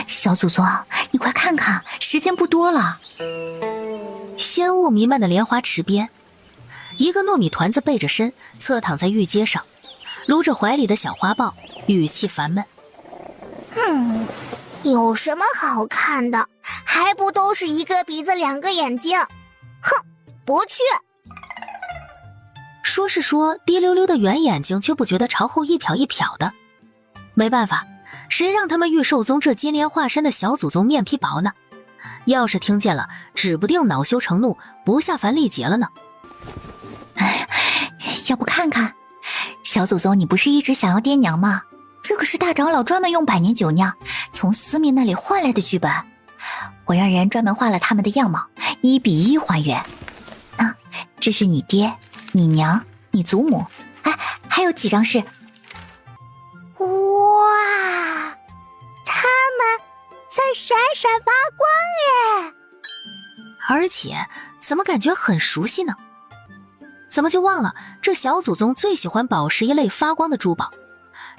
小祖宗，你快看看，时间不多了。仙雾弥漫的莲花池边，一个糯米团子背着身，侧躺在玉阶上，撸着怀里的小花豹，语气烦闷。有什么好看的？还不都是一个鼻子两个眼睛？哼，不去。说是说，滴溜溜的圆眼睛却不觉得朝后一瞟一瞟的。没办法，谁让他们玉兽宗这金莲化身的小祖宗面皮薄呢？要是听见了，指不定恼羞成怒，不下凡历劫了呢。要不看看，小祖宗，你不是一直想要爹娘吗？这可是大长老专门用百年酒酿从司命那里换来的剧本，我让人专门画了他们的样貌，1比1还原。这是你爹、你娘、你祖母，还有几张是……哇，他们在闪闪发光耶！而且怎么感觉很熟悉呢？怎么就忘了这小祖宗最喜欢宝石一类发光的珠宝？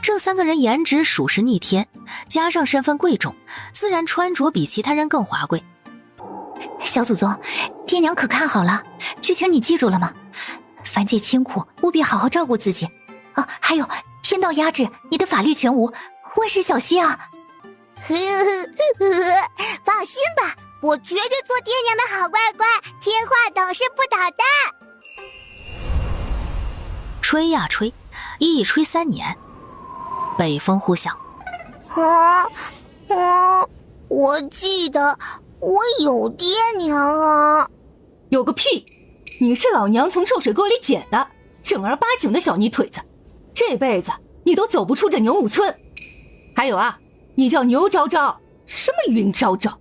这3个人颜值属实逆天，加上身份贵重，自然穿着比其他人更华贵。小祖宗，爹娘可看好了，剧情你记住了吗？凡界清苦，务必好好照顾自己。还有天道压制，你的法力全无，万事小心啊！放心吧，我绝对做爹娘的好乖乖，听话懂事不捣蛋。吹呀吹，一吹3年。北风呼啸。我记得我有爹娘啊。有个屁！你是老娘从臭水沟里捡的，正儿八经的小泥腿子，这辈子你都走不出这牛母村。还有啊，你叫牛昭昭，什么云昭昭，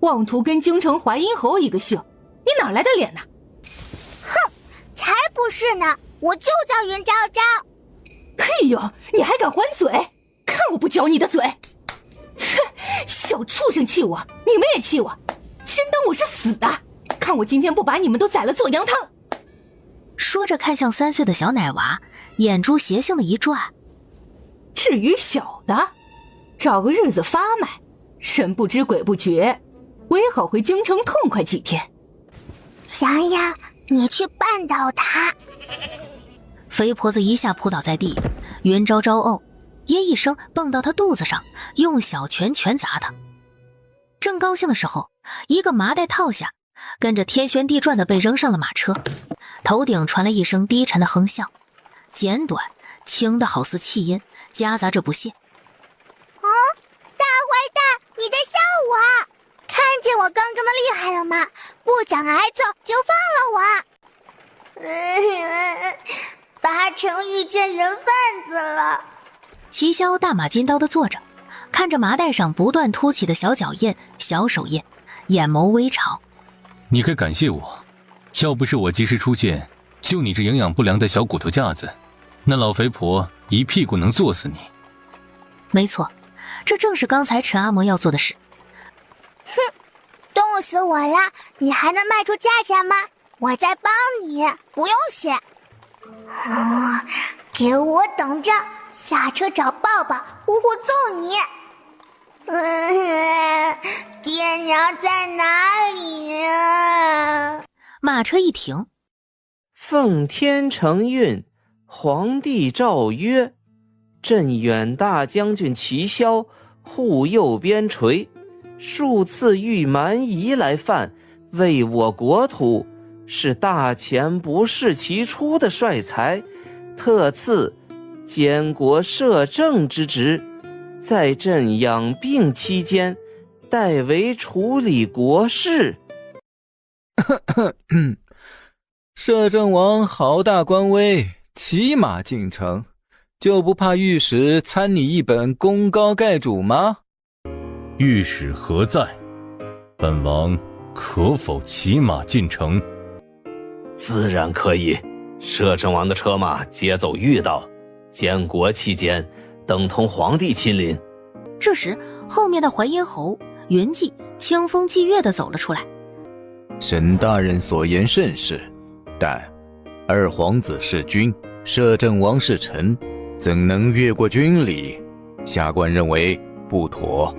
妄图跟京城淮阴侯一个姓，你哪来的脸呢？哼，才不是呢，我就叫云昭昭。哎呦，你还敢还嘴？看我不嚼你的嘴！哼，小畜生气我，你们也气我，真当我是死的？看我今天不把你们都宰了做羊汤！说着看向3岁的小奶娃，眼珠邪性的一转。至于小的，找个日子发卖，神不知鬼不觉，我也好回京城痛快几天。洋洋，你去绊倒他！肥婆子一下扑倒在地，云昭昭哦耶一声蹦到他肚子上，用小拳拳砸他。正高兴的时候，一个麻袋套下，跟着天旋地转的被扔上了马车，头顶传来一声低沉的哼笑，简短轻的好似气音，夹杂着不屑。大坏蛋，你在笑我？看见我刚刚的厉害了吗？不想挨揍就放了我。八成遇见人贩子了。齐萧大马金刀的坐着，看着麻袋上不断凸起的小脚印、小手印，眼眸微潮。你该感谢我，要不是我及时出现，就你这营养不良的小骨头架子，那老肥婆一屁股能坐死你。没错，这正是刚才陈阿嬷要做的事。哼，冻死我了，你还能卖出价钱吗？我在帮你，不用谢。给我等着，下车找抱抱，呼呼揍你。爹娘在哪里啊？马车一停，奉天承运，皇帝诏曰：镇远大将军齐萧护右边陲，数次遇蛮夷来犯，为我国土，是大前不视其出的帅才，特赐监国摄政之职，在朕养病期间，代为处理国事。摄政王好大官威，骑马进城，就不怕御史参你一本功高盖主吗？御史何在？本王可否骑马进城？自然可以，摄政王的车马接走御道，监国期间等同皇帝亲临。这时后面的淮阴侯云骑清风霁月地走了出来。沈大人所言甚是，但二皇子是君，摄政王是臣，怎能越过军礼？下官认为不妥。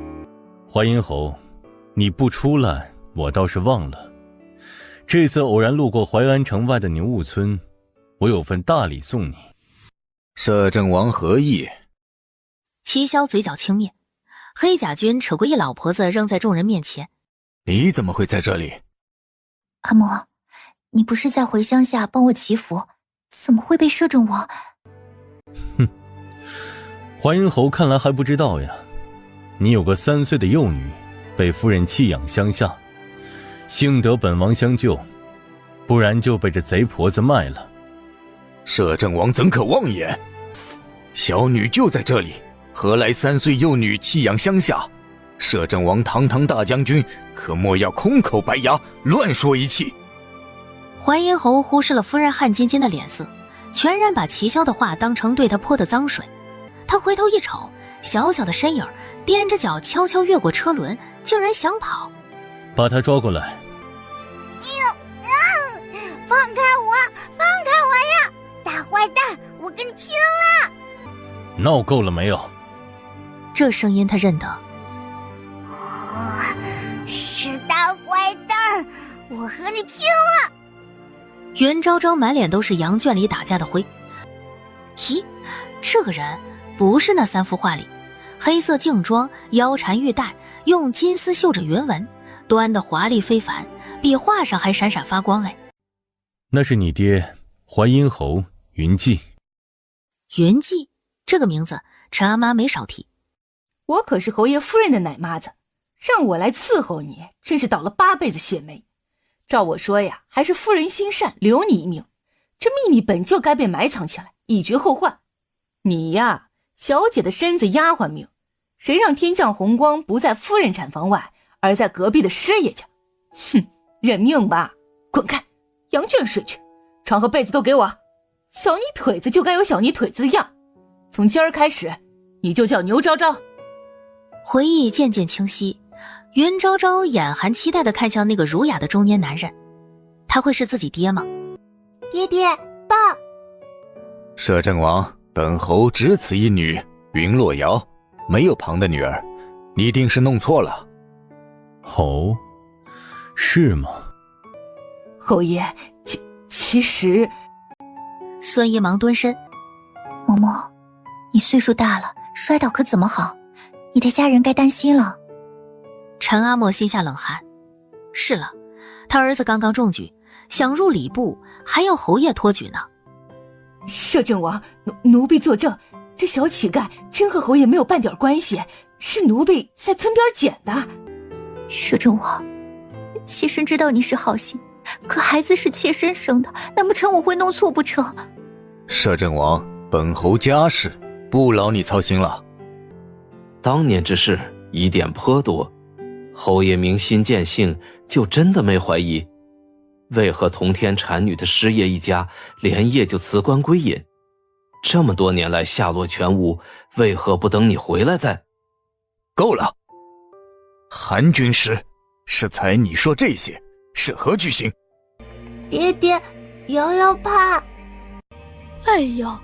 淮阴侯，你不出来，我倒是忘了。这次偶然路过淮安城外的牛务村，我有份大礼送你。摄政王何意？齐萧嘴角轻蔑，黑甲军扯过一老婆子扔在众人面前。你怎么会在这里？阿嬷，你不是在回乡下帮我祈福，怎么会被摄政王？哼，淮阴侯看来还不知道呀。你有个3岁的幼女，被夫人弃养乡下，幸得本王相救，不然就被这贼婆子卖了。摄政王怎可妄言？小女就在这里，何来3岁幼女弃养乡下？摄政王堂堂大将军，可莫要空口白牙，乱说一气。淮阴侯忽视了夫人汗津津的脸色，全然把齐萧的话当成对他泼的脏水。他回头一瞅，小小的身影踮着脚悄悄越过车轮，竟然想跑。把他抓过来。放开我！放开我呀！大坏蛋，我跟你拼了！闹够了没有？这声音他认得。是大坏蛋，我和你拼了！袁昭昭满脸都是羊圈里打架的灰。咦，这个人不是那3幅画里黑色劲装，腰缠玉带，用金丝绣着云纹，端得华丽非凡，比画上还闪闪发光。哎，那是你爹淮阴侯云骥。云骥这个名字陈阿妈没少提。我可是侯爷夫人的奶妈子，让我来伺候你，真是倒了8辈子血霉。照我说呀，还是夫人心善，留你一命。这秘密本就该被埋藏起来，以绝后患。你呀，小姐的身子丫鬟命，谁让天降红光不在夫人产房外，而在隔壁的师爷家？哼，认命吧，滚开，羊圈睡去，床和被子都给我。小泥腿子就该有小泥腿子的样，从今儿开始，你就叫牛昭昭。回忆渐渐清晰，云昭昭眼含期待地看向那个儒雅的中年男人，他会是自己爹吗？爹爹，爸。摄政王，本侯只此一女，云洛瑶，没有旁的女儿，你一定是弄错了。哦，是吗？侯爷，其实……孙姨忙蹲身。嬷嬷，你岁数大了，摔倒可怎么好？你的家人该担心了。陈阿嬷心下冷寒。是了，他儿子刚刚中举，想入礼部，还要侯爷托举呢。摄政王，奴婢作证，这小乞丐真和侯爷没有半点关系，是奴婢在村边捡的。摄政王，妾身知道你是好心，可孩子是妾身生的，难不成我会弄错不成？摄政王，本侯家事，不劳你操心了。当年之事疑点颇多，侯爷明心见性，就真的没怀疑。为何同天产女的师爷一家连夜就辞官归隐？这么多年来下落全无，为何不等你回来再？够了！韩军师，适才你说这些是何居心？爹爹，瑶瑶怕。哎呦，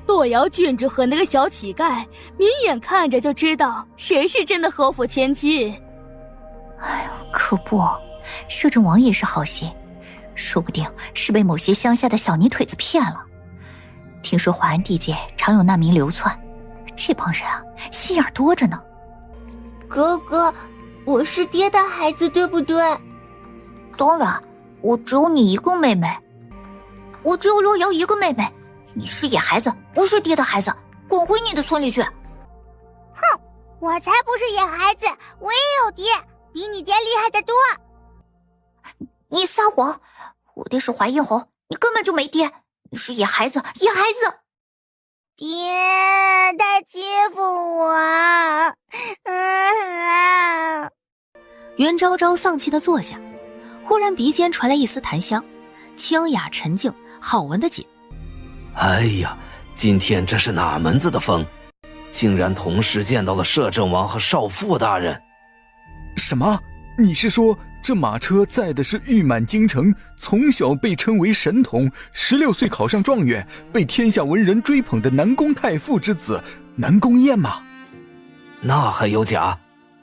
洛瑶郡主和那个小乞丐，明眼看着就知道谁是真的侯府千金。哎呦，可不，摄政王也是好心，说不定是被某些乡下的小泥腿子骗了。听说淮安地界常有难民流窜，这帮人啊，心眼多着呢。哥哥，我是爹的孩子，对不对？当然，我只有你一个妹妹。我只有洛瑶一个妹妹，你是野孩子，不是爹的孩子，滚回你的村里去！哼，我才不是野孩子，我也有爹，比你爹厉害得多。你撒谎！我爹是淮阴侯，你根本就没爹，你是野孩子，野孩子！爹，他欺负我！袁昭昭丧气地坐下，忽然鼻尖传来一丝檀香，清雅沉静，好闻得紧。哎呀，今天这是哪门子的风？竟然同时见到了摄政王和少傅大人。什么？你是说这马车载的是誉满京城，从小被称为神童，16岁考上状元，被天下文人追捧的南宫太傅之子南宫燕吗？那还有假？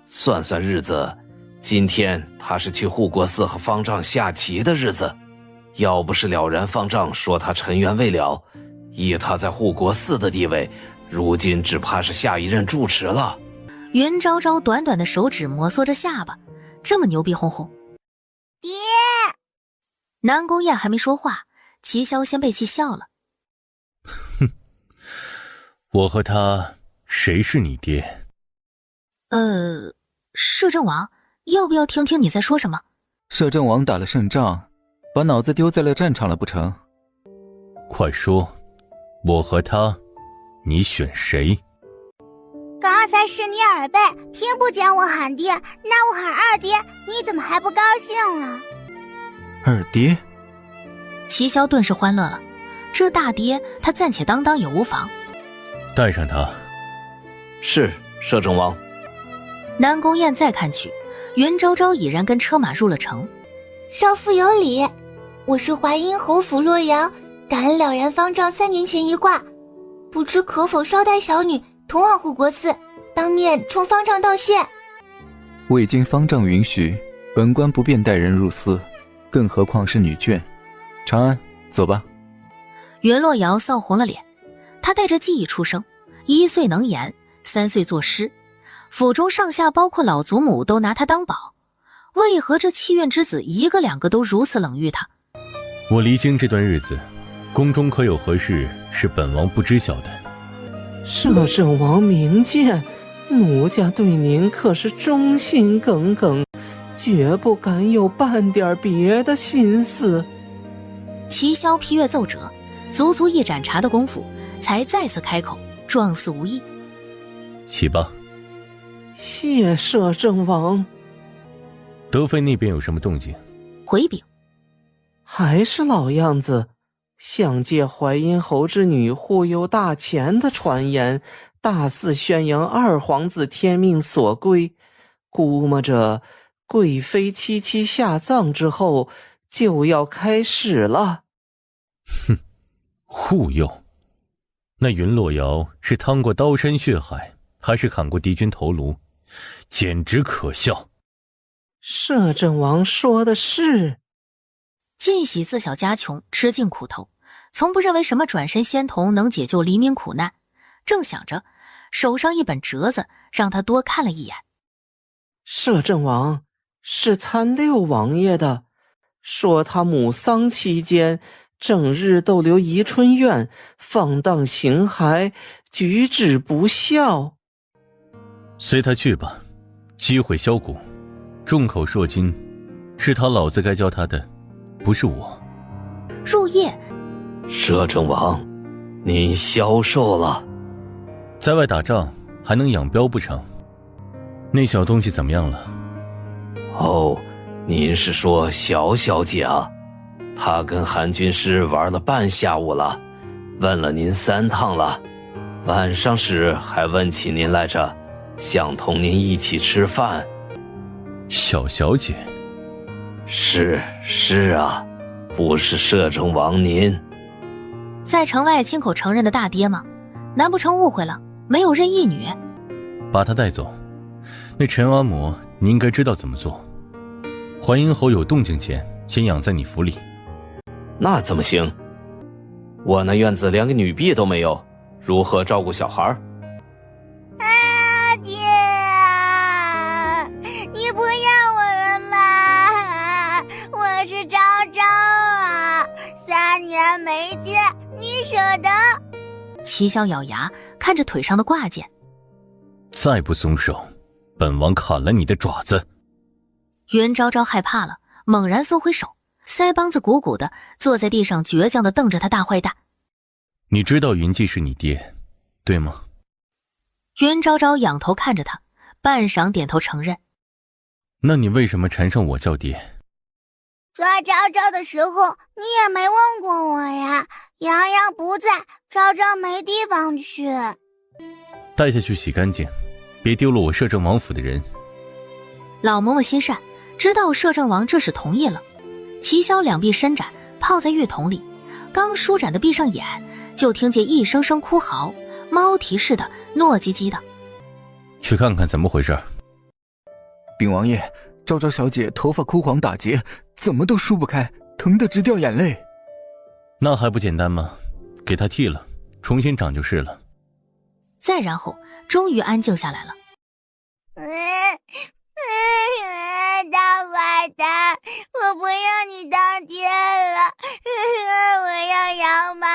算算日子，今天他是去护国寺和方丈下棋的日子。要不是了然方丈说他尘缘未了，以他在护国寺的地位，如今只怕是下一任住持了。云昭昭短短的手指摩挲着下巴，这么牛逼哄哄。爹！南宫雁还没说话，齐萧先被气笑了。哼，我和他谁是你爹？摄政王，要不要听听你在说什么？摄政王打了胜仗，把脑子丢在了战场了不成？快说，我和他，你选谁？刚才是你耳背，听不见我喊爹，那我喊二爹，你怎么还不高兴了？二爹？齐萧顿时欢乐了，这大爹他暂且当当也无妨。带上他。是，摄政王。南宫雁再看去，云昭昭已然跟车马入了城。少妇有礼，我是淮阴侯府洛阳，感恩了然方丈3年前一卦，不知可否捎带小女同往护国寺，当面冲方丈道谢。未经方丈允许，本官不便带人入寺，更何况是女眷。长安，走吧。云洛瑶臊红了脸，她带着记忆出生，1岁能言，3岁作诗，府中上下包括老祖母都拿她当宝，为何这气运之子一个两个都如此冷遇她？我离京这段日子，宫中可有何事是本王不知晓的？摄政王明鉴，奴家对您可是忠心耿耿，绝不敢有半点别的心思。齐萧批阅奏折，足足一盏茶的功夫，才再次开口，状似无意。起吧。谢摄政王。德妃那边有什么动静？回禀，还是老样子，想借淮阴侯之女护佑大钱的传言，大肆宣扬二皇子天命所归，估摸着贵妃七七下葬之后就要开始了。哼，护佑？那云洛瑶是趟过刀山血海，还是砍过敌军头颅？简直可笑。摄政王说的是。晋喜自小家穷，吃尽苦头，从不认为什么转身仙童能解救黎民苦难。正想着，手上一本折子让他多看了一眼。摄政王，是参六王爷的，说他母丧期间整日逗留宜春院，放荡形骸，举止不孝。随他去吧，机会销骨，众口铄金，是他老子该教他的，不是我。入夜，摄政王，您消瘦了。在外打仗还能养膘不成？那小东西怎么样了？哦，您是说小小姐啊？她跟韩军师玩了半下午了，问了您3趟了，晚上时还问起您来着，想同您一起吃饭。小小姐？是啊，不是摄政王您。在城外亲口承认的大爹吗？难不成误会了，没有认义女？把她带走。那陈阿嬷你应该知道怎么做。淮阴侯有动静前，先养在你府里。那怎么行？我那院子连个女婢都没有，如何照顾小孩？啊，爹啊，你不要我了吗？我是昭昭啊，3年没见，你舍得？齐萧咬牙看着腿上的挂件，再不松手，本王砍了你的爪子。云昭昭害怕了，猛然缩回手，腮帮子鼓鼓的，坐在地上倔强地瞪着他大坏蛋。你知道云记是你爹，对吗？云昭昭仰头看着他，半晌点头承认。那你为什么缠上我叫爹？抓昭昭的时候你也没问过我呀，洋洋不在，昭昭没地方去。带下去洗干净，别丢了我摄政王府的人。老嬷嬷心善，知道摄政王这是同意了。齐萧两臂伸展，泡在浴桶里，刚舒展的闭上眼，就听见一声声哭嚎，猫啼似的，糯叽叽的。去看看怎么回事。禀王爷，昭昭小姐头发枯黄打结，怎么都梳不开，疼得直掉眼泪。那还不简单吗？给她剃了，重新长就是了。再然后，终于安静下来了。大坏蛋，我不要你当爹了，我要杨妈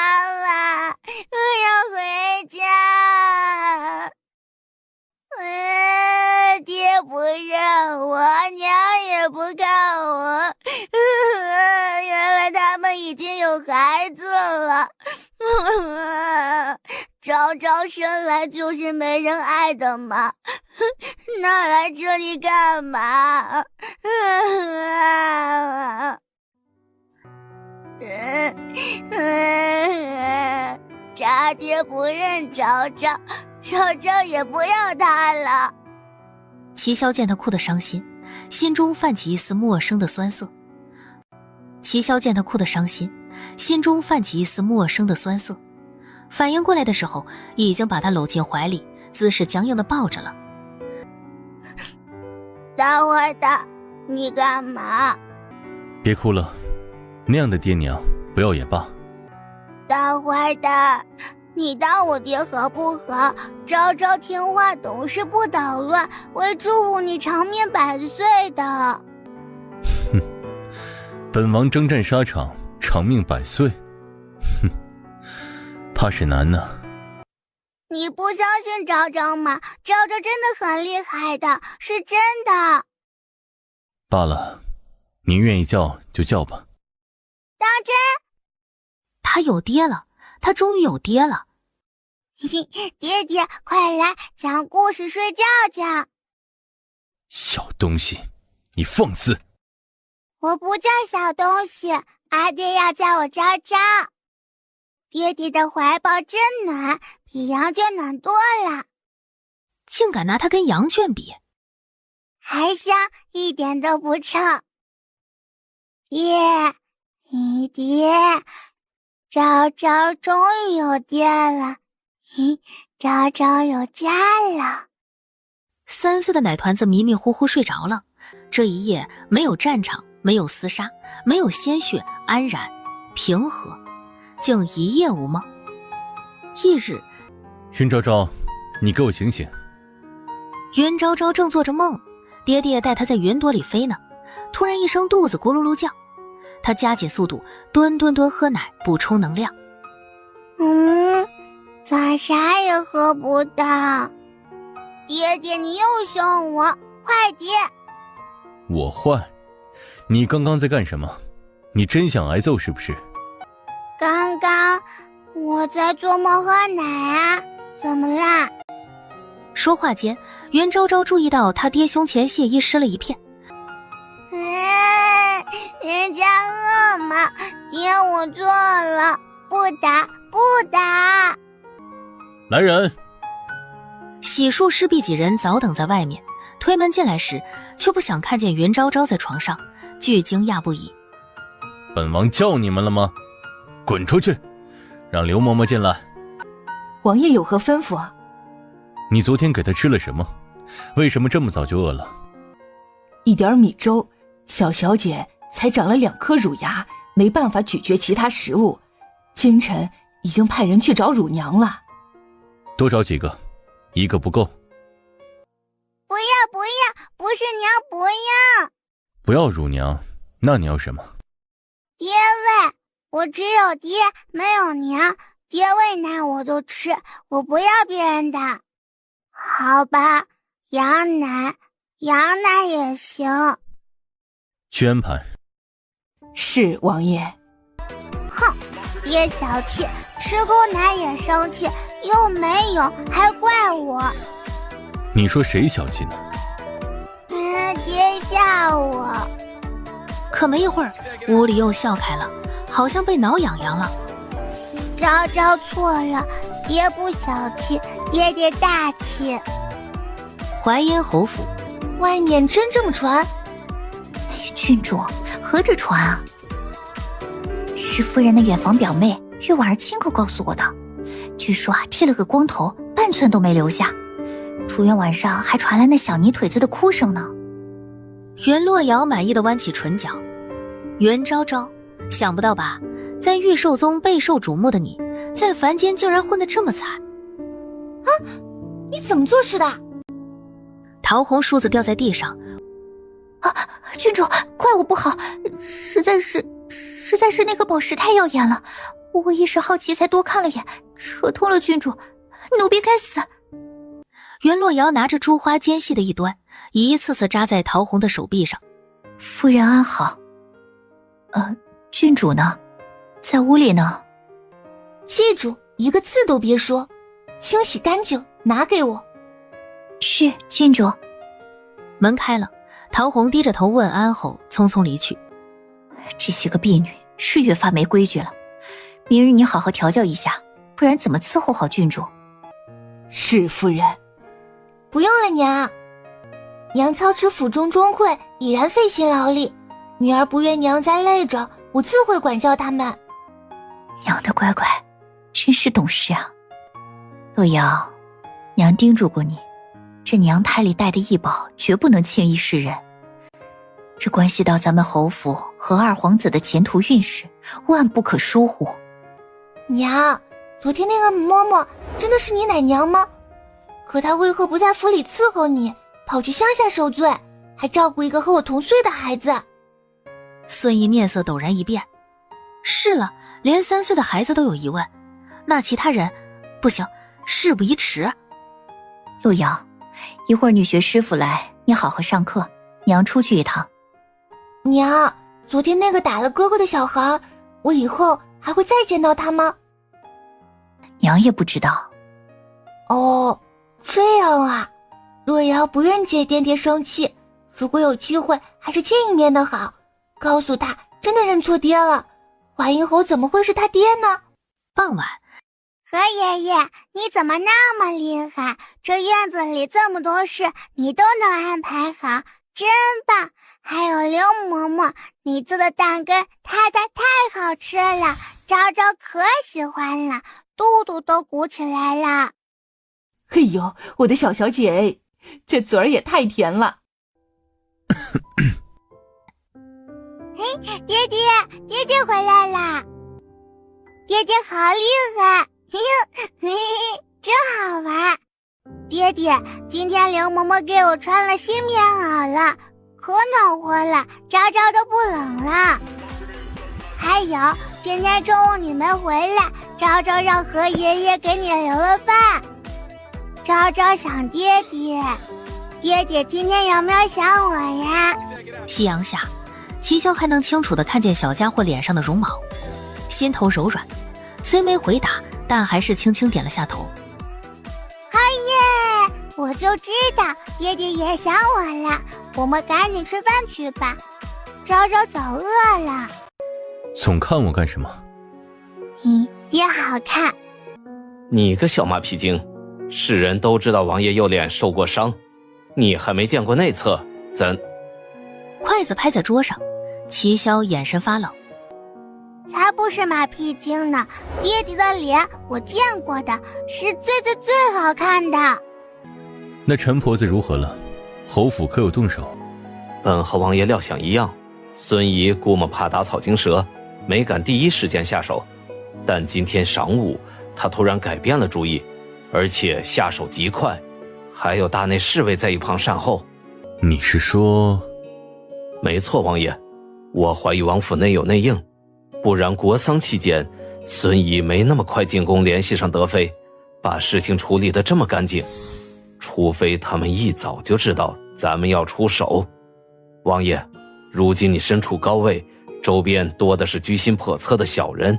妈，我要回家。爹不认我，娘也不看我，原来他们已经有孩子了。昭昭生来就是没人爱的嘛，那来这里干嘛？渣爹不认昭昭，昭昭也不要他了。齐萧见他哭得伤心，心中泛起一丝陌生的酸涩。反应过来的时候，已经把他搂进怀里，姿势僵硬地抱着了。大坏蛋，你干嘛？别哭了，那样的爹娘不要也罢。大坏蛋，你当我爹好不好？昭昭听话懂事不捣乱，会祝福你长命百岁的。哼，本王征战沙场，长命百岁，哼，怕是难呢。你不相信昭昭吗？昭昭真的很厉害的，是真的。罢了，您愿意叫就叫吧。当真？他有爹了，他终于有爹了。爹爹，快来讲故事睡觉觉。小东西，你放肆！我不叫小东西，阿爹要叫我昭昭。爹爹的怀抱真暖，比羊圈暖多了。竟敢拿它跟羊圈比，还香，一点都不臭。爹，爹，昭昭终于有爹了，昭昭有家了。3岁的奶团子迷迷糊糊睡着了。这一夜没有战场，没有厮杀，没有鲜血，安然平和，竟一夜无梦。翌日，云昭昭，你给我醒醒！云昭昭正做着梦，爹爹带她在云朵里飞呢。突然一声肚子咕噜噜叫，她加紧速度，吨喝奶补充能量。咋啥也喝不到。爹爹，你又凶我，快点！我坏？你刚刚在干什么？你真想挨揍是不是？刚刚我在做梦喝奶啊，怎么啦？说话间，袁昭昭注意到他爹胸前血衣湿了一片。人家饿嘛，爹我错了，不打。来人！洗漱师婢几人早等在外面，推门进来时，却不想看见云昭昭在床上，俱惊讶不已。本王叫你们了吗？滚出去，让刘嬷嬷进来。王爷有何吩咐？你昨天给她吃了什么？为什么这么早就饿了？一点米粥，小姐才长了2颗乳牙，没办法咀嚼其他食物。奸臣已经派人去找乳娘了。多找几个，一个不够。不要，不是娘，不要。不要乳娘，那你要什么？爹喂，我只有爹，没有娘。爹喂奶我都吃，我不要别人的。好吧，羊奶也行。去安排。是王爷。哼，爹小气，吃口奶也生气，又没有还怪我。你说谁小气呢？爹吓我。可没一会儿，屋里又笑开了，好像被挠痒痒了。昭昭错了，爹不小气，爹爹大气。淮阴侯府，外面真这么传？郡主，何止传啊？是夫人的远房表妹玉婉儿亲口告诉我的。据说啊，剃了个光头，半寸都没留下。住院晚上还传来那小泥腿子的哭声呢。袁洛瑶满意的弯起唇角。袁昭昭，想不到吧，在玉兽宗备受瞩目的你，在凡间竟然混得这么惨。啊，你怎么做事的？桃红梳子掉在地上。啊，郡主，怪我不好，实在是那个宝石太耀眼了，我一时好奇才多看了眼，扯痛了郡主，奴婢该死。袁洛瑶拿着珠花尖细的一端，一次次扎在桃红的手臂上。夫人安好。郡主呢？在屋里呢。记住，一个字都别说，清洗干净拿给我。是，郡主。门开了，桃红低着头问安后匆匆离去。这些个婢女是越发没规矩了，明日你好好调教一下，不然怎么伺候好郡主？是夫人。不用了，娘。娘操持府中钟会已然费心劳力，女儿不愿娘再累着，我自会管教他们。娘的乖乖，真是懂事啊。洛瑶，娘叮嘱过你，这娘胎里带的异宝绝不能轻易示人，这关系到咱们侯府和二皇子的前途运势，万不可疏忽。娘，昨天那个嬷嬷真的是你奶娘吗？可她为何不在府里伺候你，跑去乡下受罪，还照顾一个和我同岁的孩子？孙姨面色陡然一变。是了，连3岁的孩子都有疑问，那其他人不行，事不宜迟。洛瑶，一会儿女学师傅来，你好好上课，娘出去一趟。娘，昨天那个打了哥哥的小孩，我以后还会再见到他吗？娘也不知道。哦，这样啊。洛瑶不愿姐爹爹生气，如果有机会还是见一面的好，告诉他真的认错爹了。华阴侯怎么会是他爹呢？傍晚，何爷爷，你怎么那么厉害？这院子里这么多事，你都能安排好，真棒！还有刘嬷嬷，你做的蛋羹太好吃了，昭昭可喜欢了，肚肚都鼓起来了。哎呦，我的小姐，这嘴儿也太甜了。嘿，爹爹回来啦！爹爹好厉害，真好玩。爹爹，今天刘嬷嬷给我穿了新棉袄了，可暖和了，昭昭都不冷了。还有，今天中午你没回来，昭昭让何爷爷给你留了饭。昭昭想爹爹，爹爹今天有没有想我呀？夕阳下，齐萧还能清楚地看见小家伙脸上的绒毛，心头柔软，虽没回答，但还是轻轻点了下头。好耶！我就知道爹爹也想我了，我们赶紧吃饭去吧，昭昭早饿了。总看我干什么？爹好看。你个小马屁精，世人都知道王爷右脸受过伤，你还没见过内侧，怎？筷子拍在桌上，齐萧眼神发冷。才不是马屁精呢，爹爹的脸我见过的，是最好看的。那陈婆子如何了？侯府可有动手？本和王爷料想一样，孙姨估摸怕打草惊蛇，没敢第一时间下手，但今天晌午她突然改变了主意，而且下手极快，还有大内侍卫在一旁善后。你是说？没错，王爷，我怀疑王府内有内应，不然国丧期间孙姨没那么快进宫联系上德妃，把事情处理得这么干净，除非他们一早就知道咱们要出手。王爷，如今你身处高位，周边多的是居心叵测的小人，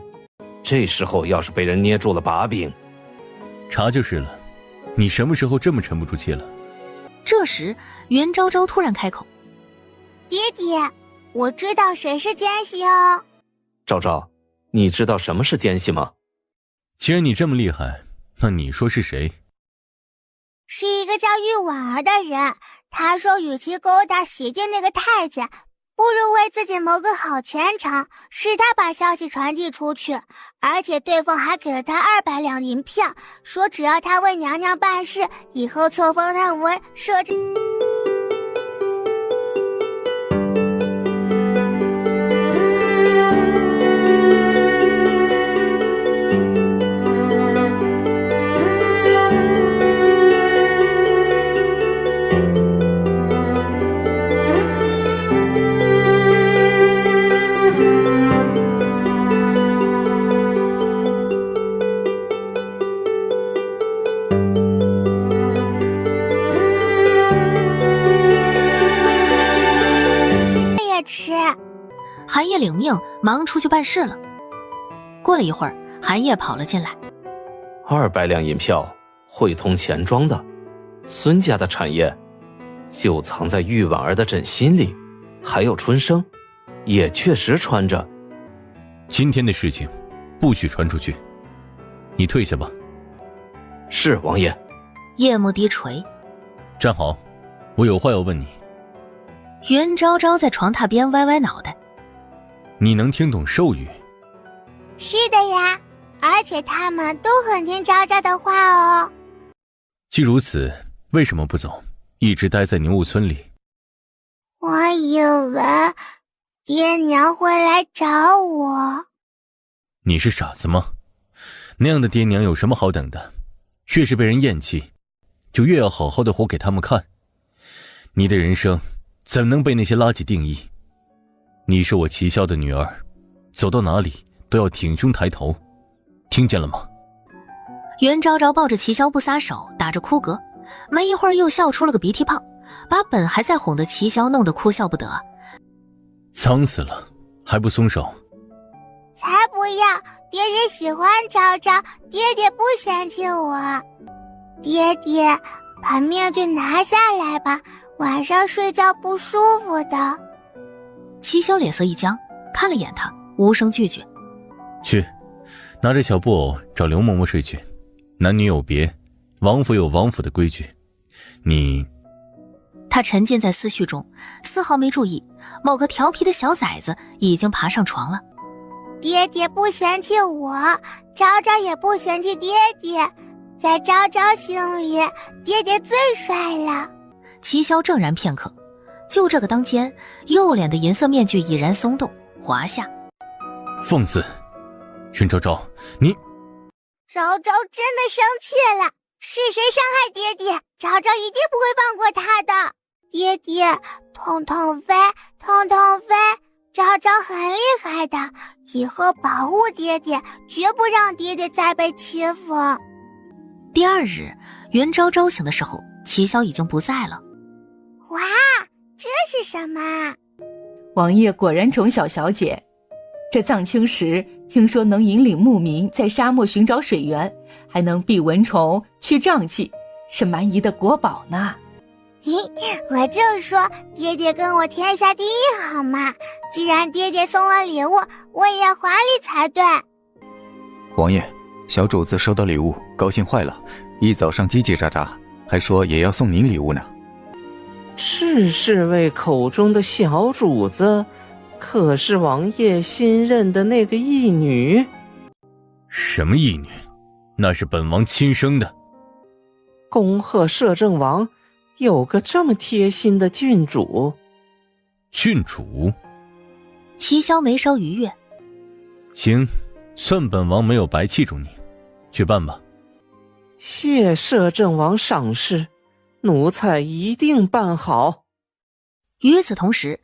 这时候要是被人捏住了把柄，查就是了。你什么时候这么沉不住气了？这时袁昭昭突然开口：爹爹，我知道谁是奸细哦。昭昭，你知道什么是奸细吗？既然你这么厉害，那你说是谁？是一个叫玉婉儿的人，他说与其勾搭袭击那个太监，不如为自己谋个好前程，是他把消息传递出去，而且对方还给了他200两银票，说只要他为娘娘办事，以后册封他为摄政。韩烨领命，忙出去办事了。过了一会儿，韩烨跑了进来。200两银票，汇通钱庄的，孙家的产业，就藏在玉婉儿的枕心里，还有春生，也确实穿着。今天的事情，不许传出去。你退下吧。是王爷。叶幕低垂。站好，我有话要问你。云昭昭在床榻边歪歪脑袋。你能听懂兽语？是的呀，而且他们都很听昭昭的话哦。既如此，为什么不走，一直待在牛雾村里？我以为爹娘会来找我。你是傻子吗？那样的爹娘有什么好等的？越是被人厌弃，就越要好好的活给他们看。你的人生怎能被那些垃圾定义？你是我齐萧的女儿，走到哪里都要挺胸抬头，听见了吗？云昭昭抱着齐萧不撒手，打着哭嗝，没一会儿又笑出了个鼻涕泡，把本还在哄的齐萧弄得哭笑不得。脏死了还不松手？才不要，爹爹喜欢昭昭，爹爹不嫌弃我。爹爹，把面具拿下来吧，晚上睡觉不舒服的。齐萧脸色一僵，看了眼他，无声拒绝。去，拿着小布偶找刘嬷嬷睡去。男女有别，王府有王府的规矩。你……他沉浸在思绪中，丝毫没注意某个调皮的小崽子已经爬上床了。爹爹不嫌弃我，昭昭也不嫌弃爹爹，在昭昭心里，爹爹最帅了。齐萧怔然片刻，就这个当间，右脸的银色面具已然松动滑下。放肆！云昭昭，你……昭昭真的生气了，是谁伤害爹爹？昭昭一定不会放过他的。爹爹，痛痛飞，痛痛飞，昭昭很厉害的，以后保护爹爹，绝不让爹爹再被欺负。第二日，云昭昭醒的时候，齐萧已经不在了。哇，这是什么？王爷果然宠小小姐。这藏青石听说能引领牧民在沙漠寻找水源，还能避蚊虫去瘴气，是蛮夷的国宝呢。我就说爹爹跟我天下第一好嘛，既然爹爹送了礼物，我也要华丽才对。王爷，小主子收到礼物高兴坏了，一早上叽叽喳喳，还说也要送您礼物呢。赤侍卫口中的小主子，可是王爷新认的那个义女？什么义女？那是本王亲生的。恭贺摄政王有个这么贴心的郡主。郡主？齐萧眉梢愉悦。行，算本王没有白器重你，去办吧。谢摄政王赏识，奴才一定办好。与此同时，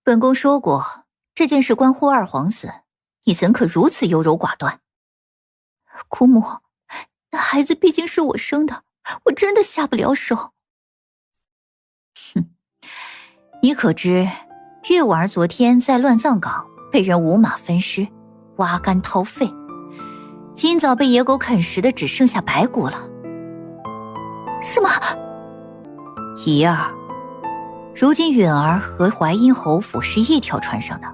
本宫说过，这件事关乎二皇子，你怎可如此优柔寡断？姑母，那孩子毕竟是我生的，我真的下不了手。哼，你可知月婉儿昨天在乱葬岗被人五马分尸，挖肝掏肺，今早被野狗啃食的只剩下白骨了。什么？怡儿，如今允儿和淮阴侯府是一条船上的，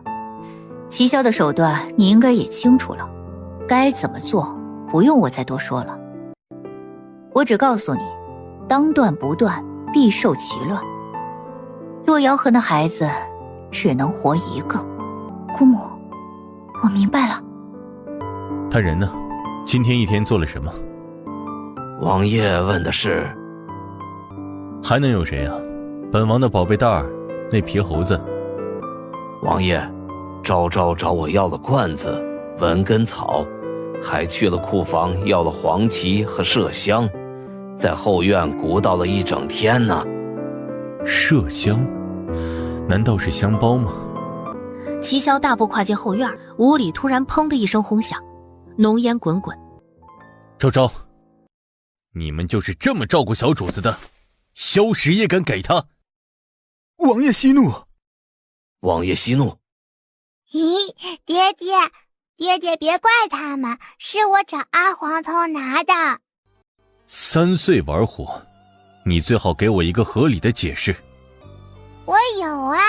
齐萧的手段你应该也清楚了，该怎么做不用我再多说了。我只告诉你，当断不断，必受其乱。洛瑶和那孩子只能活一个。姑母，我明白了。他人呢？今天一天做了什么？王爷问的是……还能有谁啊？本王的宝贝蛋儿，那皮猴子。王爷，昭昭找我要了罐子、文根草，还去了库房要了黄芪和麝香，在后院鼓捣了一整天呢。麝香？难道是香包吗？齐萧大步跨进后院，屋里突然砰的一声轰响，浓烟滚滚。昭昭，你们就是这么照顾小主子的，萧石也敢给他？王爷息怒！王爷息怒！咦，爹爹别怪他们，是我找阿黄偷拿的。3岁玩火，你最好给我一个合理的解释。我有啊，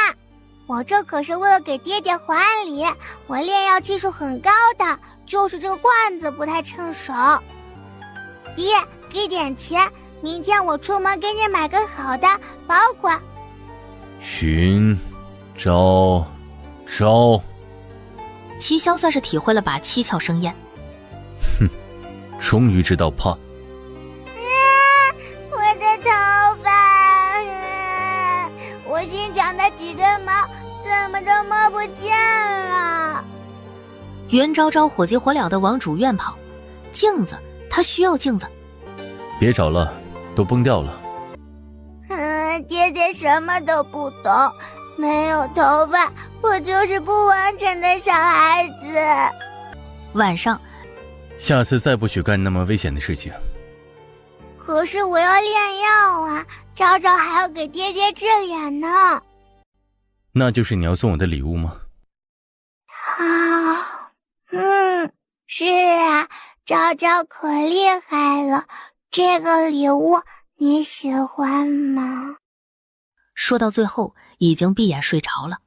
我这可是为了给爹爹还礼，我炼药技术很高的，就是这个罐子不太趁手。爹，给点钱，明天我出门给你买个好的保管。寻招。齐萧算是体会了把七窍生烟。终于知道怕。我的头发，我新长的几根毛怎么都摸不见了。袁昭昭火急火燎地往主院跑，镜子，她需要镜子。别找了，都崩掉了。爹爹什么都不懂，没有头发，我就是不完整的小孩子。晚上，下次再不许干那么危险的事情。可是我要炼药啊，昭昭还要给爹爹治脸呢。那就是你要送我的礼物吗？是啊，昭昭可厉害了，这个礼物你喜欢吗？说到最后已经闭眼睡着了。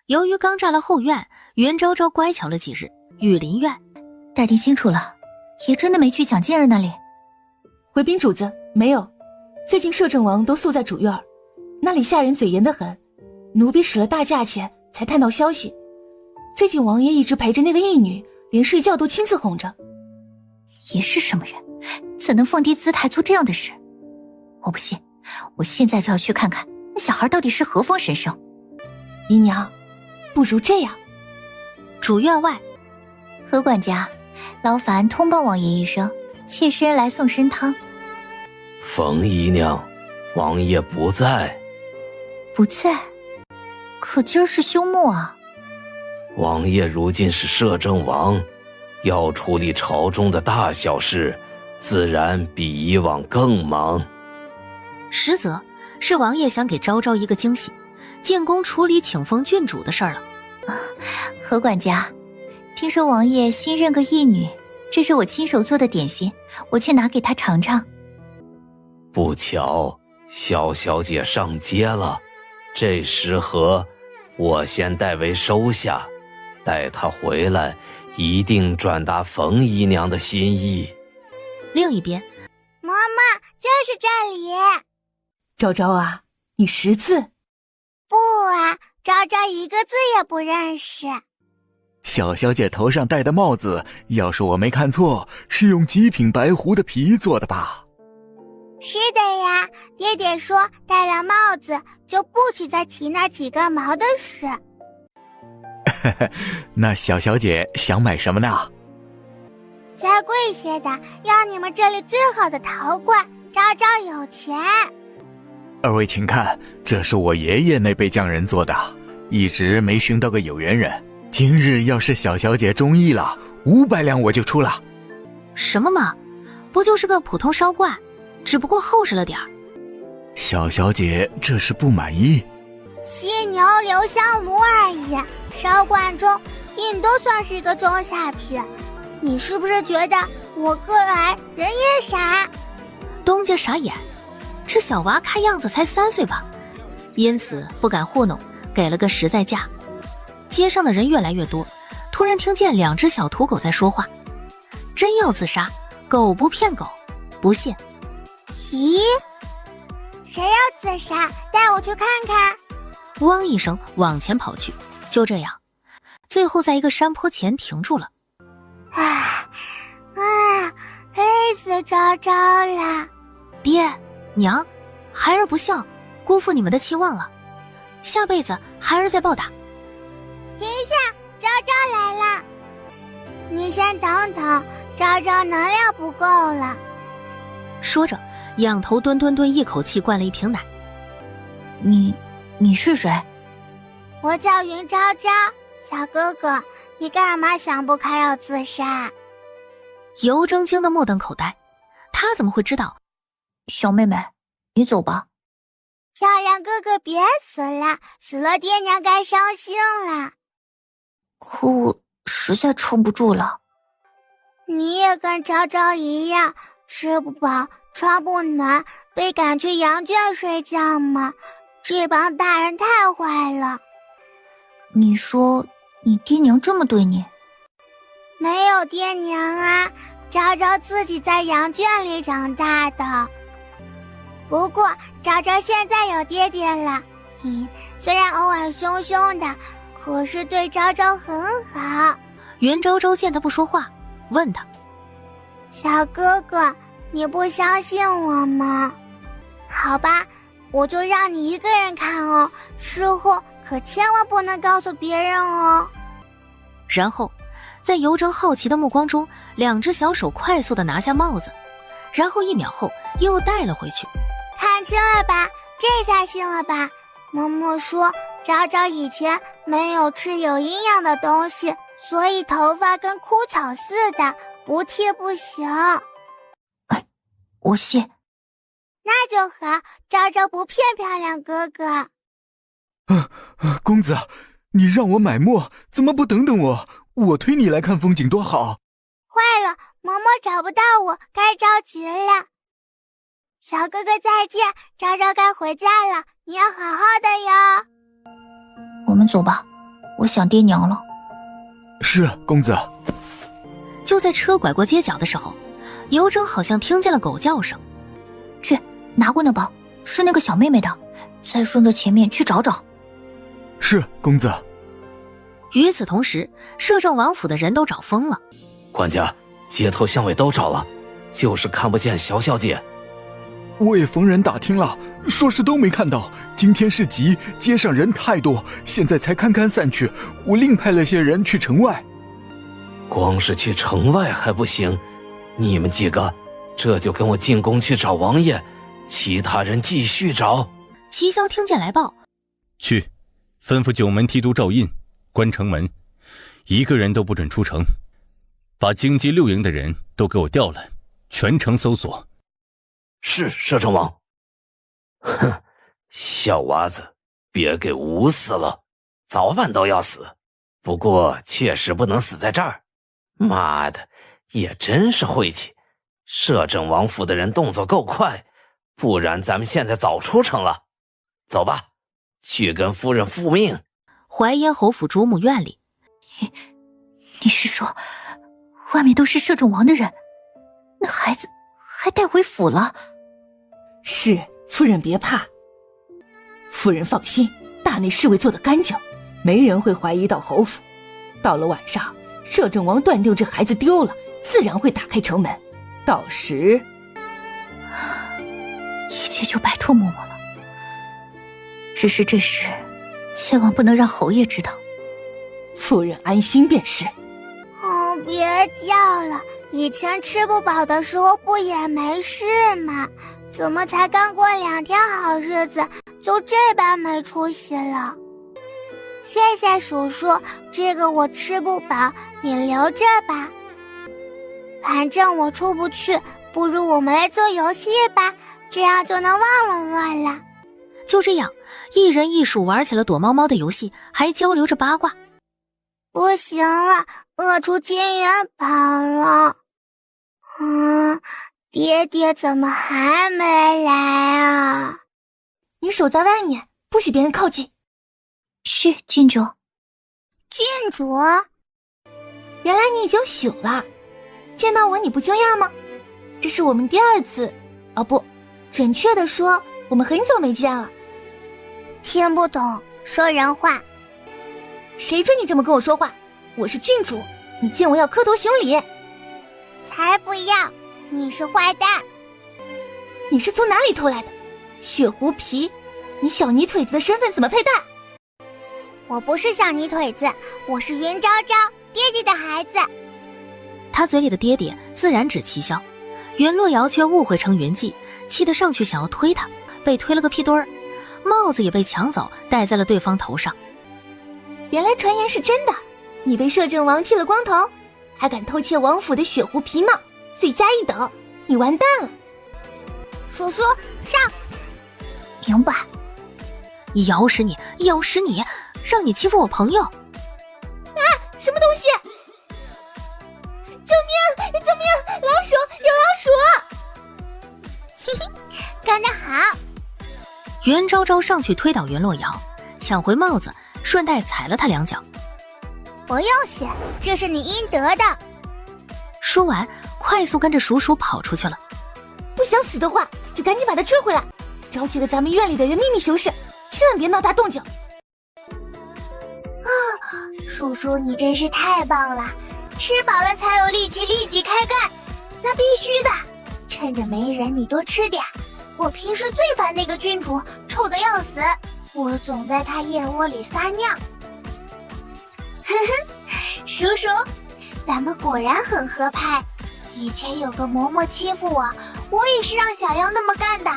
由于刚炸了后院，袁昭昭乖巧了几日。雨林院，打听清楚了，爷真的没去蒋介儿那里？回禀主子，没有。最近摄政王都宿在主院，那里下人嘴严得很，奴婢使了大价钱才探到消息。最近王爷一直陪着那个义女，连睡觉都亲自哄着。爷是什么人，怎能放低姿态做这样的事？我不信，我现在就要去看看那小孩到底是何方神圣。姨娘，不如这样。主院外，何管家，劳烦通报王爷一声，妾身来送参汤。冯姨娘，王爷不在。不在？可今儿是休沐啊。王爷如今是摄政王，要处理朝中的大小事，自然比以往更忙。实则是王爷想给昭昭一个惊喜，进宫处理请封郡主的事儿了。何管家，听说王爷新认个义女，这是我亲手做的点心，我去拿给他尝尝。不巧，小小姐上街了，这食盒我先代为收下，待她回来一定转达冯姨娘的心意。另一边，嬷嬷，就是这里。昭昭啊，你识字？不啊，昭昭一个字也不认识。小小姐头上戴的帽子，要是我没看错，是用极品白狐的皮做的吧？是的呀，爹爹说戴了帽子就不许再提那几根毛的事。那小小姐想买什么呢？再贵些的，要你们这里最好的陶罐，昭昭有钱。二位请看，这是我爷爷那辈匠人做的，一直没寻到个有缘人。今日要是小小姐中意了，500两我就出了。什么嘛，不就是个普通烧罐，只不过厚实了点儿。小小姐这是不满意？犀牛留香炉而已，烧罐中顶多算是一个中下品。你是不是觉得我个矮人也傻？东家傻眼，这小娃看样子才3岁吧，因此不敢糊弄，给了个实在价。街上的人越来越多，突然听见2只小土狗在说话。真要自杀，狗不骗狗，不信。咦，谁要自杀？带我去看看。汪一声往前跑去，就这样，最后在一个山坡前停住了。累死昭昭了。爹娘，孩儿不孝，辜负你们的期望了，下辈子孩儿再报答。停下，昭昭来了。你先等等，昭昭能量不够了。说着，仰头蹲，一口气灌了一瓶奶。你是谁？我叫云昭昭，小哥哥，你干嘛想不开要自杀？尤正惊得目瞪口呆，他怎么会知道？小妹妹，你走吧。漂亮哥哥别死了，死了爹娘该伤心了。可我实在撑不住了。你也跟昭昭一样，吃不饱，穿不暖，被赶去羊圈睡觉吗？这帮大人太坏了。你说你爹娘这么对你？没有爹娘啊，昭昭自己在羊圈里长大的。不过昭昭现在有爹爹了，虽然偶尔凶凶的，可是对昭昭很好。袁昭昭见他不说话，问他：小哥哥，你不相信我吗？好吧，我就让你一个人看哦，事后可千万不能告诉别人哦。然后在尤征好奇的目光中，两只小手快速地拿下帽子，然后1秒后又戴了回去。看清了吧，这下信了吧？嬷嬷说昭昭以前没有吃有营养的东西，所以头发跟枯草似的，不剃不行。我信。那就好，昭昭不骗漂亮哥哥。公子，你让我买墨，怎么不等等我？我推你来看风景多好。坏了，嬷嬷找不到我，该着急了。小哥哥再见，昭昭该回家了，你要好好的哟。我们走吧，我想爹娘了。是，公子。就在车拐过街角的时候，尤征好像听见了狗叫声。去，拿过那包，是那个小妹妹的，再顺着前面去找找。是，公子。与此同时，摄政王府的人都找疯了。管家，街头巷尾都找了，就是看不见小小姐。我也逢人打听了，说是都没看到。今天是集，街上人太多，现在才堪堪散去。我另派了些人去城外。光是去城外还不行，你们几个这就跟我进宫去找王爷，其他人继续找。齐萧听见来报，去，吩咐9门提督赵印，关城门，一个人都不准出城，把京畿6营的人都给我调来，全城搜索。是，摄政王。哼，小娃子，别给捂死了，早晚都要死。不过确实不能死在这儿。妈的，也真是晦气。摄政王府的人动作够快，不然咱们现在早出城了。走吧，去跟夫人复命。淮阴侯府主母院里，你是说外面都是摄政王的人？那孩子还带回府了？是，夫人别怕，夫人放心，大内侍卫做得干净，没人会怀疑到侯府。到了晚上，摄政王断定这孩子丢了，自然会打开城门，到时一切就摆脱嬷嬷了。只是这事千万不能让侯爷知道。夫人安心便是。哦，别叫了，以前吃不饱的时候不也没事吗？怎么才刚过2天好日子，就这般没出息了？谢谢叔叔，这个我吃不饱，你留着吧。反正我出不去，不如我们来做游戏吧，这样就能忘了饿了。就这样，一人一鼠玩起了躲猫猫的游戏，还交流着八卦。不行了，饿出金元宝了。爹爹怎么还没来啊？你守在外面，不许别人靠近。是，郡主。郡主，原来你已经醒了，见到我你不惊讶吗？这是我们第2次，不，准确的说，我们很久没见了。听不懂，说人话。谁准你这么跟我说话？我是郡主，你见我要磕头行礼。才不要，你是坏蛋。你是从哪里偷来的？血狐皮，你小泥腿子的身份怎么配戴？我不是小泥腿子，我是云昭昭，爹爹的孩子。他嘴里的爹爹自然指齐萧，云洛瑶却误会成云髻，气得上去想要推他，被推了个屁墩儿，帽子也被抢走，戴在了对方头上。原来传言是真的，你被摄政王剃了光头，还敢偷窃王府的血狐皮帽，罪加一等，你完蛋了。叔叔上，明白。咬死你，咬死你，让你欺负我朋友。袁昭昭上去推倒袁洛瑶，抢回帽子，顺带踩了他2脚。不用谢，这是你应得的。说完，快速跟着鼠鼠跑出去了。不想死的话，就赶紧把他追回来，找几个咱们院里的人秘密修饰，千万别闹大动静。叔叔，你真是太棒了！吃饱了才有力气立即开干，那必须的。趁着没人，你多吃点。我平时最烦那个君主，臭得要死，我总在他燕窝里撒尿。呵呵，叔叔，咱们果然很合拍。以前有个嬷嬷欺负我，我也是让小妖那么干的。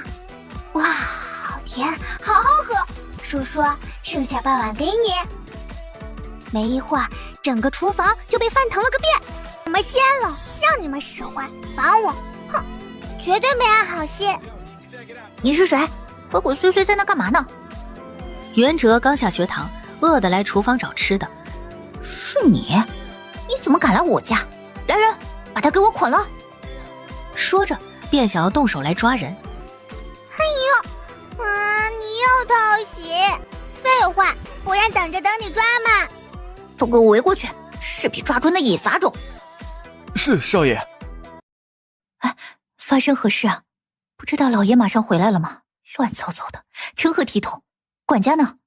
哇，好甜，好好喝。叔叔，剩下半碗给你。没一会儿，整个厨房就被饭腾了个遍。你们先了，让你们使唤，烦我，哼，绝对没安好心。你是谁？鬼鬼祟祟在那干嘛呢？袁哲刚下学堂，饿得来厨房找吃的。是你？你怎么敢来我家？来人，把他给我捆了！说着，便想要动手来抓人。哎呦，你又偷袭！废话，不然等着等你抓嘛！都给我围过去，是比抓猪那野杂种。是少爷。哎，发生何事啊？不知道老爷马上回来了吗？乱糟糟的，成何体统？管家呢？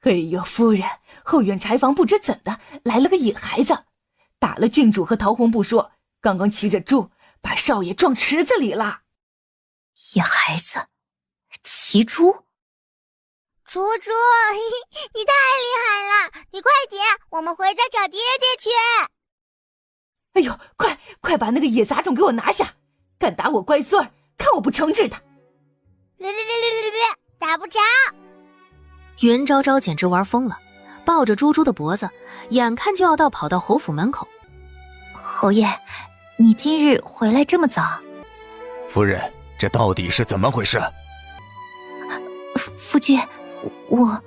哎呦，夫人，后院柴房不知怎的来了个野孩子，打了郡主和陶红不说，刚刚骑着猪把少爷撞池子里了。野孩子骑猪？猪猪，你太厉害了！你快点，我们回家找爹爹去。哎呦，快把那个野杂种给我拿下！敢打我乖孙儿，看我不惩治他！别，打不着！袁昭昭简直玩疯了，抱着猪猪的脖子，眼看就要跑到侯府门口。侯爷，你今日回来这么早？夫人，这到底是怎么回事？夫君，我……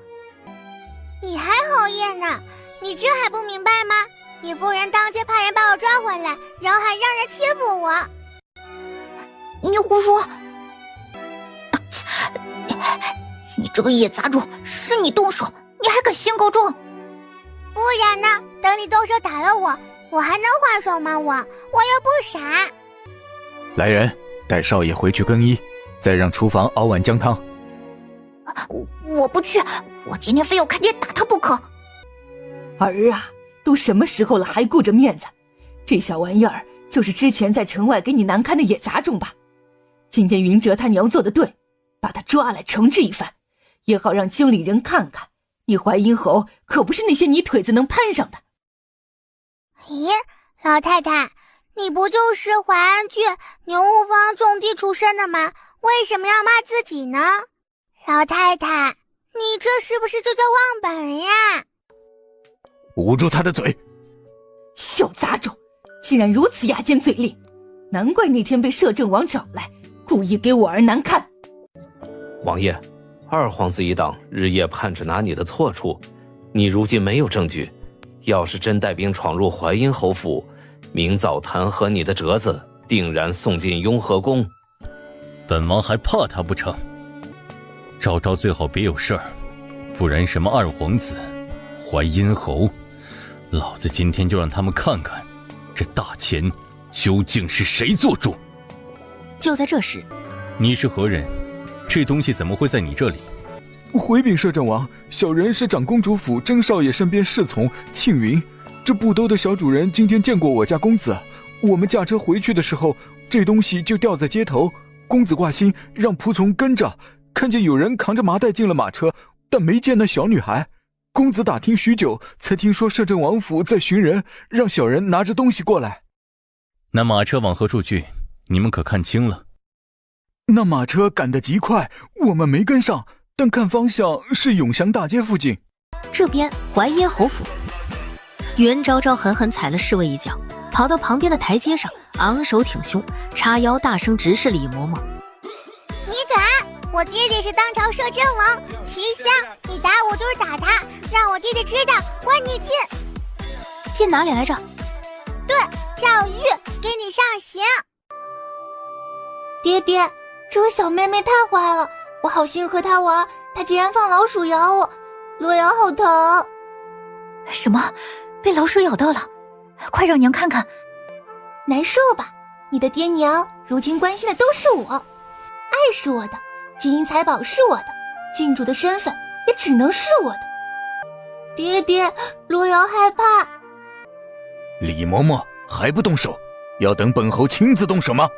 你还侯爷呢？你这还不明白吗？你夫人当街派人把我抓回来，然后还让人欺负我。你胡说！你这个野杂种，是你动手，你还敢先告状？不然呢？等你动手打了我，我还能还手吗？我又不傻。来人，带少爷回去更衣，再让厨房熬碗姜汤。我不去，我今天非要看爹打他不可。儿啊，都什么时候了，还顾着面子？这小玩意儿就是之前在城外给你难堪的野杂种吧？今天云哲他娘做的对，把他抓来惩治一番，也好让京里人看看，你淮阴侯可不是那些泥腿子能攀上的。咦，老太太，你不就是淮安郡牛务坊种地出身的吗？为什么要骂自己呢？老太太，你这是不是就叫忘本呀？捂住他的嘴！小杂种，竟然如此牙尖嘴利，难怪那天被摄政王找来，故意给我儿难堪。王爷，二皇子一党日夜盼着拿你的错处，你如今没有证据，要是真带兵闯入淮阴侯府，明早弹劾你的折子，定然送进雍和宫。本王还怕他不成？昭昭最好别有事儿，不然什么二皇子、淮阴侯，老子今天就让他们看看，这大钱究竟是谁做主。就在这时，你是何人？这东西怎么会在你这里？回禀摄政王，小人是长公主府甄少爷身边侍从庆云。这布兜的小主人今天见过我家公子，我们驾车回去的时候，这东西就掉在街头。公子挂心，让仆从跟着，看见有人扛着麻袋进了马车，但没见那小女孩。公子打听许久，才听说摄政王府在寻人，让小人拿着东西过来。那马车往何处去？你们可看清了？那马车赶得极快，我们没跟上，但看方向是永祥大街附近。这边淮阴侯府，袁昭昭狠狠踩了侍卫一脚，跑到旁边的台阶上，昂首挺胸，叉腰大声直视李嬷嬷。你敢！我爹爹是当朝摄政王齐襄，你打我就是打他，让我爹爹知道关你进。进哪里来着？对，赵玉给你上刑。爹爹，这个小妹妹太坏了，我好心和他玩，他竟然放老鼠咬我，罗瑶好疼。什么？被老鼠咬到了？快让娘看看。难受吧？你的爹娘如今关心的都是我，爱是我的，金银财宝是我的，郡主的身份也只能是我的。爹爹，罗瑶害怕。李嬷嬷还不动手？要等本侯亲自动手吗？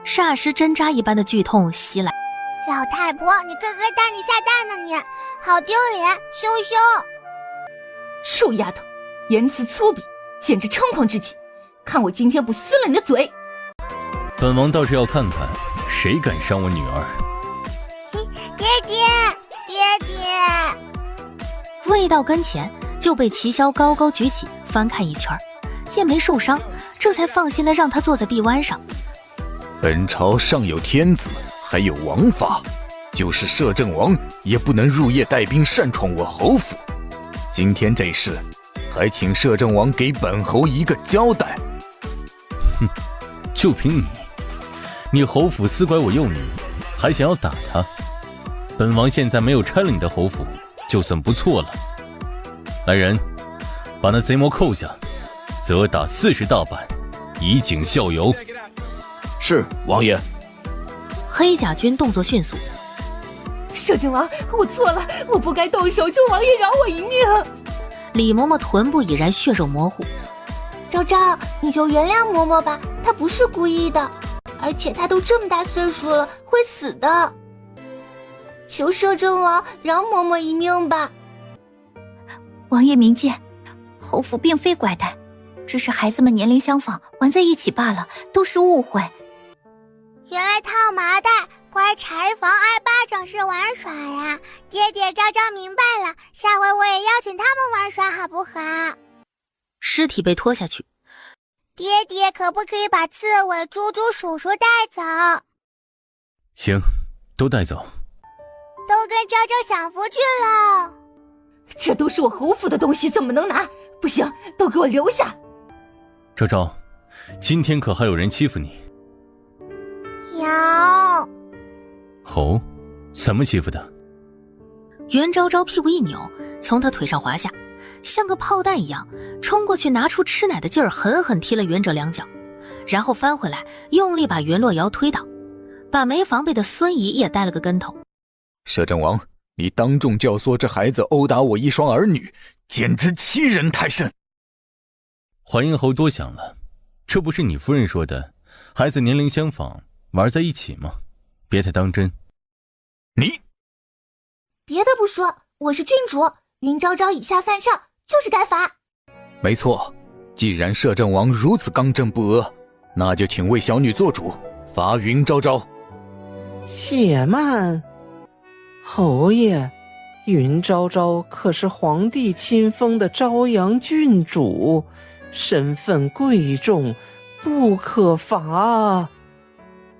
霎时针扎一般的剧痛袭来。老太婆，你哥哥带你下蛋呢，你好丢脸，羞羞！臭丫头，言辞粗鄙，简直猖狂之极！看我今天不撕了你的嘴！本王倒是要看看谁敢伤我女儿。爹爹！未到跟前，就被齐萧高高举起，翻看一圈，见没受伤，这才放心的让他坐在臂弯上。本朝上有天子，还有王法，就是摄政王也不能入夜带兵擅闯我侯府。今天这事，还请摄政王给本侯一个交代。哼，就凭你侯府私拐我幼女，还想要打她？本王现在没有拆了你的侯府，就算不错了。来人，把那贼魔扣下，责打40大板，以儆效尤。是，王爷。黑甲军动作迅速。摄政王，我错了，我不该动手，求王爷饶我一命。李嬷嬷臀部已然血肉模糊。昭昭，你就原谅嬷嬷吧，她不是故意的，而且她都这么大岁数了，会死的。求摄政王饶嬷嬷一命吧。王爷明鉴，侯府并非拐带，只是孩子们年龄相仿，玩在一起罢了，都是误会。原来套麻袋、乖柴房、挨巴掌是玩耍呀！爹爹，昭昭明白了，下回我也邀请他们玩耍好不好？尸体被拖下去。爹爹，可不可以把刺猬、猪猪叔叔带走？行，都带走。都跟昭昭享福去了。这都是我侯府的东西，怎么能拿？不行，都给我留下。昭昭，今天可还有人欺负你？有。侯，怎么欺负的？袁昭昭屁股一扭，从他腿上滑下，像个炮弹一样冲过去，拿出吃奶的劲儿，狠狠踢了袁哲2脚，然后翻回来，用力把袁洛瑶推倒，把没防备的孙姨也带了个跟头。摄政王，你当众教唆这孩子殴打我一双儿女，简直欺人太甚。淮阴侯多想了，这不是你夫人说的，孩子年龄相仿，玩在一起吗？别太当真。你别的不说，我是郡主，云昭昭以下犯上，就是该罚。没错，既然摄政王如此刚正不阿，那就请为小女做主，罚云昭昭。且慢，侯爷，云昭昭可是皇帝亲封的昭阳郡主，身份贵重，不可罚。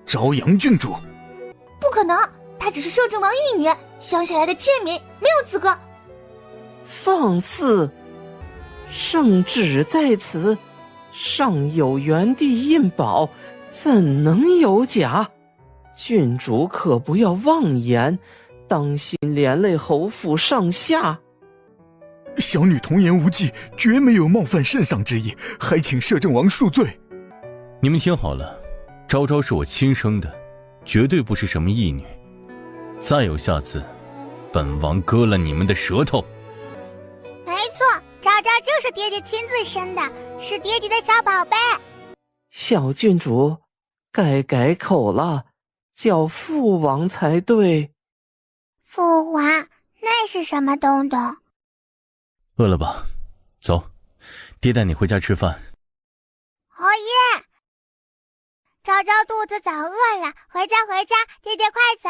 昭阳郡主？不可能，她只是摄政王一女，乡下来的贱民，没有资格。放肆！圣旨在此，上有元帝印宝，怎能有假？郡主可不要妄言，当心连累侯府上下。小女童言无忌，绝没有冒犯圣上之意，还请摄政王恕罪。你们听好了，昭昭是我亲生的，绝对不是什么义女。再有下次，本王割了你们的舌头。没错，昭昭就是爹爹亲自生的，是爹爹的小宝贝。小郡主，该改口了，叫父王才对。父王，那是什么东东？饿了吧？走，爹带你回家吃饭。侯爷，昭昭肚子早饿了，回家回家，爹爹快走。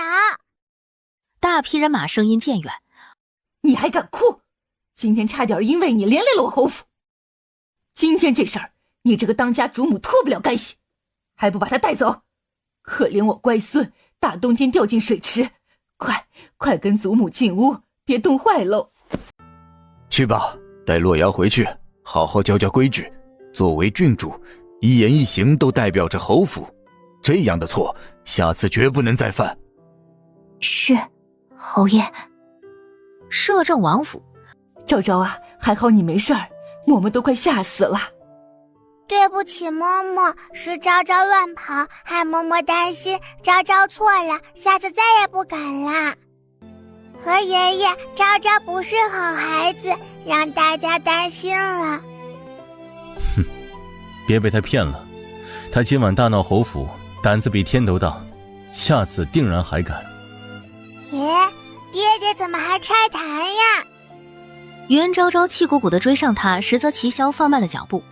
大批人马声音渐远。你还敢哭？今天差点因为你连累了我侯府。今天这事儿，你这个当家主母脱不了干系，还不把他带走？可怜我乖孙，大冬天掉进水池，快跟祖母进屋，别冻坏喽。去吧，带洛瑶回去，好好教教规矩。作为郡主，一言一行都代表着侯府，这样的错，下次绝不能再犯。是，侯爷。摄政王府，昭昭啊，还好你没事儿，嬷嬷都快吓死了。对不起，嬷嬷，是昭昭乱跑，害嬷嬷担心。昭昭错了，下次再也不敢了。何爷爷，昭昭不是好孩子，让大家担心了。哼，别被他骗了，他今晚大闹侯府，胆子比天都大，下次定然还敢。耶，爹爹怎么还拆台呀？袁昭昭气鼓鼓地追上他，实则齐萧放慢了脚步。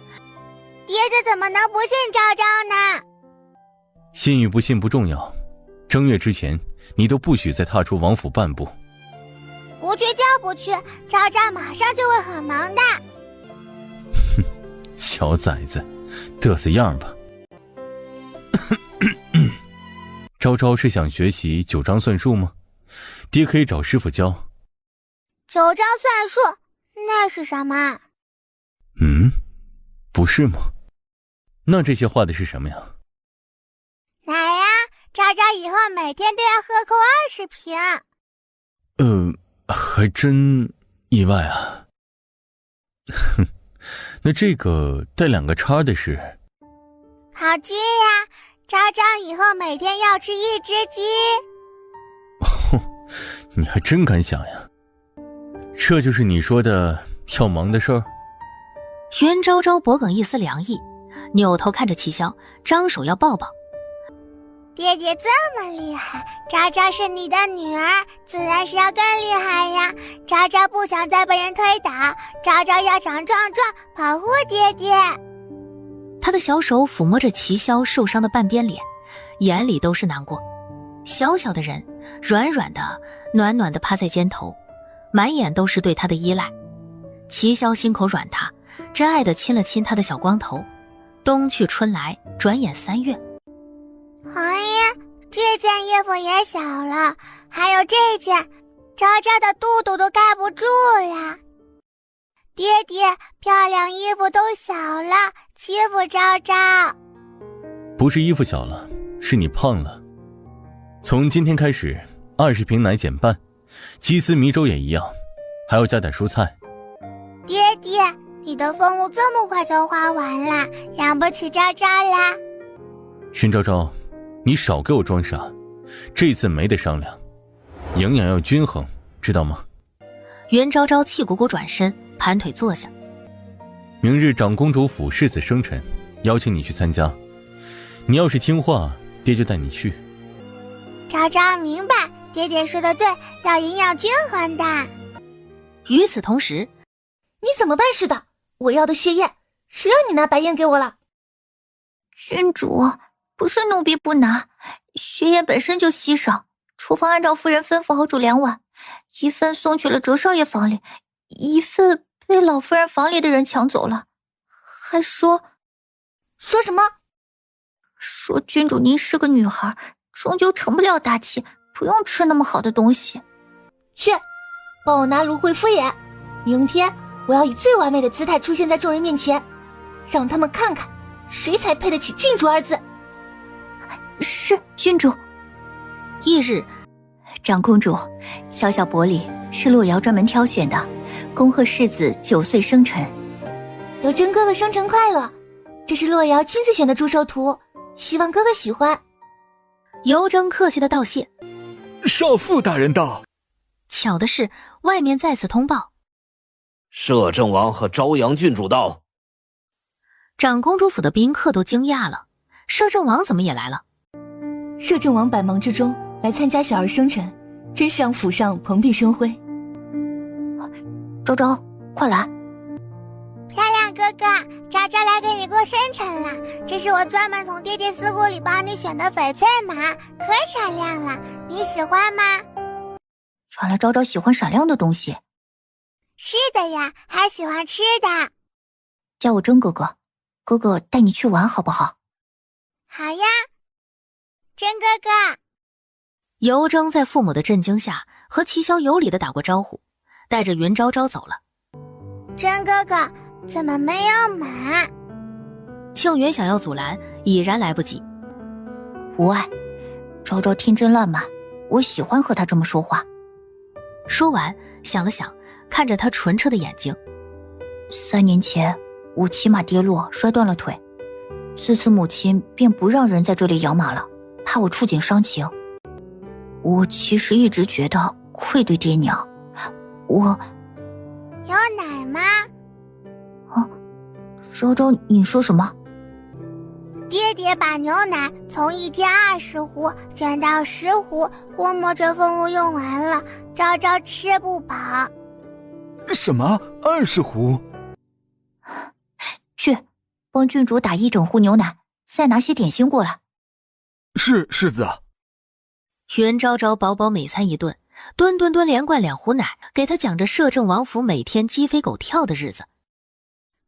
爹爹怎么能不信昭昭呢？信与不信不重要，正月之前你都不许再踏出王府半步。不去就不去，昭昭马上就会很忙的。哼，小崽子，嘚瑟样吧。昭昭是想学习九章算术吗？爹可以找师傅教。九章算术，那是什么？不是吗？那这些画的是什么呀？奶呀，昭昭以后每天都要喝够20瓶。还真意外啊。哼，那这个带2个叉的是？烤鸡呀，昭昭以后每天要吃1只鸡。你还真敢想呀，这就是你说的要忙的事儿？袁昭昭脖梗一丝凉意，扭头看着齐萧，张手要抱抱。爹爹这么厉害，昭昭是你的女儿，自然是要更厉害呀。昭昭不想再被人推倒，昭昭要长壮壮，保护爹爹。他的小手抚摸着齐萧受伤的半边脸，眼里都是难过。小小的人，软软的，暖暖的趴在肩头，满眼都是对他的依赖。齐萧心口软塌，真爱地亲了亲他的小光头。冬去春来，转眼3月。呀，这件衣服也小了，还有这件，昭昭的肚肚都盖不住了。爹爹，漂亮衣服都小了，欺负昭昭。不是衣服小了，是你胖了。从今天开始，20瓶奶减半，鸡丝米粥也一样，还要加点蔬菜。爹爹，你的俸禄这么快就花完了，养不起昭昭啦。荀昭昭，你少给我装傻，这次没得商量，营养要均衡，知道吗？袁昭昭气鼓鼓转身，盘腿坐下。明日长公主府世子生辰，邀请你去参加，你要是听话，爹就带你去。昭昭明白，爹爹说的对，要营养均衡的。与此同时，你怎么办事的？我要的血燕，谁让你拿白燕给我了？郡主，不是奴婢不拿，血燕本身就稀少，厨房按照夫人吩咐好煮2碗，1份送去了折少爷房里，1份被老夫人房里的人抢走了，还说什么？说郡主您是个女孩，终究成不了大器，不用吃那么好的东西。去，帮我拿芦荟敷衍。明天我要以最完美的姿态出现在众人面前，让他们看看谁才配得起郡主2字。是，郡主。翌日，长公主，小小薄礼是洛瑶专门挑选的，恭贺世子9岁生辰。有真哥哥生辰快乐，这是洛瑶亲自选的祝寿图，希望哥哥喜欢。尤征客气的道谢。少妇大人到。巧的是，外面再次通报，摄政王和朝阳郡主到。长公主府的宾客都惊讶了，摄政王怎么也来了？摄政王百忙之中来参加小儿生辰，真是让府上蓬荜生辉。昭昭，快来！漂亮哥哥，昭昭来给你过生辰了，这是我专门从爹爹私库里帮你选的翡翠马，可闪亮了，你喜欢吗？原来昭昭喜欢闪亮的东西。是的呀，还喜欢吃的。叫我甄哥哥，哥哥带你去玩好不好？好呀，甄哥哥。尤征在父母的震惊下，和齐萧有礼的打过招呼，带着云昭昭走了。甄哥哥，怎么没有马？庆云想要阻拦，已然来不及。无碍，昭昭天真烂漫，我喜欢和他这么说话。说完，想了想，看着他纯澈的眼睛。3年前，我骑马跌落，摔断了腿。自此母亲便不让人在这里养马了，怕我触景伤情。我其实一直觉得愧对爹娘。有奶吗？昭昭，你说什么？爹爹把牛奶从1天20壶减到10壶，估摸着俸禄用完了，昭昭吃不饱。什么20壶？去，帮郡主打1整壶牛奶，再拿些点心过来。是世子。袁昭昭饱饱美餐一顿，顿连灌2壶奶，给他讲着摄政王府每天鸡飞狗跳的日子。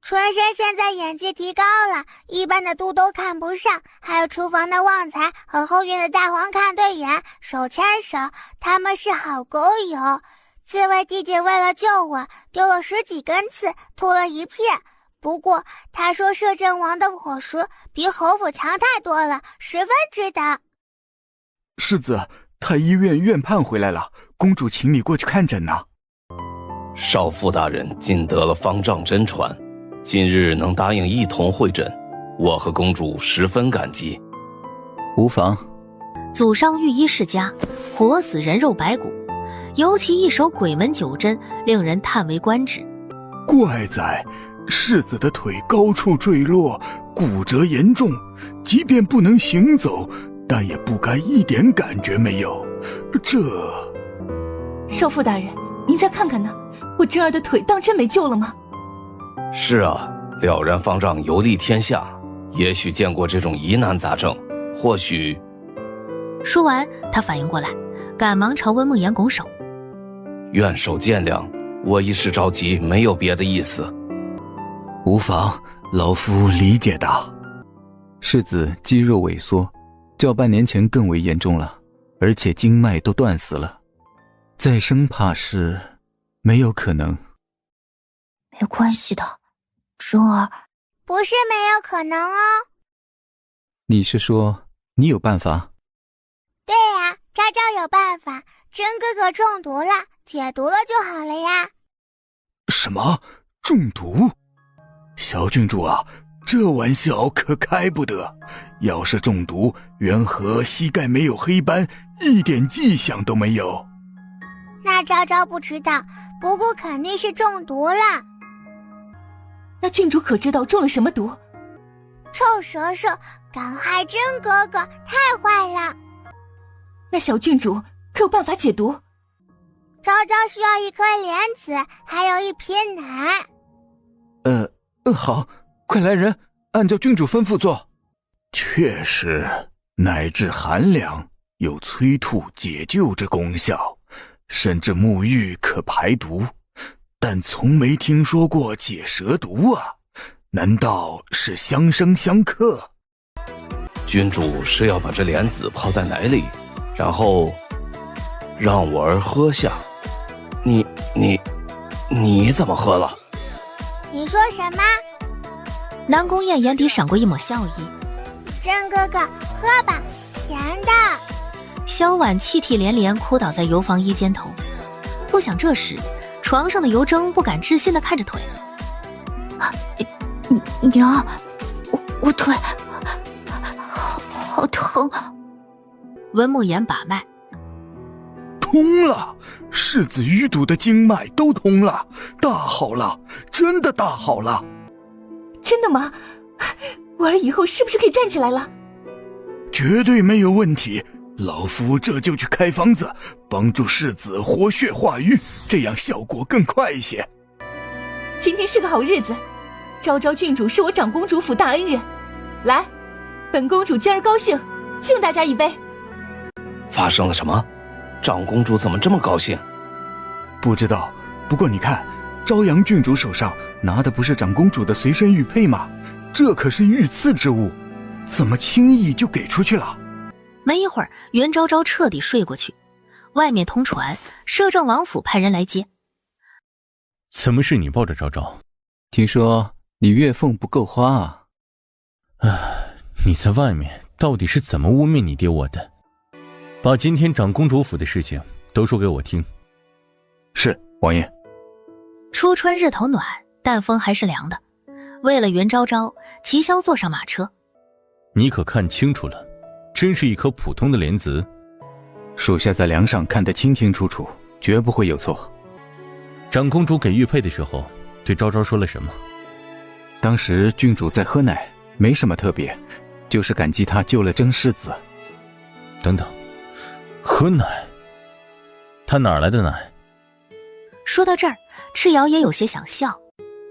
纯生现在演技提高了，一般的都看不上，还有厨房的旺财和后院的大黄看对眼，手牵手，他们是好狗友。刺猬弟弟为了救我，丢了10几根刺，吐了一片。不过他说摄政王的伙食比侯府强太多了，十分值得。世子，太医院院判回来了，公主请你过去看诊呢。少妇大人尽得了方丈真传，今日能答应一同会诊，我和公主十分感激。无妨。祖上御医世家，活死人肉白骨，尤其一手鬼门九针，令人叹为观止。怪哉，世子的腿高处坠落，骨折严重，即便不能行走，但也不该一点感觉没有。少妇大人，您再看看呢，我侄儿的腿当真没救了吗？是啊，了然方丈游历天下，也许见过这种疑难杂症，或许……说完，他反应过来，赶忙朝温梦言拱手：“愿受见谅，我一时着急，没有别的意思。”无妨，老夫理解的。世子肌肉萎缩，较半年前更为严重了，而且经脉都断死了，再生怕是没有可能。没关系的，真儿。不是没有可能哦。你是说你有办法？对呀，昭昭有办法，真哥哥中毒了，解毒了就好了呀。什么？中毒？小郡主啊，这玩笑可开不得。要是中毒，缘何膝盖没有黑斑，一点迹象都没有？那昭昭不知道，不过肯定是中毒了。那郡主可知道中了什么毒？臭蛇蛇，敢害真哥哥，太坏了。那小郡主可有办法解毒？昭昭需要1颗莲子，还有1瓶奶。好，快来人，按照郡主吩咐做。确实，奶至寒凉，有催吐解救之功效，甚至沐浴可排毒，但从没听说过解蛇毒啊！难道是相生相克？君主是要把这莲子泡在奶里，然后让我儿喝下。你怎么喝了？你说什么？南宫燕眼底闪过一抹笑意。真哥哥，喝吧，甜的。萧婉泣涕连连，哭倒在游房衣间头。不想这时，床上的尤征不敢置信地看着腿。娘，我腿好疼。文梦言把脉，通了，世子淤堵的经脉都通了，大好了，真的大好了。真的吗？我儿以后是不是可以站起来了？绝对没有问题，老夫这就去开方子，帮助世子活血化瘀，这样效果更快一些。今天是个好日子，昭昭郡主是我长公主府大恩人，来，本公主今儿高兴，敬大家一杯。发生了什么？长公主怎么这么高兴？不知道，不过你看，朝阳郡主手上拿的不是长公主的随身玉佩吗？这可是御赐之物，怎么轻易就给出去了？没一会儿，袁昭昭彻底睡过去。外面通传，摄政王府派人来接。怎么是你抱着昭昭？听说你月俸不够花啊。你在外面到底是怎么污蔑你爹我的？把今天长公主府的事情都说给我听。是，王爷。初春日头暖，淡风还是凉的。为了袁昭昭，齐萧坐上马车。你可看清楚了，真是一颗普通的莲子。属下在梁上看得清清楚楚，绝不会有错。长公主给玉佩的时候，对昭昭说了什么？当时郡主在喝奶，没什么特别，就是感激她救了甄世子。等等，喝奶？她哪来的奶？说到这儿，赤瑶也有些想笑。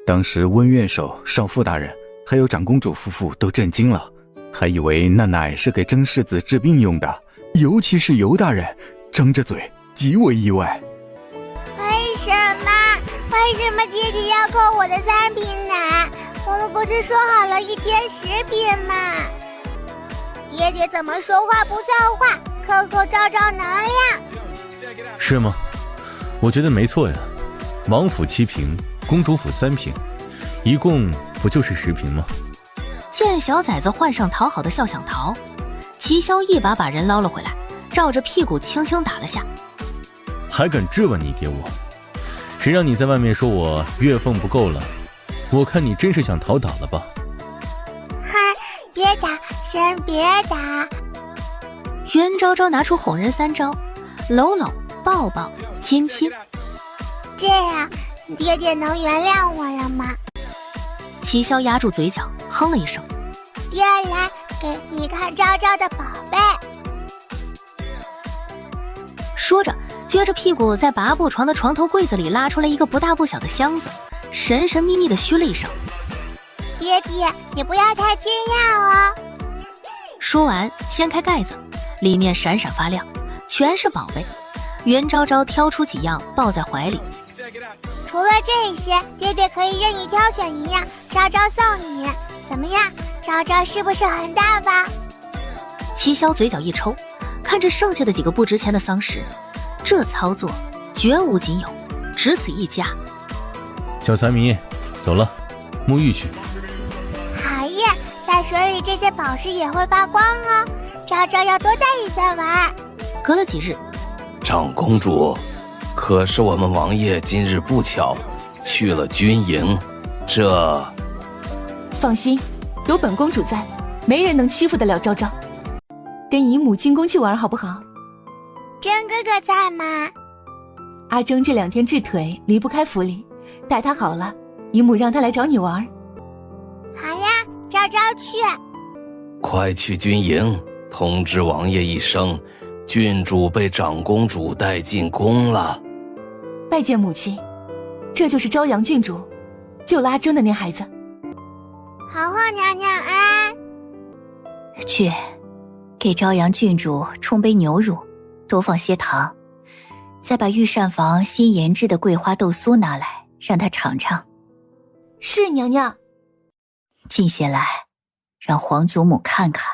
当时温院守、少妇大人还有长公主夫妇都震惊了，还以为那奶是给甄世子治病用的，尤其是尤大人张着嘴，极为意外。为什么爹爹要扣我的3瓶奶？我们不是说好了1天10瓶吗？爹爹怎么说话不算话，扣昭昭能量？是吗？我觉得没错呀。王府7瓶，公主府3瓶，一共不就是10瓶吗？见小崽子换上讨好的笑想逃，齐萧一把人捞了回来，照着屁股轻轻打了下。还敢质问你爹我？谁让你在外面说我月俸不够了？我看你真是想讨打了吧？嗨，别打，先别打。袁昭昭拿出哄人3招：搂搂、抱抱、亲亲。这样，爹爹能原谅我了吗？齐萧压住嘴角，哼了一声。爹来，给你看昭昭的宝贝。说着，撅着屁股在拔布床的床头柜子里拉出来一个不大不小的箱子，神神秘秘地嘘了一声：爹爹，你不要太惊讶哦。说完，掀开盖子，里面闪闪发亮，全是宝贝。袁昭昭挑出几样抱在怀里。除了这些，爹爹可以任意挑选1样，昭昭送你，怎么样？昭昭是不是很大方？齐萧嘴角一抽，看着剩下的几个不值钱的丧石，这操作绝无仅有，只此一家。小财迷，走了，沐浴去。好耶，在水里这些宝石也会发光哦，昭昭要多带一份玩。隔了几日，长公主，可是我们王爷今日不巧去了军营，这……放心，有本公主在，没人能欺负得了昭昭。跟姨母进宫去玩好不好？甄哥哥在吗？阿征这2天治腿，离不开府里，待他好了，姨母让他来找你玩。好呀，昭昭去。快去军营，通知王爷一声，郡主被长公主带进宫了。拜见母亲，这就是朝阳郡主，救了阿征的那孩子。皇后娘娘安。去，给朝阳郡主冲杯牛乳，多放些糖，再把御膳房新研制的桂花豆酥拿来，让她尝尝。是娘娘。近些来，让皇祖母看看，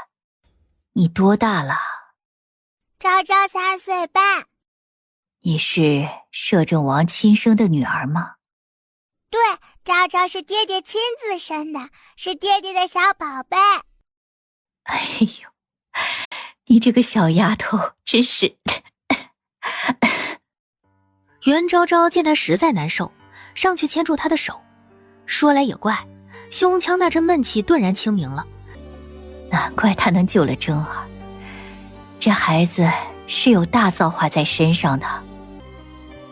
你多大了？昭昭3岁半。你是摄政王亲生的女儿吗？对，昭昭是爹爹亲自生的，是爹爹的小宝贝。哎呦，你这个小丫头真是……袁昭昭见他实在难受，上去牵住他的手。说来也怪，胸腔那阵闷气顿然清明了。难怪他能救了真儿，这孩子是有大造化在身上的。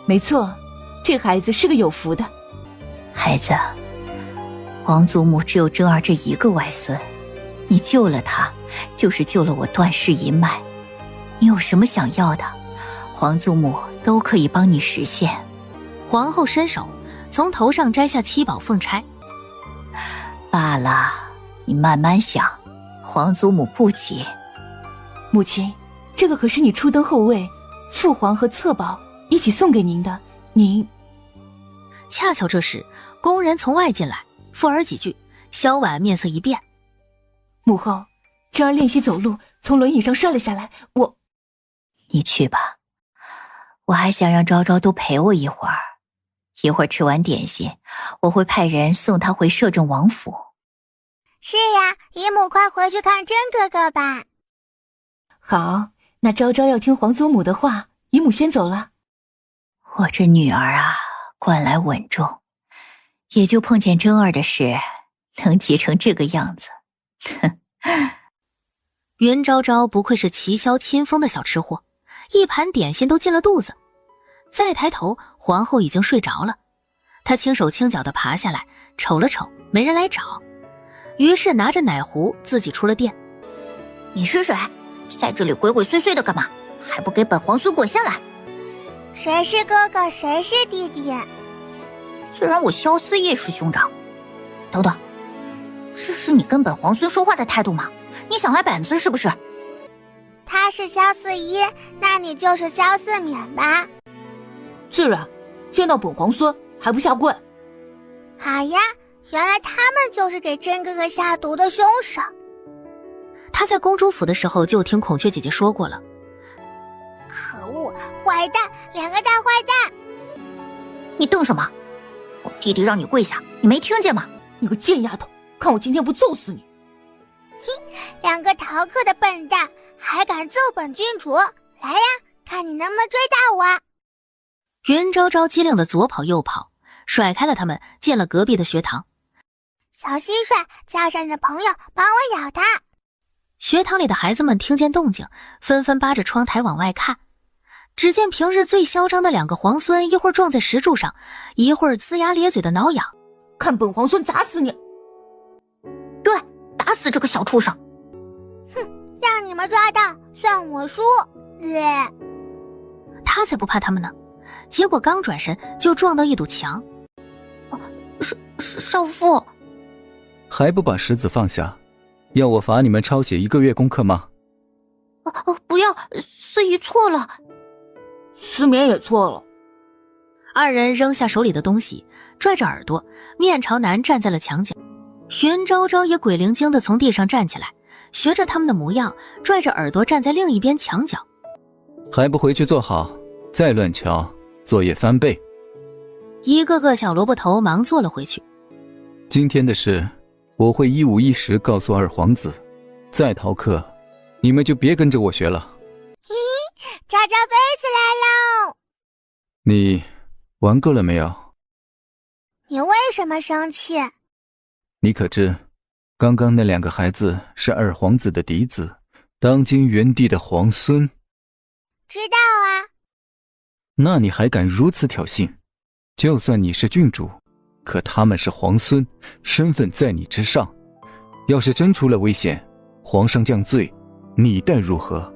没错，这孩子是个有福的孩子。皇祖母只有真儿这一个外孙，你救了他，就是救了我段氏一脉。你有什么想要的，皇祖母都可以帮你实现。皇后伸手从头上摘下7宝凤钗。罢了，你慢慢想，皇祖母不急。母亲，这个可是你初登后位，父皇和侧宝一起送给您的，您……恰巧这时宫人从外进来，附耳几句，萧婉面色一变。母后，真儿练习走路，从轮椅上摔了下来，你去吧，我还想让昭昭多陪我一会儿。一会儿吃完点心，我会派人送她回摄政王府。是呀，姨母快回去看甄哥哥吧。好，那昭昭要听皇祖母的话，姨母先走了。我这女儿啊，惯来稳重，也就碰见真儿的事，能急成这个样子。哼！云昭昭不愧是齐萧亲封的小吃货，一盘点心都进了肚子。再抬头，皇后已经睡着了。她轻手轻脚地爬下来，瞅了瞅，没人来找，于是拿着奶壶自己出了殿。你是谁？在这里鬼鬼祟祟的干嘛？还不给本皇孙滚下来！谁是哥哥，谁是弟弟？虽然我萧思义是兄长，等等，这是你跟本皇孙说话的态度吗？你想来板子是不是？他是萧四一，那你就是萧四冕吧？自然，见到本皇孙还不下跪？好呀，原来他们就是给真哥哥下毒的凶手。他在公主府的时候就听孔雀姐姐说过了。可恶，坏蛋，两个大坏蛋！你瞪什么？我弟弟让你跪下，你没听见吗？你个贱丫头，看我今天不揍死你！两个逃课的笨蛋，还敢揍本郡主！来呀，看你能不能追到我！云昭昭机灵的左跑右跑，甩开了他们，进了隔壁的学堂。小蟋蟀，叫上你的朋友，帮我咬它！学堂里的孩子们听见动静，纷纷扒着窗台往外看。只见平日最嚣张的两个皇孙，一会儿撞在石柱上，一会儿龇牙咧嘴的挠痒。看本皇孙砸死你！对，打死这个小畜生！哼，让你们抓到，算我输！他才不怕他们呢，结果刚转身就撞到一堵墙。少父，还不把石子放下？要我罚你们抄写1个月功课吗？不要，思怡错了。思绵也错了。二人扔下手里的东西，拽着耳朵面朝南站在了墙角。云昭昭也鬼灵精的从地上站起来，学着他们的模样，拽着耳朵站在另一边墙角。还不回去坐好，再乱瞧，作业翻倍。一个个小萝卜头忙坐了回去。今天的事我会一五一十告诉二皇子，再逃课你们就别跟着我学了。昭昭飞起来喽！你玩够了没有？你为什么生气？你可知刚刚那2个孩子是二皇子的嫡子，当今元帝的皇孙？知道啊。那你还敢如此挑衅？就算你是郡主，可他们是皇孙，身份在你之上，要是真出了危险，皇上降罪，你待如何？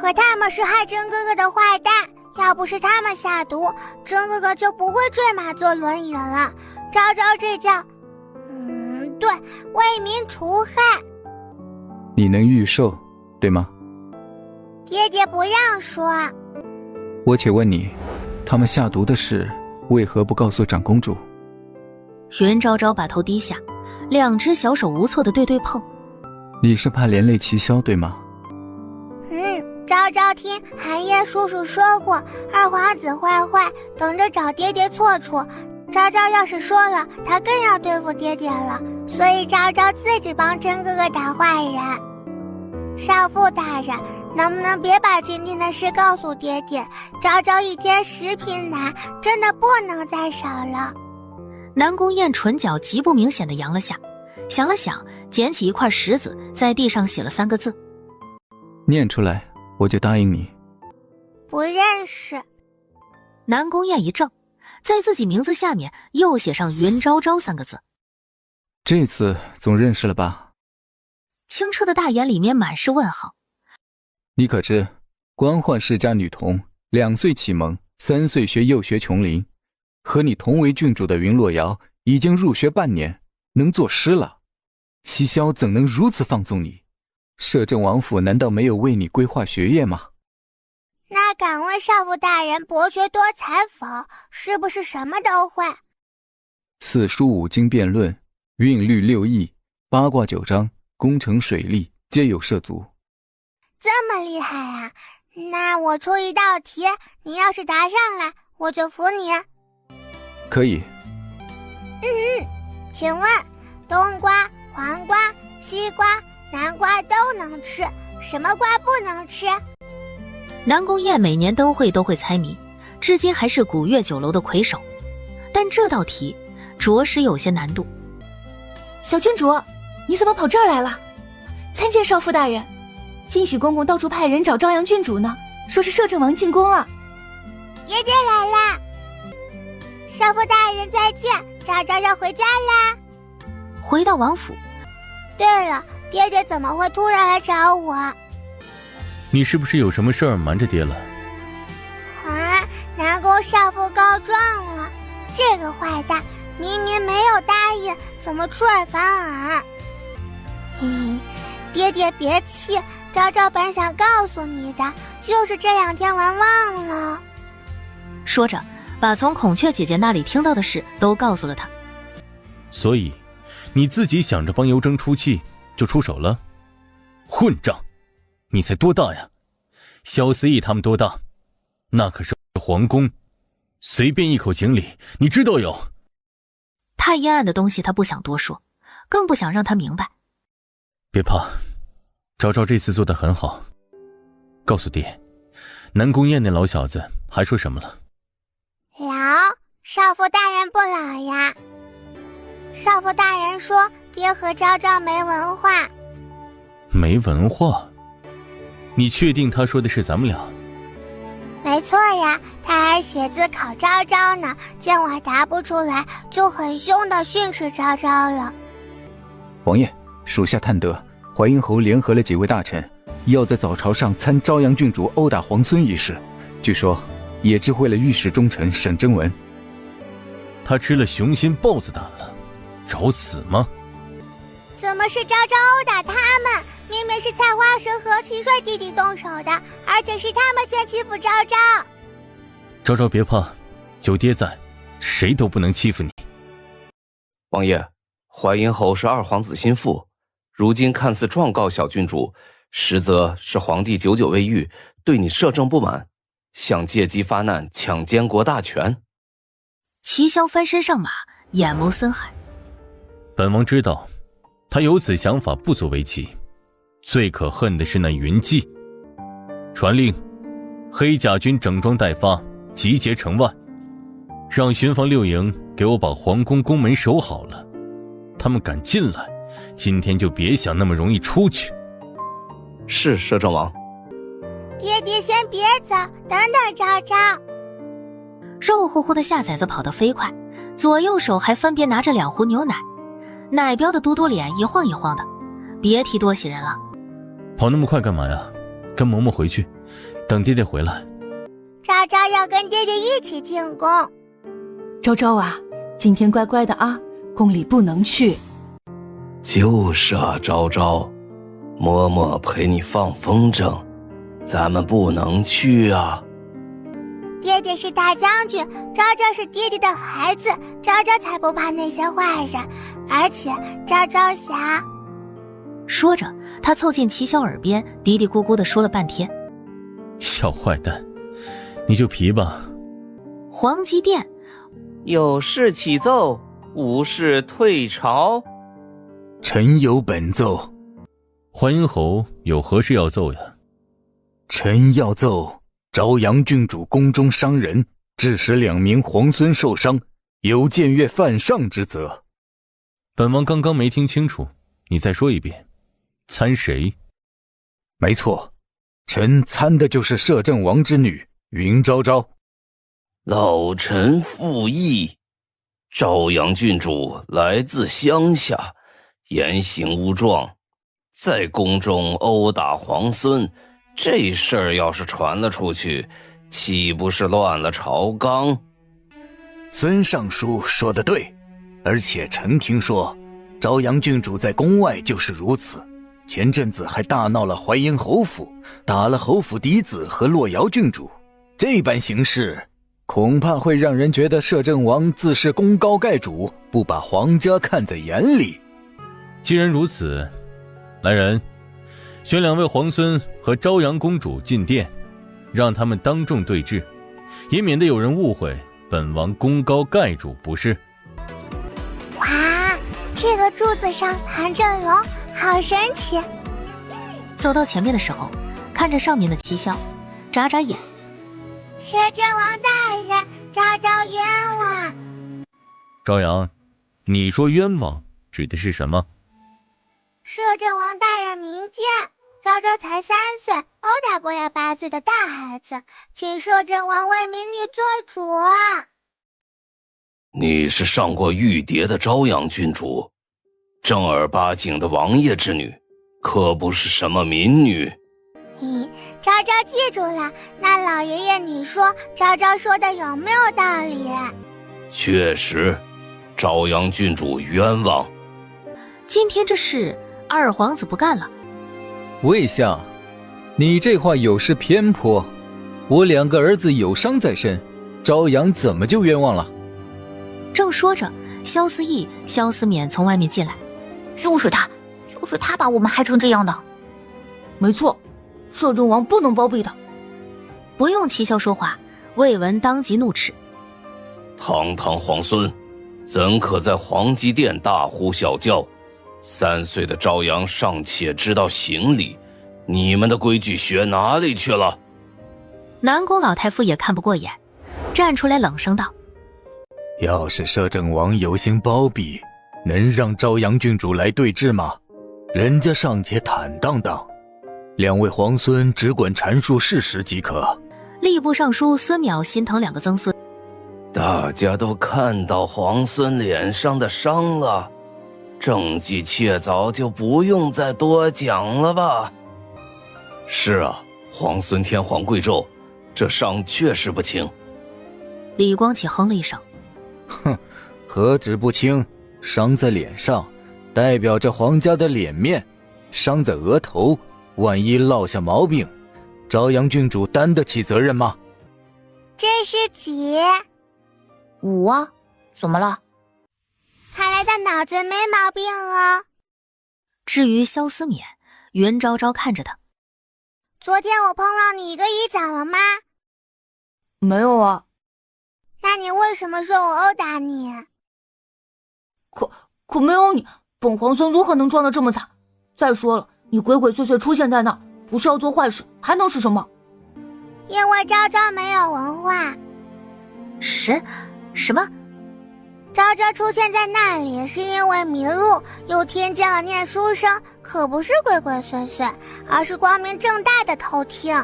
可他们是害真哥哥的坏蛋，要不是他们下毒，真哥哥就不会坠马坐轮椅了。昭昭这叫对，为民除害。你能预受，对吗？爹爹不让说。我且问你，他们下毒的事为何不告诉长公主？云昭昭把头低下，2只小手无措的对碰。你是怕连累齐萧，对吗？昭昭听寒夜叔叔说过，二皇子坏坏，等着找爹爹错处。昭昭要是说了，他更要对付爹爹了，所以昭昭自己帮真哥哥打坏人。少妇大人，能不能别把今天的事告诉爹爹？昭昭一天10品奶，真的不能再少了。南宫燕唇角极不明显的扬了下，想了想，捡起一块石子，在地上写了3个字：念出来，我就答应你。不认识。南宫燕一怔，在自己名字下面又写上云昭昭3个字。这次总认识了吧？清澈的大眼里面满是问号。你可知官宦世家女童2岁启蒙，3岁学幼学琼林，和你同为郡主的云洛瑶已经入学半年，能作诗了。齐萧怎能如此放纵你？摄政王府难道没有为你规划学业吗？那敢问少妇大人博学多才否？是不是什么都会？4书5经辩论，韵律6艺，八卦9章，工程水利皆有涉足。这么厉害啊！那我出一道题，你要是答上来，我就服你。可以。请问冬瓜、黄瓜、西瓜、南瓜都能吃，什么瓜不能吃？南宫燕每年灯会都会猜谜，至今还是古月酒楼的魁首，但这道题着实有些难度。小郡主，你怎么跑这儿来了？参见少妇大人。金喜公公到处派人找朝阳郡主呢，说是摄政王进宫了。爹爹来啦！少妇大人再见，昭昭要回家啦。回到王府。对了，爹爹怎么会突然来找我？你是不是有什么事儿瞒着爹了？啊！南宫少妇告状了，这个坏蛋明明没有答应，怎么出尔反尔？嘿嘿，爹爹别气，昭昭本想告诉你的，就是这2天玩忘了。说着，把从孔雀姐姐那里听到的事都告诉了他。所以，你自己想着帮尤征出气，就出手了？混账！你才多大呀？萧思义他们多大？那可是皇宫，随便一口井里，你知道有？太阴暗的东西他不想多说，更不想让他明白。别怕，昭昭这次做得很好。告诉爹，南宫燕那老小子还说什么了？老，少妇大人不老呀。少妇大人说爹和昭昭没文化。没文化？你确定他说的是咱们俩？没错呀，他还写字考昭昭呢，见我答不出来，就很凶地训斥昭昭了。王爷，属下探得淮阴侯联合了几位大臣，要在早朝上参朝阳郡主殴打皇孙一事，据说也知会了御史中丞沈征文。他吃了雄心豹子胆了，找死吗？怎么是昭昭殴打他们？明明是菜花神和蟋蟀弟弟动手的，而且是他们先欺负昭昭。昭昭别怕，有爹在，谁都不能欺负你。王爷，淮阴侯是二皇子心腹，如今看似状告小郡主，实则是皇帝久久未愈，对你摄政不满，想借机发难，抢监国大权。齐萧翻身上马，眼眸森海。本王知道，他有此想法不足为奇。最可恨的是那云骑。传令，黑甲军整装待发，集结城外，让巡防6营给我把皇宫宫门守好了。他们敢进来，今天就别想那么容易出去。是，摄政王。爹爹先别走，等等昭昭。肉乎乎的夏崽子跑得飞快，左右手还分别拿着2壶牛奶，奶彪的嘟嘟脸一晃一晃的，别提多喜人了。跑那么快干嘛呀？跟嬷嬷回去，等爹爹回来。昭昭要跟爹爹一起进宫。昭昭啊，今天乖乖的啊，宫里不能去。就是啊，昭昭，嬷嬷陪你放风筝，咱们不能去啊。爹爹是大将军，昭昭是爹爹的孩子，昭昭才不怕那些坏人，而且昭昭想……说着，他凑近齐萧耳边，嘀嘀咕咕地说了半天。小坏蛋，你就皮吧。皇极殿，有事启奏，无事退朝。臣有本奏。淮阴侯有何事要奏呀？臣要奏朝阳郡主宫中伤人，致使2名皇孙受伤，有僭越犯上之责。本王刚刚没听清楚，你再说一遍。参谁？没错，臣参的就是摄政王之女云昭昭。老臣附议，朝阳郡主来自乡下，言行无状，在宫中殴打皇孙，这事儿要是传了出去，岂不是乱了朝纲？孙尚书说得对，而且臣听说朝阳郡主在宫外就是如此，前阵子还大闹了淮阴侯府，打了侯府嫡子和洛瑶郡主，这般行事恐怕会让人觉得摄政王自是功高盖主，不把皇家看在眼里。既然如此，来人，选2位皇孙和朝阳公主进殿，让他们当众对质，也免得有人误会本王功高盖主不是。哇，这个柱子上盘着龙，好神奇！走到前面的时候，看着上面的旗枭，眨眨眼。摄政王大人，昭昭冤枉！朝阳，你说冤枉指的是什么？摄政王大人明鉴，昭昭才3岁，殴打不了8岁的大孩子，请摄政王为民女做主啊！你是上过玉牒的朝阳郡主，正儿八经的王爷之女，可不是什么民女。昭昭记住了，那老爷爷你说昭昭说的有没有道理？确实，朝阳郡主冤枉。今天这事，二皇子不干了。魏相，你这话有失偏颇。我2个儿子有伤在身，朝阳怎么就冤枉了？正说着，萧思义、萧思勉从外面进来。就是他把我们害成这样的。没错，摄政王不能包庇他。不用齐萧说话，魏文当即怒斥：堂堂皇孙，怎可在皇极殿大呼小叫？3岁的朝阳尚且知道行礼，你们的规矩学哪里去了？南宫老太傅也看不过眼，站出来冷声道：要是摄政王有心包庇，能让朝阳郡主来对质吗？人家尚且坦荡荡，2位皇孙只管阐述事实即可。吏部尚书孙淼心疼2个曾孙。大家都看到皇孙脸上的伤了，证据确凿，就不用再多讲了吧？是啊，皇孙天皇贵胄，这伤确实不轻。李光启哼了一声：哼，何止不轻，伤在脸上，代表着皇家的脸面；伤在额头，万一落下毛病，朝阳郡主担得起责任吗？这是几5啊？怎么了？看来他脑子没毛病哦。至于萧思勉，袁昭昭看着他：昨天我碰到你一个一早了吗？没有啊。那你为什么说我殴打你？可没有你，本皇孙如何能撞得这么惨？再说了，你鬼鬼祟祟出现在那儿，不是要做坏事，还能是什么？因为昭昭没有文化。什么？昭昭出现在那里是因为迷路，又听见了念书声，可不是鬼鬼祟祟，而是光明正大的偷听。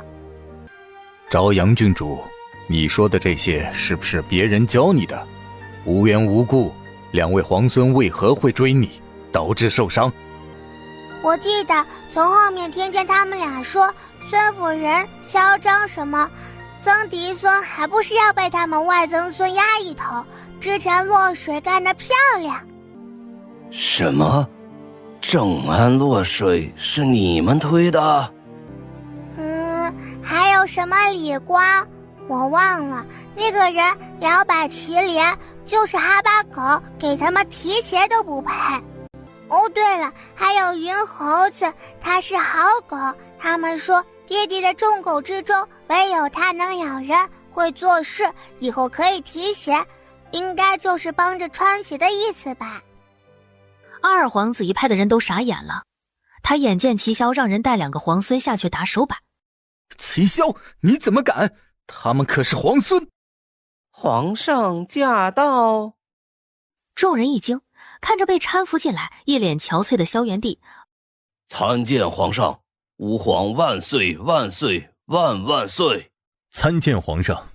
朝阳郡主，你说的这些是不是别人教你的？无缘无故，2位皇孙为何会追你，导致受伤？我记得从后面听见他们俩说孙夫人嚣张什么，曾嫡孙还不是要被他们外曾孙压一头，之前落水干得漂亮。什么？正安落水是你们推的？还有什么李光我忘了，那个人摇摆祁连就是哈巴狗，给他们提鞋都不配。哦对了，还有云猴子，他是好狗，他们说爹地的众狗之中唯有他能咬人，会做事，以后可以提鞋，应该就是帮着穿鞋的意思吧。二皇子一派的人都傻眼了，他眼见齐萧让人带2个皇孙下去打手板。齐萧，你怎么敢？他们可是皇孙。皇上驾到！众人一惊，看着被搀扶进来一脸憔悴的萧元帝。参见皇上，吾皇万岁万岁万万岁！参见皇上。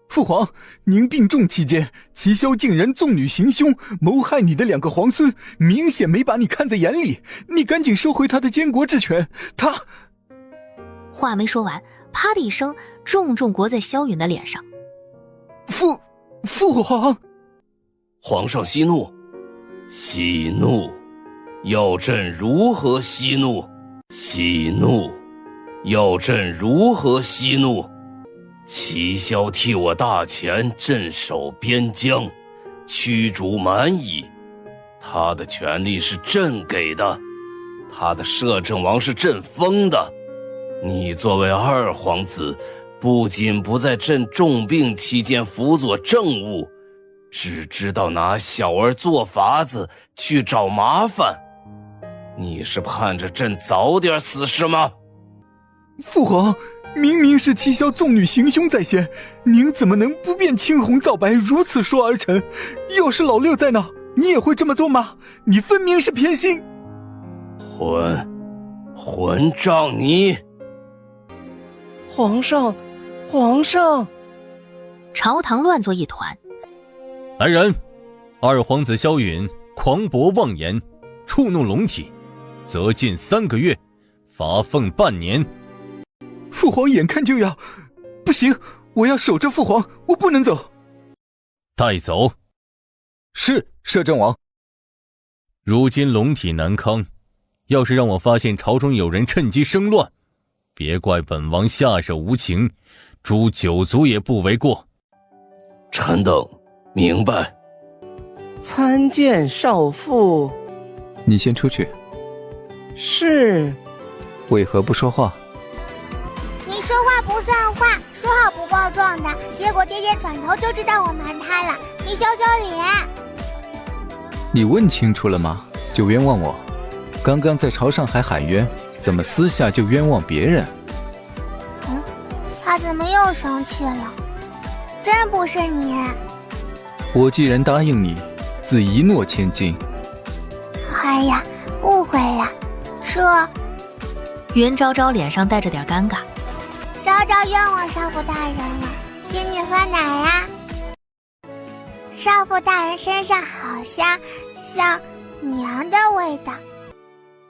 父皇，您病重期间，齐萧竟然纵女行凶，谋害你的2个皇孙，明显没把你看在眼里。你赶紧收回他的监国之权。他……话没说完，啪的一声，重重国在萧允的脸上。父皇，皇上息怒，息怒，要朕如何息怒？息怒，要朕如何息怒？齐萧替我大前镇守边疆，驱逐蛮夷，他的权力是朕给的，他的摄政王是朕封的。你作为2皇子，不仅不在朕重病期间辅佐政务，只知道拿小儿做法子去找麻烦。你是盼着朕早点死是吗？父皇，明明是七霄纵女行凶在先，您怎么能不辨青红皂白如此说而成？要是老六在那，你也会这么做吗？你分明是偏心！混账你！皇上，朝堂乱作一团。来人，二皇子萧允狂博妄言，触怒龙体，责禁3个月，罚俸半年。父皇眼看就要，不行，我要守着父皇，我不能走。带走。是，摄政王。如今龙体南康，要是让我发现朝中有人趁机生乱，别怪本王下手无情，诛9族也不为过。臣等明白。参见少父。你先出去。是。为何不说话？你说话不算话，说好不告状的，结果爹爹转头就知道我瞒他了。你羞羞脸！你问清楚了吗？就冤枉我。刚刚在朝上还喊冤，怎么私下就冤枉别人？他怎么又生气了？真不是你。我既然答应你，自一诺千金。哎呀，误会了。袁昭昭脸上带着点尴尬。昭昭冤枉少妇大人了，请你喝奶呀。少妇大人身上好像娘的味道。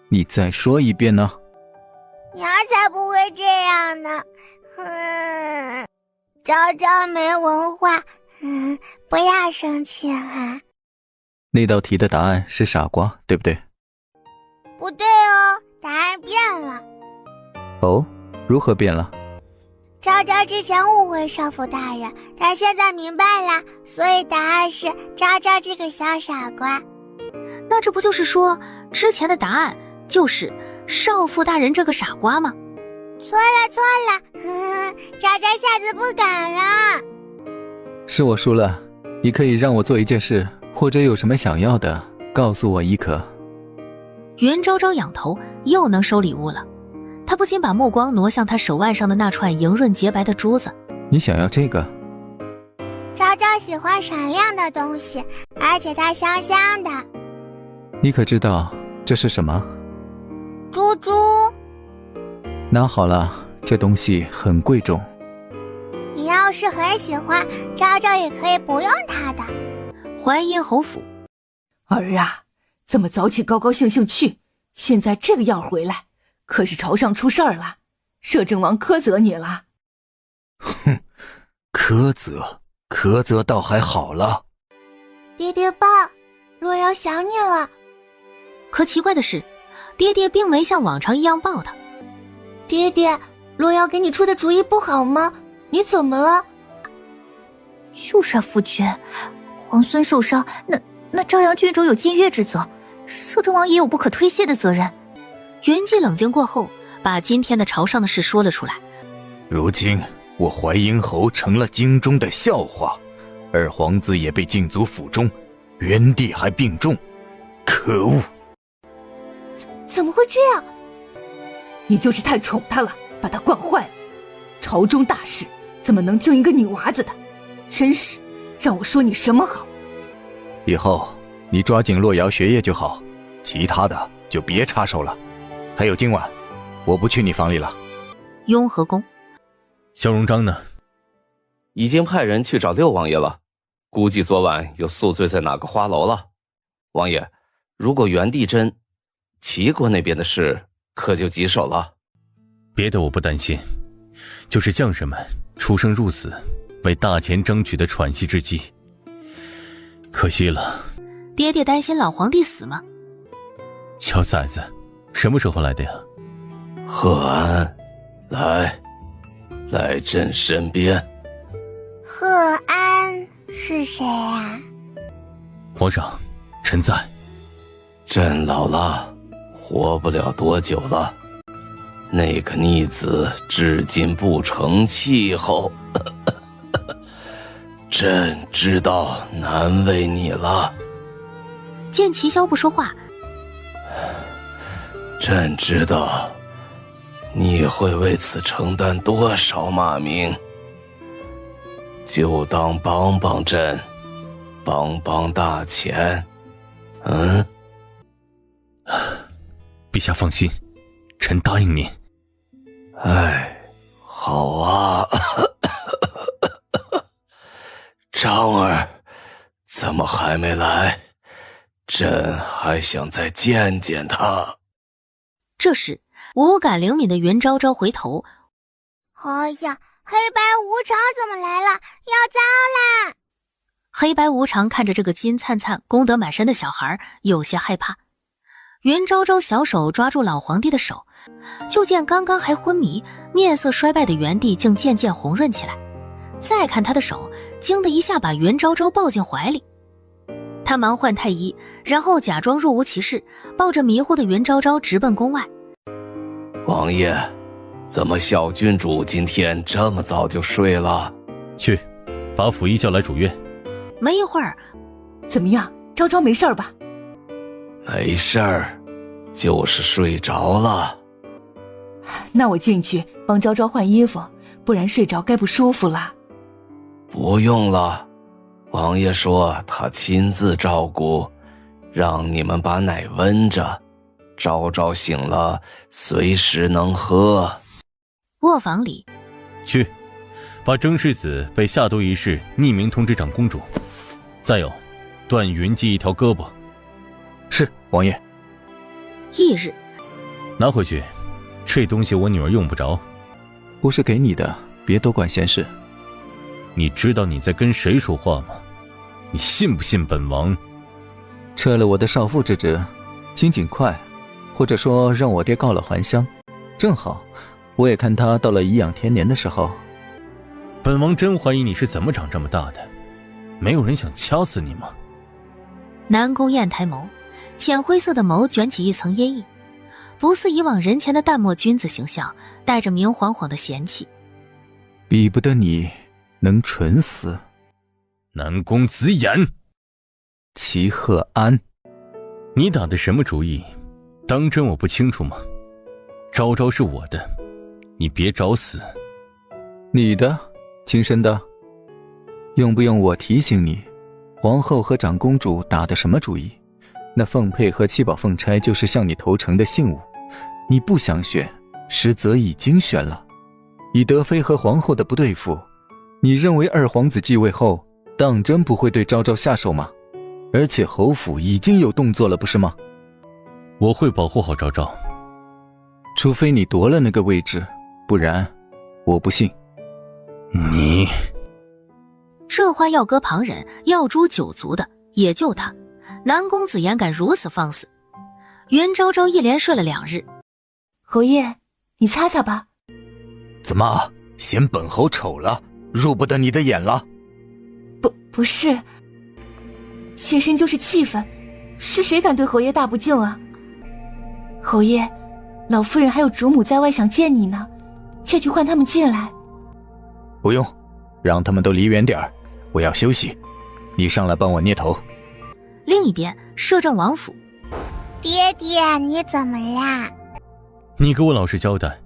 你再说一遍呢？娘才不会这样呢。昭昭没文化，不要生气啊。那道题的答案是傻瓜，对不对？不对哦，答案变了。哦，如何变了？昭昭之前误会少妇大人，但现在明白了，所以答案是昭昭这个小傻瓜。那这不就是说，之前的答案就是少妇大人这个傻瓜吗？错了，昭昭下次不敢了。是我输了，你可以让我做一件事，或者有什么想要的，告诉我亦可。袁昭昭仰头，又能收礼物了。他不禁把目光挪向他手腕上的那串莹润洁白的珠子。你想要这个？昭昭喜欢闪亮的东西，而且它香香的。你可知道这是什么？珠珠。拿好了，这东西很贵重。你要是很喜欢，昭昭也可以不用它的。淮阴侯府。儿啊，这么早起高高兴兴去，现在这个样回来，可是朝上出事儿了，摄政王苛责你了。哼，苛责倒还好了。爹爹爸，洛瑶想你了。可奇怪的是，爹爹并没像往常一样抱他。爹爹，洛瑶给你出的主意不好吗？你怎么了？就是夫君，皇孙受伤，那朝阳郡主有禁乐之责，摄政王也有不可推卸的责任。袁纪冷静过后，把今天的朝上的事说了出来。如今我淮阴侯成了京中的笑话，二皇子也被禁足府中，元帝还病重，可恶！怎么会这样？你就是太宠他了，把他惯坏了。朝中大事怎么能听一个女娃子的？真是让我说你什么好？以后你抓紧洛瑶学业就好，其他的就别插手了。还有今晚，我不去你房里了。雍和宫，萧荣章呢？已经派人去找六王爷了，估计昨晚又宿醉在哪个花楼了。王爷，如果元帝真，齐国那边的事可就棘手了。别的我不担心，就是将士们出生入死，为大钱争取的喘息之机。可惜了。爹爹担心老皇帝死吗？小崽子，什么时候来的呀？贺安，来朕身边。贺安是谁啊？皇上，臣在。朕老了，活不了多久了。那个逆子至今不成气候，朕知道难为你了。见齐萧不说话，朕知道你会为此承担多少骂名，就当帮帮朕，帮帮大钱。陛下放心，臣答应您。好啊。张儿怎么还没来？朕还想再见见他。这时五感灵敏的袁昭昭回头，哎呀，黑白无常怎么来了？要糟啦！黑白无常看着这个金灿灿功德满身的小孩，有些害怕。袁昭昭小手抓住老皇帝的手，就见刚刚还昏迷面色衰败的袁帝竟渐渐红润起来，再看他的手，惊得一下把袁昭昭抱进怀里。他忙换太医，然后假装若无其事，抱着迷糊的袁昭昭直奔宫外。王爷，怎么小郡主今天这么早就睡了？去，把府医叫来主院。没一会儿，怎么样，昭昭没事吧？没事儿，就是睡着了。那我进去帮昭昭换衣服，不然睡着该不舒服了。不用了，王爷说他亲自照顾，让你们把奶温着，昭昭醒了随时能喝。卧房里，去，把甄世子被下毒一事匿名通知长公主。再有，断云姬一条胳膊。是，王爷。翌日，拿回去，这东西我女儿用不着。不是给你的，别多管闲事。你知道你在跟谁说话吗？你信不信本王？撤了我的少妇之职，尽快，或者说让我爹告了还乡，正好，我也看他到了颐养天年的时候。本王真怀疑你是怎么长这么大的，没有人想掐死你吗？南宫雁抬眸，浅灰色的眸卷起一层烟意，不似以往人前的淡漠君子形象，带着明晃晃的嫌弃。比不得你能蠢死。南宫子眼，齐鹤安，你打的什么主意？当真我不清楚吗？昭昭是我的，你别找死。你的，亲生的。用不用我提醒你，皇后和长公主打的什么主意？那凤佩和七宝凤钗就是向你投诚的信物，你不想选，实则已经选了。以德妃和皇后的不对付，你认为二皇子继位后当真不会对昭昭下手吗？而且侯府已经有动作了，不是吗？我会保护好昭昭，除非你夺了那个位置，不然我不信。你这话要搁旁人，要诛九族的，也就他南宫子言敢如此放肆。袁昭昭一连睡了2日。侯爷，你擦擦吧。怎么嫌本侯丑了，入不得你的眼了？不是，妾身就是气愤，是谁敢对侯爷大不敬啊？侯爷，老夫人还有主母在外想见你呢，妾去唤他们进来。不用，让他们都离远点儿，我要休息。你上来帮我捏头。另一边，摄政王府，爹爹，你怎么啦？你给我老实交代，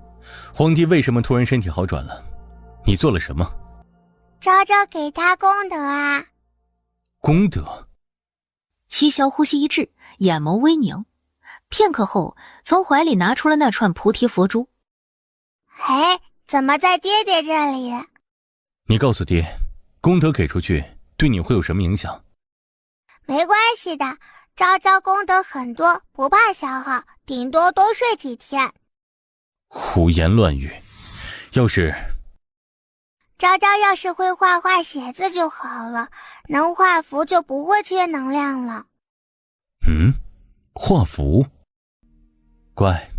皇帝为什么突然身体好转了？你做了什么？昭昭给他功德啊。功德？齐萧呼吸一滞，眼眸微凝，片刻后从怀里拿出了那串菩提佛珠。哎，怎么在爹爹这里？你告诉爹，功德给出去对你会有什么影响？没关系的，昭昭功德很多，不怕消耗，顶多多睡几天。胡言乱语，昭昭要是会画画写字就好了，能画符就不会缺能量了。画符？乖，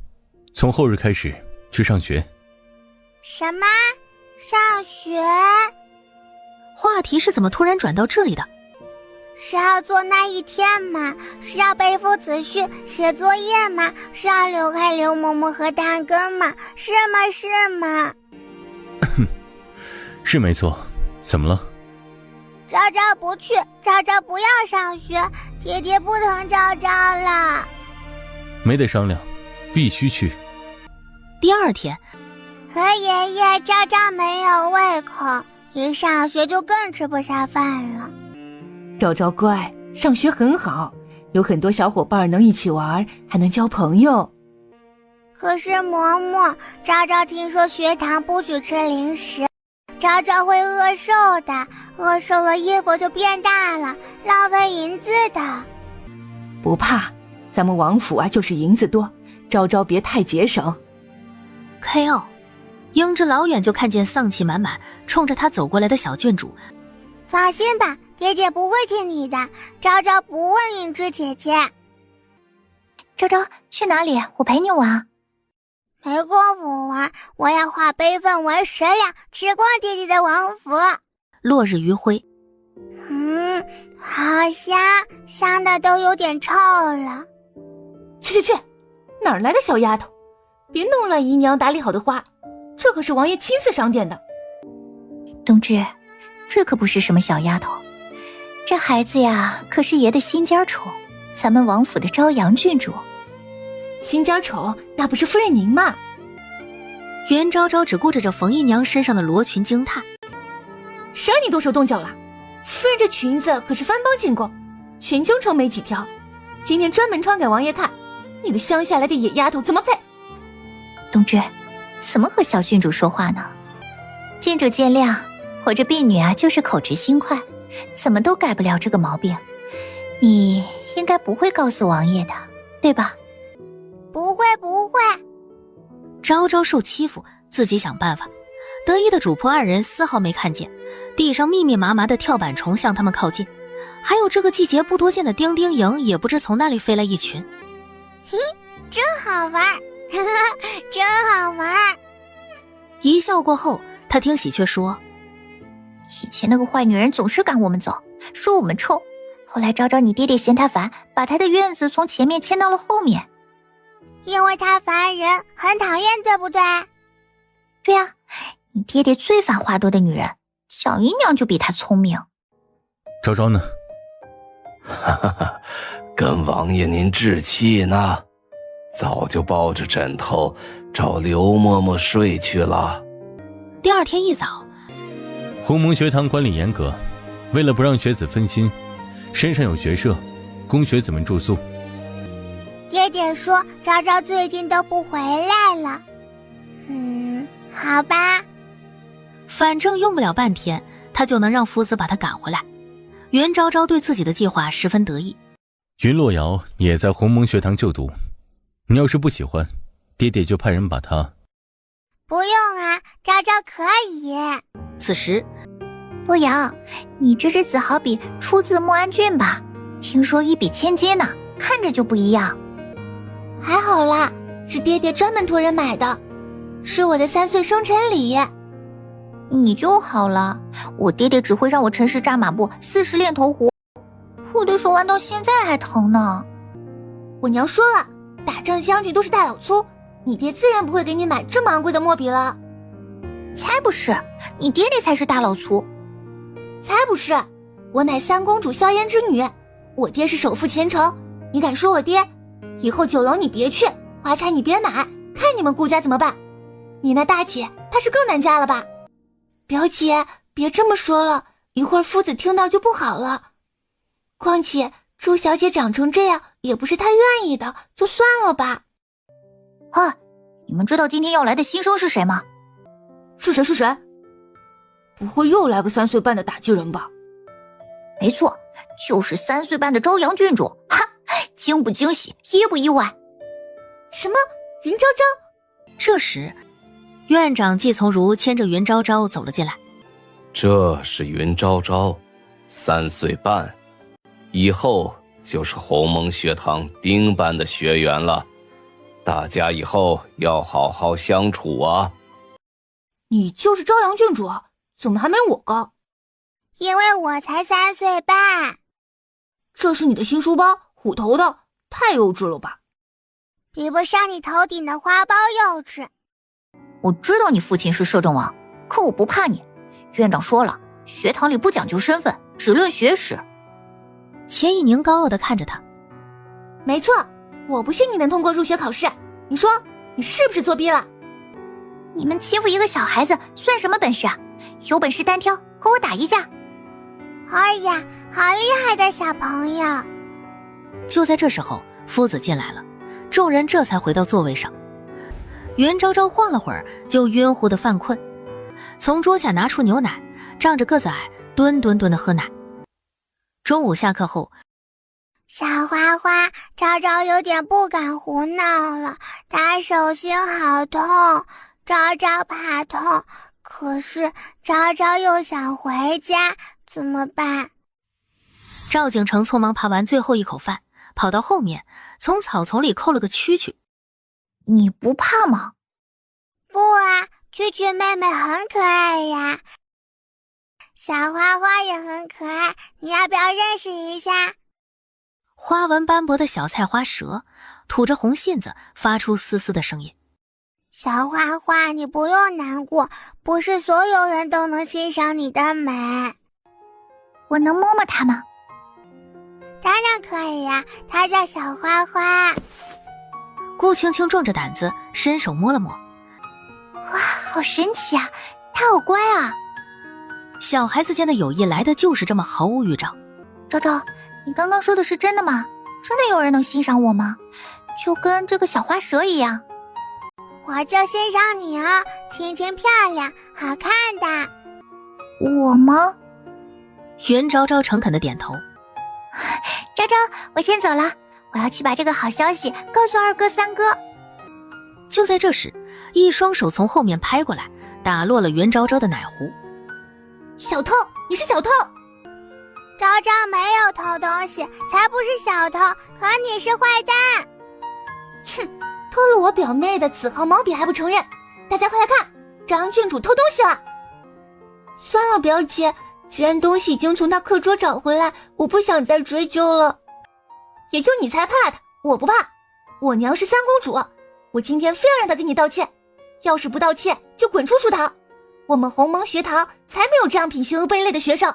从后日开始去上学。什么？上学？话题是怎么突然转到这里的？是要做那一天吗？是要背负子训写作业吗？是要离开刘嬷嬷和丹根吗？是吗？是没错，怎么了？昭昭不去，昭昭不要上学，爹爹不疼昭昭了。没得商量，必须去。第二天，和爷爷昭昭没有胃口，一上学就更吃不下饭了。昭昭乖，上学很好，有很多小伙伴能一起玩，还能交朋友。可是嬷嬷，昭昭听说学堂不许吃零食，昭昭会饿瘦的，饿瘦了衣服就变大了，浪费银子的。不怕，咱们王府啊就是银子多，昭昭别太节省。KO， 英之老远就看见丧气满满冲着他走过来的小郡主。放心吧，爹爹不会听你的，昭昭不问云芝姐姐。昭昭去哪里？我陪你玩。没工夫玩，我要化悲愤为食粮，吃光爹爹的王府。落日余晖，好香，香的都有点臭了。去，哪儿来的小丫头？别弄乱姨娘打理好的花，这可是王爷亲自赏点的。冬至，这可不是什么小丫头，这孩子呀，可是爷的心尖宠，咱们王府的朝阳郡主。心尖宠，那不是夫人您吗？袁昭昭只顾着这冯姨娘身上的罗裙惊叹：谁让你动手动脚了？夫人这裙子可是番邦进贡，全京城没几条，今天专门穿给王爷看。你个乡下来的野丫头怎么配？冬至，怎么和小郡主说话呢？郡主见谅，我这婢女啊就是口直心快，怎么都改不了这个毛病。你应该不会告诉王爷的，对吧？不会。昭昭受欺负，自己想办法。得意的主仆二人丝毫没看见地上密密麻麻的跳板虫向他们靠近，还有这个季节不多见的丁丁蝇，也不知从哪里飞来一群。真好玩，真好玩。一笑过后，他听喜鹊说，以前那个坏女人总是赶我们走，说我们臭，后来昭昭你爹爹嫌她烦，把她的院子从前面迁到了后面。因为她烦人，很讨厌，对不对？对呀，你爹爹最烦话多的女人，小姨娘就比她聪明。昭昭呢？跟王爷您置气呢，早就抱着枕头找刘嬷嬷睡去了。第二天一早，鸿蒙学堂管理严格，为了不让学子分心，山上有学舍，供学子们住宿。爹爹说昭昭最近都不回来了。好吧。反正用不了半天，他就能让夫子把他赶回来。袁昭昭对自己的计划十分得意。云洛瑶也在鸿蒙学堂就读，你要是不喜欢，爹爹就派人把他……不用啊，昭昭可以。此时，洛瑶，你这只子好笔出自莫安郡吧？听说一笔千金呢，看着就不一样。还好啦，是爹爹专门托人买的，是我的3岁生辰礼。你就好了，我爹爹只会让我陈氏扎马步40练头壶，我的手腕到现在还疼呢。我娘说了，打仗将军都是大老粗，你爹自然不会给你买这么昂贵的墨笔了。才不是，你爹爹才是大老粗。才不是，我乃3公主萧炎之女，我爹是首富前程，你敢说我爹？以后酒楼你别去，花钗你别买，看你们顾家怎么办。你那大姐怕是更难嫁了吧？表姐别这么说了，一会儿夫子听到就不好了。况且朱小姐长成这样也不是她愿意的，就算了吧。你们知道今天要来的新生是谁吗？是谁？不会又来个3岁半的打击人吧？没错，就是3岁半的朝阳郡主。哈，惊不惊喜，意不意外？什么？云昭昭？这时，院长季从儒牵着云昭昭走了进来。这是云昭昭，3岁半，以后就是鸿蒙学堂丁班的学员了，大家以后要好好相处啊。你就是朝阳郡主，怎么还没我高？因为我才3岁半。这是你的新书包，虎头的，太幼稚了吧？比不上你头顶的花苞幼稚。我知道你父亲是摄政王，可我不怕你。院长说了，学堂里不讲究身份，只论学识。钱以宁高傲地看着他。没错，我不信你能通过入学考试，你说你是不是作弊了？你们欺负一个小孩子算什么本事啊？有本事单挑，和我打一架！哎呀，好厉害的小朋友！就在这时候，夫子进来了，众人这才回到座位上。袁昭昭晃了会儿就晕乎的犯困，从桌下拿出牛奶，仗着个子矮，吨吨吨的喝奶。中午下课后，小花花，昭昭有点不敢胡闹了，她手心好痛，昭昭怕痛，可是昭昭又想回家，怎么办？赵景成匆忙扒完最后一口饭，跑到后面，从草丛里扣了个蛐蛐。你不怕吗？不啊，蛐蛐妹妹很可爱呀。小花花也很可爱，你要不要认识一下？花纹斑驳的小菜花蛇吐着红信子，发出嘶嘶的声音。小花花，你不用难过，不是所有人都能欣赏你的美。我能摸摸它吗？当然可以呀，它叫小花花。顾青青壮着胆子伸手摸了摸，哇，好神奇啊，它好乖啊。小孩子间的友谊来的就是这么毫无预兆。昭昭，你刚刚说的是真的吗？真的有人能欣赏我吗？就跟这个小花蛇一样。我就欣赏你啊，青青漂亮，好看的。我吗？袁昭昭诚恳地点头。昭昭，我先走了，我要去把这个好消息告诉二哥三哥。就在这时，一双手从后面拍过来，打落了袁昭昭的奶壶。小偷，你是小偷！昭昭没有偷东西，才不是小偷，可你是坏蛋！哼，偷了我表妹的子豪毛笔还不承认？大家快来看，朝阳郡主偷东西了！算了，表姐，既然东西已经从他课桌找回来，我不想再追究了。也就你才怕他，我不怕。我娘是三公主，我今天非要让她跟你道歉，要是不道歉，就滚出书堂。我们鸿蒙学堂才没有这样品行和卑劣的学生。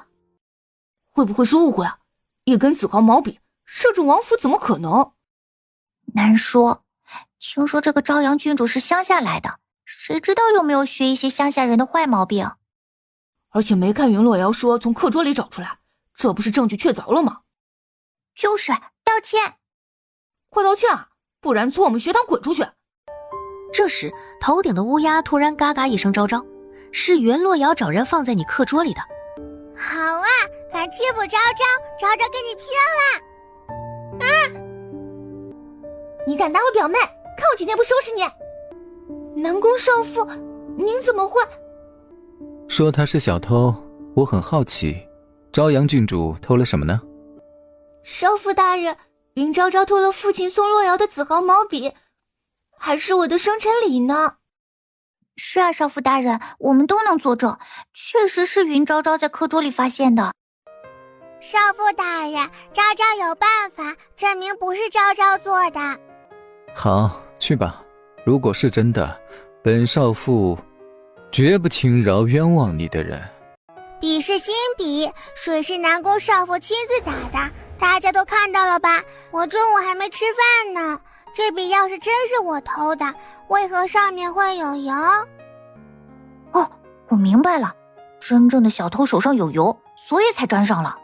会不会是误会啊？一根子豪毛笔，摄政王府怎么可能？难说。听说这个朝阳郡主是乡下来的，谁知道有没有学一些乡下人的坏毛病？而且没看云洛瑶说从课桌里找出来，这不是证据确凿了吗？就是，道歉。快道歉啊，不然从我们学堂滚出去。这时，头顶的乌鸦突然嘎嘎一声招招，是袁洛瑶找人放在你课桌里的。好啊，敢欺负昭昭，昭昭跟你拼了！啊！你敢打我表妹，看我今天不收拾你！南宫少妇，您怎么会？说他是小偷，我很好奇，朝阳郡主偷了什么呢？少妇大人，云昭昭偷了父亲宋洛瑶的子豪毛笔，还是我的生辰礼呢。是啊，少妇大人，我们都能作证，确实是云昭昭在课桌里发现的。少妇大人，昭昭有办法证明不是昭昭做的。好，去吧。如果是真的，本少妇绝不轻饶冤枉你的人。笔是新笔，水是南宫少妇亲自打的，大家都看到了吧？我中午还没吃饭呢。这笔要是真是我偷的，为何上面会有油？哦，我明白了，真正的小偷手上有油，所以才沾上了。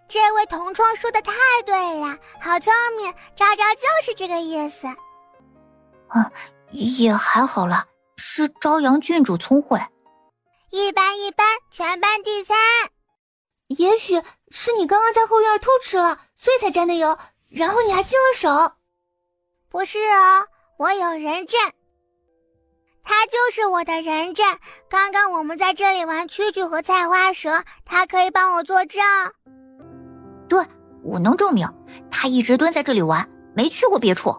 这位同窗说的太对了，好聪明，昭昭就是这个意思。也还好啦，是朝阳郡主聪慧。一般一般，全班第3。也许是你刚刚在后院偷吃了，所以才沾的油，然后你还进了手。不是哦，我有人证，他就是我的人证。刚刚我们在这里玩蛐蛐和菜花蛇，他可以帮我作证。对，我能证明，他一直蹲在这里玩，没去过别处。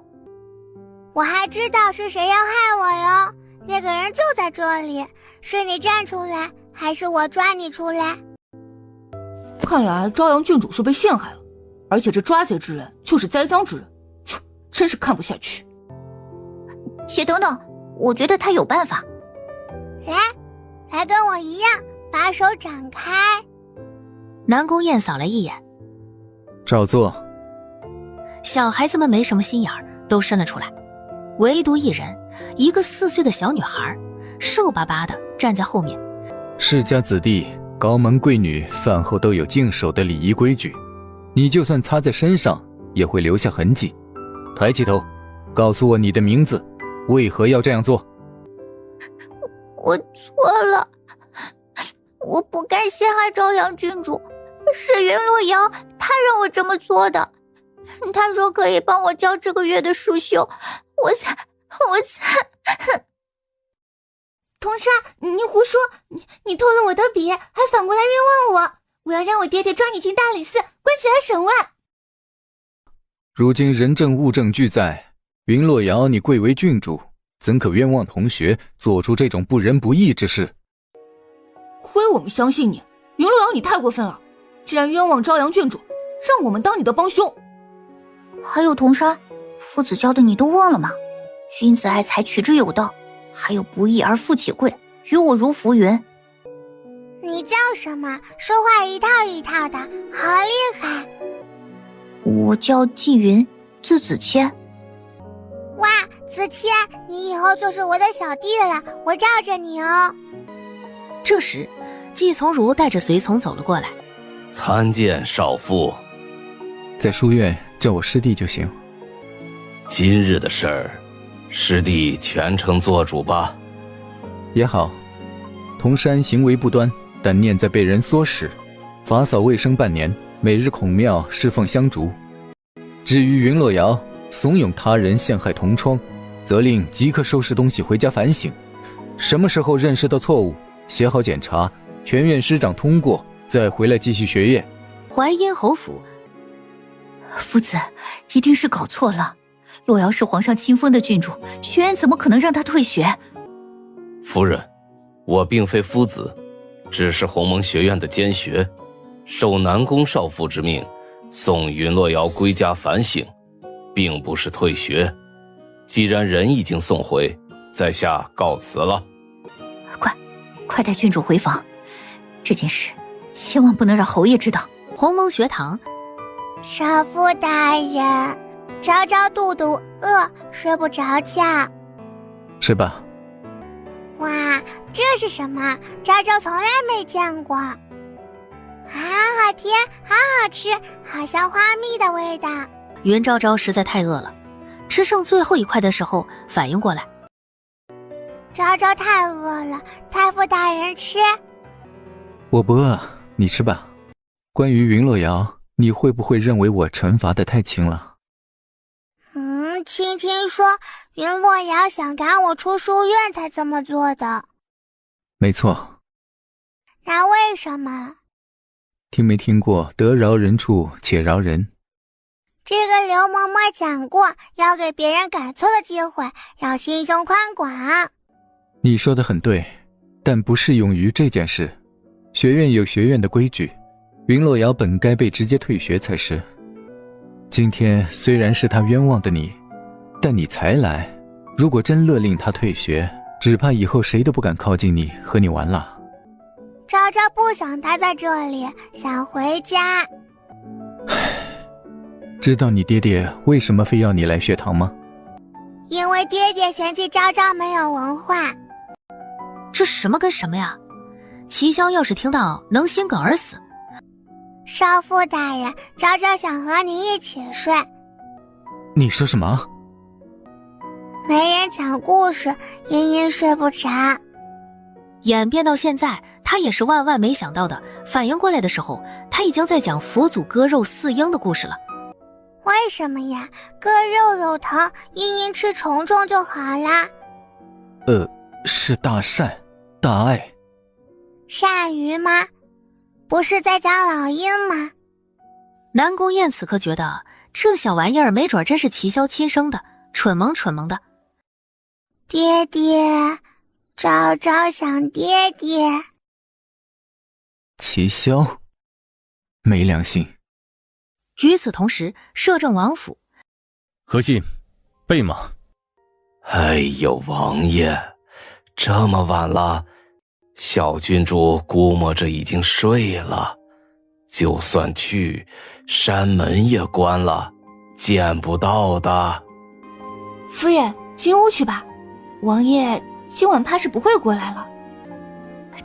我还知道是谁要害我哟，那个人就在这里，是你站出来，还是我抓你出来？看来朝阳郡主是被陷害了，而且这抓贼之人就是栽赃之人，真是看不下去。且等等，我觉得他有办法。来跟我一样，把手展开。南宫燕扫了一眼，照做。小孩子们没什么心眼儿，都伸了出来。唯独一人，一个4岁的小女孩，瘦巴巴的站在后面。世家子弟、高门贵女饭后都有敬手的礼仪规矩，你就算擦在身上也会留下痕迹。抬起头，告诉我你的名字，为何要这样做？我错了，我不该陷害朝阳郡主，是云洛瑶她让我这么做的。她说可以帮我交这个月的束绣，我才。童莎，你胡说！你偷了我的笔，还反过来冤枉我！我要让我爹爹抓你进大理寺，关起来审问。如今人证物证俱在，云洛瑶，你贵为郡主，怎可冤枉同学，做出这种不仁不义之事？亏我们相信你，云洛瑶，你太过分了！竟然冤枉朝阳郡主，让我们当你的帮凶。还有童莎，夫子教的你都忘了吗？君子爱财，取之有道。还有不义而富且贵，与我如浮云。你叫什么？说话一套一套的，好厉害！我叫纪云，字子谦。哇，子谦，你以后就是我的小弟了，我罩着你哦。这时，季从儒带着随从走了过来。参见少父。在书院叫我师弟就行。今日的事儿，师弟全程做主吧。也好，童山行为不端，但念在被人唆使，罚扫卫生半年，每日孔庙侍奉香烛。至于云洛瑶怂恿他人陷害同窗，责令即刻收拾东西回家反省。什么时候认识到错误，写好检查，全院师长通过，再回来继续学业。淮阴侯府，夫子一定是搞错了。洛瑶是皇上亲封的郡主，学院怎么可能让她退学？夫人，我并非夫子，只是鸿蒙学院的监学，受南宫少父之命，送云洛瑶归家反省，并不是退学。既然人已经送回，在下告辞了。快带郡主回房，这件事千万不能让侯爷知道。鸿蒙学堂，少父大人，朝朝肚肚饿，睡不着觉。吃吧。哇，这是什么？朝朝从来没见过。好甜，好好吃，好像花蜜的味道。云昭昭实在太饿了，吃剩最后一块的时候反应过来。昭昭太饿了，太傅大人吃。我不饿，你吃吧。关于云洛瑶，你会不会认为我惩罚的太轻了？青青说云洛瑶想赶我出书院才这么做的。没错。那为什么？听没听过得饶人处且饶人？这个刘嬷嬷讲过，要给别人改错的机会，要心胸宽广。你说的很对，但不适用于这件事。学院有学院的规矩，云洛瑶本该被直接退学才是。今天虽然是他冤枉的你，但你才来，如果真勒令他退学，只怕以后谁都不敢靠近你，和你玩了。昭昭不想待在这里，想回家。知道你爹爹为什么非要你来学堂吗？因为爹爹嫌弃昭昭没有文化。这什么跟什么呀？齐萧要是听到，能心梗而死。少父大人，昭昭想和你一起睡。你说什么？没人讲故事，茵茵睡不着。演变到现在，他也是万万没想到的。反应过来的时候，他已经在讲佛祖割肉饲鹰的故事了。为什么呀？割肉有疼，茵茵吃虫虫就好啦。是大善大爱。鳝鱼吗？不是在讲老鹰吗？南宫燕此刻觉得这小玩意儿没准真是齐萧亲生的，蠢萌蠢萌的。爹爹，昭昭想爹爹。齐萧没良心。与此同时，摄政王府，何信，备马。哎呦，王爷，这么晚了，小郡主估摸着已经睡了，就算去，山门也关了，见不到的。夫人，进屋去吧，王爷今晚怕是不会过来了。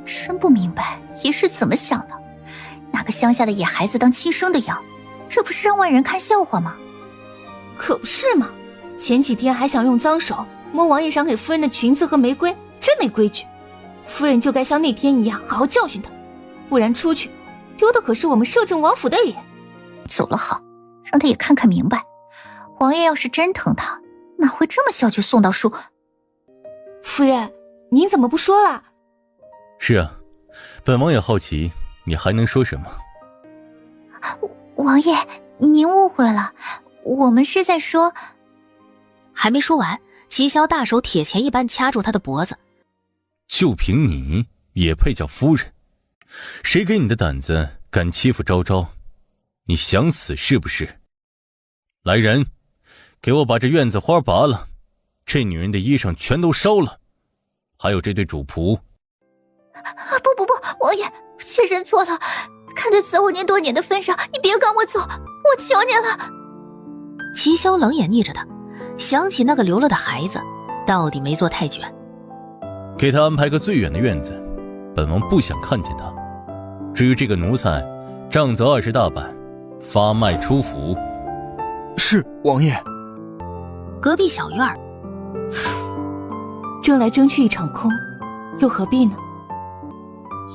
真不明白爷是怎么想的，拿个乡下的野孩子当亲生的养，这不是让外人看笑话吗？可不是嘛，前几天还想用脏手摸王爷赏给夫人的裙子和玫瑰，真没规矩。夫人就该像那天一样好好教训他，不然出去丢的可是我们摄政王府的脸。走了好，让他也看看明白，王爷要是真疼他，哪会这么小就送到书？夫人，您怎么不说了？是啊，本王也好奇，你还能说什么？王爷，您误会了，我们是在说……还没说完，齐萧大手铁钳一般掐住他的脖子。就凭你也配叫夫人？谁给你的胆子敢欺负昭昭？你想死是不是？来人，给我把这院子花拔了，这女人的衣裳全都烧了，还有这对主仆。不，王爷，妾认错了，看在伺候您多年的份上，你别赶我走，我求您了。齐萧冷眼睨着他，想起那个流了的孩子，到底没做太卷。给他安排个最远的院子，本王不想看见他。至于这个奴才，杖责20大板，发卖出府。是王爷。隔壁小院儿，争来争去一场空，又何必呢？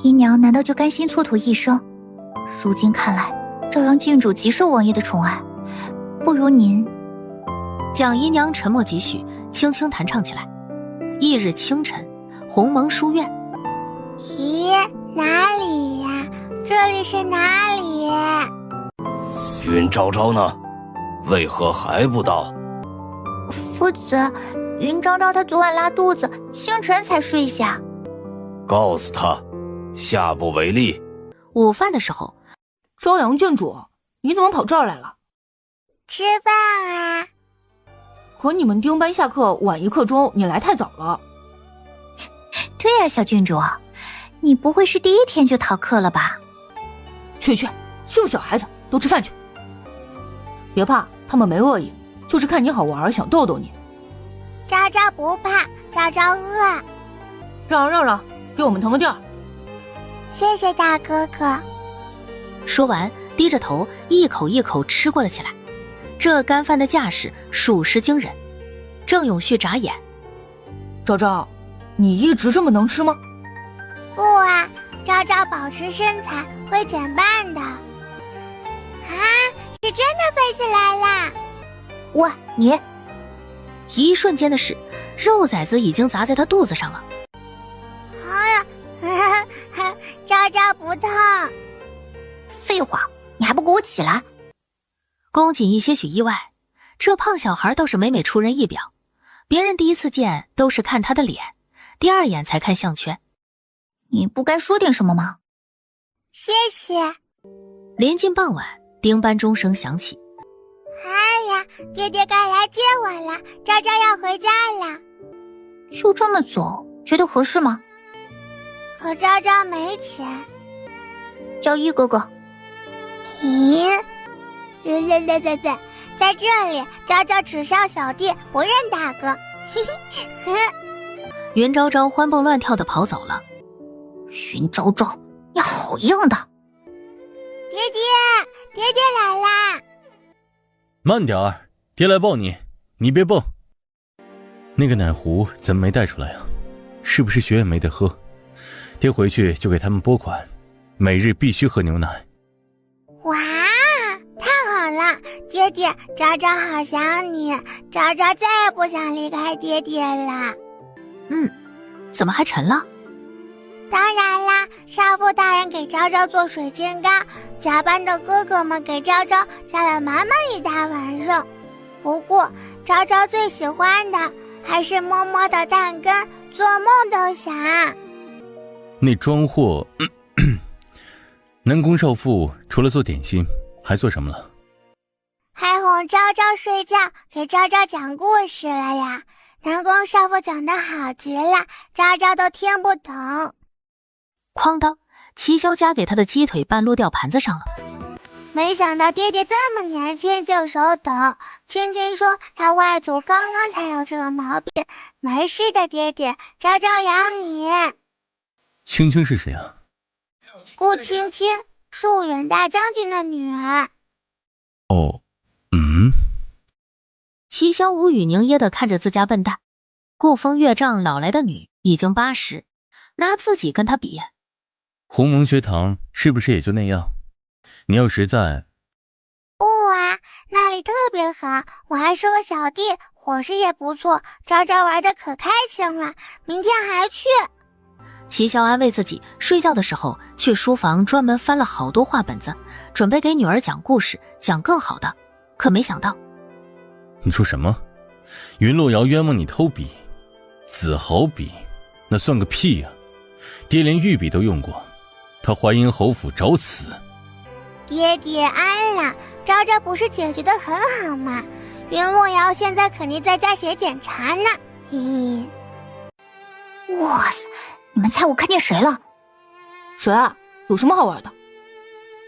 姨娘难道就甘心蹉跎一生？如今看来，朝阳郡主极受王爷的宠爱，不如您。蒋姨娘沉默几许，轻轻弹唱起来。翌日清晨，鸿蒙书院。咦，哪里呀？这里是哪里？云昭昭呢？为何还不到？夫子，云昭昭她昨晚拉肚子，清晨才睡下。告诉他，下不为例。午饭的时候，朝阳郡主，你怎么跑这儿来了？吃饭啊。可你们丁班下课晚1刻钟，你来太早了。对呀，小郡主，你不会是第一天就逃课了吧？去，就小孩子，都吃饭去。别怕，他们没恶意，就是看你好玩，想逗逗你。昭昭不怕，昭昭饿。让，给我们腾个地儿。谢谢大哥哥。说完，低着头一口一口吃过了起来。这干饭的架势属实惊人。郑永旭眨眼：昭昭，你一直这么能吃吗？不啊，昭昭保持身材会减半的。啊，是真的飞起来啦！喂，你！一瞬间的事，肉崽子已经砸在他肚子上了。哎呀，昭昭不痛。废话，你还不给我起来！宫锦一些许意外，这胖小孩倒是美美出人意表。别人第一次见都是看他的脸，第二眼才看项圈。你不该说点什么吗？谢谢。临近傍晚，丁班钟声响起。哎呀，爹爹该来接我了，昭昭要回家了。就这么走，觉得合适吗？可昭昭没钱。叫一哥哥。咦？对，在这里，昭昭耻笑小弟，不认大哥。嘿嘿，云昭昭欢蹦乱跳地跑走了。云昭昭，你好硬的！爹爹来啦！慢点儿，爹来抱你，你别蹦。那个奶壶怎么没带出来啊？是不是学院没得喝？爹回去就给他们拨款，每日必须喝牛奶。哇，太好了！爹爹，昭昭好想你，昭昭再也不想离开爹爹了。怎么还沉了？当然啦，少妇大人给昭昭做水晶糕，加班的哥哥们给昭昭加了满满一大碗肉。不过，昭昭最喜欢的还是摸摸的蛋羹，做梦都想。那庄货，南宫少妇除了做点心，还做什么了？还哄昭昭睡觉，给昭昭讲故事了呀。南宫少妇讲得好极了，昭昭都听不懂。哐当，齐萧夹给他的鸡腿半落掉盘子上了。没想到爹爹这么年轻就手抖。青青说他外祖刚刚才有这个毛病。没事的，爹爹，昭昭养你。青青是谁啊？顾青青，树远大将军的女儿。哦，齐萧无语凝噎地看着自家笨蛋。顾风月丈老来的女已经80，拿自己跟他比。鸿蒙学堂是不是也就那样？你要实在……不啊，那里特别好，我还是个小弟，伙食也不错，昭昭玩得可开心了，明天还去。齐萧安慰自己，睡觉的时候去书房专门翻了好多画本子，准备给女儿讲故事，讲更好的。可没想到，你说什么？云洛瑶冤枉你偷笔？子豪笔那算个屁呀！爹连御笔都用过，他淮阴侯府找死。爹爹安了，昭昭不是解决得很好吗？云洛瑶现在肯定在家写检查呢。咦，哇塞，你们猜我看见谁了？谁啊？有什么好玩的？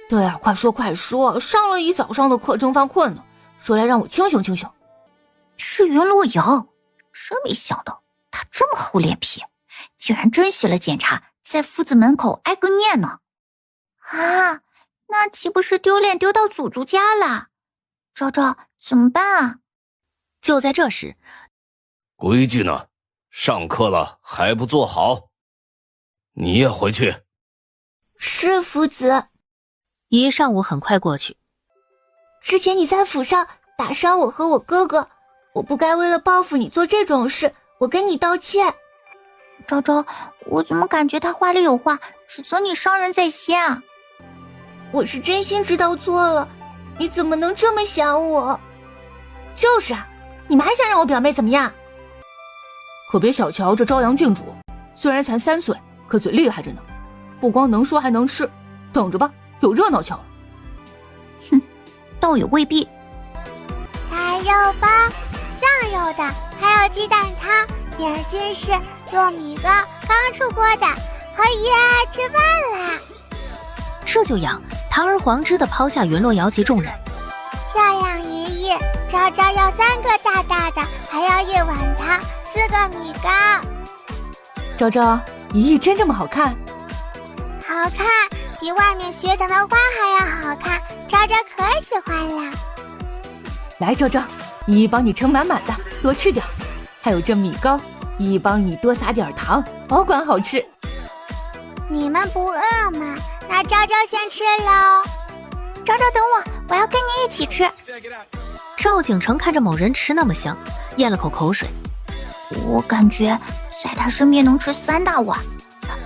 对啊，快说快说，上了一早上的课正犯困呢，说来让我清醒清醒。是云洛瑶，真没想到他这么厚脸皮，竟然真写了检查，在夫子门口挨个念呢。啊，那岂不是丢脸丢到祖祖家了？昭昭，怎么办啊？就在这时，规矩呢？上课了还不做好？你也回去。是夫子。一上午很快过去。之前你在府上打伤我和我哥哥，我不该为了报复你做这种事，我跟你道歉。昭昭，我怎么感觉他话里有话，指责你伤人在先啊？我是真心知道错了，你怎么能这么想我？就是啊，你们还想让我表妹怎么样？可别小瞧这朝阳郡主，虽然才3岁，可嘴厉害着呢，不光能说还能吃，等着吧，有热闹瞧。哼，倒也未必。菜肉包，酱油的，还有鸡蛋汤，点心是糯米糕，刚出锅的。好耶，吃饭啦！这就养堂而皇之地抛下云洛瑶及众人。漂亮姨姨，昭昭要3个大大的，还要1碗汤，4个米糕。昭昭，姨姨真这么好看？好看，比外面学堂的花还要好看，昭昭可喜欢了。来，昭昭，姨姨帮你盛满满的，多吃点。还有这米糕，姨姨帮你多撒点糖，保管好吃。你们不饿吗？那昭昭先吃喽。昭昭等我，我要跟你一起吃。赵景成看着某人吃那么香，咽了口口水。我感觉在他身边能吃3大碗，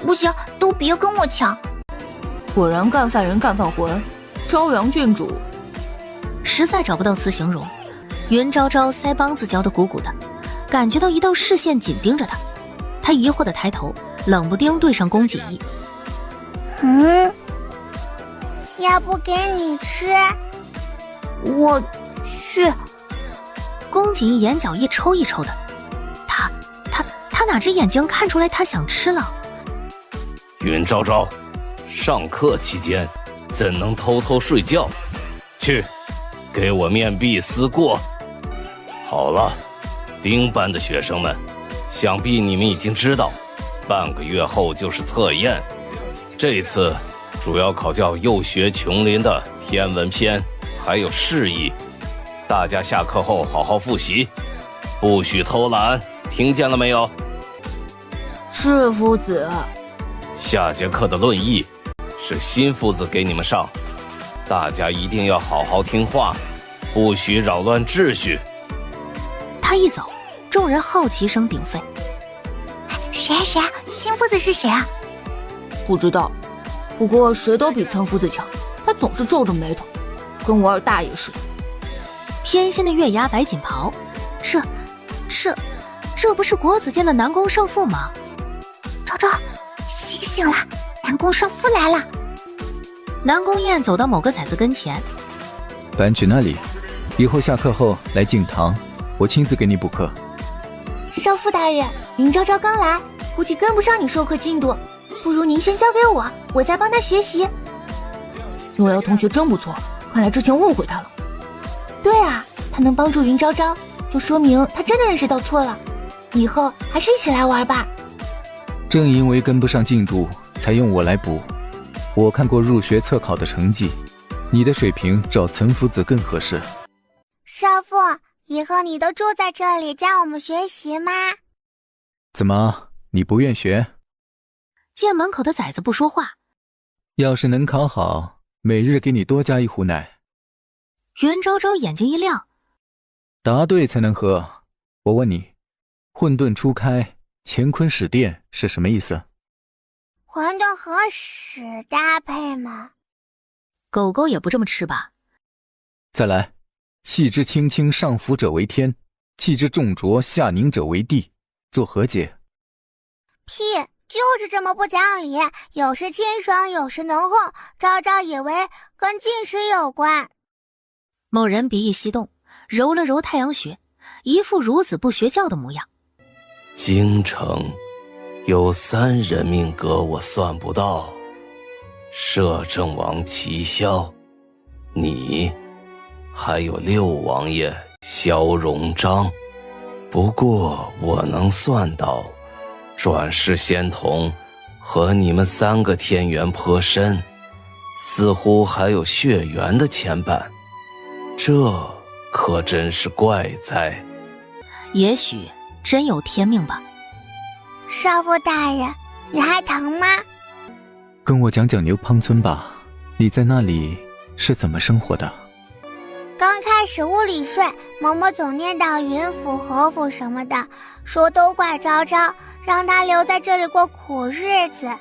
不行，都别跟我抢。果然干饭人干饭魂，朝阳郡主。实在找不到词形容，云昭昭腮帮子嚼得鼓鼓的，感觉到一道视线紧盯着他。他疑惑地抬头，冷不丁对上宫锦逸。要不给你吃？我去。宫锦逸眼角一抽一抽的，他哪只眼睛看出来他想吃了？云昭昭，上课期间怎能偷偷睡觉？去，给我面壁思过。好了，丁班的学生们，想必你们已经知道，半个月后就是测验。这次主要考教幼学琼林的天文篇，还有释义。大家下课后好好复习，不许偷懒，听见了没有？是夫子。下节课的论义是新夫子给你们上，大家一定要好好听话，不许扰乱秩序。他一走，众人好奇声鼎沸。谁啊？新夫子是谁啊？不知道，不过谁都比岑夫子强，他总是皱着眉头，跟我二大爷似的。偏心的月牙白锦袍，这不是国子监的南宫少妇吗？昭昭，醒醒了，南宫少妇来了。南宫燕走到某个崽子跟前，搬去那里，以后下课后来敬堂，我亲自给你补课。少妇大人，云昭昭刚来，估计跟不上你授课进度，不如您先交给我，我再帮他学习。诺瑶同学真不错，看来之前误会他了。对啊，他能帮助云昭昭，就说明他真的认识到错了。以后还是一起来玩吧。正因为跟不上进度，才用我来补。我看过入学测考的成绩，你的水平找岑夫子更合适。少父，以后你都住在这里教我们学习吗？怎么，你不愿学？见门口的崽子不说话，要是能考好，每日给你多加一壶奶。袁昭昭眼睛一亮，答对才能喝。我问你，混沌初开，乾坤始电是什么意思？馄饨和屎搭配吗？狗狗也不这么吃吧。再来，气之轻轻上浮者为天，气之重浊下凝者为地，做何解？屁，就是这么不讲理，有时清爽，有时浓厚。昭昭以为跟进食有关。某人鼻翼翕动，揉了揉太阳穴，一副孺子不学教的模样。京城有3人命格我算不到，摄政王齐萧，你，还有6王爷萧荣章。不过我能算到转世仙童和你们3个天缘颇深，似乎还有血缘的牵绊，这可真是怪哉。也许真有天命吧。少父大人，你还疼吗？跟我讲讲牛滂村吧，你在那里是怎么生活的？刚开始屋里睡，嬷嬷总念叨云府、侯府什么的，说都怪昭昭，让她留在这里过苦日子。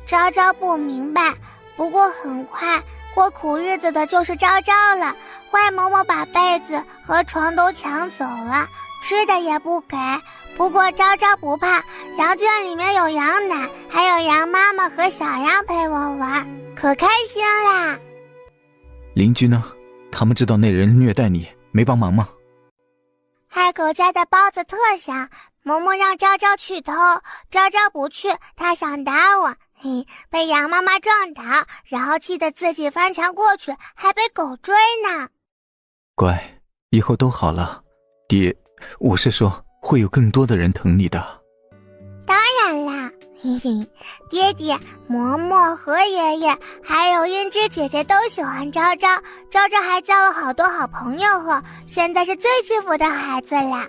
昭昭不明白，不过很快过苦日子的就是昭昭了。坏嬷嬷把被子和床都抢走了，吃的也不给。不过昭昭不怕，羊圈里面有羊奶，还有羊妈妈和小羊陪我玩，可开心啦。邻居呢？他们知道那人虐待你，没帮忙吗？二狗家的包子特香，嬷嬷让昭昭去偷，昭昭不去，她想打我，被羊妈妈撞倒，然后气得自己翻墙过去，还被狗追呢。乖，以后都好了。爹，我是说会有更多的人疼你的。当然啦，爹爹、嬷嬷、何爷爷还有胭脂姐姐都喜欢昭昭，昭昭还交了好多好朋友后，现在是最幸福的孩子啦。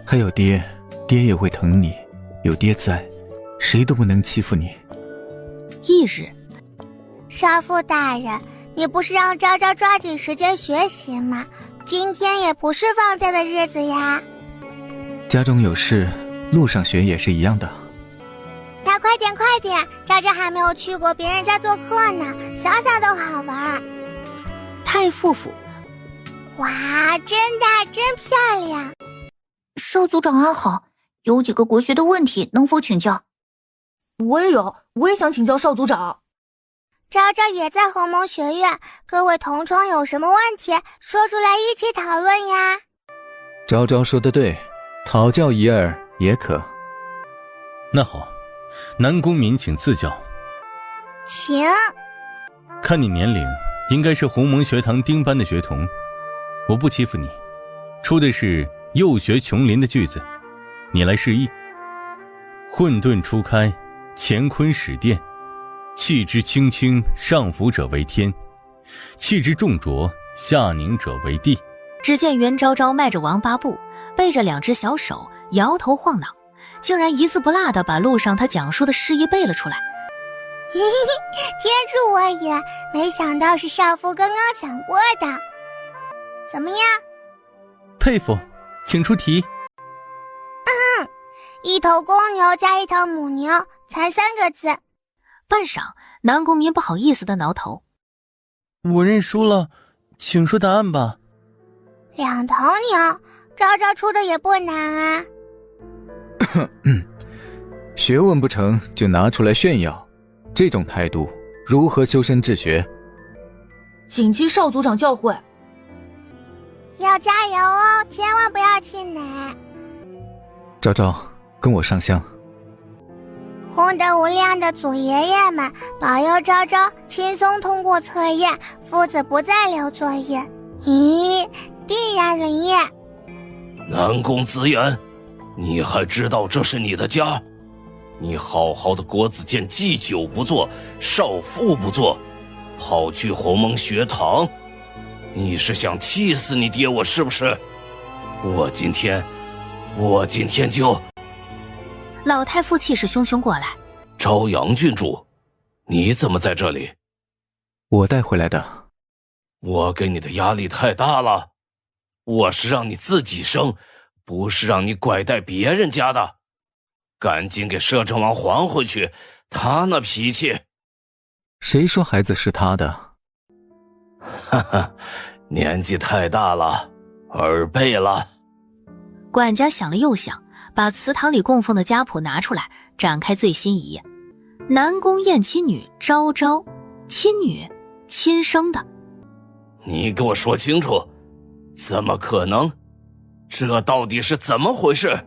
还有爹，爹也会疼你，有爹在，谁都不能欺负你。翌日，少父大人，你不是让昭昭抓紧时间学习吗？今天也不是放假的日子呀。家中有事，路上学也是一样的。那快点快点，昭昭还没有去过别人家做客呢，想想都好玩。太傅府，哇，真大真漂亮。少组长安好，有几个国学的问题，能否请教？我也有，我也想请教少组长。昭昭也在鸿蒙学院，各位同窗有什么问题，说出来一起讨论呀。昭昭说得对，讨教一二也可。那好，南宫敏请赐教。请。看你年龄，应该是鸿蒙学堂丁班的学童，我不欺负你，出的是幼学琼林的句子，你来示意。混沌初开，乾坤始电，气之轻轻上浮者为天，气之重浊下凝者为地。只见袁昭昭迈着王八步，背着2只小手，摇头晃脑，竟然一字不落地把路上他讲述的诗意背了出来。天助我也，没想到是少妇刚刚讲过的。怎么样？佩服，请出题。一头公牛加一头母牛，才3个字。半晌，南宫民不好意思地挠头。我认输了，请说答案吧。2头牛，昭昭出的也不难啊。学问不成就拿出来炫耀，这种态度如何修身治学？谨记少组长教诲。要加油哦，千万不要气馁。昭昭，跟我上香。功德无量的祖爷爷们保佑昭昭轻松通过测验，父子不再留作业。咦，定然灵验。南宫子言，你还知道这是你的家？你好好的国子监祭酒不做，少妇不做，跑去鸿蒙学堂，你是想气死你爹我是不是？我今天就……老太傅气势汹汹过来。朝阳郡主，你怎么在这里？我带回来的。我给你的压力太大了，我是让你自己生，不是让你拐带别人家的。赶紧给摄政王还回去，他那脾气。谁说孩子是他的？哈哈，年纪太大了，耳背了。管家想了又想，把祠堂里供奉的家谱拿出来，展开最新一页。南宫燕亲女昭昭，亲女，亲生的。你给我说清楚，怎么可能？这到底是怎么回事？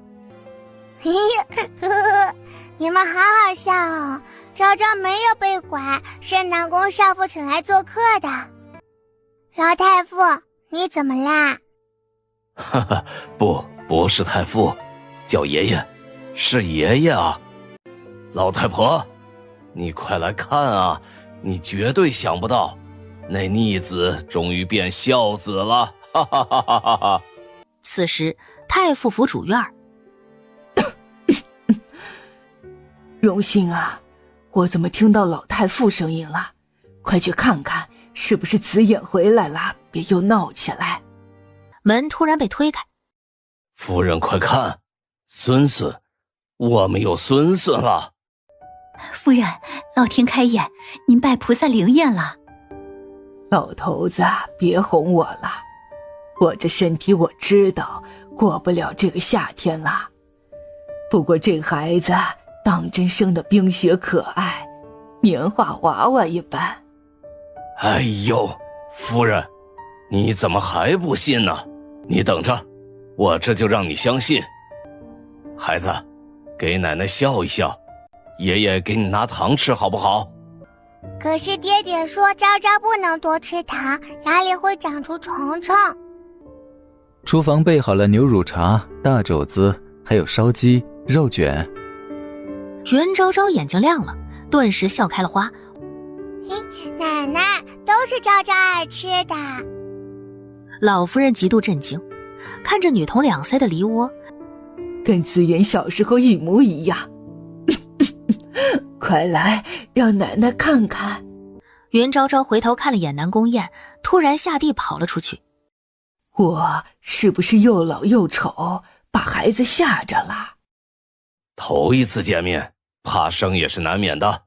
你们好好笑哦！昭昭没有被拐，是南宫少妇请来做客的。老太傅，你怎么啦？哈哈，不是太傅，叫爷爷，是爷爷啊！老太婆，你快来看啊！你绝对想不到，那逆子终于变孝子了！哈哈哈哈哈哈！此时，太傅府主院。荣幸啊，我怎么听到老太傅声音了？快去看看，是不是子眼回来了？别又闹起来。门突然被推开。夫人快看，孙孙，我们有孙孙了。夫人，老天开眼，您拜菩萨灵验了。老头子，别哄我了，我这身体我知道过不了这个夏天了。不过这孩子当真生得冰雪可爱，年画娃娃一般。哎呦，夫人，你怎么还不信呢？你等着，我这就让你相信。孩子，给奶奶笑一笑，爷爷给你拿糖吃好不好？可是爹爹说昭昭不能多吃糖，牙里会长出虫虫。厨房备好了牛乳茶、大肘子，还有烧鸡、肉卷。袁昭昭眼睛亮了，顿时笑开了花。奶奶，都是昭昭爱吃的。老夫人极度震惊，看着女童两腮的梨窝，跟子言小时候一模一样。快来，让奶奶看看。袁昭昭回头看了眼南宫燕，突然下地跑了出去。我是不是又老又丑，把孩子吓着了？头一次见面，怕生也是难免的。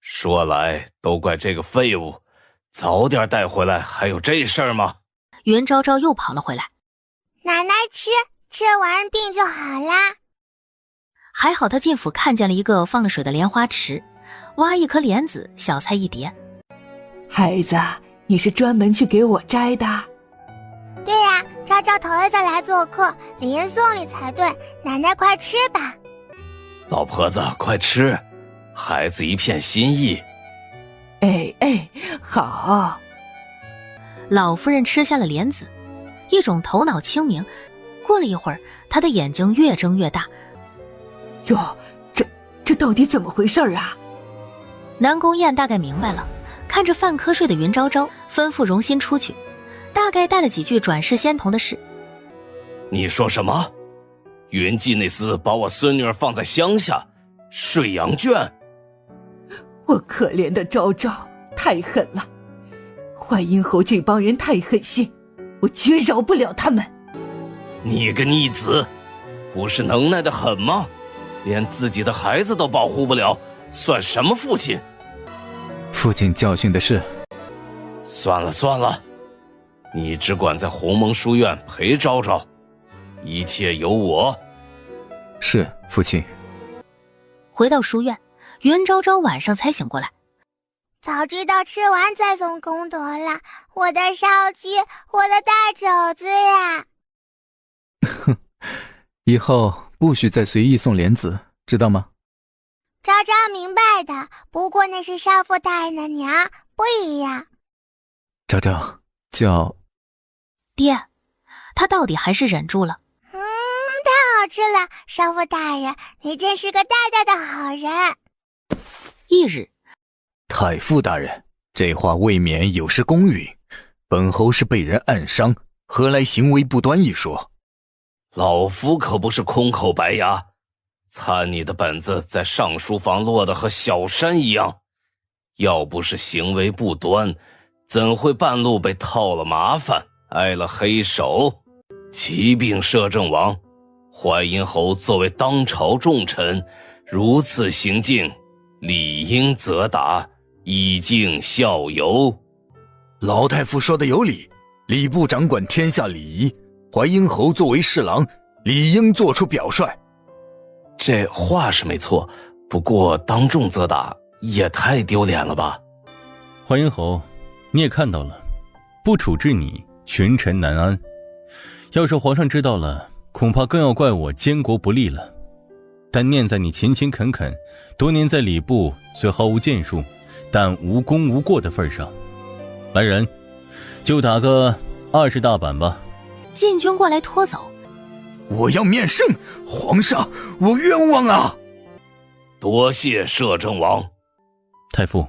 说来都怪这个废物，早点带回来，还有这事儿吗？袁昭昭又跑了回来。奶奶吃完病就好啦。还好他进府看见了一个放了水的莲花池，挖一颗莲子，小菜一碟。孩子，你是专门去给我摘的？对呀，昭昭头一次来做客，理应送礼才对。奶奶快吃吧。老婆子快吃，孩子一片心意。哎，好。老夫人吃下了莲子，一种头脑清明。过了一会儿，她的眼睛越睁越大。哟，这到底怎么回事啊？南宫燕大概明白了，看着犯瞌睡的云昭昭，吩咐荣心出去，大概带了几句转世仙童的事。你说什么？云季那厮把我孙女儿放在乡下睡羊圈。我可怜的昭昭太狠了，淮阴侯这帮人太狠心，我绝饶不了他们。你个逆子，不是能耐的很吗？连自己的孩子都保护不了，算什么父亲？父亲教训的是。算了，你只管在鸿蒙书院陪昭昭，一切由我。是，父亲。回到书院，云昭昭晚上才醒过来。早知道吃完再送功德了，我的烧鸡，我的大肘子呀！哼，以后不许再随意送莲子，知道吗？昭昭明白的，不过那是少妇大人的娘，不一样。昭昭叫爹，他到底还是忍住了。太好吃了，少妇大人，你真是个大大的好人。翌日，太傅大人，这话未免有失公允。本侯是被人暗伤，何来行为不端一说？老夫可不是空口白牙，参你的本子在上书房落得和小山一样，要不是行为不端，怎会半路被套了麻烦，挨了黑手？启禀摄政王，淮阴侯作为当朝重臣，如此行径，理应责打，以儆效尤。老太傅说的有理，礼部掌管天下礼仪，淮阴侯作为侍郎，理应做出表率。这话是没错，不过当众责打也太丢脸了吧。淮阴侯，你也看到了，不处置你，群臣难安。要是皇上知道了，恐怕更要怪我监国不力了。但念在你勤勤恳恳，多年在礼部虽毫无建树，但无功无过的份上，来人，就打个20大板吧。禁军过来拖走。我要面圣，皇上，我冤枉啊！多谢摄政王。太傅，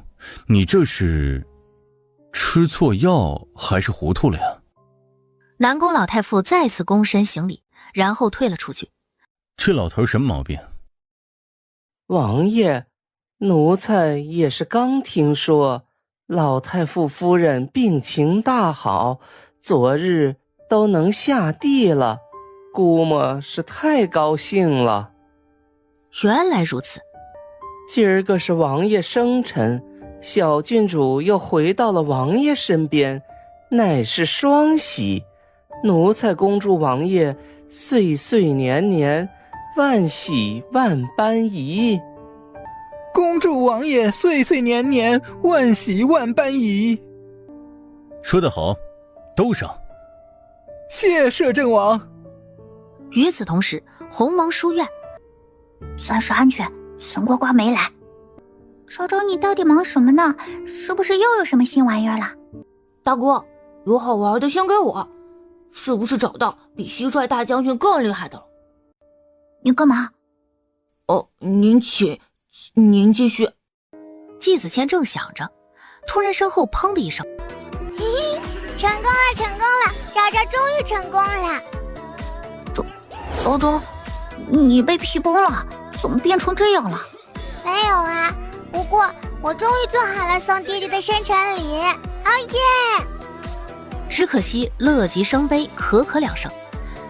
你这是吃错药还是糊涂了呀？南宫老太傅再次躬身行礼，然后退了出去。这老头什么毛病？王爷，奴才也是刚听说老太傅夫人病情大好，昨日都能下地了，估摸是太高兴了。原来如此。今儿个是王爷生辰，小郡主又回到了王爷身边，乃是双喜。奴才恭祝王爷岁岁年年，万喜万般宜。恭祝王爷岁岁年年，万喜万般宜。说得好，都上。谢摄政王。与此同时，鸿蒙书院，算是安全，孙呱呱没来。昭昭，你到底忙什么呢？是不是又有什么新玩意儿了？大哥，有好玩的先给我。是不是找到比蟋蟀大将军更厉害的了？你干嘛？哦，您请，您继续。季子谦正想着，突然身后砰的一声，嘿嘿，成功了，成功了，昭昭终于成功了。昭昭，你被皮崩了，怎么变成这样了？没有啊，不过我终于做好了送爹爹的生辰礼，哦耶！只可惜乐极生悲，可可两声。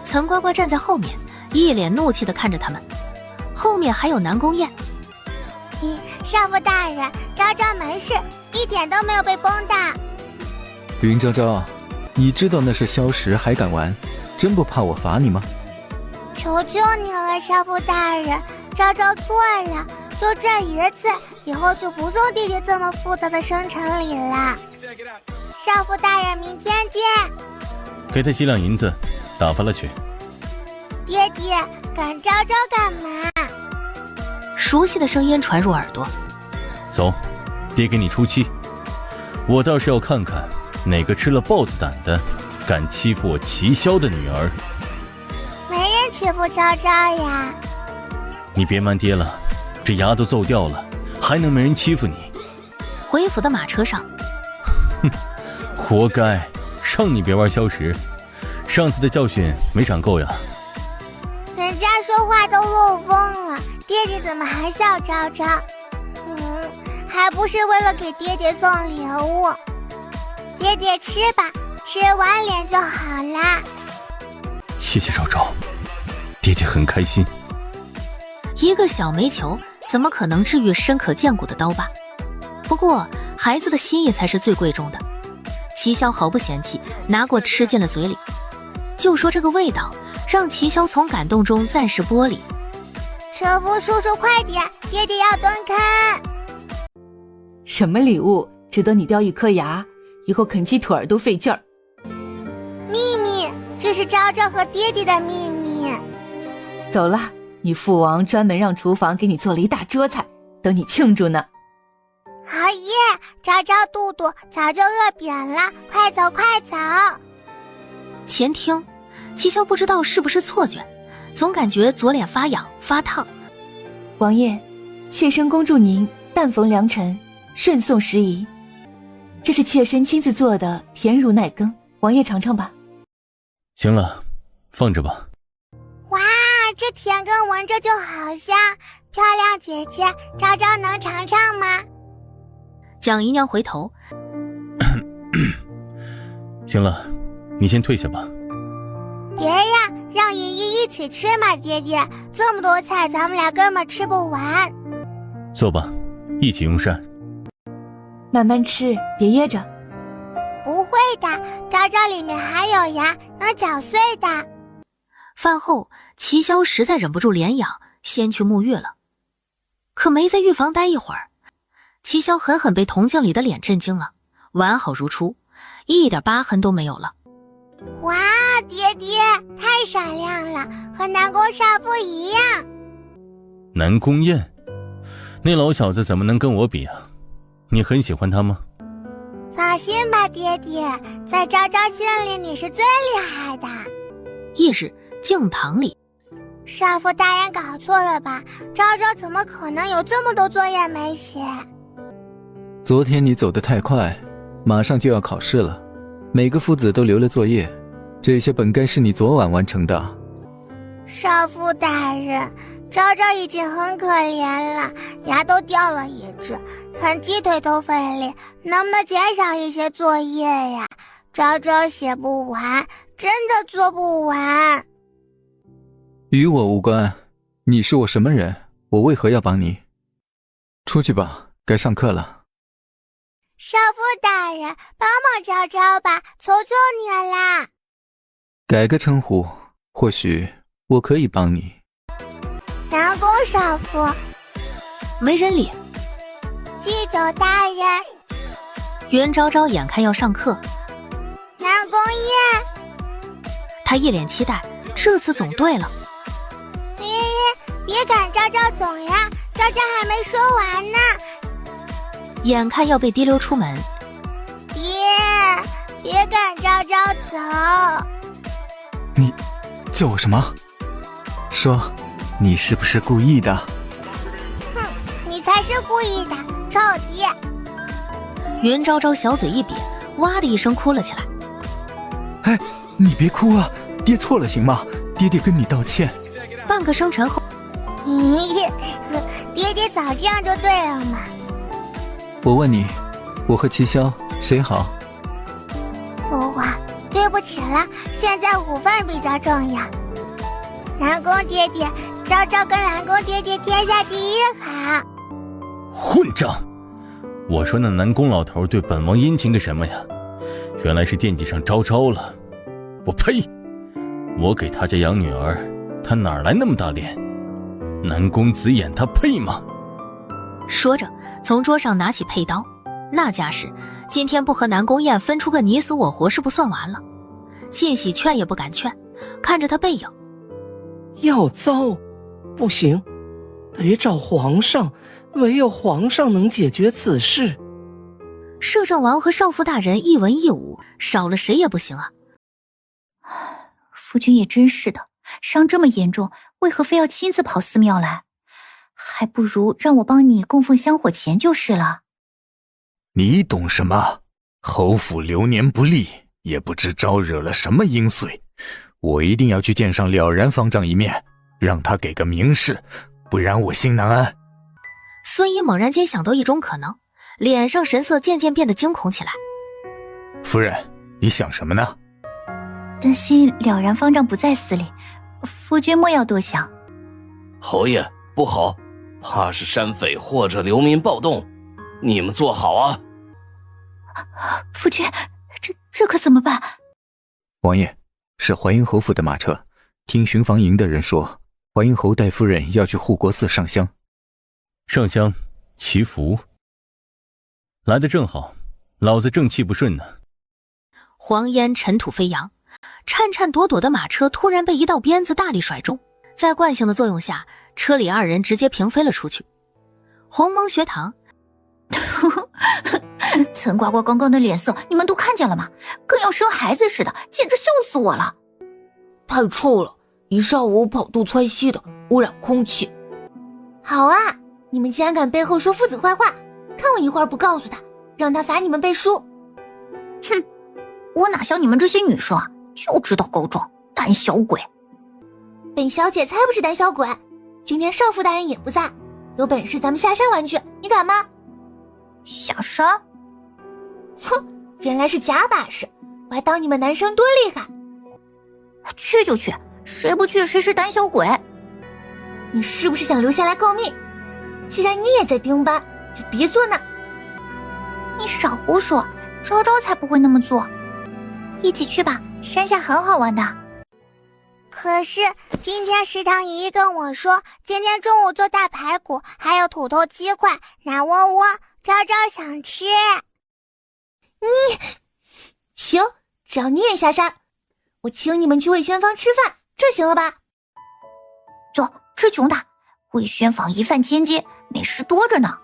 岑呱呱站在后面，一脸怒气地看着他们。后面还有南宫雁。少妇大人，昭昭没事，一点都没有被崩到。云昭昭，你知道那是消食还敢玩，真不怕我罚你吗？求求你了，少妇大人，昭昭错了，就这一次，以后就不送爹爹这么复杂的生辰礼了。少妇大人，明天见。给他几两银子，打发了去。爹爹，赶昭昭干嘛？熟悉的声音传入耳朵。走，爹给你出气。我倒是要看看哪个吃了豹子胆的，敢欺负我齐萧的女儿。没人欺负昭昭呀。你别瞒爹了，这牙都揍掉了，还能没人欺负你？回府的马车上，哼，活该，让你别玩消食，上次的教训没长够呀。人家说话都漏风了，爹爹怎么还笑昭昭？还不是为了给爹爹送礼物。爹爹吃吧，吃完脸就好啦。谢谢昭昭，爹爹很开心。一个小煤球怎么可能治愈深可见骨的刀疤？不过孩子的心意才是最贵重的。齐萧毫不嫌弃，拿过吃进了嘴里。就说这个味道，让齐萧从感动中暂时剥离。车夫叔叔快点，爹爹要蹲坑。什么礼物值得你掉一颗牙？以后啃鸡腿都费劲儿。秘密，这是昭昭和爹爹的秘密。走了，你父王专门让厨房给你做了一大桌菜，等你庆祝呢。好耶！昭昭肚肚早就饿扁了，快走快走！前厅，齐萧不知道是不是错觉，总感觉左脸发痒发烫。王爷，妾身恭祝您但逢良辰，顺送时宜。这是妾身亲自做的甜乳奶羹，王爷尝尝吧。行了，放着吧。哇，这甜羹闻着就好香！漂亮姐姐，昭昭能尝尝吗？蒋姨娘回头，行了，你先退下吧。别呀，让姨姨一起吃嘛，爹爹，这么多菜咱们俩根本吃不完。坐吧，一起用膳。慢慢吃，别噎着。不会的，昭昭里面还有牙，能搅碎的。饭后，齐萧实在忍不住脸痒，先去沐浴了。可没在浴房待一会儿，齐萧狠狠被铜镜里的脸震惊了，完好如初，一点疤痕都没有了。哇，爹爹太闪亮了，和南宫少妇一样。南宫燕，那老小子怎么能跟我比啊？你很喜欢他吗？放心吧，爹爹，在昭昭心里你是最厉害的。翌日，静堂里，少妇大人搞错了吧？昭昭怎么可能有这么多作业没写？昨天你走得太快，马上就要考试了，每个夫子都留了作业，这些本该是你昨晚完成的。少妇大人，昭昭已经很可怜了，牙都掉了一只，啃鸡腿都费力，能不能减少一些作业呀？昭昭写不完，真的做不完。与我无关，你是我什么人？我为何要帮你？出去吧，该上课了。少妇大人，帮帮昭昭吧，求求你啦！改个称呼，或许我可以帮你。南宫少妇，没人理。祭酒大人，袁昭昭眼看要上课，南宫燕，她一脸期待，这次总对了。爷爷，别赶昭昭走呀，昭昭还没说完呢。眼看要被提溜出门，爹，别赶昭昭走。你叫我什么？说，你是不是故意的？哼，你才是故意的，臭爹！袁昭昭小嘴一瘪，哇的一声哭了起来。哎，你别哭啊，爹错了行吗？爹爹跟你道歉。半个生辰后，爹爹早这样就对了嘛。我问你，我和齐萧谁好？父皇，对不起了，现在午饭比较重要。南宫爹爹，昭昭跟南宫爹爹天下第一好。混账！我说那南宫老头对本王殷勤个什么呀？原来是惦记上昭昭了。我呸！我给他家养女儿，他哪来那么大脸？南宫子衍他配吗？说着，从桌上拿起佩刀，那架势，今天不和南宫燕分出个你死我活是不算完了。信喜劝也不敢劝，看着他背影，要糟，不行，得找皇上，唯有皇上能解决此事。摄政王和少妇大人一文一武，少了谁也不行啊。夫君也真是的，伤这么严重，为何非要亲自跑寺庙来？还不如让我帮你供奉香火钱就是了。你懂什么？侯府流年不利，也不知招惹了什么阴祟。我一定要去见上了然方丈一面，让他给个明示，不然我心难安。孙怡猛然间想到一种可能，脸上神色渐渐变得惊恐起来。夫人，你想什么呢？担心了然方丈不在寺里，夫君莫要多想。侯爷，不好，怕是山匪或者流民暴动，你们坐好啊！夫君，这可怎么办？王爷，是淮阴侯府的马车，听巡防营的人说，淮阴侯带夫人要去护国寺上香。上香祈福，来得正好，老子正气不顺呢。黄烟尘土飞扬，颤颤躲躲的马车突然被一道鞭子大力甩中，在惯性的作用下，车里二人直接平飞了出去。鸿蒙学堂。陈呱呱刚刚的脸色你们都看见了吗？跟要生孩子似的，简直笑死我了。太臭了，一上午跑肚窜稀的，污染空气。好啊，你们竟然敢背后说父子坏话，看我一会儿不告诉他，让他罚你们背书。哼，我哪像你们这些女生啊，就知道告状，胆小鬼。本小姐才不是胆小鬼，今天少妇大人也不在，有本事咱们下山玩去，你敢吗？下山？哼，原来是假把式，我还当你们男生多厉害。去就去，谁不去谁是胆小鬼。你是不是想留下来告密？既然你也在丁班，就别坐那。你少胡说，昭昭才不会那么做。一起去吧，山下很好玩的。可是今天食堂姨姨跟我说，今天中午做大排骨，还有土豆鸡块、奶窝窝，昭昭想吃。你行，只要你也下山，我请你们去魏轩坊吃饭，这行了吧？走，吃穷的，魏轩坊一饭千金，美食多着呢。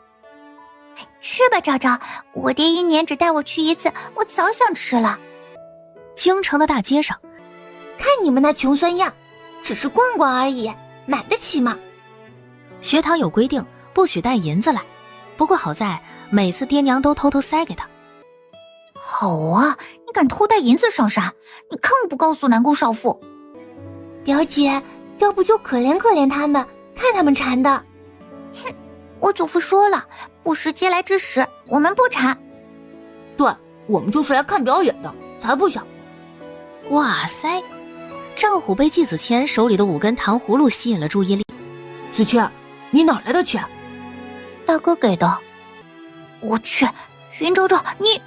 去吧，昭昭，我爹1年只带我去一次，我早想吃了。京城的大街上，看你们那穷酸样，只是逛逛而已，买得起吗？学堂有规定，不许带银子来，不过好在每次爹娘都偷偷塞给他。好啊，你敢偷带银子上山？你看我不告诉南宫少妇。表姐，要不就可怜可怜他们，看他们馋的。哼，我祖父说了，不食嗟来之食，我们不馋。对，我们就是来看表演的，才不想。哇塞，赵虎被季子谦手里的5根糖葫芦吸引了注意力。子谦，你哪来的钱？大哥给的。我去，云昭昭，你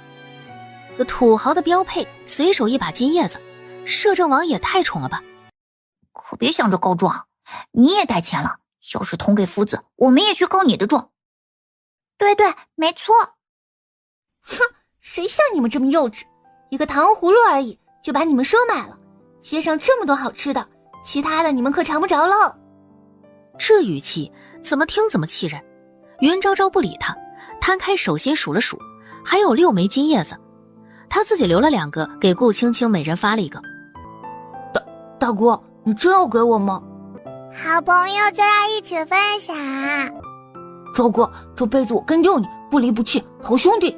土豪的标配，随手一把金叶子，摄政王也太宠了吧！可别想着告状，你也带钱了，要是同给夫子，我们也去告你的状。对对，没错。哼，谁像你们这么幼稚？一个糖葫芦而已，就把你们收买了。街上这么多好吃的，其他的你们可尝不着喽。这语气怎么听怎么气人。云昭昭不理他，摊开手心数了数，还有6枚金叶子。他自己留了2个，给顾青青每人发了1个。大哥，你真要给我吗？好朋友就要一起分享。昭哥，这辈子我跟丢你，不离不弃，好兄弟。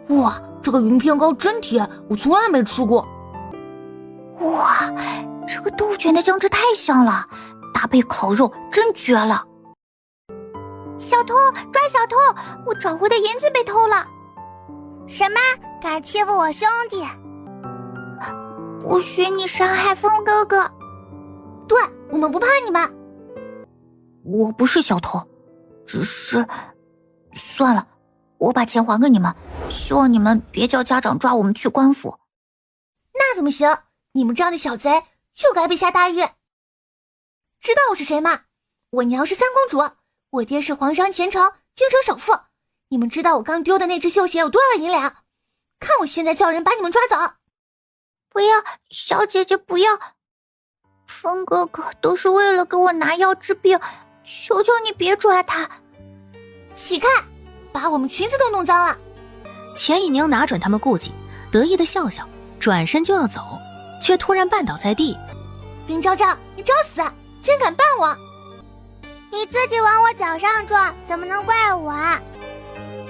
哇，这个云片糕真甜，我从来没吃过。哇，这个豆卷的酱汁太香了，搭配烤肉真绝了。小偷，抓小偷！我找回的银子被偷了。什么？敢欺负我兄弟？不许你伤害风哥哥。对，我们不怕你们。我不是小偷，只是……算了，我把钱还给你们，希望你们别叫家长抓我们去官府。那怎么行？你们这样的小贼就该被下大狱。知道我是谁吗？我娘是3公主，我爹是皇上前朝京城首富。你们知道我刚丢的那只绣鞋有多少银两？看我现在叫人把你们抓走！不要，小姐姐不要！风哥哥都是为了给我拿药治病，求求你别抓他！乞丐，把我们裙子都弄脏了！钱以宁哪准他们顾忌，得意的笑笑，转身就要走，却突然绊倒在地。云昭昭，你找死！竟敢绊我！你自己往我脚上撞，怎么能怪我？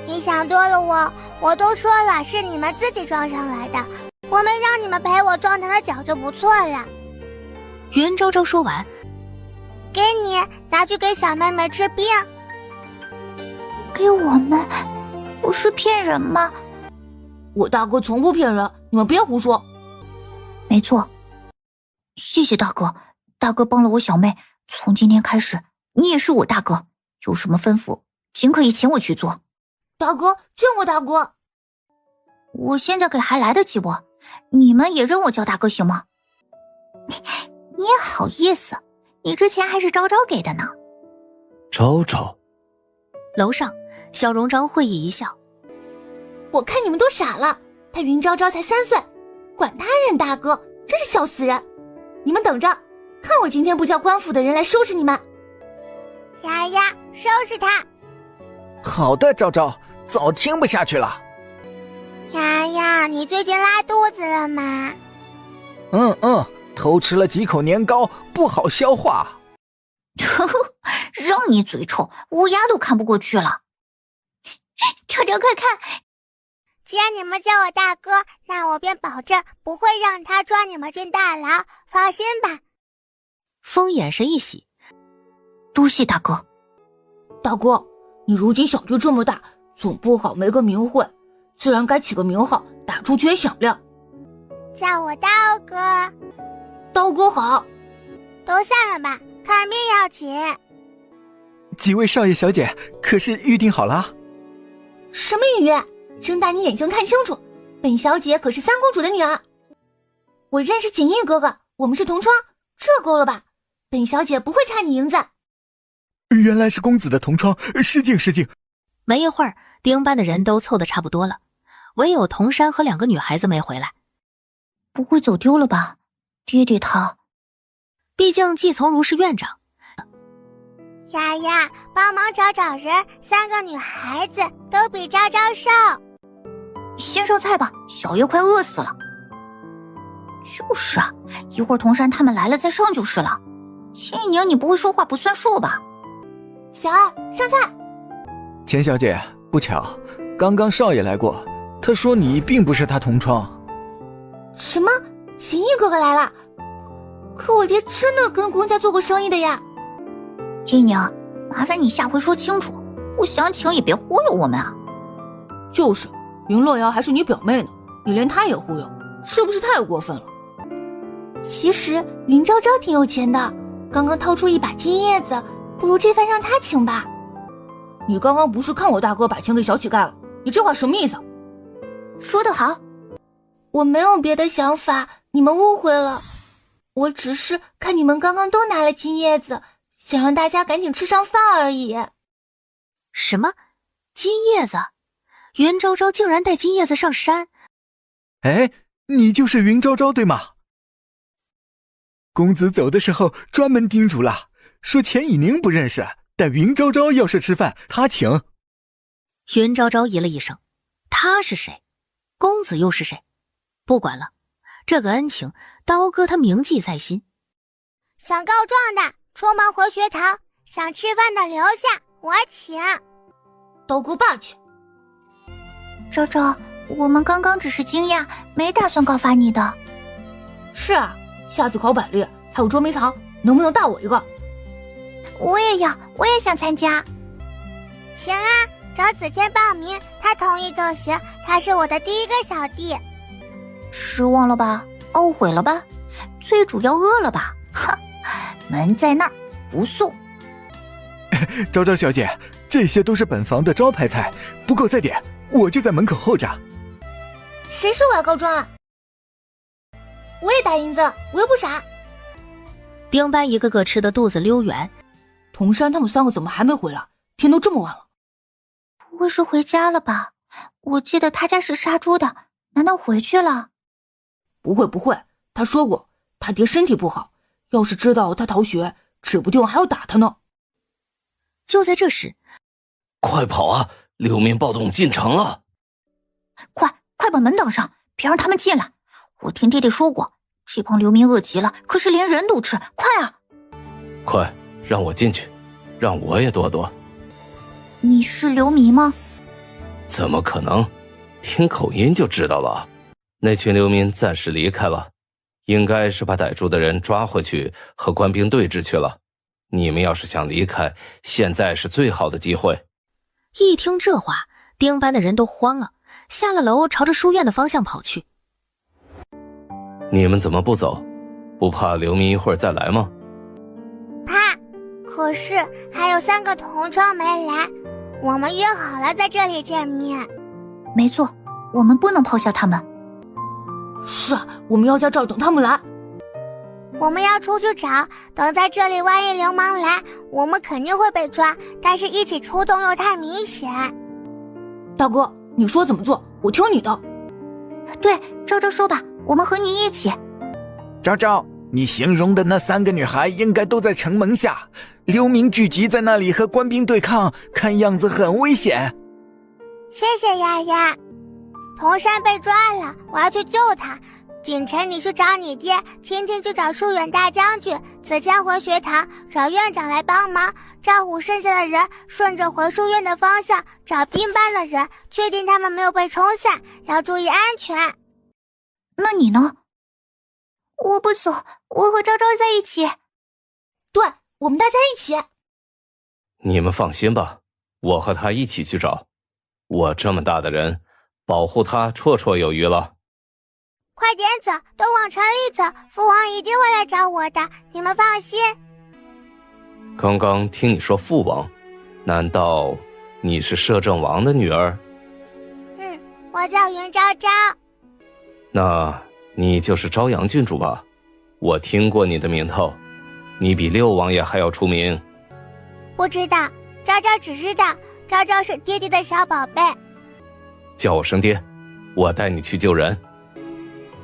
你想多了，我都说了是你们自己撞上来的，我没让你们赔我撞他的脚就不错了。云昭昭说完，给你拿去给小妹妹治病。给我们？不是骗人吗？我大哥从不骗人，你们别胡说。没错，谢谢大哥，大哥帮了我小妹，从今天开始你也是我大哥，有什么吩咐尽可以请我去做。大哥，见过大哥。我现在给还来得及不？你们也认我叫大哥行吗？你也好意思，你之前还是昭昭给的呢。昭昭。楼上小荣章会意一笑，我看你们都傻了，他云昭昭才3岁，管他认大哥，真是笑死人。你们等着，看我今天不叫官府的人来收拾你们。丫丫，收拾他！好的，昭昭，早听不下去了。丫丫，你最近拉肚子了吗？偷吃了几口年糕，不好消化。让你嘴臭，乌鸦都看不过去了。昭昭，快看！既然你们叫我大哥，那我便保证不会让他抓你们进大牢，放心吧。风眼神一喜，多谢大哥。大哥，你如今小弟这么大，总不好没个名讳，自然该起个名号，打出去也响亮。叫我道哥。道哥好。都散了吧，看病要紧。几位少爷小姐，可是预定好了？什么预约？睁大你眼睛看清楚，本小姐可是三公主的女儿。我认识锦衣哥哥，我们是同窗，这够了吧？本小姐不会差你银子。原来是公子的同窗，失敬失敬。没一会儿，丁班的人都凑得差不多了，唯有童山和2个女孩子没回来。不会走丢了吧？爹爹他……毕竟季从儒是院长。丫丫，帮忙找找人，3个女孩子都比昭昭瘦。先上菜吧，小爷快饿死了。就是啊，一会儿童山他们来了再上就是了。庆宁，你不会说话不算数吧？小二，上菜。钱小姐，不巧，刚刚少爷来过，他说你并不是他同窗。什么？锦衣哥哥来了？可我爹真的跟公家做过生意的呀。庆宁，麻烦你下回说清楚，不想请也别忽悠我们啊。就是，云洛瑶还是你表妹呢，你连她也忽悠，是不是太过分了？其实云昭昭挺有钱的，刚刚掏出一把金叶子，不如这番让她请吧。你刚刚不是看我大哥把钱给小乞丐了？你这话什么意思？说得好。我没有别的想法，你们误会了。我只是看你们刚刚都拿了金叶子，想让大家赶紧吃上饭而已。什么？金叶子？云昭昭竟然带金叶子上山？哎，你就是云昭昭对吗？公子走的时候专门叮嘱了，说钱以宁不认识，但云昭昭要是吃饭，他请。云昭昭咦了一声，他是谁？公子又是谁？不管了，这个恩情刀哥他铭记在心。想告状的出门回学堂，想吃饭的留下，我请。刀哥霸气。昭昭，我们刚刚只是惊讶，没打算告发你的。是啊，下次考百丽还有捉迷藏，能不能带我一个？我也要，我也想参加。行啊，找子谦报名，他同意就行，他是我的第一个小弟。失望了吧？懊悔了吧？最主要饿了吧？哈，门在那儿，不送。昭昭小姐，这些都是本房的招牌菜，不够再点，我就在门口候着。谁说我要告状啊？我也打银子，我又不傻。丁班一个个吃得肚子溜圆。童山他们3个怎么还没回来？天都这么晚了。不会是回家了吧？我记得他家是杀猪的，难道回去了？不会，他说过他爹身体不好，要是知道他逃学，指不定还要打他呢。就在这时，快跑啊！流民暴动进城了！快把门挡上，别让他们进来！我听爹爹说过，这帮流民饿极了，可是连人都吃，快啊！快，让我进去，让我也躲躲。你是流民吗？怎么可能？听口音就知道了。那群流民暂时离开了，应该是把逮住的人抓回去和官兵对峙去了。你们要是想离开，现在是最好的机会。一听这话，丁班的人都慌了，下了楼朝着书院的方向跑去。你们怎么不走？不怕流民一会儿再来吗？怕，可是还有3个同窗没来，我们约好了在这里见面。没错，我们不能抛下他们。是啊，我们要在这儿等他们来。我们要出去找，等在这里，万一流氓来，我们肯定会被抓，但是一起出动又太明显。大哥，你说怎么做，我听你的。对，昭昭说吧，我们和你一起。昭昭，你形容的那3个女孩应该都在城门下，流民聚集在那里和官兵对抗，看样子很危险。谢谢丫丫。童山被抓了，我要去救他。锦晨，你去找你爹，青青去找疏远大将军，子谦回学堂找院长来帮忙，赵虎剩下的人顺着回书院的方向找兵班的人，确定他们没有被冲散，要注意安全。那你呢？我不走，我和昭昭在一起。对，我们大家一起。你们放心吧，我和他一起去找。我这么大的人，保护他绰绰有余了。快点走，都往城里走，父王一定会来找我的，你们放心。刚刚听你说父王，难道你是摄政王的女儿？我叫云昭昭。那你就是朝阳郡主吧？我听过你的名头，你比六王爷还要出名。不知道，昭昭只知道昭昭是爹爹的小宝贝。叫我声爹，我带你去救人。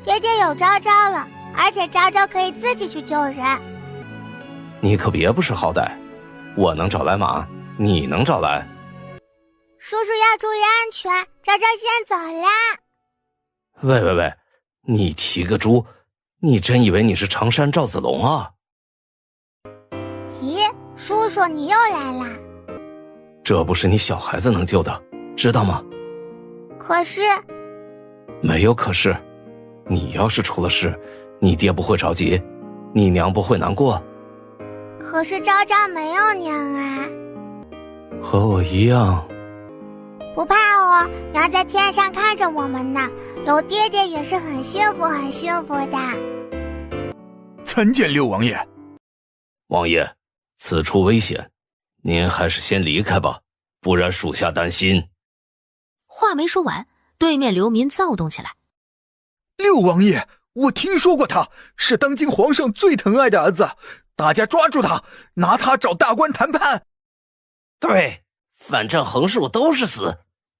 爹爹有昭昭了，而且昭昭可以自己去救人。你可别不识好歹，我能找来马，你能找来？叔叔要注意安全，昭昭先走啦。喂，你骑个猪，你真以为你是常山赵子龙啊？咦，叔叔你又来啦？这不是你小孩子能救的，知道吗？可是……没有可是，你要是出了事，你爹不会着急，你娘不会难过。可是昭昭没有娘啊。和我一样。不怕哦，娘在天上看着我们呢，有爹爹也是很幸福很幸福的。参见六王爷。王爷，此处危险，您还是先离开吧，不然属下担心。话没说完，对面流民躁动起来。六王爷，我听说过他，是当今皇上最疼爱的儿子，大家抓住他，拿他找大官谈判。对，反正横竖都是死，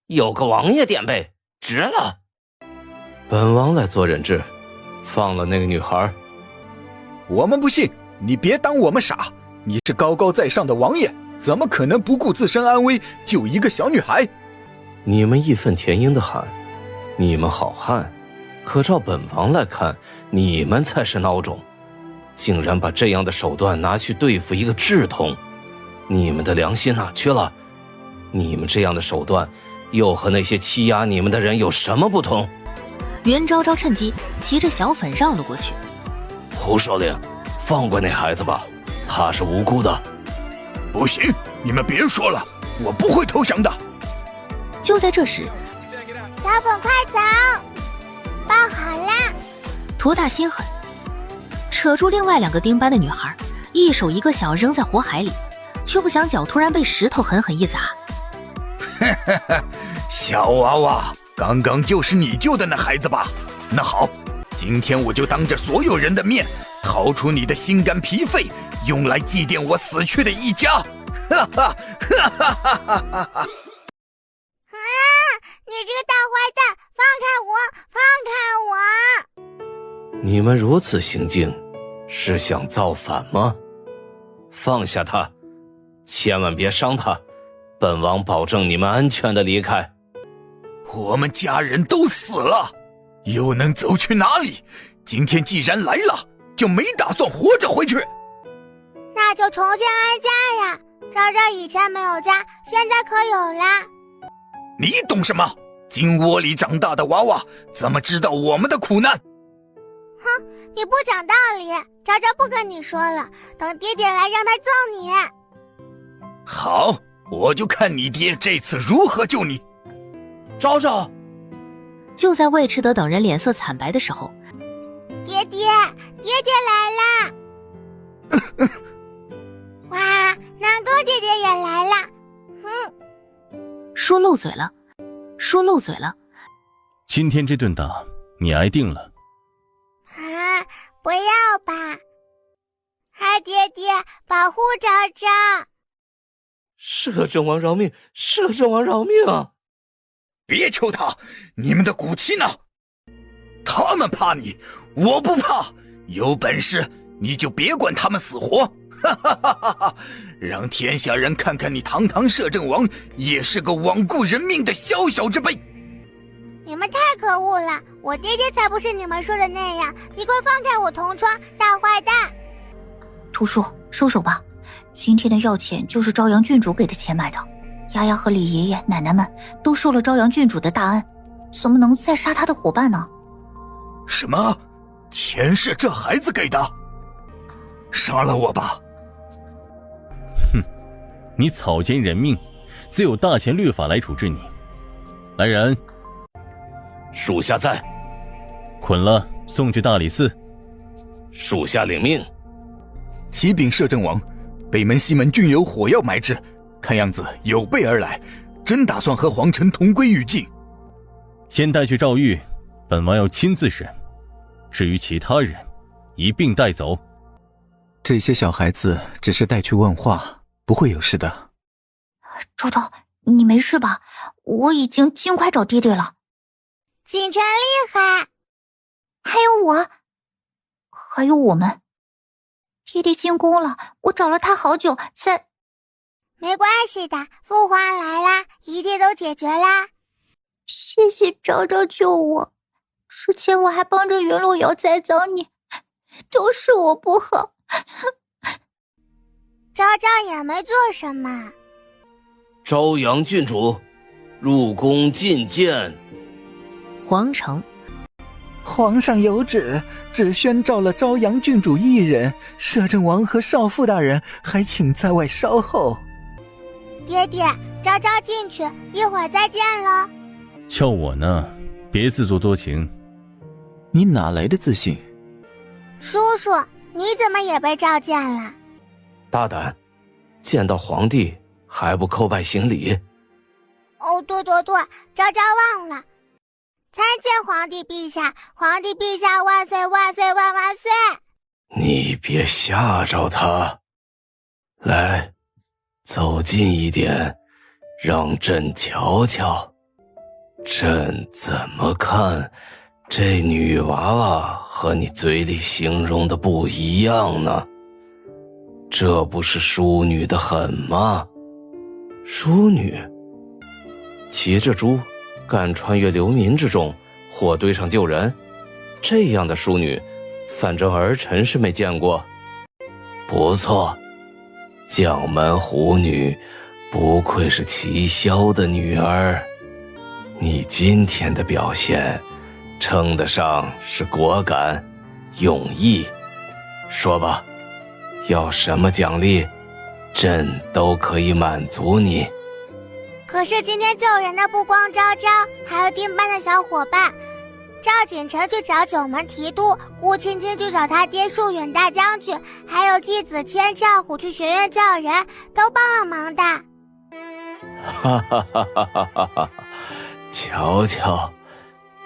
有个王爷点背，值了。本王来做人质，放了那个女孩。我们不信，你别当我们傻，你是高高在上的王爷，怎么可能不顾自身安危救一个小女孩？你们义愤填膺的喊，你们好汉，可照本王来看，你们才是孬种，竟然把这样的手段拿去对付一个智童，你们的良心哪去了？你们这样的手段，又和那些欺压你们的人有什么不同？袁昭昭趁机骑着小粉绕了过去。胡首领，放过那孩子吧，他是无辜的。不行，你们别说了，我不会投降的。就在这时，小粉快走，抱好啦！涂大心狠，扯住另外2个丁班的女孩，一手一个小扔在火海里，却不想脚突然被石头狠狠一砸。小娃娃，刚刚就是你救的那孩子吧？那好，今天我就当着所有人的面掏出你的心肝脾肺，用来祭奠我死去的一家。哈哈哈哈哈哈哈哈！你这个大坏蛋，放开我，放开我！你们如此行径，是想造反吗？放下他，千万别伤他，本王保证你们安全的离开。我们家人都死了，又能走去哪里？今天既然来了，就没打算活着回去。那就重新安家呀！昭昭以前没有家，现在可有啦。你懂什么？金窝里长大的娃娃，怎么知道我们的苦难？哼，你不讲道理，昭昭不跟你说了，等爹爹来让他揍你。好，我就看你爹这次如何救你。昭昭，就在魏迟德等人脸色惨白的时候，爹爹来啦！哇，南宫姐姐也来了。说漏嘴了。今天这顿打，你挨定了。啊，不要吧！嗨，爹爹，保护昭昭！摄政王饶命！摄政王饶命啊！别求他，你们的骨气呢？他们怕你，我不怕。有本事你就别管他们死活，哈哈哈哈哈！让天下人看看你堂堂摄政王也是个罔顾人命的小小之辈。你们太可恶了，我爹爹才不是你们说的那样，你快放开我同窗，大坏蛋！图叔，收手吧，今天的药钱就是朝阳郡主给的钱买的，丫丫和李爷爷奶奶们都受了朝阳郡主的大恩，怎么能再杀他的伙伴呢？什么？钱是这孩子给的？杀了我吧！哼，你草菅人命，自有大钱律法来处置你。来人，属下在。捆了，送去大理寺。属下领命。启禀摄政王，北门西门均有火药埋置，看样子有备而来，真打算和皇城同归于尽。先带去诏狱，本王要亲自审。至于其他人，一并带走。这些小孩子只是带去问话，不会有事的。昭昭，你没事吧？我已经尽快找爹爹了。锦晨厉害，还有我，还有我们。爹爹进宫了，我找了他好久才……没关系的，父皇来啦，一切都解决啦。谢谢昭昭救我，之前我还帮着袁洛瑶栽赃你，都是我不好。昭昭也没做什么。朝阳郡主，入宫觐见。皇城，皇上有旨，只宣召了朝阳郡主一人，摄政王和少傅大人还请在外稍后。爹爹，昭昭进去，一会儿再见了。叫我呢，别自作多情。你哪来的自信？叔叔，你怎么也被召见了？大胆，见到皇帝还不叩拜行礼？哦，对，昭昭忘了。参见皇帝陛下，皇帝陛下万岁万岁万万岁！你别吓着他。来，走近一点，让朕瞧瞧。朕怎么看这女娃娃和你嘴里形容的不一样呢？这不是淑女的很吗？淑女骑着猪敢穿越流民之众，火堆上救人，这样的淑女反正儿臣是没见过。不错，将门虎女不愧是齐萧的女儿，你今天的表现称得上是果敢勇毅。说吧，要什么奖励，朕都可以满足你。可是今天救人的不光昭昭，还有丁班的小伙伴。赵锦城去找九门提督，顾青青去找他爹树远大将军，还有继子千丈虎去学院叫人，都帮了忙的。哈哈哈哈哈哈！瞧瞧，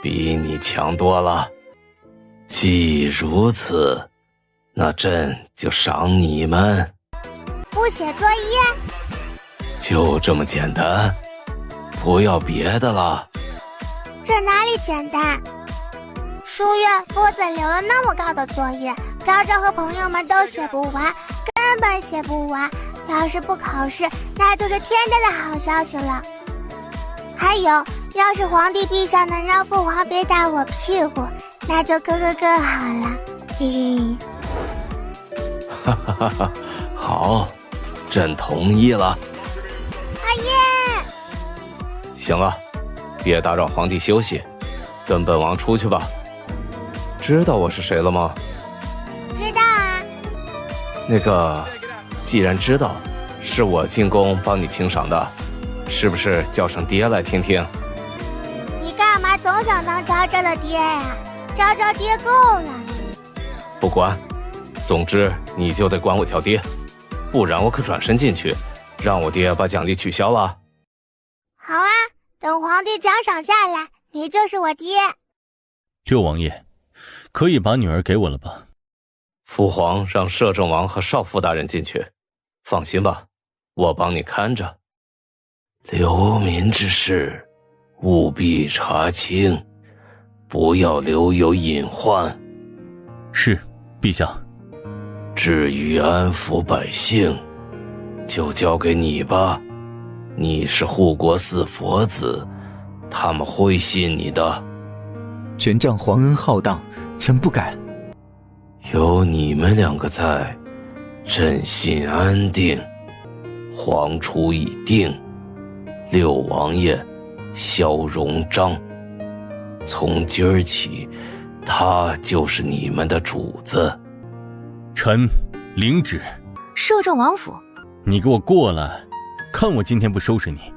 比你强多了。既如此，那朕就赏你们。不写作业？就这么简单，不要别的了。这哪里简单？书院夫子留了那么高的作业，昭昭和朋友们都写不完，根本写不完。要是不考试，那就是天大的好消息了。还有，要是皇帝陛下能让父皇别打我屁股，那就更好了。嘿嘿。哈哈哈哈！好，朕同意了。耶！行了，别打扰皇帝休息，跟本王出去吧。知道我是谁了吗？知道啊。那个，既然知道，是我进宫帮你清赏的，是不是叫声爹来听听？你干嘛总想当昭昭的爹呀？昭昭爹够了。不管，总之你就得管我叫爹，不然我可转身进去，让我爹把奖励取消了。好啊，等皇帝奖赏下来，你就是我爹。六王爷，可以把女儿给我了吧？父皇让摄政王和少傅大人进去，放心吧，我帮你看着。流民之事，务必查清，不要留有隐患。是，陛下。至于安抚百姓，就交给你吧。你是护国寺佛子，他们会信你的。权杖皇恩浩荡，臣不敢。有你们两个在，朕心安定。皇储已定，六王爷萧荣章，从今儿起，他就是你们的主子。臣领旨。摄政王府，你给我过来，看我今天不收拾你！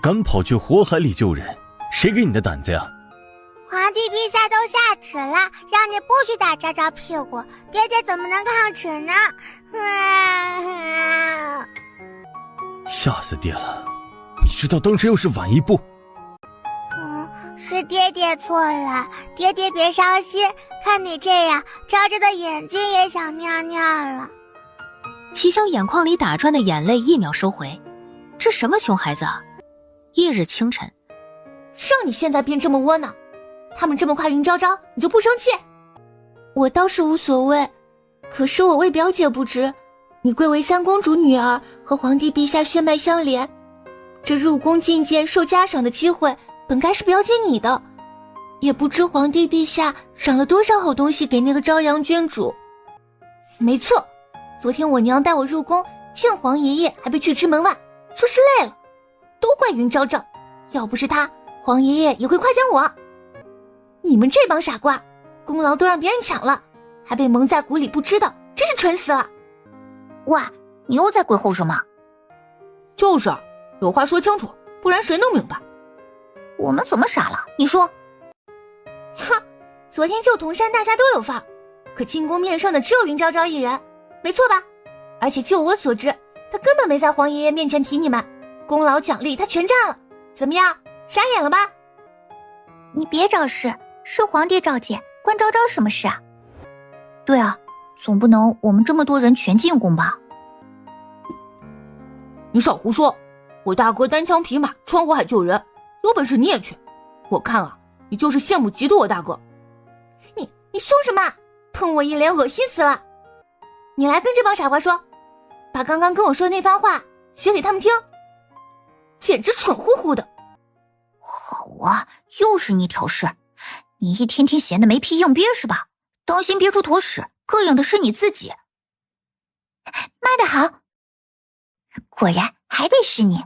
敢跑去火海里救人，谁给你的胆子呀？皇帝陛下都下旨了，让你不许打昭昭屁股，爹爹怎么能抗旨呢？吓死爹了！你知道当时要是晚一步……是爹爹错了，爹爹别伤心，看你这样，昭昭的眼睛也想尿尿了。齐萧眼眶里打转的眼泪一秒收回，这什么熊孩子啊！翌日清晨，让你现在变这么窝囊，他们这么夸云昭昭，你就不生气？我倒是无所谓，可是我为表姐不值，你贵为三公主女儿，和皇帝陛下血脉相连，这入宫觐见受嘉赏的机会本该是表姐你的，也不知皇帝陛下赏了多少好东西给那个朝阳郡主。没错，昨天我娘带我入宫见皇爷爷，还被拒之门外，说是累了，都怪云昭昭，要不是她，皇爷爷也会夸奖我。你们这帮傻瓜，功劳都让别人抢了，还被蒙在鼓里不知道，真是蠢死了。喂，你又在鬼吼什么？就是，有话说清楚，不然谁能明白？我们怎么傻了？你说。哼，昨天救铜山大家都有份，可进宫面圣的只有云昭昭一人，没错吧？而且就我所知，他根本没在皇爷爷面前提你们，功劳奖励他全占了，怎么样？傻眼了吧？你别找事，是皇帝召见，关昭昭什么事啊？对啊，总不能我们这么多人全进宫吧？你少胡说，我大哥单枪匹马穿火海救人，有本事你也去。我看啊，你就是羡慕嫉妒我大哥。你凶什么？喷我一脸，恶心死了！你来跟这帮傻瓜说，把刚刚跟我说的那番话学给他们听，简直蠢乎乎的。好啊，又是你挑事，你一天天闲得没屁硬憋是吧？当心憋出坨屎，膈应的是你自己。骂得好，果然还得是你。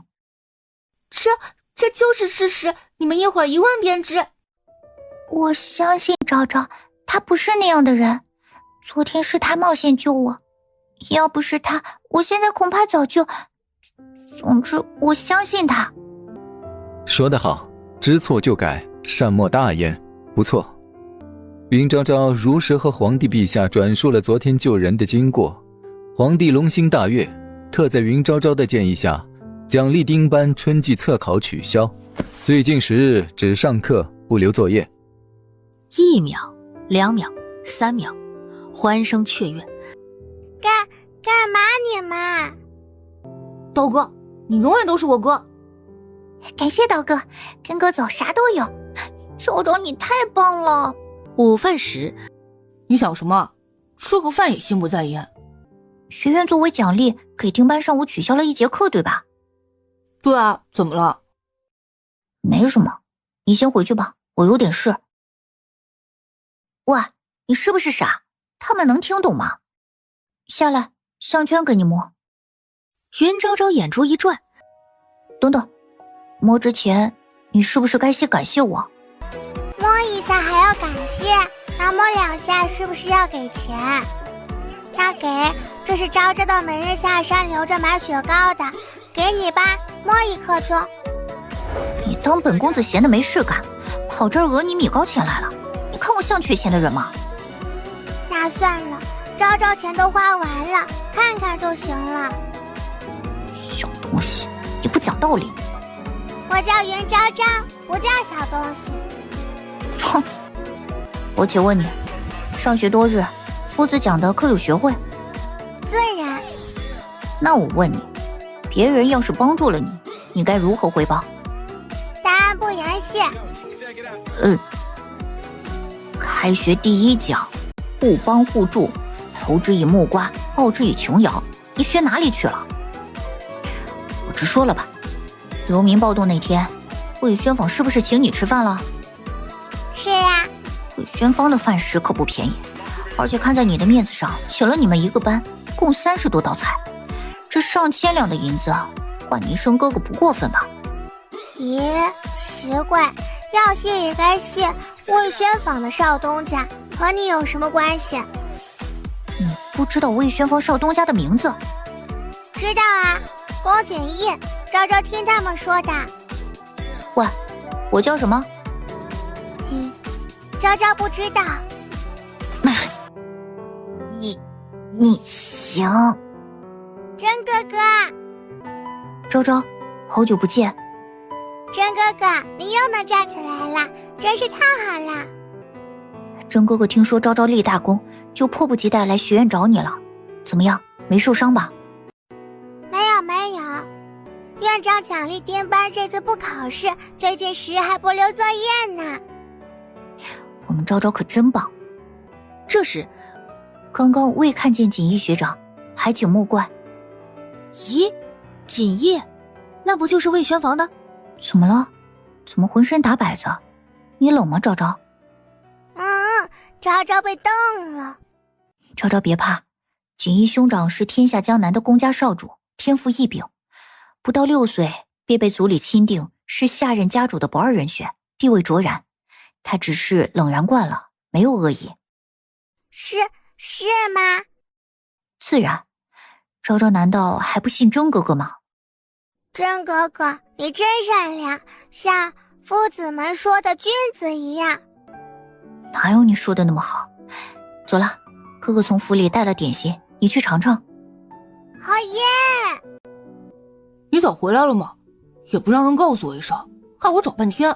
这就是事实，你们一会儿10000遍知。我相信昭昭，他不是那样的人。昨天是他冒险救我，要不是他，我现在恐怕早就……总之，我相信他。说得好，知错就改，善莫大焉，不错。云昭昭如实和皇帝陛下转述了昨天救人的经过，皇帝龙心大悦，特在云昭昭的建议下，奖励丁班春季测考取消，最近10日只上课不留作业。1秒、2秒、3秒，欢声雀跃。干嘛你们？刀哥，你永远都是我哥。感谢刀哥，跟哥走啥都有。昭昭你太棒了。午饭时，你想什么？吃个饭也心不在焉。学院作为奖励给丁班上午取消了1节课，对吧？对啊，怎么了？没什么，你先回去吧，我有点事。喂，你是不是傻？他们能听懂吗？下来，项圈给你摸。云昭昭眼珠一转，等等，摸之前你是不是该先感谢我？摸一下还要感谢？那摸2下是不是要给钱？那给，这是昭昭的每日下山留着买雪糕的，给你吧，摸1颗钟。你当本公子闲得没事干，跑这儿讹你米糕钱来了？你看我像缺钱的人吗？那算了，昭昭钱都花完了，看看就行了。小东西，你不讲道理。我叫云昭昭，不叫小东西。哼，我且问你，上学多日，夫子讲的可有学会？自然。那我问你，别人要是帮助了你，你该如何回报？答案不言谢。开学第1讲，互帮互助，投之以木瓜，报之以琼瑶，你学哪里去了？我直说了吧，流民暴动那天，魏宣坊是不是请你吃饭了？是呀。魏宣坊的饭食可不便宜，而且看在你的面子上，请了你们一个班，共30多道菜，这上千两的银子，换你一声哥哥不过分吧？咦，奇怪，要谢也该谢魏宣坊的少东家，和你有什么关系？你不知道魏宣坊少东家的名字？知道啊，宫景逸，昭昭听他们说的。喂，我叫什么？昭昭不知道。你行。真哥哥。昭昭，好久不见。真哥哥，你又能站起来了，真是太好了。真哥哥听说昭昭立大功，就迫不及待来学院找你了。怎么样，没受伤吧？没有，院长奖励颠班这次不考试，最近10日还不留作业呢。我们昭昭可真棒。这时，刚刚未看见锦衣学长，还请莫怪。咦，锦衣，那不就是魏宣坊的？怎么了？怎么浑身打摆子？你冷吗，昭昭？昭昭被冻了。昭昭别怕，锦衣兄长是天下江南的公家少主，天赋异禀，不到6岁便被族里钦定是下任家主的不二人选，地位卓然。他只是冷然惯了，没有恶意。是吗？自然。昭昭难道还不信真哥哥吗？真哥哥，你真善良，像夫子们说的君子一样。哪有你说的那么好？走了，哥哥从府里带了点心，你去尝尝。好耶！你早回来了吗？也不让人告诉我一声，害我找半天。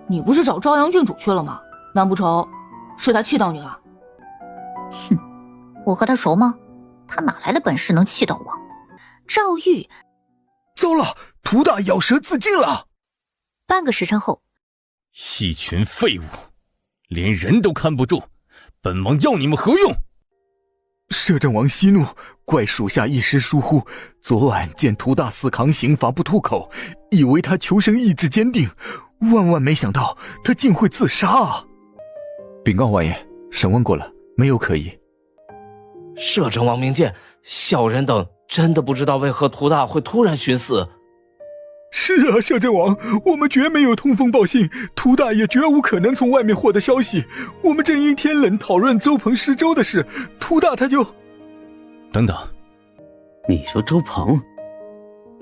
你不是找朝阳郡主去了吗？难不成是他气到你了？哼，我和他熟吗？他哪来的本事能气到我？赵玉，糟了，涂大咬舌自尽了。半个时辰后，一群废物，连人都看不住，本王要你们何用？摄政王息怒，怪属下一时疏忽。昨晚见涂大死扛刑罚不吐口，以为他求生意志坚定，万万没想到他竟会自杀啊！禀告王爷，审问过了，没有可疑。摄政王明鉴，小人等真的不知道为何涂大会突然寻死。是啊，摄政王，我们绝没有通风报信，涂大也绝无可能从外面获得消息。我们正因天冷讨论周鹏施粥的事，涂大他就……等等，你说周鹏？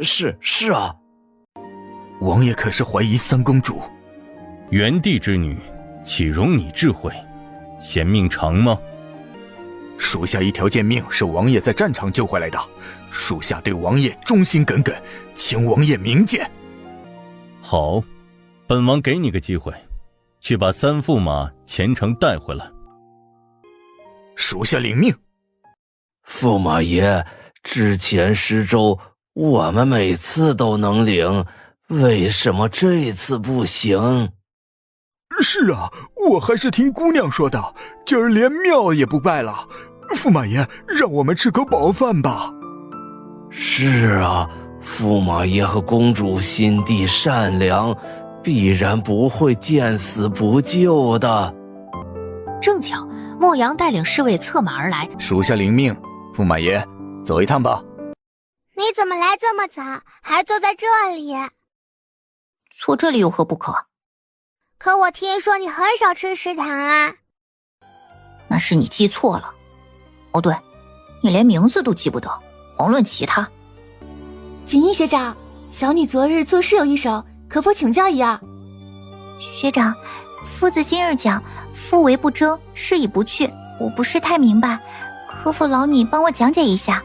是啊。王爷可是怀疑三公主？元帝之女，岂容你智慧？嫌命长吗？属下一条贱命是王爷在战场救回来的，属下对王爷忠心耿耿，请王爷明鉴。好，本王给你个机会，去把3驸马前程带回来。属下领命。驸马爷，之前施粥我们每次都能领，为什么这次不行？是啊，我还是听姑娘说的，今儿连庙也不拜了。驸马爷，让我们吃口饱饭吧。是啊，驸马爷和公主心地善良，必然不会见死不救的。正巧莫阳带领侍卫策马而来，属下领命。驸马爷，走一趟吧。你怎么来这么早，还坐在这里？坐这里有何不可？可我听说你很少吃食堂啊。那是你记错了。哦对，你连名字都记不得，遑论其他。锦衣学长，小女昨日作诗有一首，可否请教一二？学长，夫子今日讲夫为不争，是以不去，我不是太明白，可否劳你帮我讲解一下？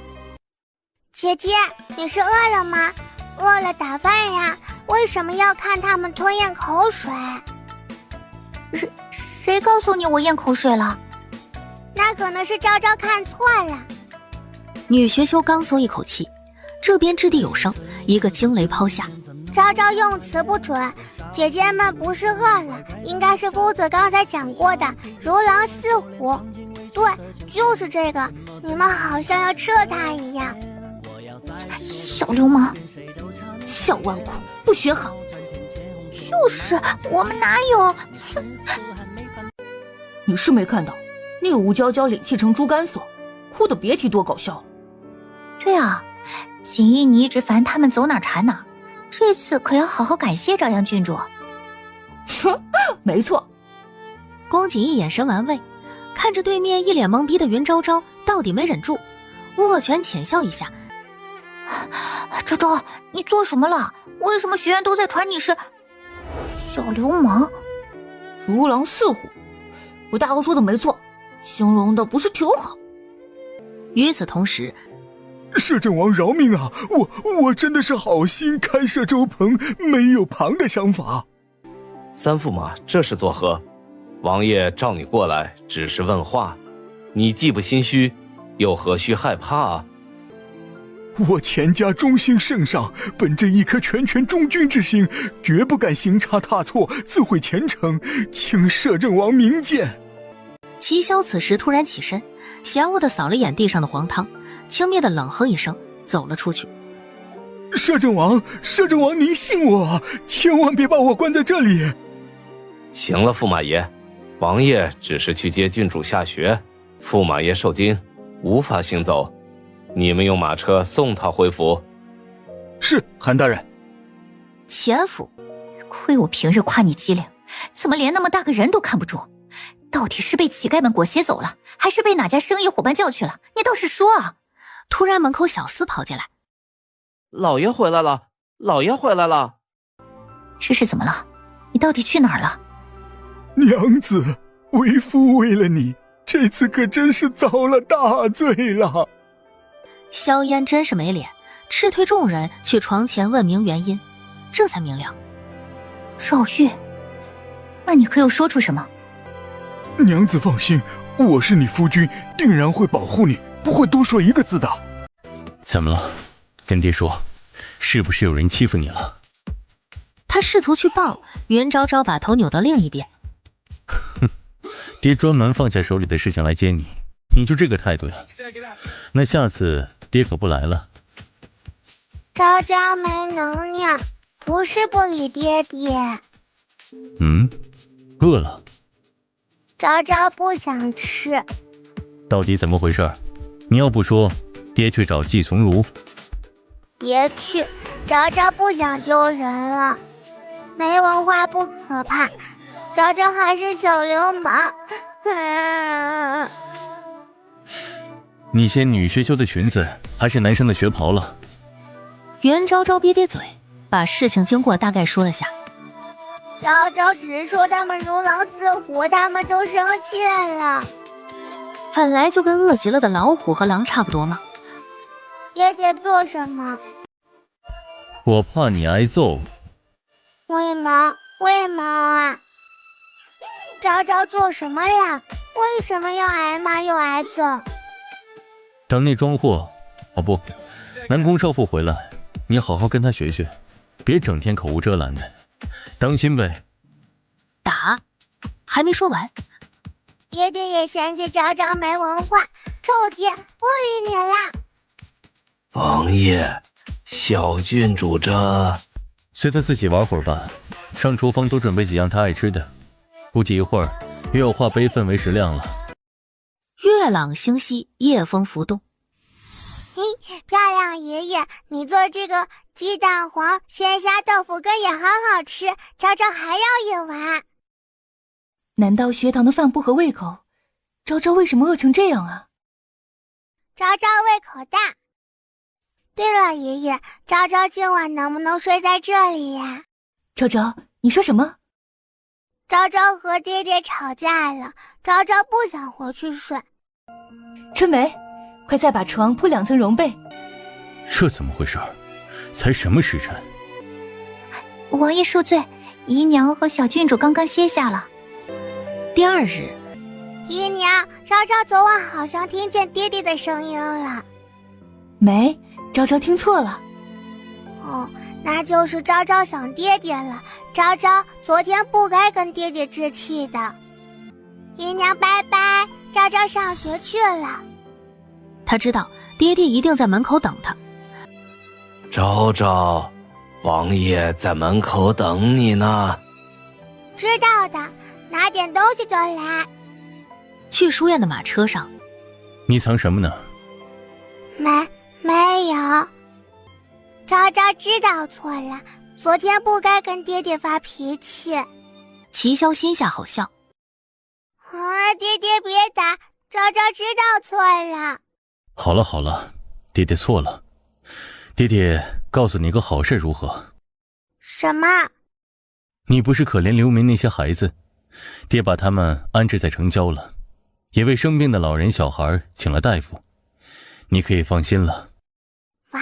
姐姐，你是饿了吗？饿了打饭呀，为什么要看他们吞咽口水？谁告诉你我咽口水了？那可能是昭昭看错了。女学修刚松一口气，这边掷地有声，一个惊雷抛下。昭昭用词不准，姐姐们不是饿了，应该是夫子刚才讲过的如狼似虎。对，就是这个，你们好像要撤他一样。小流氓，小纨绔，不学好。就是我们哪有？你是没看到那个吴娇娇脸气成猪肝锁，哭得别提多搞笑了。对啊，锦衣你一直烦他们走哪查哪，这次可要好好感谢朝阳郡主。没错。宫锦衣眼神玩味，看着对面一脸懵逼的云昭昭，到底没忍住，握拳浅笑一下。昭昭，你做什么了？为什么学院都在传你是小流氓？如狼似虎，我大哥说的没错，形容的不是挺好。与此同时，摄政王饶命啊！我真的是好心开设周鹏，没有旁的想法。三驸马，这是作何？王爷召你过来，只是问话，你既不心虚，又何须害怕啊？我钱家忠心圣上，本着一颗拳拳忠君之心，绝不敢行差踏错，自毁前程，请摄政王明鉴。齐萧此时突然起身，嫌恶地扫了眼地上的黄汤，轻蔑地冷哼一声，走了出去。摄政王，您信我啊，千万别把我关在这里。行了，驸马爷，王爷只是去接郡主下学，驸马爷受惊，无法行走。你们用马车送他回府。是，韩大人。钱府，亏我平日夸你机灵，怎么连那么大个人都看不住？到底是被乞丐们裹挟走了，还是被哪家生意伙伴叫去了？你倒是说啊！突然门口小厮跑进来，老爷回来了，老爷回来了。这是怎么了？你到底去哪儿了？娘子，为夫为了你，这次可真是遭了大罪了。萧烟真是没脸，斥退众人去床前问明原因，这才明了。赵玉，那你可有说出什么？娘子放心，我是你夫君，定然会保护你，不会多说一个字的。怎么了？跟爹说，是不是有人欺负你了？他试图去抱，云昭昭把头扭到另一边。哼，爹专门放下手里的事情来接你，你就这个态度呀？那下次爹可不来了。昭昭没能量，不是不理爹爹。饿了。昭昭不想吃。到底怎么回事？你要不说，爹去找季从儒。别去，昭昭不想丢人了。没文化不可怕，昭昭还是小流氓。你嫌女学修的裙子还是男生的学袍了？袁昭昭憋憋嘴，把事情经过大概说了下。昭昭只是说他们如狼似虎，他们就生气了。本来就跟饿极了的老虎和狼差不多嘛。爹爹做什么？我怕你挨揍。为毛啊？昭昭做什么了？为什么要挨骂又挨揍？等那装货，不，南宫少妇回来，你好好跟他学学，别整天口无遮拦的，当心呗。打，还没说完。爹爹也嫌弃昭昭没文化，臭爹，不理你了。王爷，小郡主这……随他自己玩会儿吧，上厨房多准备几样他爱吃的，估计一会儿又要化悲愤为食量了。月朗星稀，夜风浮动。嘿，漂亮爷爷，你做这个鸡蛋黄鲜虾豆腐羹也很好吃，昭昭还要一碗。难道学堂的饭不合胃口？昭昭为什么饿成这样啊？昭昭胃口大。对了，爷爷，昭昭今晚能不能睡在这里呀？昭昭，你说什么？昭昭和爹爹吵架了，昭昭不想回去睡。春梅，快再把床铺2层绒被。这怎么回事？才什么时辰？王爷恕罪，姨娘和小郡主刚刚歇下了。第二日，姨娘，昭昭昨晚好像听见爹爹的声音了。没，昭昭听错了。哦，那就是昭昭想爹爹了。昭昭昨天不该跟爹爹置气的。姨娘拜拜，昭昭上学去了。他知道爹爹一定在门口等他。昭昭，王爷在门口等你呢。知道的，拿点东西就来。去书院的马车上，你藏什么呢？没有。昭昭知道错了，昨天不该跟爹爹发脾气。齐萧心下好笑。爹爹别打，昭昭知道错了。好了好了，爹爹错了。爹爹告诉你个好事如何？什么？你不是可怜流民那些孩子，爹把他们安置在城郊了，也为生病的老人小孩请了大夫，你可以放心了。哇，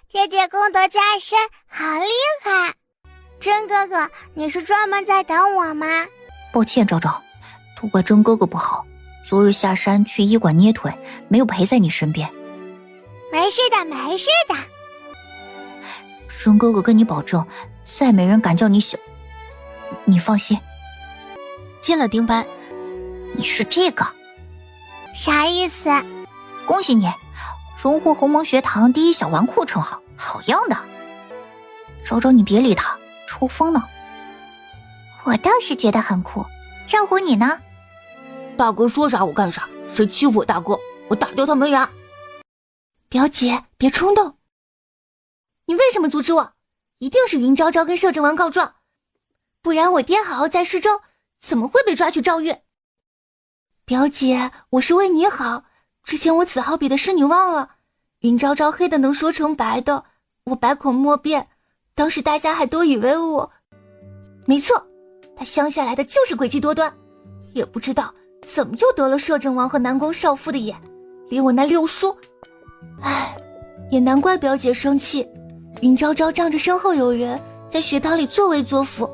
爹爹功德加深，好厉害！真哥哥，你是专门在等我吗？抱歉，昭昭，都怪真哥哥不好，昨日下山去医馆捏腿，没有陪在你身边。没事的，没事的。真哥哥跟你保证，再没人敢叫你小。你放心。进了丁班。你是这个？啥意思？恭喜你，荣获鸿蒙学堂第一小纨绔称号，好样的！昭昭，你别理他，抽风呢。我倒是觉得很酷。赵虎，你呢？大哥说啥我干啥，谁欺负我大哥，我打掉他门牙。表姐，别冲动。你为什么阻止我？一定是云昭昭跟摄政王告状，不然我爹好好在市州，怎么会被抓去诏狱？表姐，我是为你好，之前我此好比的事你忘了？云昭昭黑的能说成白的，我百口莫辩，当时大家还都以为我……没错，他乡下来的就是诡计多端，也不知道怎么就得了摄政王和南宫少妇的眼，连我那六叔……唉，也难怪表姐生气。云昭昭仗着身后有人，在学堂里作威作福。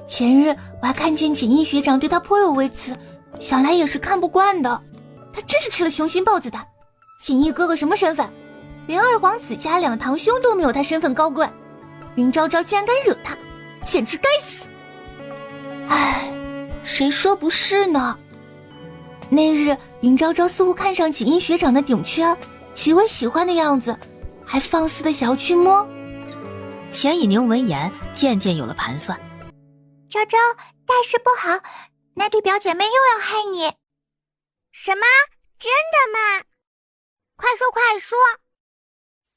前日我还看见锦衣学长对他颇有微词，想来也是看不惯的。他真是吃了雄心豹子胆。锦衣哥哥什么身份？连二皇子家两堂兄都没有他身份高贵。云昭昭竟然敢惹他，简直该死！唉，谁说不是呢？那日云昭昭似乎看上锦衣学长的顶圈，极为喜欢的样子，还放肆的想要去摸。钱以宁闻言渐渐有了盘算。昭昭，大事不好，那对表姐妹又要害你。什么？真的吗？快说快说！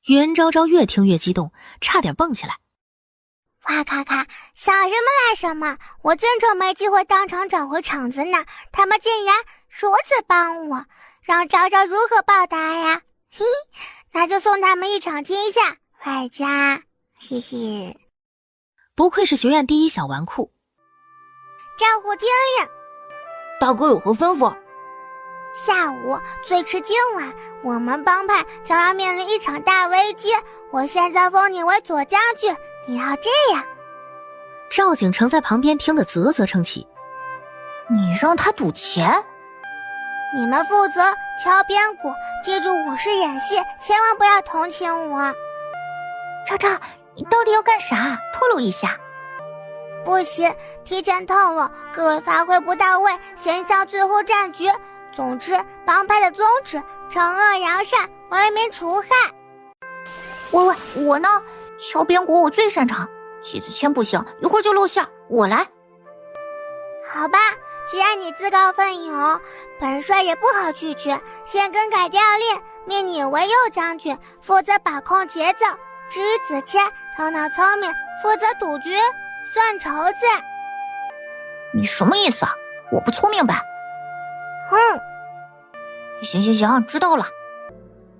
云昭昭越听越激动，差点蹦起来。哇咔咔，想什么来什么，我真愁没机会当场找回场子呢，他们竟然如此帮我，让昭昭如何报答呀？嘿，那就送他们一场惊吓，外加嘿嘿。不愧是学院第一小纨绔。赵虎听令。大哥有何吩咐？下午最迟今晚，我们帮派将要面临一场大危机，我现在封你为左将军，你要这样。赵景成在旁边听得啧啧称奇。你让他赌钱？你们负责敲边鼓，记住我是演戏，千万不要同情我。昭昭，你到底要干啥？透露一下。不行，提前透露，各位发挥不到位，先向最后战局。总之，帮派的宗旨：惩恶扬善，为民除害。喂，我呢？敲边鼓我最擅长，棋子签不行，一会儿就露馅，我来。好吧，既然你自告奋勇，本帅也不好拒绝，先更改调令，命你为右将军，负责把控节奏。至于子谦，头脑聪明，负责赌局算筹子。你什么意思啊？我不聪明呗？行，知道了。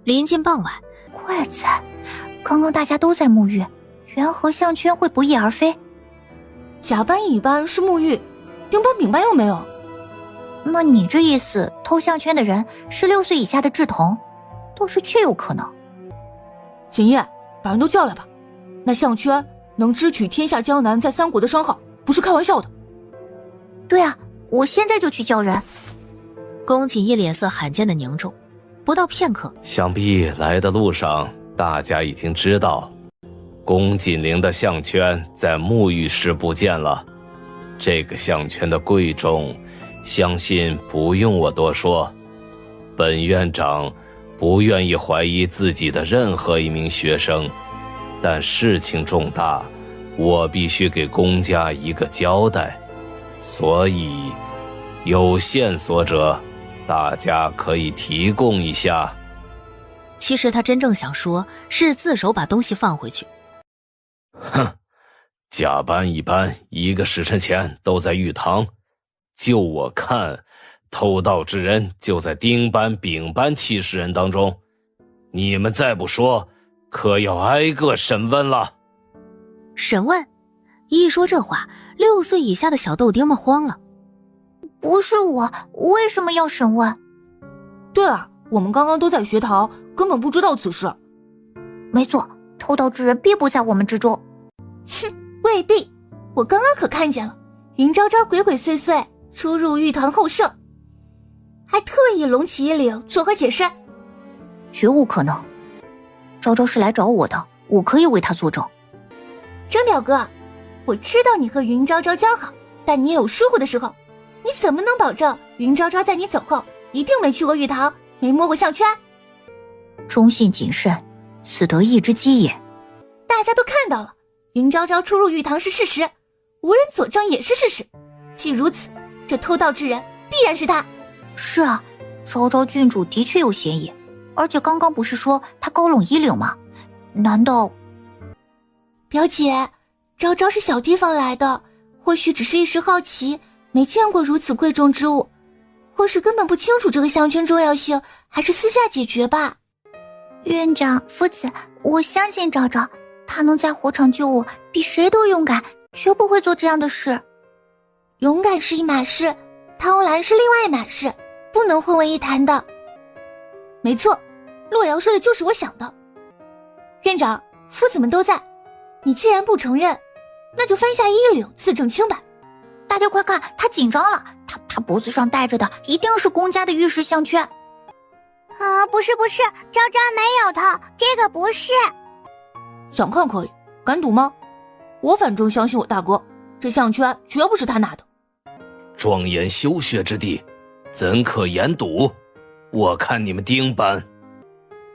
临近傍晚，怪哉，刚刚大家都在沐浴，缘何项圈会不翼而飞？甲班乙班是沐浴，丁班丙班又没有。那你这意思，偷项圈的人是6岁以下的稚童，倒是确有可能。景烨，把人都叫来吧。那项圈能支取天下江南在三国的商号，不是开玩笑的。对啊，我现在就去叫人。宫锦衣脸色罕见的凝重，不到片刻，想必来的路上大家已经知道，宫锦玲的项圈在沐浴室不见了。这个项圈的贵重，相信不用我多说，本院长不愿意怀疑自己的任何一名学生，但事情重大，我必须给公家一个交代，所以有线索者，大家可以提供一下。其实他真正想说是自首把东西放回去。哼，甲班乙班1个时辰前都在玉堂，就我看，偷盗之人就在丁班丙班70人当中，你们再不说，可要挨个审问了。审问？一说这话，6岁以下的小豆丁们慌了。不是我，为什么要审问？对啊，我们刚刚都在学堂，根本不知道此事。没错，偷盗之人必不在我们之中。哼，未必，我刚刚可看见了，云昭昭鬼鬼祟祟出入玉堂后舍，还特意隆起衣领作何解释？绝无可能，昭昭是来找我的，我可以为他作证。甄表哥，我知道你和云昭昭交好，但你也有疏忽的时候，你怎么能保证云昭昭在你走后一定没去过玉堂，没摸过项圈？忠信谨慎，此得一之基也。大家都看到了，云昭昭出入玉堂是事实，无人佐证也是事实。既如此，这偷盗之人必然是他。是啊，昭昭郡主的确有嫌疑，而且刚刚不是说他高拢衣领吗？难道……表姐，昭昭是小地方来的，或许只是一时好奇，没见过如此贵重之物，或是根本不清楚这个项圈重要性，还是私下解决吧。院长夫子，我相信昭昭，他能在火场救我，比谁都勇敢，绝不会做这样的事。勇敢是一码事，贪婪是另外一码事，不能混为一谈的。没错，洛瑶说的就是我想的。院长，夫子们都在，你既然不承认，那就翻下衣领自证清白。大家快看，他紧张了，他脖子上戴着的一定是公家的玉石项圈。啊，不是，昭昭没有的，这个不是。想看可以，敢赌吗？我反正相信我大哥，这项圈绝不是他拿的。庄严修学之地，怎可言赌？我看你们丁班，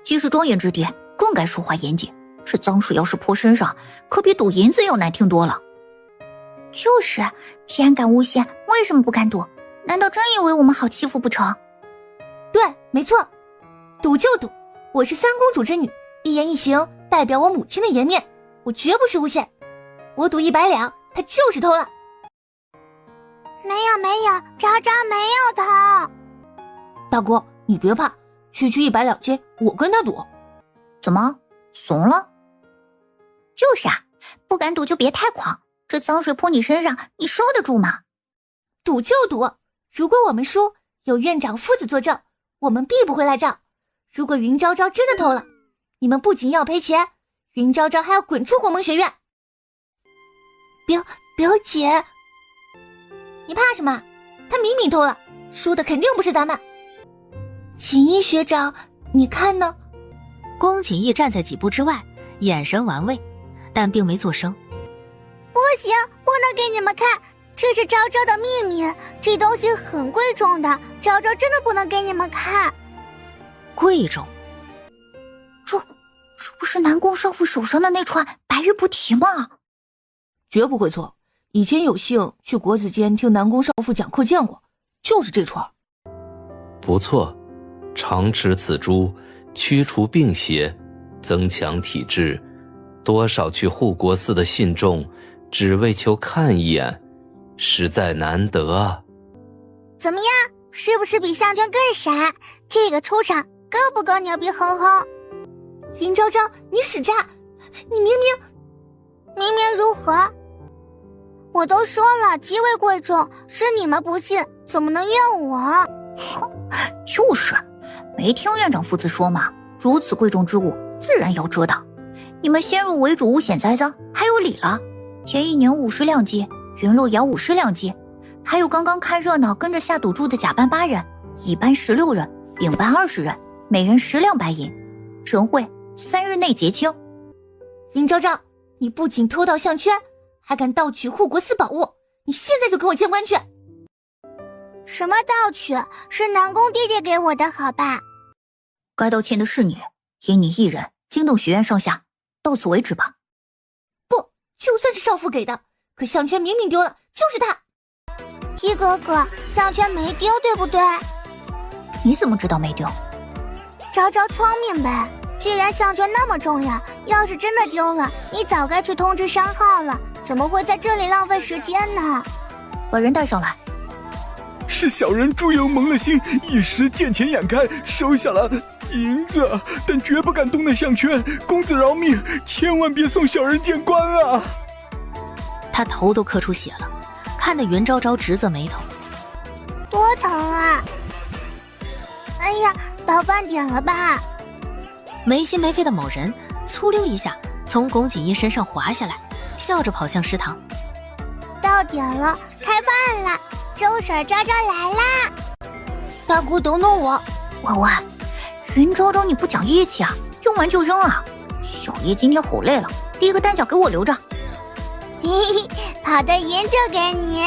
既是庄严之地，更该说话严谨。这脏水要是泼身上，可比赌银子要难听多了。就是，既然敢诬陷，为什么不敢赌？难道真以为我们好欺负不成？对，没错，赌就赌，我是三公主之女，一言一行代表我母亲的颜面，我绝不是诬陷。我赌100两，他就是偷了。没有，昭昭没有偷。大哥，你别怕，区100两金，我跟他赌。怎么，怂了？就是啊，不敢赌就别太狂，这脏水泼你身上，你受得住吗？赌就赌，如果我们输，有院长夫子作证，我们必不会赖账。如果云昭昭真的偷了，你们不仅要赔钱，云昭昭还要滚出鸿蒙学院。表姐，你怕什么？他明明偷了，输的肯定不是咱们。锦衣学长，你看呢？宫锦衣站在几步之外，眼神玩味，但并没作声。不行，不能给你们看，这是昭昭的秘密，这东西很贵重的，昭昭真的不能给你们看。贵重？这不是南宫少妇手上的那串白玉菩提吗？绝不会错，以前有幸去国子监听南宫少妇讲课见过，就是这串。不错，常持此珠，驱除病邪，增强体质，多少去护国寺的信众只为求看一眼，实在难得啊。怎么样，是不是比项圈更闪？这个出场够不够牛逼哼哼？云昭昭，你使诈，你明明如何？我都说了，极为贵重，是你们不信，怎么能怨我？哼，就是，没听院长夫子说吗？如此贵重之物，自然要遮挡。你们先入为主，诬陷栽赃，还有理了？前一年50两金，云洛瑶50两金，还有刚刚看热闹跟着下赌注的甲班8人，乙班16人，丙班20人，每人10两白银。晨会3日内结清。云昭昭，你不仅偷盗项圈，还敢盗取护国寺宝物，你现在就跟我见官去！什么盗取？是南宫爹爹给我的，好吧？该道歉的是你，因你一人惊动学院上下，到此为止吧。不，就算是少妇给的，可项圈明明丢了，就是他。一哥哥，项圈没丢，对不对？你怎么知道没丢？昭昭聪明呗。既然项圈那么重要，要是真的丢了，你早该去通知商号了，怎么会在这里浪费时间呢？把人带上来。是小人朱由蒙了心，一时见钱眼开，收下了银子，但绝不敢动那项圈。公子饶命，千万别送小人见官啊！他头都磕出血了，看得袁昭昭直皱眉头。多疼啊！哎呀，到饭点了吧？没心没肺的某人粗溜一下从龚锦衣身上滑下来，笑着跑向食堂。到点了，开饭了，周婶昭昭来啦！大姑等等我。婉婉，云昭昭你不讲义气啊，用完就扔啊！小叶今天好累了，第一个单脚给我留着。嘿嘿，跑得赢就给你。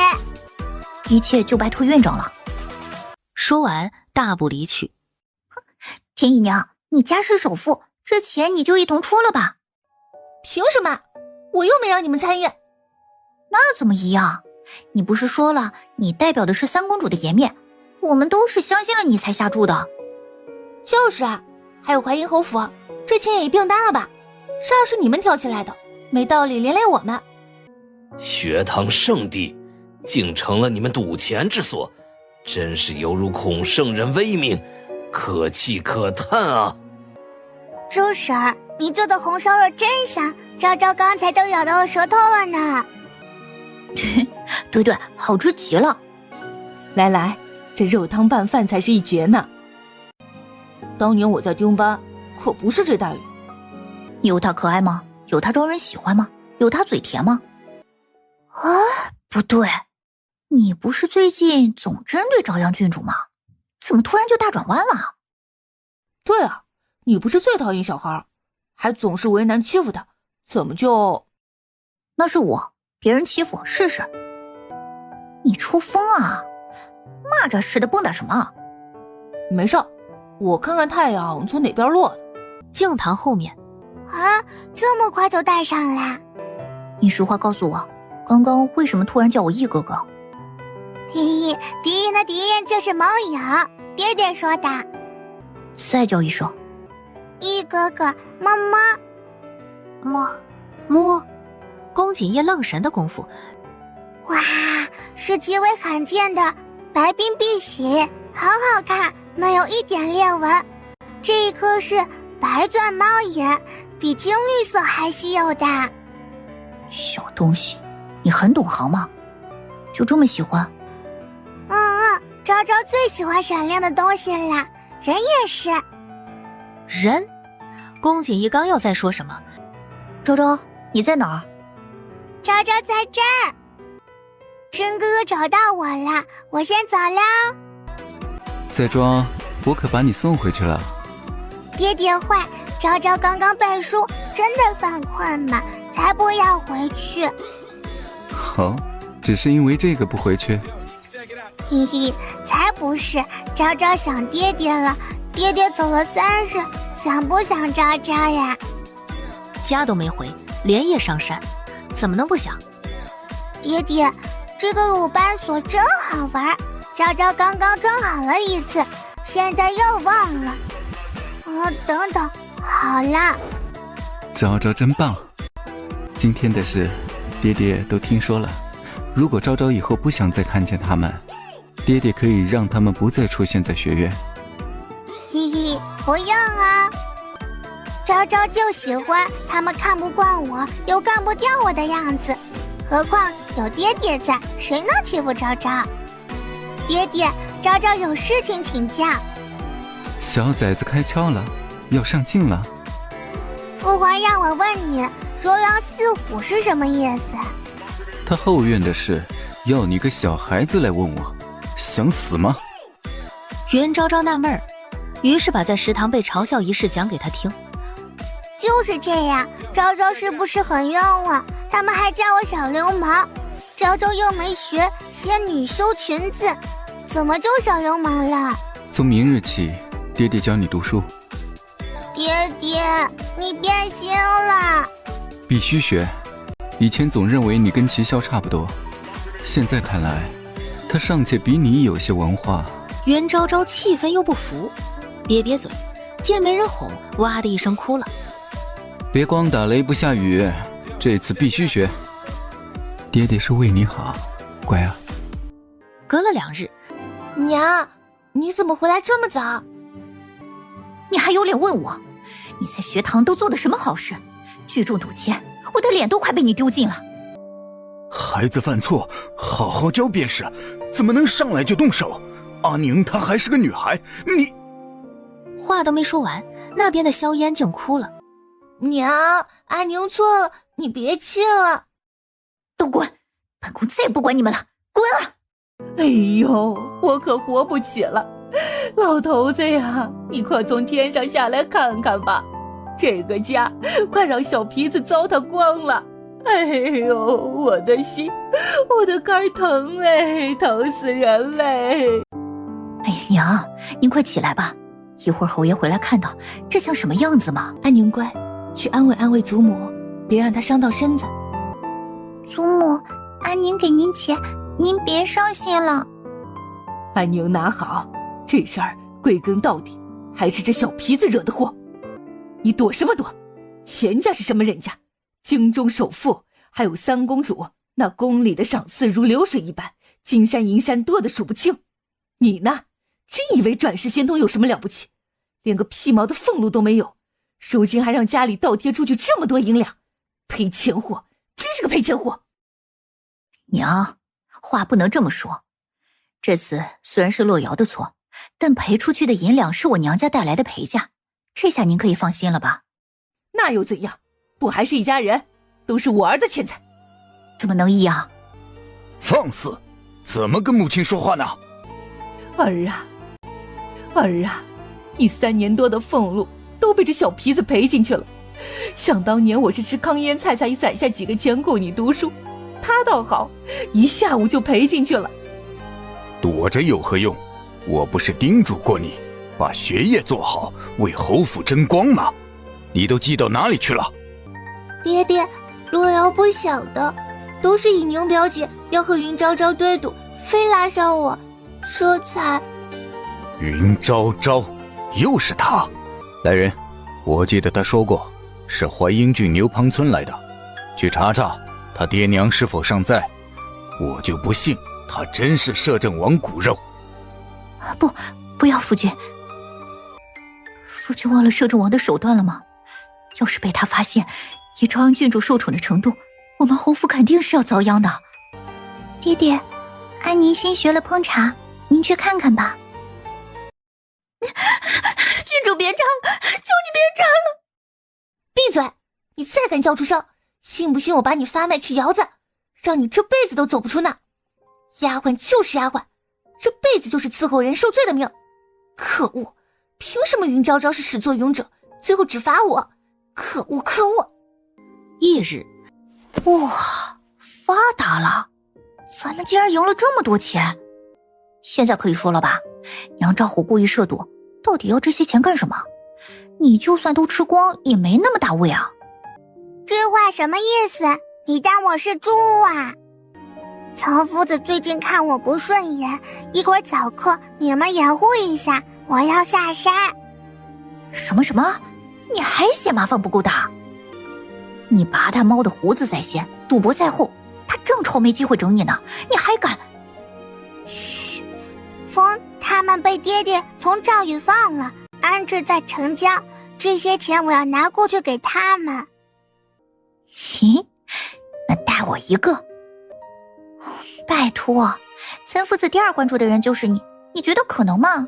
一切就拜托院长了。说完大步离去。田姨娘，你家世首富，这钱你就一同出了吧？凭什么？我又没让你们参与。那怎么一样？你不是说了你代表的是三公主的颜面，我们都是相信了你才下注的。就是啊，还有淮阴侯府，这钱也一并担了吧？事儿是你们挑起来的，没道理连累我们。学堂圣地竟成了你们赌钱之所，真是犹如孔圣人威名，可气可叹啊！周婶儿，你做的红烧肉真香，昭昭刚才都咬到我舌头了呢。对对，好吃极了。来来，这肉汤拌饭才是一绝呢。当年我在丁班可不是这待遇。有他可爱吗？有他招人喜欢吗？有他嘴甜吗？啊，不对，你不是最近总针对朝阳郡主吗？怎么突然就大转弯了？对啊，你不是最讨厌小孩，还总是为难欺负他，怎么就……那是我，别人欺负试试。你出风啊？蚂蚱似的蹦跶什么？没事，我看看太阳从哪边落的。静堂后面。啊，这么快就带上了？你实话告诉我，刚刚为什么突然叫我易哥哥？嘿嘿，敌人的敌人就是盟友，爹爹说的。再叫一声。易哥哥，么么。摸。龚锦衣愣神的功夫，哇，是极为罕见的白冰碧玺，好好看，没有一点裂纹。这一颗是白钻猫眼，比金绿色还稀有的。小东西，你很懂行吗？就这么喜欢？昭昭最喜欢闪亮的东西了，人也是。人？龚锦衣刚要再说什么，昭昭，你在哪儿？昭昭在这儿。真哥哥找到我了，我先走了。再装，我可把你送回去了。爹爹坏，昭昭刚刚背书，真的犯困吗？才不要回去。好，只是因为这个不回去？嘿嘿，才不是，昭昭想爹爹了，爹爹走了3日，想不想昭昭呀？家都没回，连夜上山，怎么能不想？爹爹，这个鲁班锁真好玩，昭昭刚刚装好了一次，现在又忘了。等等，好了。昭昭真棒，今天的事，爹爹都听说了。如果昭昭以后不想再看见他们，爹爹可以让他们不再出现在学院。嘿嘿，不用啊。昭昭就喜欢他们看不惯我又干不掉我的样子，何况有爹爹在，谁能欺负昭昭？爹爹，昭昭有事情请教。小崽子开窍了，要上镜了。父皇让我问你，柔狼似虎是什么意思？他后院的事，要你个小孩子来问我，想死吗？袁昭昭纳闷儿，于是把在食堂被嘲笑一事讲给他听。就是这样，昭昭是不是很冤枉？他们还叫我小流氓，昭昭又没学仙女修裙子，怎么就小流氓了？从明日起，爹爹教你读书。爹爹，你变心了。必须学。以前总认为你跟齐萧差不多，现在看来，他尚且比你有些文化。袁昭昭气愤又不服，瘪瘪嘴，见没人哄，哇的一声哭了。别光打雷不下雨，这次必须学。爹爹是为你好，乖啊。隔了2日，娘，你怎么回来这么早？你还有脸问我？你在学堂都做的什么好事？聚众赌钱，我的脸都快被你丢尽了。孩子犯错，好好教便是，怎么能上来就动手？阿宁她还是个女孩，你……话都没说完，那边的萧烟竟哭了。娘，阿宁错了，你别气了。都滚！本宫再也不管你们了，滚啊！哎呦，我可活不起了。老头子呀，你快从天上下来看看吧，这个家快让小皮子糟蹋光了。哎呦，我的心，我的肝疼嘞，疼死人嘞！哎呀，娘，您快起来吧，一会儿侯爷回来看到，这像什么样子吗？安宁乖，去安慰安慰祖母，别让她伤到身子。祖母，安宁给您钱，您别伤心了。安宁拿好，这事儿归根到底还是这小皮子惹的祸。你躲什么躲？钱家是什么人家？京中首富，还有3公主，那宫里的赏赐如流水一般，金山银山多得数不清。你呢，真以为转世仙童有什么了不起？连个屁毛的俸禄都没有，如今还让家里倒贴出去这么多银两，赔钱货，真是个赔钱货。娘，话不能这么说。这次虽然是洛瑶的错，但赔出去的银两是我娘家带来的陪嫁，这下您可以放心了吧？那又怎样？不还是一家人，都是我儿的钱财。怎么能一样？放肆！怎么跟母亲说话呢？儿啊，儿啊，你3年多的俸禄都被这小皮子赔进去了。想当年我是吃糠腌菜才攒下几个钱供你读书，他倒好，一下午就赔进去了。躲着有何用？我不是叮嘱过你，把学业做好，为侯府争光吗？你都记到哪里去了？爹爹，洛瑶不晓得，都是以宁表姐要和云昭昭对赌，非拉上我，这才……云昭昭，又是他。来人，我记得他说过是淮阴郡牛旁村来的，去查查他爹娘是否尚在。我就不信他真是摄政王骨肉。不要，夫君。夫君忘了摄政王的手段了吗？要是被他发现，以朝阳郡主受宠的程度，我们侯府肯定是要遭殃的。爹爹，安宁新学了烹茶，您去看看吧。郡主别炸了，求你别炸了！闭嘴！你再敢叫出声，信不信我把你发卖吃窑子，让你这辈子都走不出那。丫鬟就是丫鬟，这辈子就是伺候人受罪的命。可恶！凭什么云昭昭是始作俑者，最后只罚我？可恶可恶！翌日，哇，发达了！咱们竟然赢了这么多钱！现在可以说了吧？杨兆虎故意涉赌，到底要这些钱干什么？你就算都吃光，也没那么大胃啊！这话什么意思？你当我是猪啊？曹夫子最近看我不顺眼，一会儿早课你们掩护一下，我要下山。什么？你还嫌麻烦不够大？你拔他猫的胡子在先，赌博在后，他正愁没机会整你呢，你还敢？嘘，风他们被爹爹从赵宇放了，安置在城郊，这些钱我要拿过去给他们。咦，那带我一个。拜托，岑夫子第2关注的人就是你，你觉得可能吗？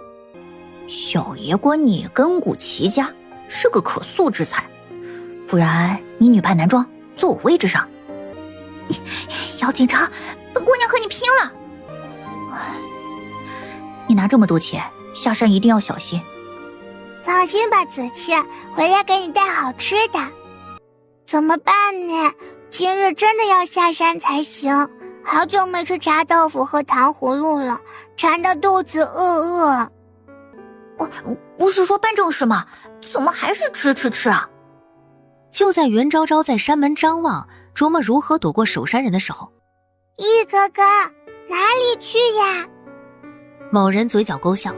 小爷关你根骨齐家，是个可塑之才，不然你女扮男装，坐我位置上。姚锦成，本姑娘和你拼了！你拿这么多钱下山一定要小心。放心吧，子期，回来给你带好吃的。怎么办呢？今日真的要下山才行，好久没吃炸豆腐和糖葫芦了，馋得肚子饿。我不是说办正事吗？怎么还是吃啊？就在袁昭昭在山门张望，琢磨如何躲过守山人的时候，易哥哥，哪里去呀？某人嘴角勾笑，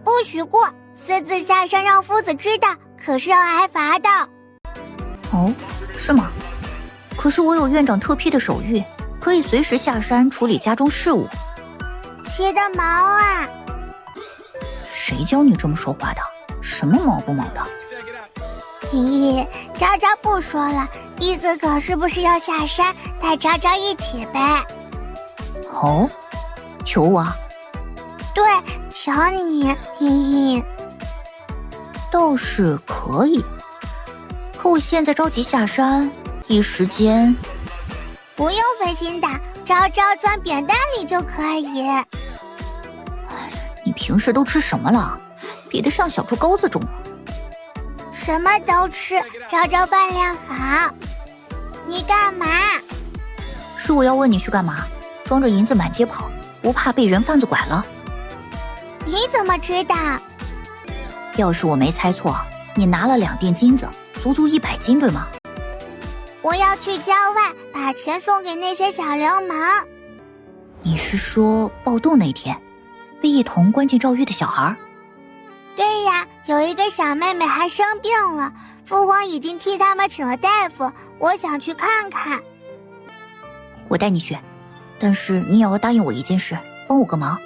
不许过，私自下山让夫子知道，可是要挨罚的。哦，是吗？可是我有院长特批的手谕，可以随时下山处理家中事务。谁的毛啊？谁教你这么说话的？什么毛不毛的？咦，昭昭不说了，易哥哥是不是要下山带昭昭一起呗？哦，求我？对，求你，嘿嘿。倒是可以，可我现在着急下山，一时间。不用费心的，昭昭钻扁担里就可以。你平时都吃什么了？比得上小猪羔子重了。什么都吃，昭昭饭量好。你干嘛？是我要问你去干嘛？装着银子满街跑，不怕被人贩子拐了？你怎么知道？要是我没猜错，你拿了2锭金子，足足100斤，对吗？我要去郊外，把钱送给那些小流氓。你是说暴动那天，被一同关进诏狱的小孩？对呀，有一个小妹妹还生病了，父皇已经替他们请了大夫，我想去看看。我带你去，但是你也要答应我一件事，帮我个忙。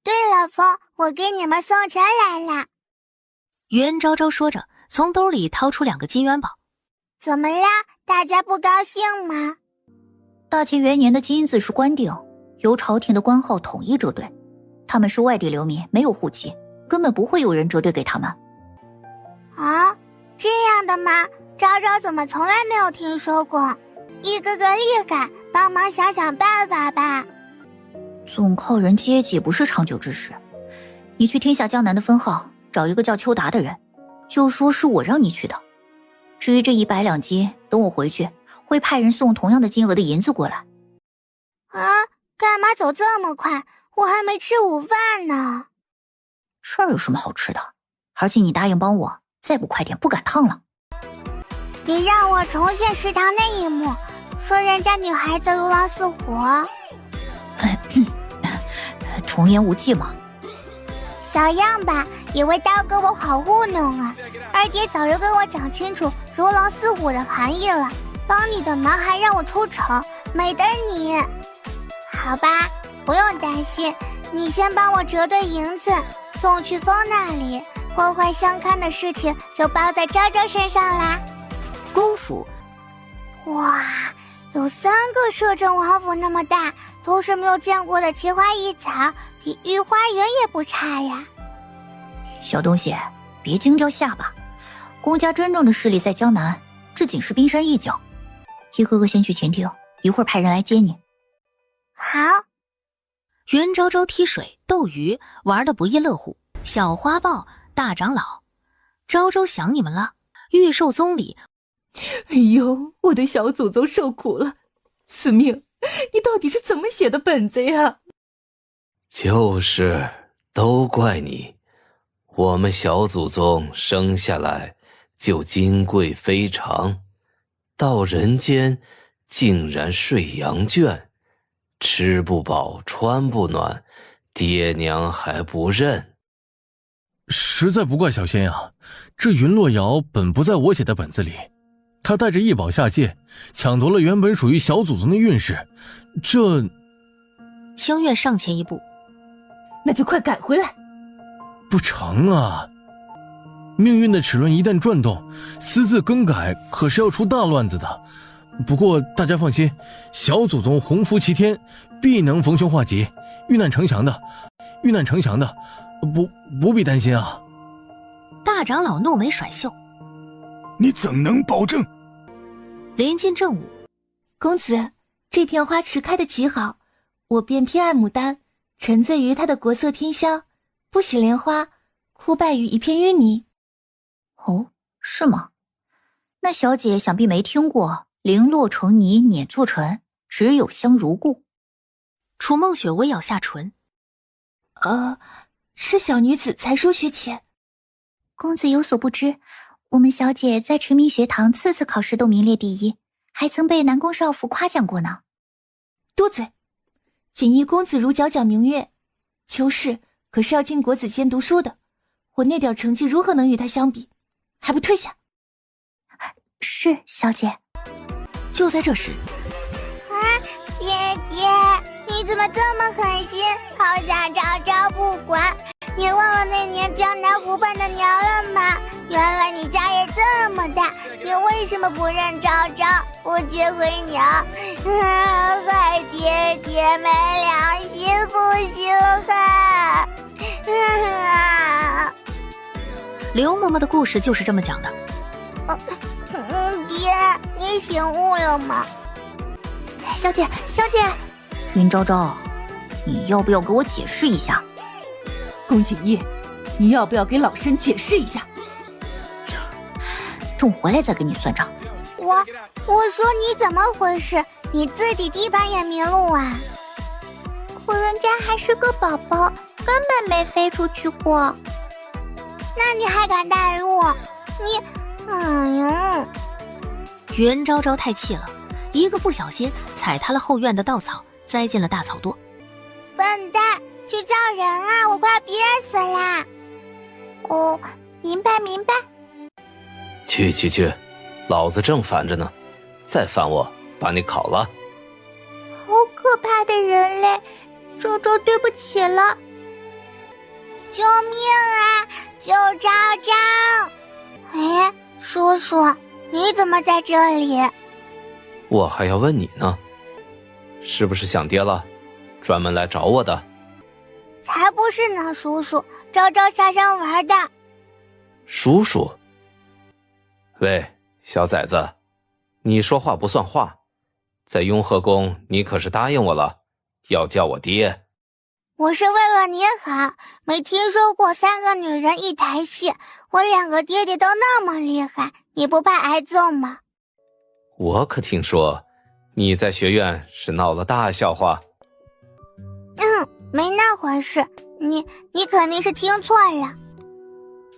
对了，风，我给你们送钱来了。袁昭昭说着，从兜里掏出2个金元宝。怎么啦？大家不高兴吗？大清元年的金子是官定，由朝廷的官号统一折兑，他们是外地流民，没有户籍，根本不会有人折兑给他们。啊，这样的吗？昭昭怎么从来没有听说过？易哥哥厉害，帮忙想想办法吧。总靠人接济不是长久之事。你去天下江南的分号找一个叫邱达的人，就说是我让你去的。至于这100两金，等我回去会派人送同样的金额的银子过来。啊，干嘛走这么快？我还没吃午饭呢。这儿有什么好吃的？而且你答应帮我，再不快点不赶趟了。你让我重现食堂那一幕，说人家女孩子如狼似虎。童言无忌嘛。小样吧，以为大哥我好糊弄啊！二爹早就跟我讲清楚如狼似虎的含义了，帮你的忙还让我出丑，美得你。好吧，不用担心，你先帮我折兑银子，送去风那里，破坏相看的事情就包在昭昭身上啦。公府，哇，有3个摄政王府那么大，都是没有见过的奇花异草，比御花园也不差呀。小东西，别惊掉下巴，公家真正的势力在江南，这仅是冰山一角。一哥哥先去前厅，一会儿派人来接你。好。袁昭昭踢水斗鱼玩得不亦乐乎，小花豹大长老，昭昭想你们了。御寿宗里，哎呦，我的小祖宗受苦了！司命，你到底是怎么写的本子呀？就是，都怪你。我们小祖宗生下来就金贵非常，到人间竟然睡羊圈，吃不饱穿不暖，爹娘还不认。实在不怪小仙呀，这云洛瑶本不在我写的本子里，他带着异宝下界，抢夺了原本属于小祖宗的运势，这……清月上前一步，那就快改回来。不成啊！命运的齿轮一旦转动，私自更改可是要出大乱子的。不过大家放心，小祖宗鸿福齐天，必能逢凶化吉，遇难成祥的，不必担心啊。大长老怒眉甩袖，你怎能保证？临近正午，公子，这片花池开得极好，我便偏爱牡丹，沉醉于它的国色天香，不喜莲花，枯败于一片淤泥。哦，是吗？那小姐想必没听过零落成泥碾作尘，只有香如故。楚梦雪微咬下唇，是小女子才疏学浅。公子有所不知，我们小姐在晨明学堂次次考试都名列第一，还曾被南宫少府夸奖过呢。多嘴！锦衣公子如皎皎明月，秋氏可是要进国子监读书的，我那点成绩如何能与他相比？还不退下！是，小姐。就在这时，爹爹，你怎么这么狠心，抛下昭昭不管？你忘了那年江南湖畔的娘了吗？原来你家也这么大，你为什么不认昭昭，不接回娘？害爹爹没良心，不行啊！刘嬷嬷的故事就是这么讲的。爹，你醒悟了吗？小姐，云昭昭，你要不要给我解释一下？宫锦衣，你要不要给老身解释一下？等回来再跟你算账。我说你怎么回事？你自己地盘也迷路啊？可人家还是个宝宝，根本没飞出去过。那你还敢带路？袁昭昭太气了，一个不小心踩塌了后院的稻草，栽进了大草垛。笨蛋，去叫人啊！我快憋死啦！哦，明白。去，老子正烦着呢，再烦我，把你烤了！好可怕的人类，昭昭，对不起了！救命啊！救昭昭！哎，叔叔，你怎么在这里？我还要问你呢，是不是想爹了，专门来找我的？才不是呢，叔叔，昭昭下山玩的。叔叔？喂，小崽子，你说话不算话，在雍和宫你可是答应我了，要叫我爹。我是为了你好，没听说过3个女人一台戏，我2个爹爹都那么厉害，你不怕挨揍吗？我可听说你在学院是闹了大笑话。没那回事，你肯定是听错了。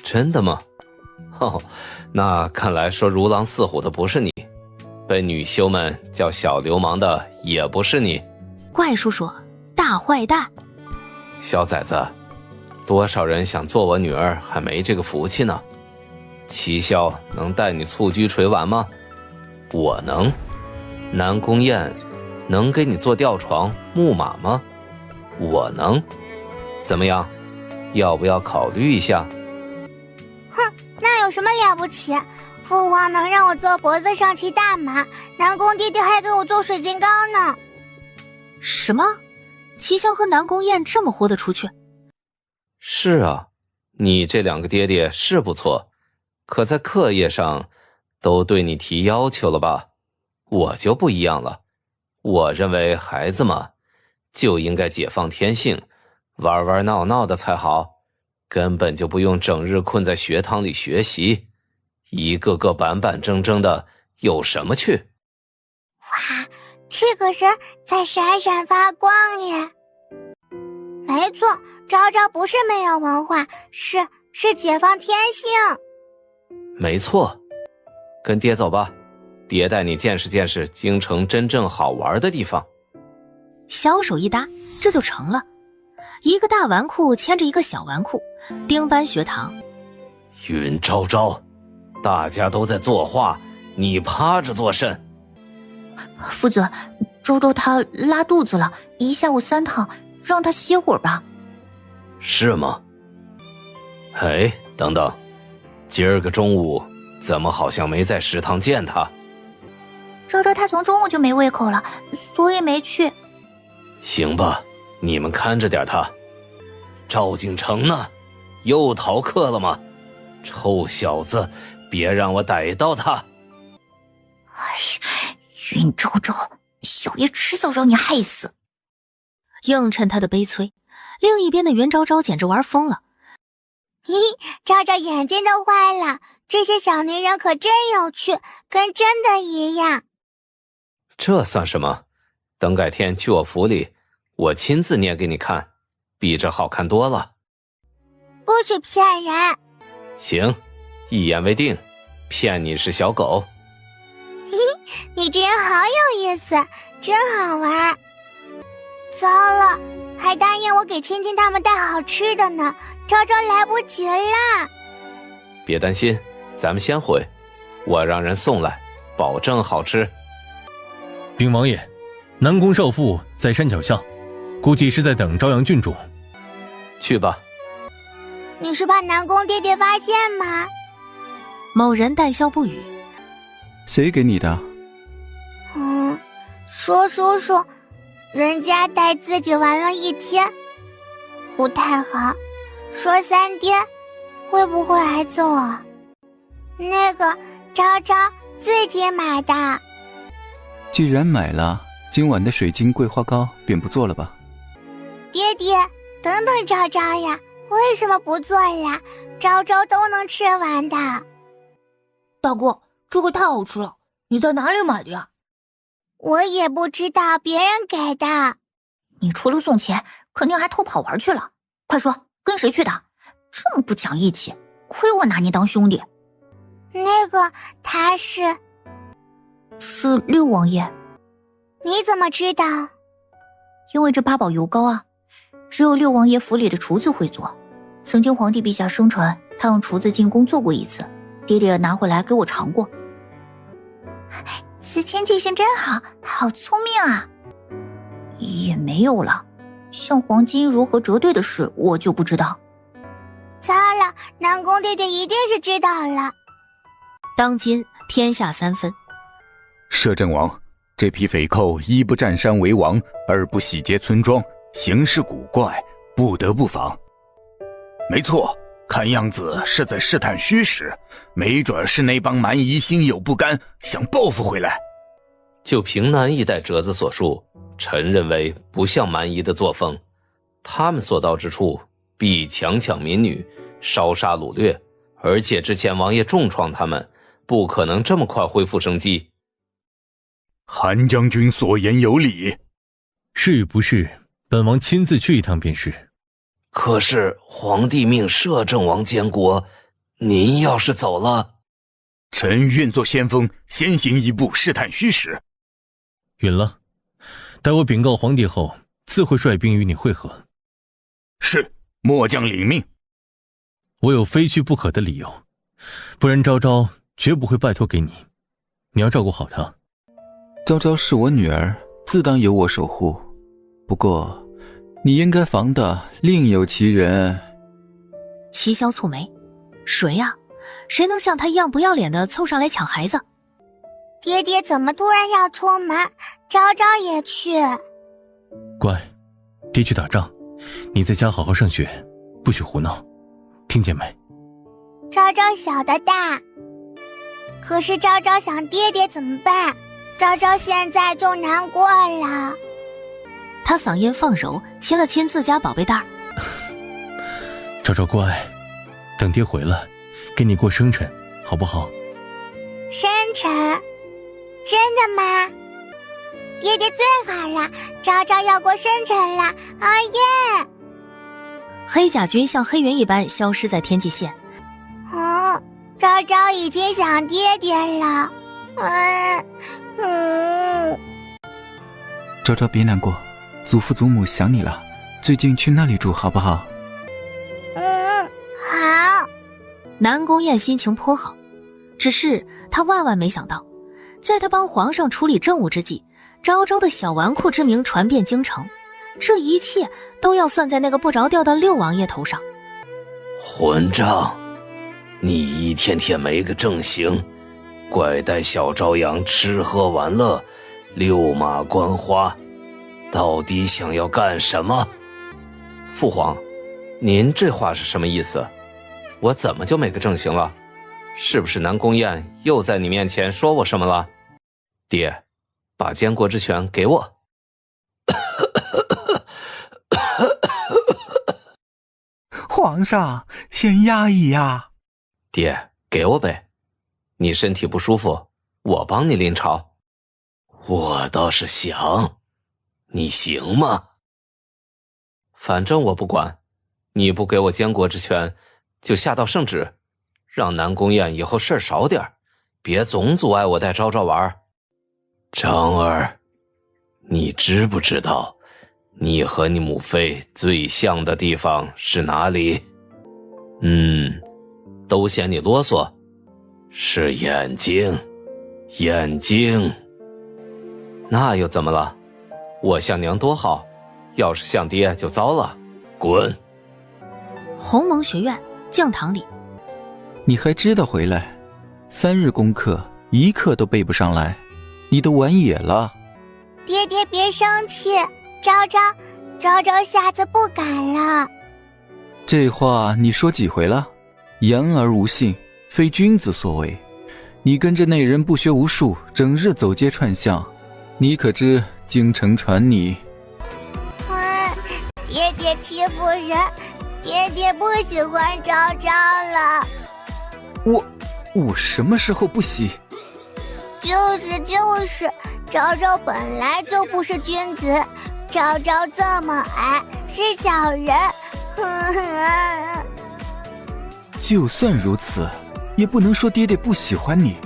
真的吗？那看来说如狼似虎的不是你，被女修们叫小流氓的也不是你。怪叔叔，大坏蛋！小崽子，多少人想做我女儿还没这个福气呢。齐萧能带你蹴鞠捶腕吗？我能。南宫雁能给你做吊床木马吗？我能。怎么样，要不要考虑一下？那有什么了不起？父皇能让我坐脖子上骑大马，南宫爹爹还给我做水晶糕呢。什么？齐萧和南宫雁这么豁得出去？是啊，你这2个爹爹是不错，可在课业上都对你提要求了吧？我就不一样了，我认为孩子嘛，就应该解放天性，玩玩闹闹的才好，根本就不用整日困在学堂里学习，一个个板板正正的，有什么趣？哇，这个人在闪闪发光耶！没错，昭昭不是没有文化，是解放天性。没错，跟爹走吧，爹带你见识见识京城真正好玩的地方。小手一搭，这就成了。一个大纨绔牵着一个小纨绔，丁班学堂。云昭昭，大家都在作画，你趴着做甚？夫子，周周他拉肚子了，一下午3趟，让他歇会儿吧。是吗？哎，等等，今儿个中午怎么好像没在食堂见他？周周他从中午就没胃口了，所以没去。行吧，你们看着点他。赵景成呢？又逃课了吗？臭小子，别让我逮到他！哎呀，云昭昭，小爷迟早让你害死！映衬他的悲催，另一边的袁昭昭简直玩疯了。咦，昭昭眼睛都坏了，这些小泥人可真有趣，跟真的一样。这算什么？等改天去我府里，我亲自捏给你看，比这好看多了。不许骗人！行，一言为定，骗你是小狗。你这人好有意思，真好玩。糟了，还答应我给青青他们带好吃的呢，昭昭来不及了。别担心，咱们先回，我让人送来，保证好吃。禀王爷，南宫少妇在山脚下，估计是在等朝阳郡主。去吧。你是怕南宫爹爹发现吗？某人淡笑不语。谁给你的？说叔叔，人家带自己玩了1天，不太好。说3天，会不会挨揍啊？那个昭昭自己买的。既然买了，今晚的水晶桂花糕便不做了吧？爹爹，等等昭昭呀，为什么不做呀？昭昭都能吃完的。大哥，这个太好吃了，你在哪里买的呀？我也不知道，别人给的。你除了送钱，肯定还偷跑玩去了。快说，跟谁去的？这么不讲义气，亏我拿你当兄弟。那个他是六王爷。你怎么知道？因为这8宝油糕啊，只有6王爷府里的厨子会做。曾经皇帝陛下生传，他让厨子进宫做过一次，爹爹拿回来给我尝过。思谦记性真好，好聪明啊。也没有了，像黄金如何折兑的事我就不知道。糟了，南宫爹爹一定是知道了。当今天下3分。摄政王，这批匪寇一不占山为王，二不洗劫村庄，行事古怪，不得不防。没错，看样子是在试探虚实，没准是那帮蛮夷心有不甘，想报复回来。就凭南一带折子所述，臣认为不像蛮夷的作风，他们所到之处必强抢民女，烧杀掳掠，而且之前王爷重创他们，不可能这么快恢复生机。韩将军所言有理，是与不是，本王亲自去一趟便是。可是皇帝命摄政王监国，您要是走了，臣愿做先锋，先行一步试探虚实。允了，待我禀告皇帝后，自会率兵与你会合。是，末将领命。我有非去不可的理由，不然昭昭绝不会拜托给你，你要照顾好她。昭昭是我女儿，自当由我守护。不过你应该防的另有其人。齐萧蹙眉，谁呀？谁能像他一样不要脸的凑上来抢孩子？爹爹怎么突然要出门？昭昭也去。乖，爹去打仗，你在家好好上学，不许胡闹，听见没？昭昭小的大，可是昭昭想爹爹怎么办？昭昭现在就难过了。他嗓音放柔，亲了亲自家宝贝蛋儿。昭昭乖，等爹回来，给你过生辰，好不好？生辰？真的吗？爹爹最好了，昭昭要过生辰了，哦耶！黑甲军像黑云一般消失在天际线。昭昭已经想爹爹了。昭昭别难过，祖父祖母想你了，最近去那里住好不好？好。南宫燕心情颇好，只是他万万没想到，在他帮皇上处理政务之际，昭昭的小纨绔之名传遍京城，这一切都要算在那个不着调的6王爷头上。混账！你一天天没个正形，拐带小朝阳吃喝玩乐，溜马观花，到底想要干什么？父皇，您这话是什么意思？我怎么就没个正形了？是不是南宫燕又在你面前说我什么了？爹，把监国之权给我。皇上，先压一压。爹，给我呗。你身体不舒服，我帮你临朝。我倒是想，你行吗？反正我不管，你不给我监国之权，就下道圣旨，让南宫宴以后事儿少点，别总阻碍我带昭昭玩。张儿，你知不知道你和你母妃最像的地方是哪里？都嫌你啰嗦，是眼睛，眼睛。那又怎么了？我像娘多好，要是像爹就糟了。滚！鸿蒙学院讲堂里，你还知道回来？3日功课1课都背不上来，你都玩野了。爹爹别生气，昭昭下次不敢了。这话你说几回了？言而无信，非君子所为。你跟着那人不学无术，整日走街串巷，你可知京城传你？爹爹欺负人，爹爹不喜欢昭昭了。我什么时候不喜？就是，昭昭本来就不是君子，昭昭这么矮，是小人。就算如此，也不能说爹爹不喜欢你，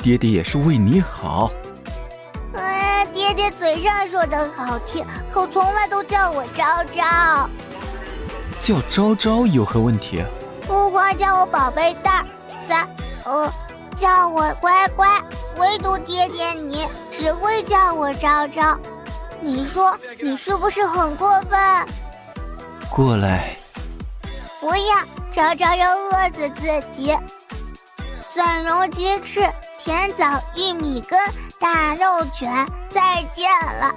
爹爹也是为你好。爹爹嘴上说的好听，可从来都叫我昭昭。叫昭昭有何问题？父皇叫我宝贝蛋儿，叫我乖乖，唯独爹爹你只会叫我昭昭。你说你是不是很过分？过来。不要，昭昭要饿死自己。蒜蓉鸡翅、甜枣玉米羹、大肉卷，再见了。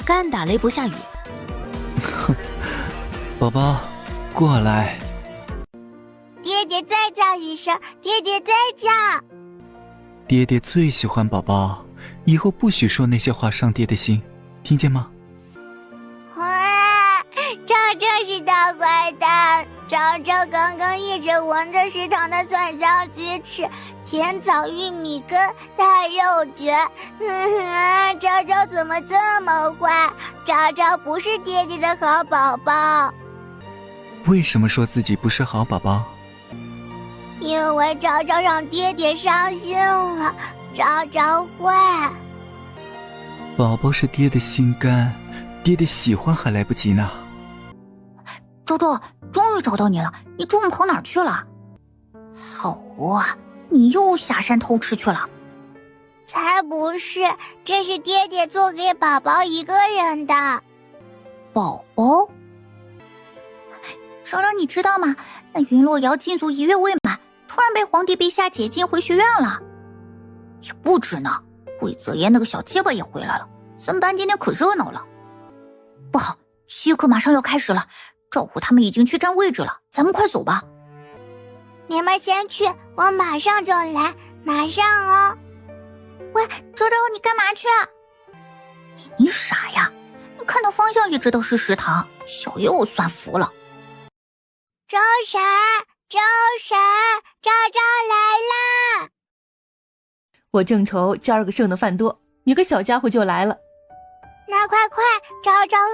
干打雷不下雨。宝宝，过来。爹爹再叫一声，爹爹再叫。爹爹最喜欢宝宝，以后不许说那些话伤爹的心，听见吗？昭昭是大坏蛋，昭昭刚刚一直闻着食堂的蒜香鸡翅、甜枣玉米羹、大肉卷。昭昭怎么这么坏？昭昭不是爹爹的好宝宝。为什么说自己不是好宝宝？因为昭昭让爹爹伤心了，昭昭坏。宝宝是爹的心肝，爹爹喜欢还来不及呢。昭昭，终于找到你了，你中午跑哪儿去了？好啊，你又下山偷吃去了。才不是，这是爹爹做给宝宝一个人的。宝宝？昭昭，你知道吗？那云洛瑶禁足1月未满，突然被皇帝陛下解禁回学院了。也不止呢，魏泽言那个小结巴也回来了，咱们班今天可热闹了。不好，体育课马上要开始了，赵虎他们已经去占位置了，咱们快走吧。你们先去，我马上就来，马上哦。喂，周周，你干嘛去啊？你傻呀？你看到方向也知道是食堂，小爷我算服了。周婶，周婶，昭昭来啦！我正愁今儿个剩的饭多，你个小家伙就来了。那快，昭昭饿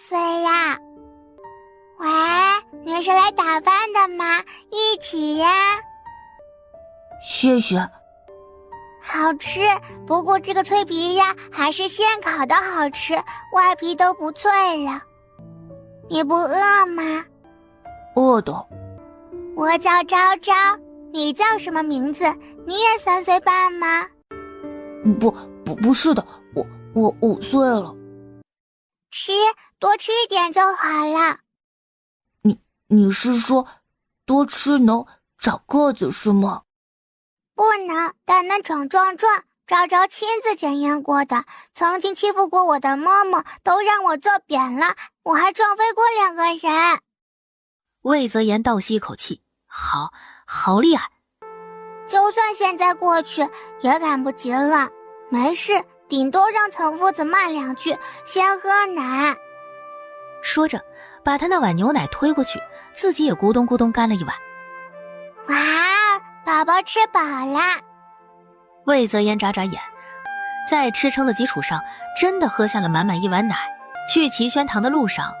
死了。喂，你是来打饭的吗？一起呀。谢谢。好吃，不过这个脆皮鸭还是现烤的好吃，外皮都不脆了。你不饿吗？饿的。我叫昭昭，你叫什么名字？你也3岁半吗？不是的，我5岁了。多吃一点就好了。你是说多吃能长个子是吗？不能，但能长壮壮。昭昭亲自检验过的，曾经欺负过我的嬷嬷都让我坐扁了，我还撞飞过2个人。魏泽言倒吸一口气，好厉害。就算现在过去也赶不及了，没事，顶多让岑夫子骂2句，先喝奶。说着把他那碗牛奶推过去，自己也咕咚咕咚干了一碗。哇，宝宝吃饱啦。魏泽言眨眨眼，在吃撑的基础上，真的喝下了满满一碗奶。去齐宣堂的路上，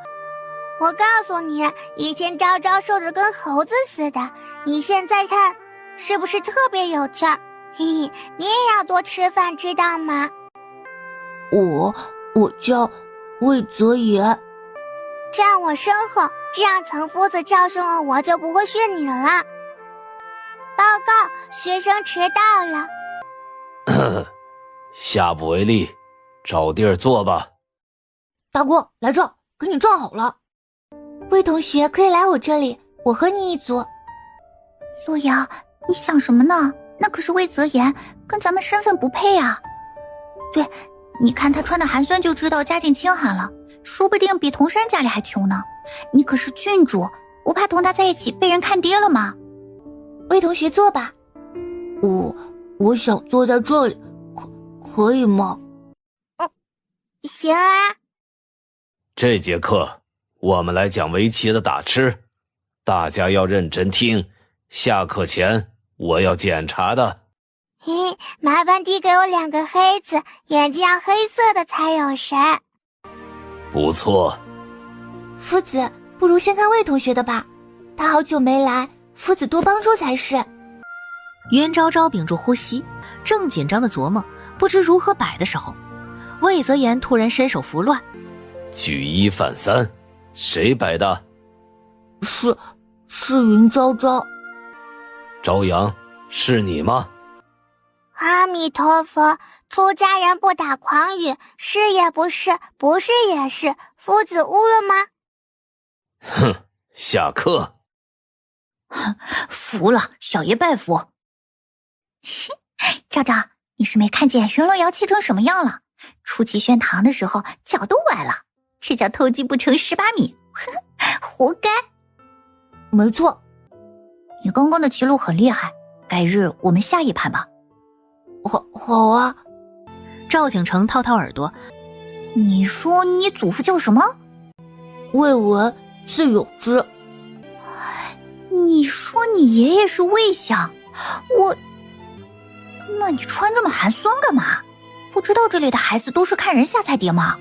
我告诉你，以前昭昭瘦得跟猴子似的，你现在看是不是特别有劲儿？嘿嘿，你也要多吃饭，知道吗？我叫魏泽言。站我身后，这样曾夫子教训了我，就不会训你了。报告，学生迟到了。下不为例，找地儿坐吧。大哥，来这儿，给你站好了。魏同学可以来我这里，我和你一组。洛瑶，你想什么呢？那可是魏泽言，跟咱们身份不配啊。对，你看他穿的寒酸就知道家境清寒了，说不定比童山家里还穷呢。你可是郡主，不怕同他在一起被人看跌了吗？魏同学坐吧。我想坐在这里，可以吗？行啊。这节课我们来讲围棋的打吃，大家要认真听，下课前我要检查的。嘿，麻烦递给我2个黑子，眼睛要黑色的才有神。不错。夫子，不如先看魏同学的吧，他好久没来，夫子多帮助才是。云昭昭屏住呼吸，正紧张的琢磨不知如何摆的时候，魏泽言突然伸手拂乱，举一反三，谁摆的？是云昭昭。朝阳，是你吗？阿弥陀佛，出家人不打诳语，是也不是，不是也是，夫子悟了吗？哼，下课。服了，小爷拜服。昭昭，你是没看见云洛瑶气成什么样了？出齐宣堂的时候脚都崴了，这叫偷鸡不成蚀把米，活该。没错，你刚刚的棋路很厉害，改日我们下一盘吧。好啊。赵景成掏掏耳朵，你说你祖父叫什么？魏文，字有之。你说你爷爷是魏相，那你穿这么寒酸干嘛？不知道这里的孩子都是看人下菜碟吗？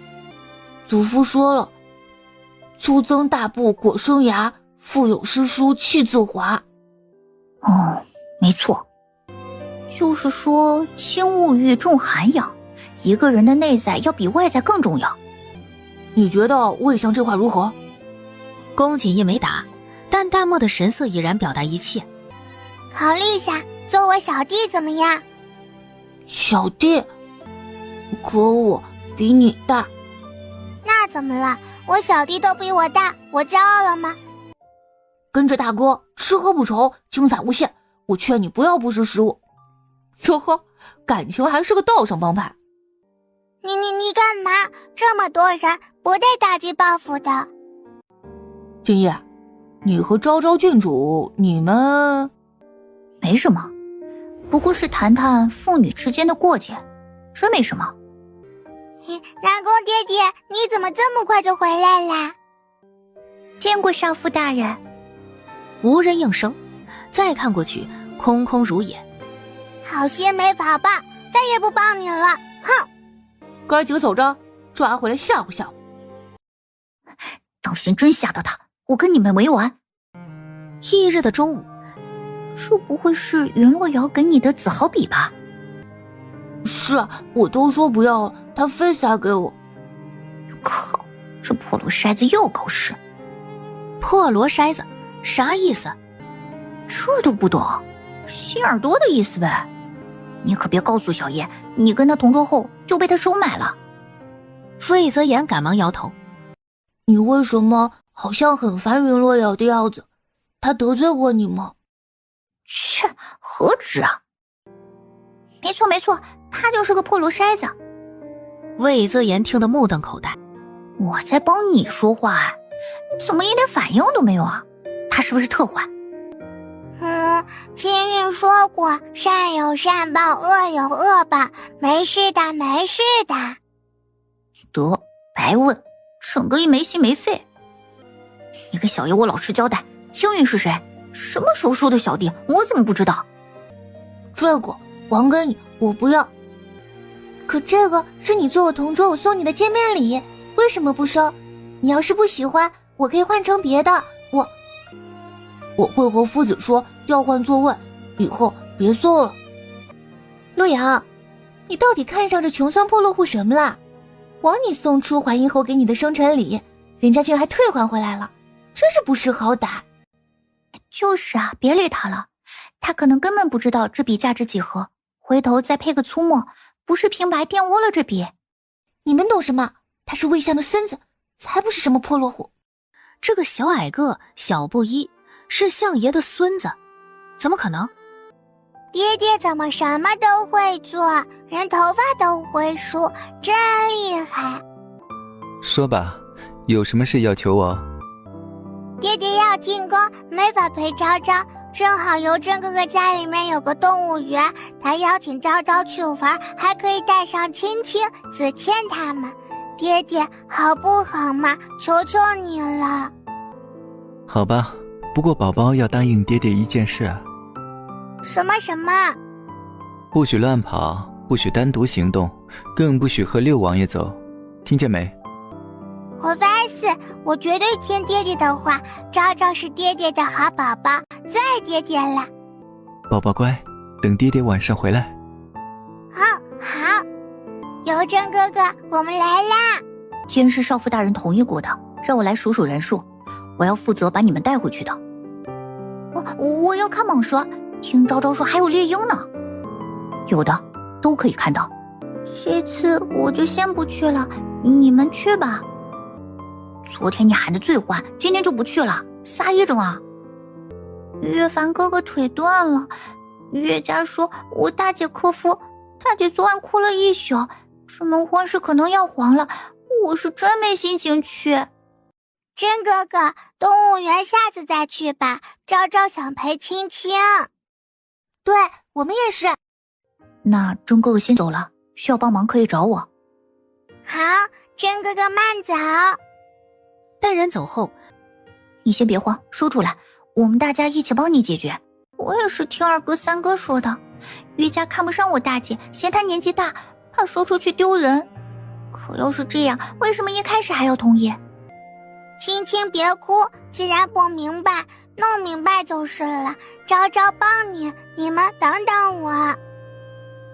祖父说了，粗增大布果生芽，腹有诗书气自华。哦，没错，就是说轻物欲重涵养，一个人的内在要比外在更重要。你觉得魏相这话如何？宫锦衣没答，但淡漠的神色已然表达一切。考虑一下，做我小弟怎么样？小弟？可我比你大。那怎么了？我小弟都比我大，我骄傲了吗？跟着大哥，吃喝不愁，精彩无限。我劝你不要不识时务。哟呵，感情还是个道上帮派。你干嘛？这么多人，不带打击报复的。静夜，你和昭昭郡主，你们没什么，不过是谈谈父女之间的过节，真没什么。南宫爹爹，你怎么这么快就回来啦？见过少妇大人。无人应声，再看过去，空空如也。好心没法报，再也不帮你了，哼！哥儿几个走着，抓回来吓唬吓唬。当心真吓到他，我跟你们没完。翌日的中午，这不会是云洛瑶给你的子豪笔吧？是啊，我都说不要了，他非塞给我。靠，这破罗筛子又搞事。破罗筛子啥意思？这都不懂，心耳朵的意思呗。你可别告诉小叶，你跟他同桌后就被他收买了。魏泽言赶忙摇头。你为什么好像很烦云洛瑶的样子？他得罪过你吗？切，何止啊！没错没错，他就是个破罗筛子。魏泽言听得目瞪口呆。我在帮你说话啊，你怎么一点反应都没有啊？他是不是特坏？青韵说过，善有善报，恶有恶报，没事的没事的。得，白问，整个一没心没肺。你跟小爷我老实交代，青韵是谁？什么时候收的小弟？我怎么不知道？这个还给你，我不要。可这个是你做我同桌我送你的见面礼，为什么不收？你要是不喜欢，我可以换成别的。我会和夫子说调换座位，以后别送了。洛阳，你到底看上这穷酸破落户什么了？枉你送出淮阴侯给你的生辰礼，人家竟然还退还回来了，真是不识好歹。就是啊，别理他了，他可能根本不知道这笔价值几何，回头再配个粗末，不是平白玷污了这笔。你们懂什么？他是魏相的孙子，才不是什么破落户。这个小矮个小布衣是相爷的孙子，怎么可能？爹爹怎么什么都会做，连头发都会梳，真厉害。说吧，有什么事要求我？爹爹要进宫，没法陪昭昭，正好邮政哥哥家里面有个动物园，他邀请昭昭去玩，还可以带上青青、子倩他们。爹爹好不好嘛？求求你了。好吧，不过宝宝要答应爹爹一件事啊。什么？不许乱跑，不许单独行动，更不许和六王爷走，听见没？我发誓，我绝对听爹爹的话。昭昭是爹爹的好宝宝，最爱爹爹了。宝宝乖，等爹爹晚上回来。好，邮政哥哥，我们来啦！既然是少妇大人同意过的，让我来数数人数，我要负责把你们带回去的。我要看蟒蛇，听昭昭说还有猎鹰呢，有的都可以看到。这次我就先不去了，你们去吧。昨天你喊得最欢，今天就不去了，撒一种啊！岳凡哥哥腿断了，岳家说我大姐克夫，大姐昨晚哭了一宿，这门婚事可能要黄了，我是真没心情去。真哥哥，动物园下次再去吧，昭昭想陪青青。对，我们也是。那真哥哥先走了，需要帮忙可以找我。好，真哥哥慢走。淡然走后，你先别慌，说出来，我们大家一起帮你解决。我也是听二哥三哥说的，岳家看不上我大姐，嫌她年纪大，怕说出去丢人。可要是这样，为什么一开始还要同意？青青别哭，既然不明白，弄明白就是了。昭昭帮你，你们等等我。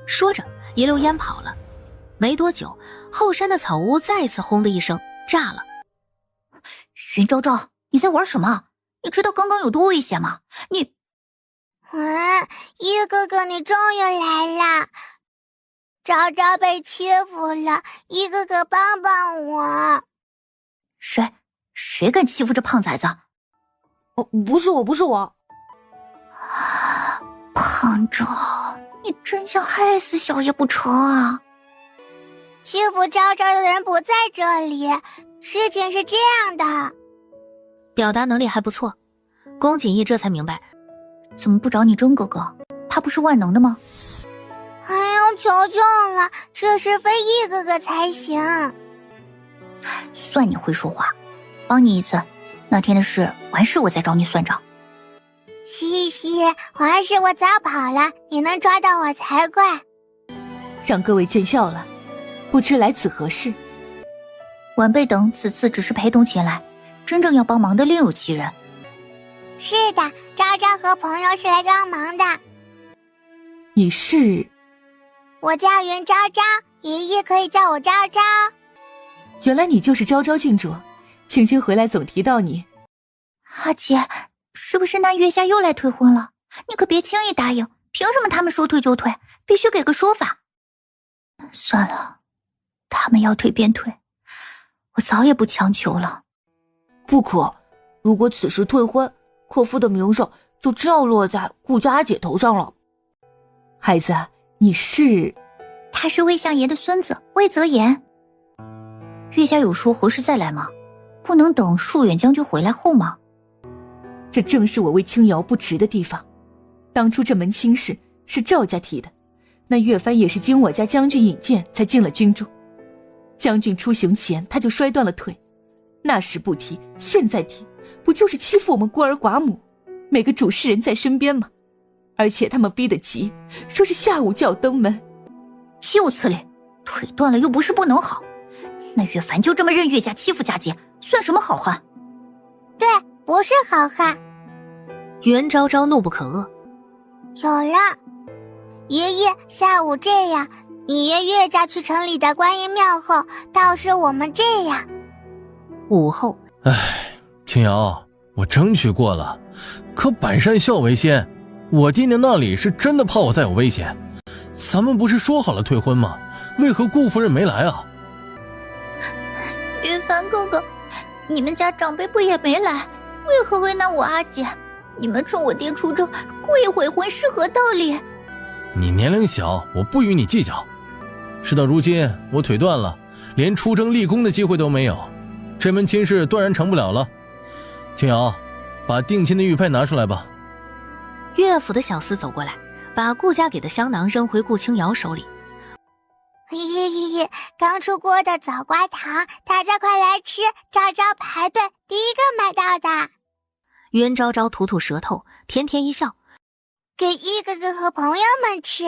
说着一溜烟跑了。没多久，后山的草屋再次轰的一声炸了。云昭昭，你在玩什么？你知道刚刚有多危险吗？一哥哥，你终于来了。昭昭被欺负了，一哥哥帮帮我。谁敢欺负这胖崽子？不是我。胖周，你真想害死小爷不成啊？欺负昭昭的人不在这里，事情是这样的。表达能力还不错，宫锦逸这才明白，怎么不找你真哥哥？他不是万能的吗？哎呦，求求了，这事非一哥哥才行。算你会说话，帮你一次，那天的事完事我再找你算账。嘻嘻，完事我早跑了，你能抓到我才怪。让各位见笑了，不知来此何事？晚辈等此次只是陪同前来，真正要帮忙的另有其人。是的，昭昭和朋友是来帮忙的。你是？我叫云昭昭，爷爷可以叫我昭昭。原来你就是昭昭郡主，青青回来总提到你。阿姐，是不是那岳家又来退婚了？你可别轻易答应，凭什么他们说退就退？必须给个说法。算了，他们要退便退，我早也不强求了。不可，如果此时退婚，克夫的名声就这样落在顾家阿姐头上了。孩子，你是？他是魏相爷的孙子魏泽言。岳家有说何时再来吗？不能等疏远将军回来后吗？这正是我为轻徭不直的地方。当初这门亲事是赵家提的，那岳帆也是经我家将军引荐才进了军中。将军出行前他就摔断了腿，那时不提，现在提，不就是欺负我们孤儿寡母？每个主事人在身边吗？而且他们逼得急，说是下午就要登门。岂有此理！腿断了又不是不能好，那岳凡就这么任岳家欺负家姐，算什么好汉？对，不是好汉。袁昭昭怒不可遏。有了，爷爷，下午这样，你爷岳家去城里的观音庙后，倒是我们这样。午后，青瑶，我争取过了，可百善孝为先，我爹娘那里是真的怕我再有危险。咱们不是说好了退婚吗？为何顾夫人没来啊？岳凡哥哥，你们家长辈不也没来，为何为难我阿姐？你们冲我爹出征，故意悔婚是何道理？你年龄小，我不与你计较。事到如今，我腿断了，连出征立功的机会都没有，这门亲事断然成不了了。青瑶，把定亲的玉佩拿出来吧。岳府的小厮走过来，把顾家给的香囊扔回顾青瑶手里。嘿嘿嘿嘿，刚出锅的枣瓜糖，大家快来吃！昭昭排队，第一个买到的。袁昭昭吐吐舌头，甜甜一笑，给一个个和朋友们吃。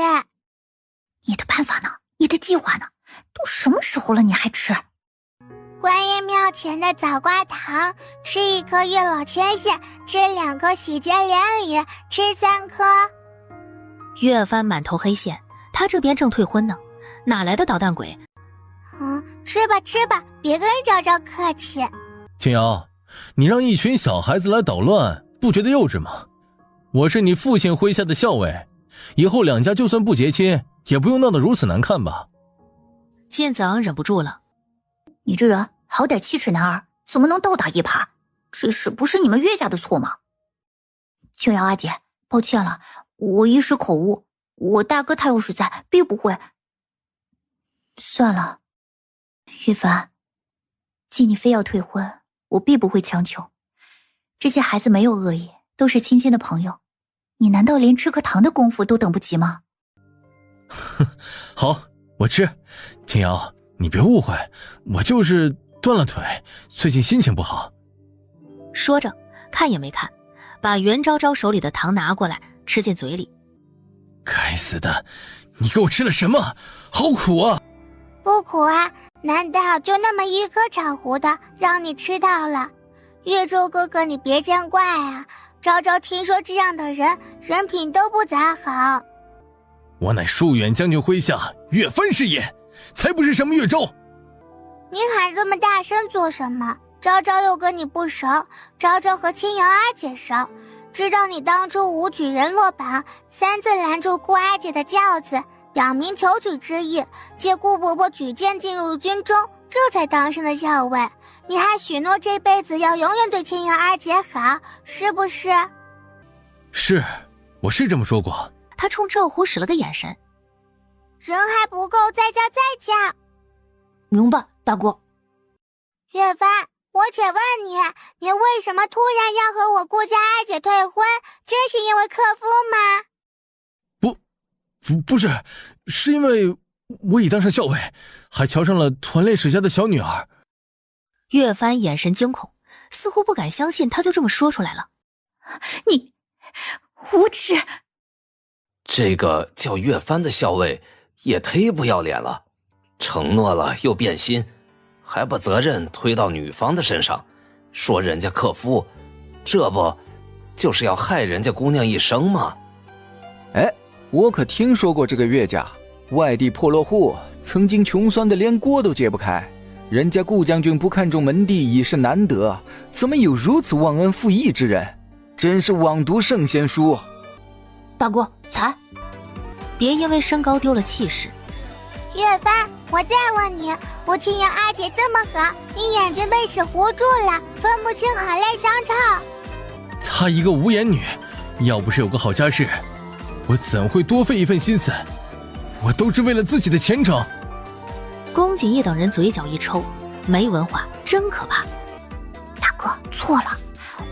你的办法呢？你的计划呢？都什么时候了，你还吃？观音庙前的枣瓜糖，吃1颗月老牵线，吃2颗喜结连理，吃3颗。岳帆满头黑线，他这边正退婚呢，哪来的捣蛋鬼？吃吧吃吧，别跟昭昭客气。青瑶，你让一群小孩子来捣乱，不觉得幼稚吗？我是你父亲麾下的校尉，以后两家就算不结亲，也不用闹得如此难看吧？剑子昂忍不住了，你这人好歹7尺男儿，怎么能倒打一耙？这事不是你们岳家的错吗？青瑶阿姐，抱歉了，我一时口误，我大哥他要是在，必不会。算了，玉凡，既你非要退婚，我必不会强求。这些孩子没有恶意，都是亲亲的朋友，你难道连吃颗糖的功夫都等不及吗？好，我吃。青瑶，你别误会，我就是断了腿，最近心情不好。说着看也没看，把袁昭昭手里的糖拿过来吃进嘴里。该死的，你给我吃了什么？好苦啊！不苦啊，难道就那么1颗炒糊的让你吃到了？岳州哥哥你别见怪啊，昭昭听说这样的人人品都不咋好。我乃疏远将军麾下岳帆是也，才不是什么岳州。你喊这么大声做什么？昭昭又跟你不熟，昭昭和青瑶阿姐熟，知道你当初武举人落榜，3次拦住顾阿姐的轿子，表明求娶之意，借顾伯伯举荐进入军中，这才当上的校尉。你还许诺这辈子要永远对青瑶阿姐好，是不是？是，我是这么说过。他冲赵虎使了个眼神，人还不够，再叫再叫。明白，大哥。岳帆，我且问你，你为什么突然要和我顾家阿姐退婚？真是因为克夫吗？不是，是因为我已当上校尉，还瞧上了团练使家的小女儿。岳帆眼神惊恐，似乎不敢相信他就这么说出来了。你无耻！这个叫岳帆的校尉也忒不要脸了，承诺了又变心，还把责任推到女方的身上，说人家克夫，这不就是要害人家姑娘一生吗？哎，我可听说过这个岳家，外地破落户，曾经穷酸的连锅都揭不开，人家顾将军不看重门第已是难得，怎么有如此忘恩负义之人？真是枉读圣贤书。大哥，才别因为身高丢了气势。岳帆，我再问你，我青瑶阿姐这么好，你眼睛被屎糊住了，分不清好赖香臭。她一个无颜女，要不是有个好家世，我怎会多费一份心思？我都是为了自己的前程。宫锦义等人嘴角一抽，没文化真可怕。大哥错了，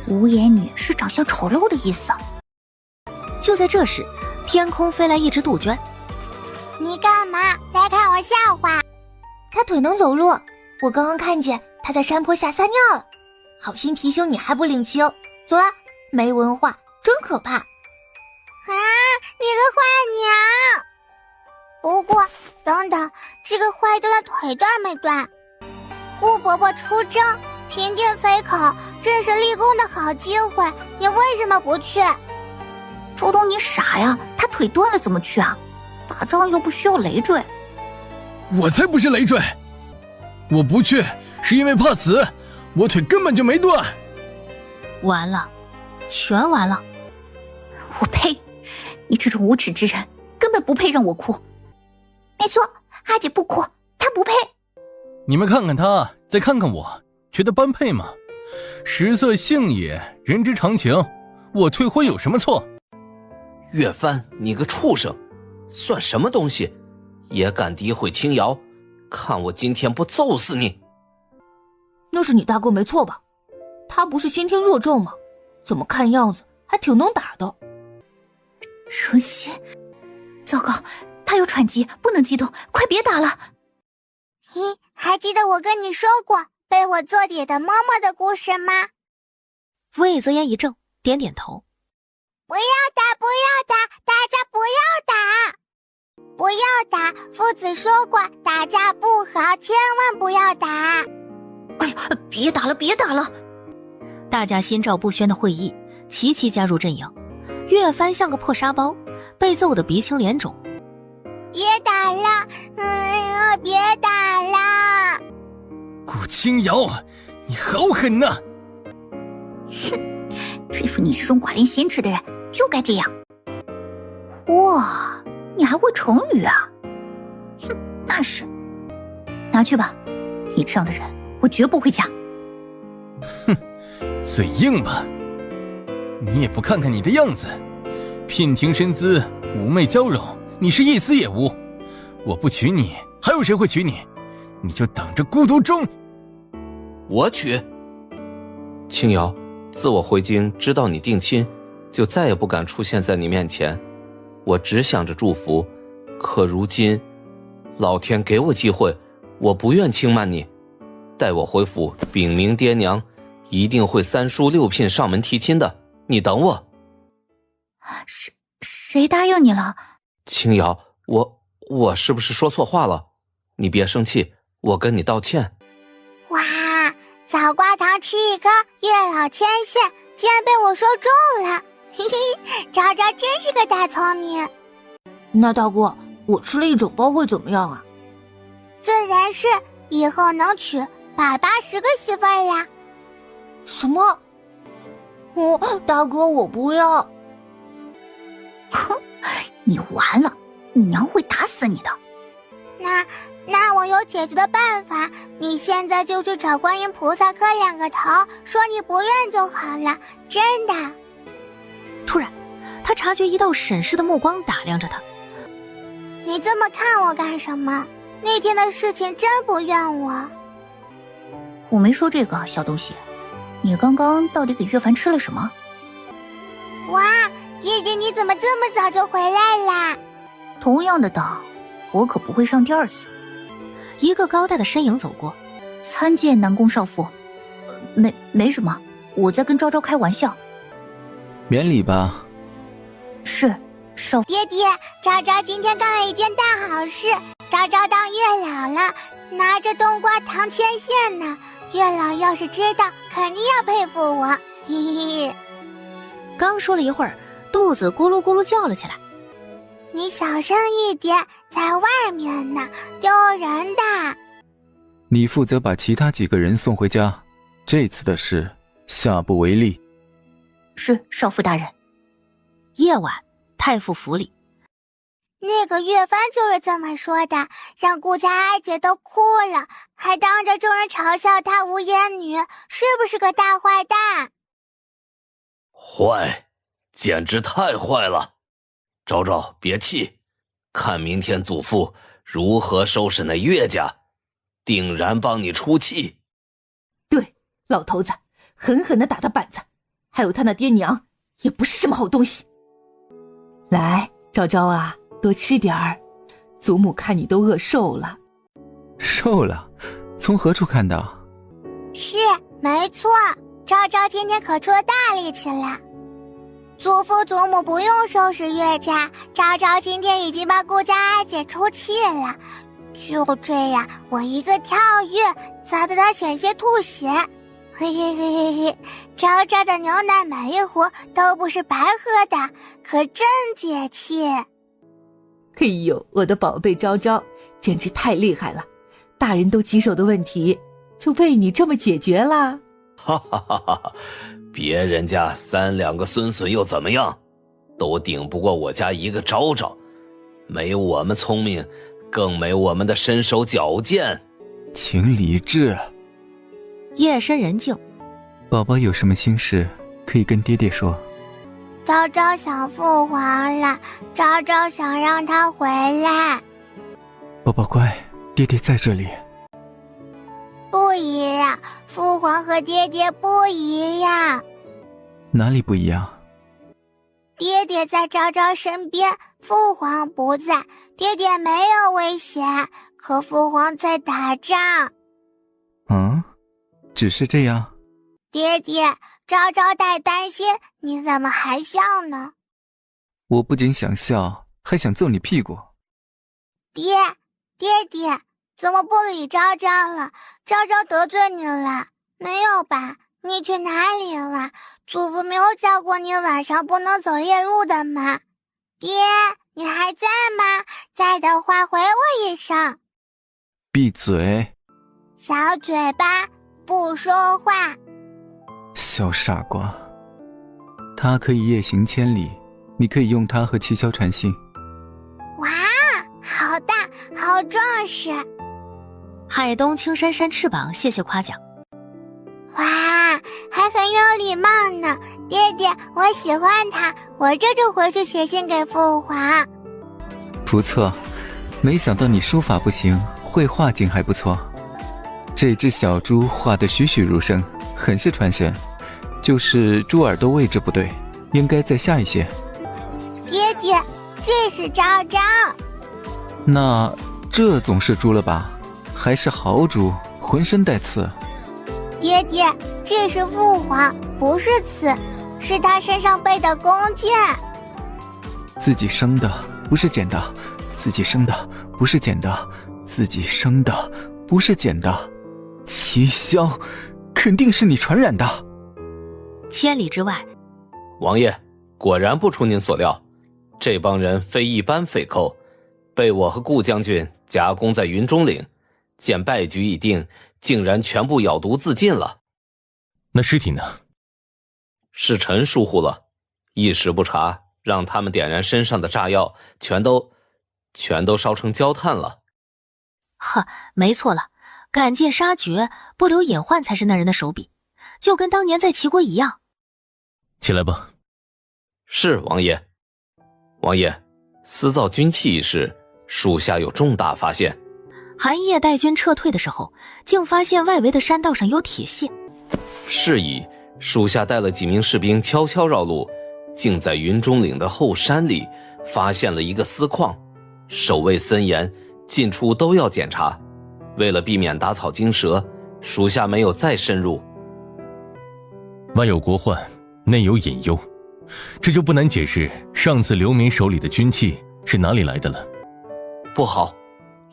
无颜女是长相丑陋的意思。就在这时，天空飞来一只杜鹃。你干嘛来看我笑话？他腿能走路，我刚刚看见他在山坡下撒尿了。好心提醒你还不领情，走了，没文化真可怕。啊，你个坏娘！不过等等等，这个坏蛋的腿断没断？顾伯伯出征，平定匪口，正是立功的好机会，你为什么不去？周东，你傻呀？他腿断了怎么去啊？打仗又不需要累赘。我才不是累赘，我不去是因为怕死，我腿根本就没断。完了，全完了。我呸！你这种无耻之人，根本不配让我哭。没错，阿姐不哭，她不配。你们看看他，再看看我，觉得般配吗？食色性也，人之常情，我退婚有什么错？岳帆，你个畜生，算什么东西，也敢诋毁青瑶？看我今天不揍死你！那是你大哥没错吧？他不是先天弱壮吗？怎么看样子还挺能打的？程曦，糟糕，他有喘疾，不能激动，快别打了。咦，还记得我跟你说过被我做底的嬷嬷的故事吗？魏泽言一怔，点点头。不要打，不要打，大家不要打，不要打，夫子说过打架不好，千万不要打。哎呀，别打了，别打了！大家心照不宣的会议，齐齐加入阵营。岳帆像个破沙包，被揍得鼻青脸肿。别打了，别打了！顾青瑶，你好狠呐！哼，对付你这种寡廉鲜耻的人，就该这样。哇，你还会成语啊？哼，那是。拿去吧，你这样的人，我绝不会嫁。哼，嘴硬吧？你也不看看你的样子，娉婷身姿，妩媚娇柔，你是一丝也无。我不娶你，还有谁会娶你？你就等着孤独终。我娶。青瑶，自我回京知道你定亲，就再也不敢出现在你面前。我只想着祝福，可如今，老天给我机会，我不愿轻慢你。待我回府禀明爹娘，一定会3书6聘上门提亲的。你等我。谁答应你了？青瑶，我是不是说错话了？你别生气，我跟你道歉。哇，枣瓜糖吃一颗，月老牵线，竟然被我说中了！嘿嘿，昭昭真是个大聪明。那大哥，我吃了一整包会怎么样啊？自然是，以后能娶180个媳妇儿呀。什么？大哥，我不要。哼，你完了，你娘会打死你的。那我有解决的办法，你现在就去找观音菩萨磕2个头，说你不愿就好了，真的。突然，他察觉一道审视的目光打量着他。你这么看我干什么？那天的事情真不怨我。我没说这个，小东西。你刚刚到底给岳凡吃了什么？哇，爹爹你怎么这么早就回来啦？同样的当，我可不会上第2次。一个高大的身影走过，参见南宫少妇。没什么，我在跟昭昭开玩笑。免礼吧。是，少妇。爹爹，昭昭今天干了一件大好事，昭昭当月老了，拿着冬瓜糖牵线呢。月老要是知道，肯定要佩服我。嘿嘿嘿。刚说了一会儿，肚子咕噜咕噜叫了起来。你小声一点，在外面呢，丢人的。你负责把其他几个人送回家，这次的事下不为例。是，少妇大人。夜晚，太傅府里，那个岳帆就是这么说的，让顾家哀姐都哭了，还当着众人嘲笑她无颜女，是不是个大坏蛋？坏，简直太坏了！昭昭，别气，看明天祖父如何收拾那岳家，定然帮你出气。对，老头子，狠狠地打他板子，还有他那爹娘，也不是什么好东西。来，昭昭啊，多吃点儿，祖母看你都饿瘦了。瘦了？从何处看到？是，没错，昭昭今天可出了大力气了。祖父祖母不用收拾岳家，昭昭今天已经帮顾家哀姐出气了。就这样，我一个跳跃，砸得他险些吐血。嘿嘿嘿嘿嘿，昭昭的牛奶每一壶都不是白喝的，可真解气。哎呦，我的宝贝昭昭，简直太厉害了！大人都棘手的问题，就被你这么解决啦！哈哈哈哈！别人家3两个孙孙又怎么样，都顶不过我家一个昭昭，没我们聪明，更没我们的身手矫健。请理智。夜深人静，宝宝有什么心事可以跟爹爹说。昭昭想父皇了，昭昭想让他回来。宝宝乖，爹爹在这里。不一样，父皇和爹爹不一样。哪里不一样？爹爹在昭昭身边，父皇不在。爹爹没有危险，可父皇在打仗。只是这样？爹爹，昭昭太担心，你怎么还笑呢？我不仅想笑，还想揍你屁股。爹爹，怎么不理昭昭了？昭昭得罪你了？没有吧？你去哪里了？祖父没有教过你晚上不能走夜路的吗？爹，你还在吗？在的话回我一声。闭嘴！小嘴巴，不说话。小傻瓜。他可以夜行千里，你可以用它和齐萧传信。哇，好大，好壮实。海东轻扇扇翅膀，谢谢夸奖。哇，还很有礼貌呢。爹爹，我喜欢他，我这就回去写信给父皇。不错，没想到你书法不行，绘画竟还不错。这只小猪画得栩栩如生，很是传神，就是猪耳朵位置不对，应该再下一些。爹爹，这是昭昭。那这总是猪了吧？还是豪猪，浑身带刺。爹爹，这是父皇，不是刺，是他身上背的弓箭。自己生的，不是捡的；自己生的，不是捡的；自己生的，不是捡的。齐萧，肯定是你传染的。千里之外，王爷，果然不出您所料，这帮人非一般匪寇，被我和顾将军夹攻在云中岭，见败局已定，竟然全部咬毒自尽了。那尸体呢？是臣疏忽了，一时不察，让他们点燃身上的炸药，全都烧成焦炭了。呵，没错了，赶尽杀绝，不留隐患才是那人的手笔，就跟当年在齐国一样。起来吧。是王爷。王爷，私造军器一事，属下有重大发现。韩烨带军撤退的时候，竟发现外围的山道上有铁线。是以，属下带了几名士兵悄悄绕路，竟在云中岭的后山里发现了一个私矿，守卫森严，进出都要检查。为了避免打草惊蛇，属下没有再深入。外有国患，内有隐忧，这就不难解释上次刘明手里的军器是哪里来的了。不好，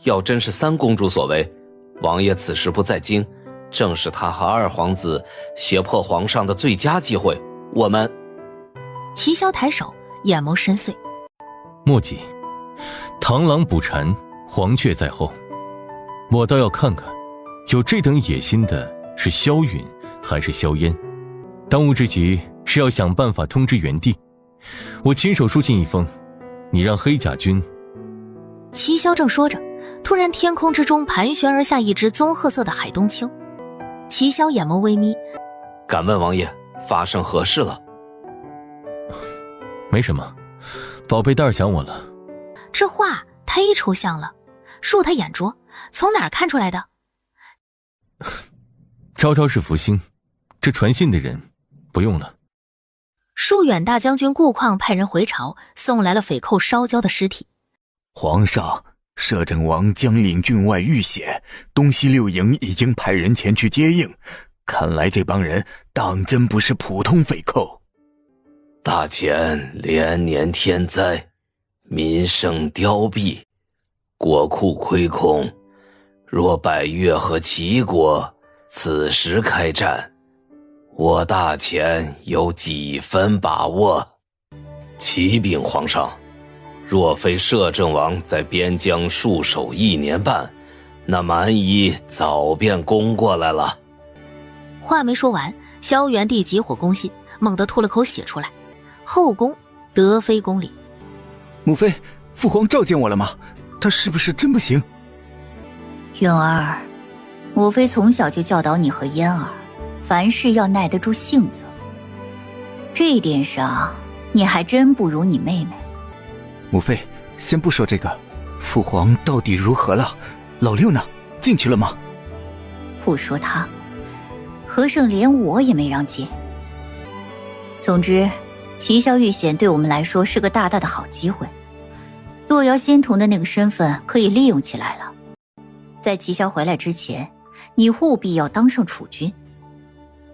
要真是三公主所为，王爷此时不在京，正是他和二皇子胁迫皇上的最佳机会。我们……齐萧抬手，眼眸深邃。莫急，螳螂捕蝉，黄雀在后。我倒要看看，有这等野心的是萧允还是萧嫣。当务之急是要想办法通知元帝，我亲手书信一封，你让黑甲军。齐萧正说着，突然天空之中盘旋而下一只棕褐色的海东青。齐萧眼眸微眯，敢问王爷，发生何事了？没什么，宝贝蛋儿想我了。这话忒抽象了，恕他眼拙，从哪儿看出来的？昭昭是福星，这传信的人不用了。疏远大将军顾况派人回朝，送来了匪寇烧焦的尸体。皇上，摄政王将领郡外遇险，东西六营已经派人前去接应，看来这帮人当真不是普通匪寇。大前连年天灾，民生凋敝，国库亏空，若百越和齐国此时开战，我大前有几分把握？启禀皇上，若非摄政王在边疆戍守1年半，那蛮夷早便攻过来了。话没说完，萧元帝急火攻心，猛地吐了口血出来。后宫德妃宫里，母妃，父皇召见我了吗？他是不是真不行？允儿，母妃从小就教导你和嫣儿，凡事要耐得住性子。这一点上，你还真不如你妹妹。母妃，先不说这个，父皇到底如何了？老六呢？进去了吗？不说他，和盛连我也没让进。总之，齐萧遇险对我们来说是个大大的好机会。洛瑶仙童的那个身份可以利用起来了。在齐萧回来之前，你务必要当上储君。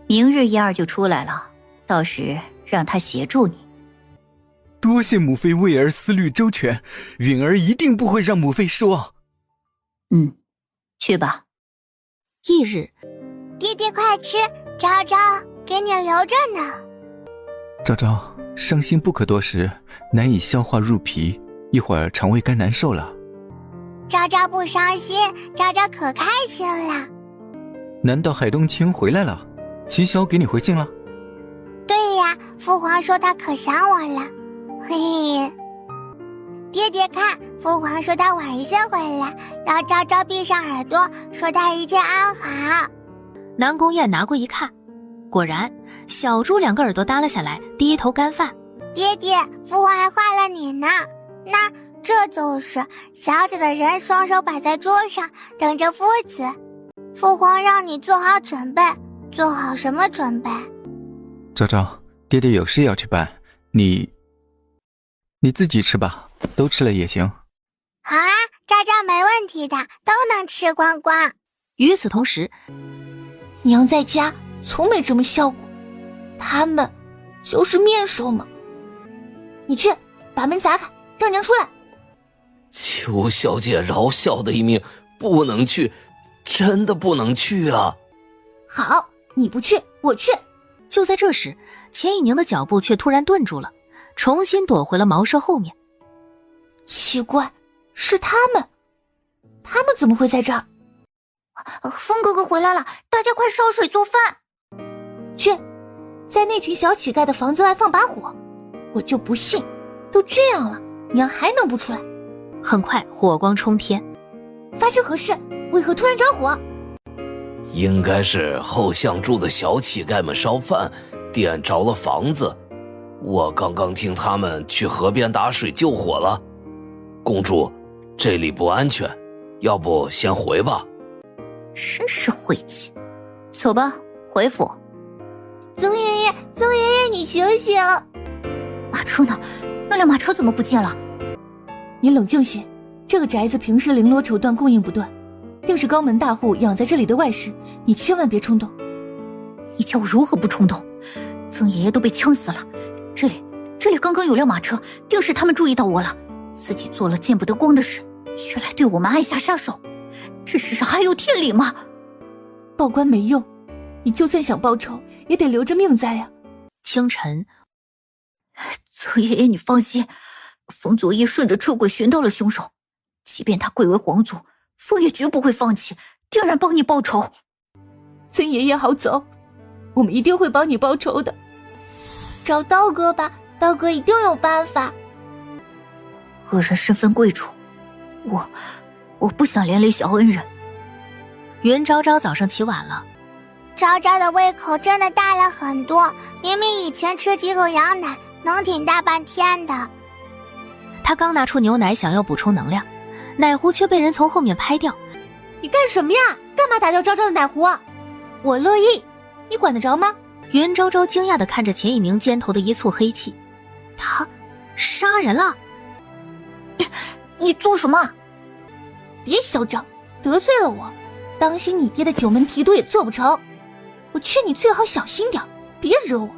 明日嫣儿就出来了，到时让他协助你。多谢母妃为儿思虑周全，允儿一定不会让母妃失望。去吧。翌日，爹爹快吃，昭昭给你留着呢。昭昭，伤心不可多时，难以消化入脾，一会儿肠胃该难受了。昭昭不伤心，昭昭可开心了。难道海东青回来了？齐萧给你回信了？对呀，父皇说他可想我了。嘿嘿，爹爹看，父皇说他晚些回来，让昭昭闭上耳朵，说他一切安好。南宫燕拿过一看，果然小猪2个耳朵耷拉下来，低头干饭。爹爹，父皇还画了你呢。那这就是小小的人双手摆在桌上，等着夫子。父皇让你做好准备，做好什么准备？昭昭，爹爹有事要去办，你自己吃吧，都吃了也行。好啊，昭昭没问题的，都能吃光光。与此同时，娘在家从没这么笑过，他们就是面兽吗？你去把门砸开，让娘出来。求小姐饶小的一命，不能去，真的不能去啊！好，你不去，我去。就在这时，钱以宁的脚步却突然顿住了，重新躲回了茅舍后面。奇怪，是他们怎么会在这儿？风哥哥回来了，大家快烧水做饭。去，在那群小乞丐的房子外放把火。我就不信，都这样了，娘还能不出来？很快，火光冲天。发生何事？为何突然着火？应该是后巷住的小乞丐们烧饭，点着了房子。我刚刚听他们去河边打水救火了。公主，这里不安全，要不先回吧。真是晦气。走吧，回府。曾爷爷，曾爷爷，你醒醒！马车呢？那辆马车怎么不见了？你冷静些，这个宅子平时绫罗绸缎供应不断，定是高门大户养在这里的外室，你千万别冲动。你叫我如何不冲动？曾爷爷都被呛死了，这里刚刚有辆马车，定是他们注意到我了，自己做了见不得光的事，却来对我们暗下杀手，这世上还有天理吗？报官没用，你就算想报仇，也得留着命在呀。清晨，曾爷爷你放心，风昨夜顺着车轨寻到了凶手，即便他贵为皇族，风也绝不会放弃，定然帮你报仇。曾爷爷好走，我们一定会帮你报仇的。找刀哥吧，刀哥一定有办法。恶人身份贵重，我不想连累小恩人。云昭昭早上起晚了，昭昭的胃口真的大了很多，明明以前吃几口羊奶能挺大半天的。他刚拿出牛奶想要补充能量，奶壶却被人从后面拍掉。你干什么呀？干嘛打掉昭昭的奶壶啊？我乐意，你管得着吗？云昭昭惊讶地看着钱以宁肩头的一簇黑气，他杀人了！你做什么？别嚣张，得罪了我，当心你爹的九门提督也做不成。我劝你最好小心点，别惹我。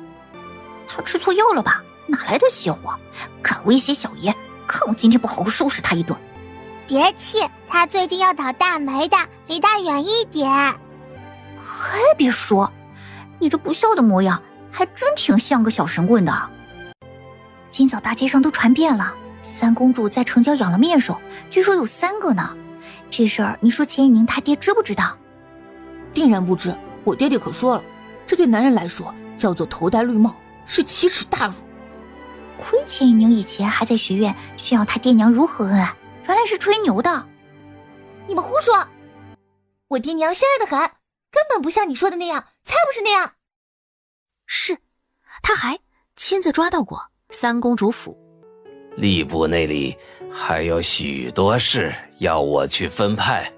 他吃错药了吧？哪来的邪火？敢威胁小爷，看我今天不好好收拾他一顿！别气，他最近要倒大霉的，离他远一点。还别说，你这不孝的模样还真挺像个小神棍的。今早大街上都传遍了，三公主在城郊养了面兽，据说有3个呢。这事儿你说钱以宁他爹知不知道？定然不知，我爹爹可说了，这对男人来说叫做头戴绿帽，是奇耻大辱。亏钱以宁以前还在学院炫耀他爹娘如何恩爱，原来是吹牛的。你们胡说！我爹娘相爱的很，根本不像你说的那样，才不是那样。是，他还亲自抓到过三公主府。吏部那里还有许多事要我去分派。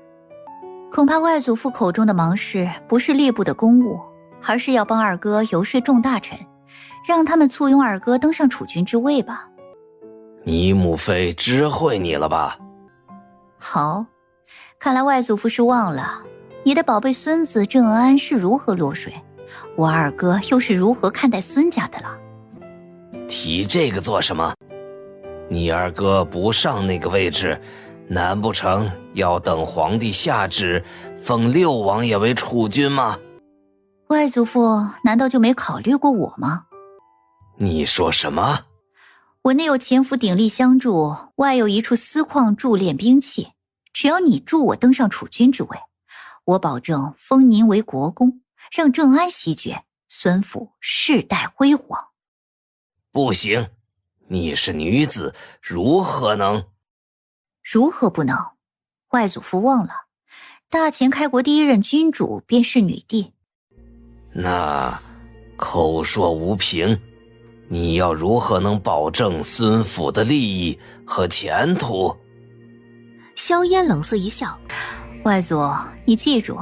恐怕外祖父口中的忙事不是吏部的公务，而是要帮二哥游说众大臣，让他们簇拥二哥登上储君之位吧。你母妃知会你了吧？好，看来外祖父是忘了你的宝贝孙子郑恩安是如何落水，我二哥又是如何看待孙家的了。提这个做什么？你二哥不上那个位置，难不成要等皇帝下旨封六王爷为储君吗？外祖父难道就没考虑过我吗？你说什么？我内有前府鼎力相助，外有一处私矿铸炼兵器，只要你助我登上储君之位，我保证封您为国公，让郑安袭爵，孙府世代辉煌。不行，你是女子，如何能？如何不能？外祖父忘了，大前开国第一任君主便是女帝。那口说无凭，你要如何能保证孙府的利益和前途？萧烟冷色一笑，外祖，你记住，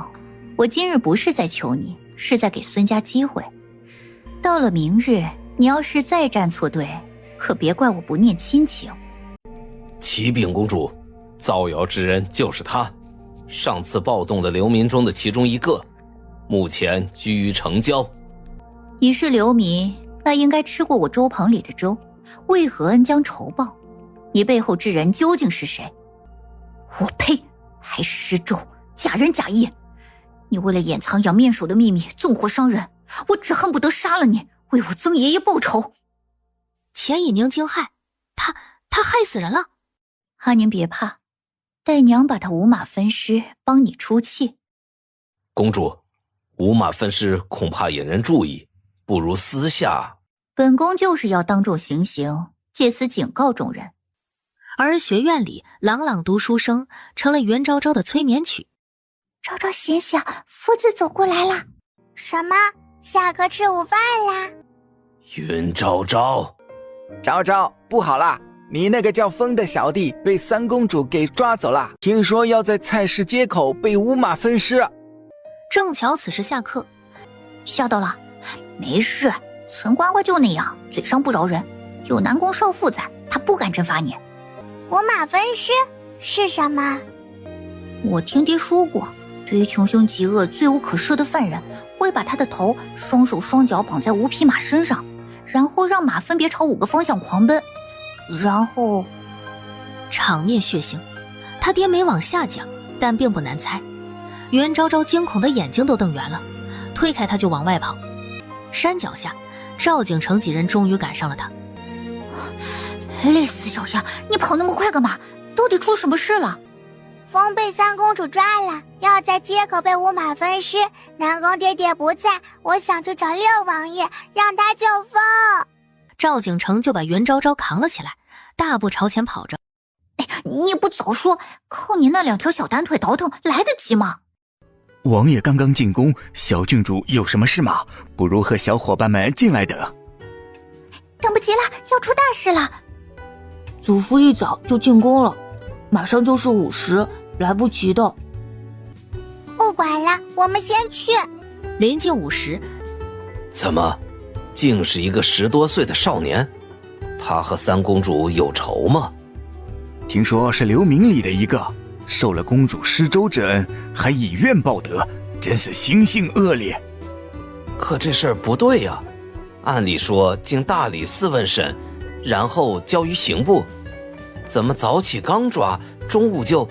我今日不是在求你，是在给孙家机会。到了明日，你要是再站错队，可别怪我不念亲情。启禀公主，造谣之人就是他，上次暴动的流民中的其中一个，目前居于城郊。你是流民，那应该吃过我粥棚里的粥，为何恩将仇报？你背后之人究竟是谁？我呸！还施粥，假仁假义！你为了掩藏养面首的秘密，纵火伤人，我只恨不得杀了你，为我曾爷爷报仇。钱以宁惊骇，他害死人了。阿宁别怕，待娘把他五马分尸，帮你出气。公主，五马分尸恐怕引人注意，不如私下。本宫就是要当众行刑，借此警告众人。而学院里朗朗读书声成了袁昭昭的催眠曲。昭昭醒醒，夫子走过来了。什么？下课吃午饭啦？云昭昭，昭昭，不好啦！你那个叫风的小弟被三公主给抓走了，听说要在菜市街口被五马分尸。正巧此时下课，吓到了？没事，陈呱呱就那样，嘴上不饶人。有南宫少妇在，他不敢征伐你。五马分尸是什么？我听爹说过，对于穷凶极恶、罪无可赦的犯人，会把他的头双手双脚绑在5匹马身上，然后让马分别朝5个方向狂奔，然后场面血腥。他爹没往下讲，但并不难猜。袁昭昭惊恐的眼睛都瞪圆了，推开他就往外跑。山脚下，赵景成几人终于赶上了他。累死小爷，你跑那么快干嘛？到底出什么事了？风被三公主抓了，要在街口被五马分尸。南宫爹爹不在，我想去找六王爷，让他救风。赵景成就把袁昭昭扛了起来，大步朝前跑着。你不早说，靠你那2条小单腿倒腾来得及吗？王爷刚刚进宫，小郡主有什么事吗？不如和小伙伴们进来等。等不及了，要出大事了。祖父一早就进宫了，马上就是午时，来不及的。不管了，我们先去。临近午时，怎么，竟是一个10多岁的少年？他和三公主有仇吗？听说是流民里的一个，受了公主施粥之恩，还以怨报德，真是心性恶劣。可这事儿不对呀，按理说经大理寺问审，然后交于刑部，怎么早起刚抓，中午就……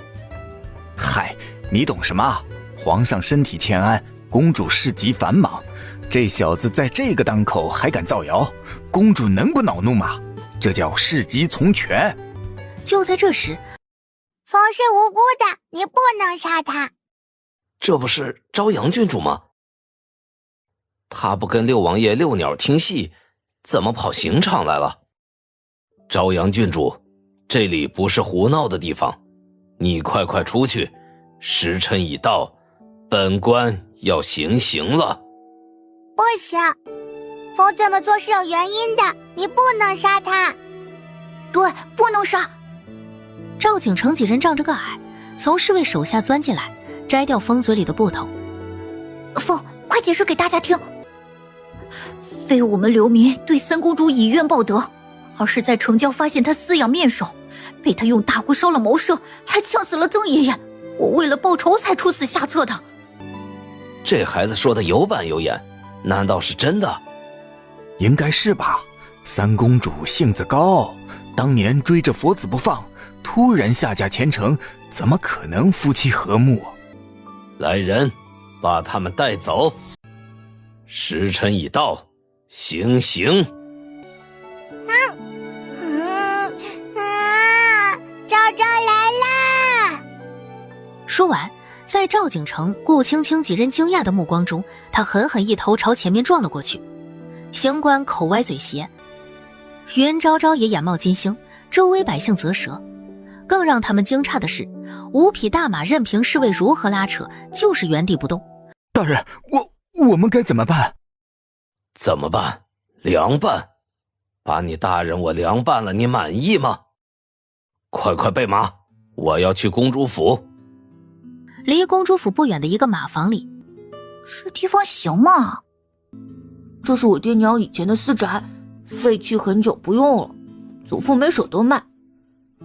嗨，你懂什么？皇上身体欠安，公主事急繁忙，这小子在这个当口还敢造谣，公主能不恼怒吗？这叫事急从权。就在这时，风是无辜的，你不能杀他。这不是朝阳郡主吗？他不跟六王爷遛鸟听戏，怎么跑刑场来了？朝阳郡主，这里不是胡闹的地方，你快快出去，时辰已到，本官要行刑了。不行，风这么做是有原因的，你不能杀他。对，不能杀。赵景成几人仗着个矮，从侍卫手下钻进来，摘掉风嘴里的布头。风，快解释给大家听。非我们流民对三公主以怨报德，而是在城郊发现她私养面首，被她用大火烧了茅舍，还呛死了曾爷爷。我为了报仇才出此下策的。这孩子说的有板有眼，难道是真的？应该是吧。三公主性子高傲，当年追着佛子不放，突然下嫁前程，怎么可能夫妻和睦？来人，把他们带走。时辰已到，行刑。昭昭来啦！说完，在赵景成、顾青青几人惊讶的目光中，他狠狠一头朝前面撞了过去。刑官口歪嘴斜，云昭昭也眼冒金星，周围百姓啧舌。更让他们惊诧的是，5匹大马任凭侍卫如何拉扯，就是原地不动。大人，我们该怎么办？怎么办？凉拌。把你大人我凉拌了，你满意吗？快快备马，我要去公主府。离公主府不远的一个马房里，这地方行吗？这是我爹娘以前的私宅，废弃很久不用了，祖父没舍得卖。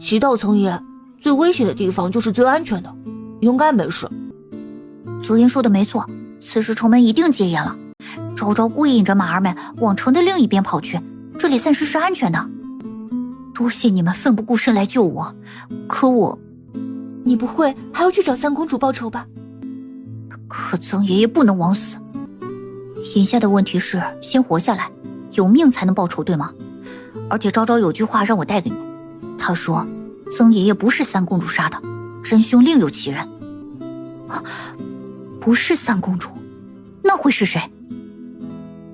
齐道曾言，最危险的地方就是最安全的，应该没事。泽言说的没错，此时城门一定戒严了。昭昭故意引着马儿们往城的另一边跑去，这里暂时是安全的。多谢你们奋不顾身来救我，可我……你不会还要去找三公主报仇吧？可曾爷爷不能枉死。眼下的问题是先活下来，有命才能报仇，对吗？而且昭昭有句话让我带给你，他说曾爷爷不是三公主杀的，真凶另有其人。不是三公主，那会是谁？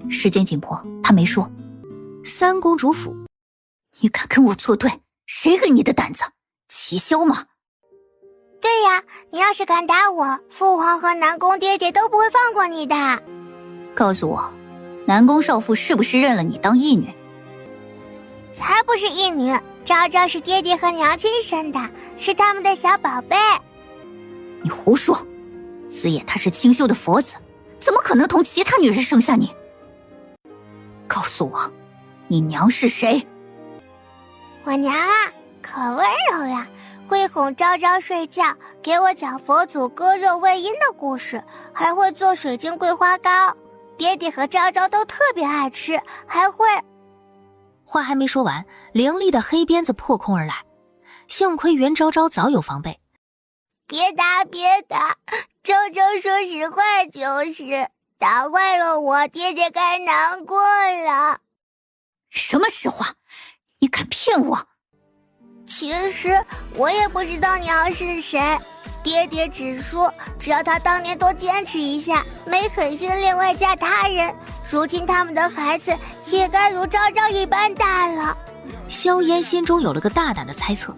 时间紧迫，他没说。三公主府，你敢跟我作对，谁给你的胆子？齐萧吗？对呀，你要是敢打我，父皇和南宫爹爹都不会放过你的。告诉我，南宫少妇是不是认了你当义女？才不是义女，昭昭是爹爹和娘亲生的，是他们的小宝贝。你胡说，子野他是清秀的佛子，怎么可能同其他女人生下你？告诉我，你娘是谁？我娘啊，可温柔了，会哄昭昭睡觉，给我讲佛祖割肉喂鹰的故事，还会做水晶桂花糕，爹爹和昭昭都特别爱吃，还会……话还没说完，凌厉的黑鞭子破空而来，幸亏袁昭昭早有防备。别打别打，昭昭说实话就是，打坏了我，爹爹该难过了。什么实话？你敢骗我？其实我也不知道娘是谁，爹爹只说只要他当年多坚持一下，没狠心另外嫁他人，如今他们的孩子也该如昭昭一般大了。萧炎心中有了个大胆的猜测，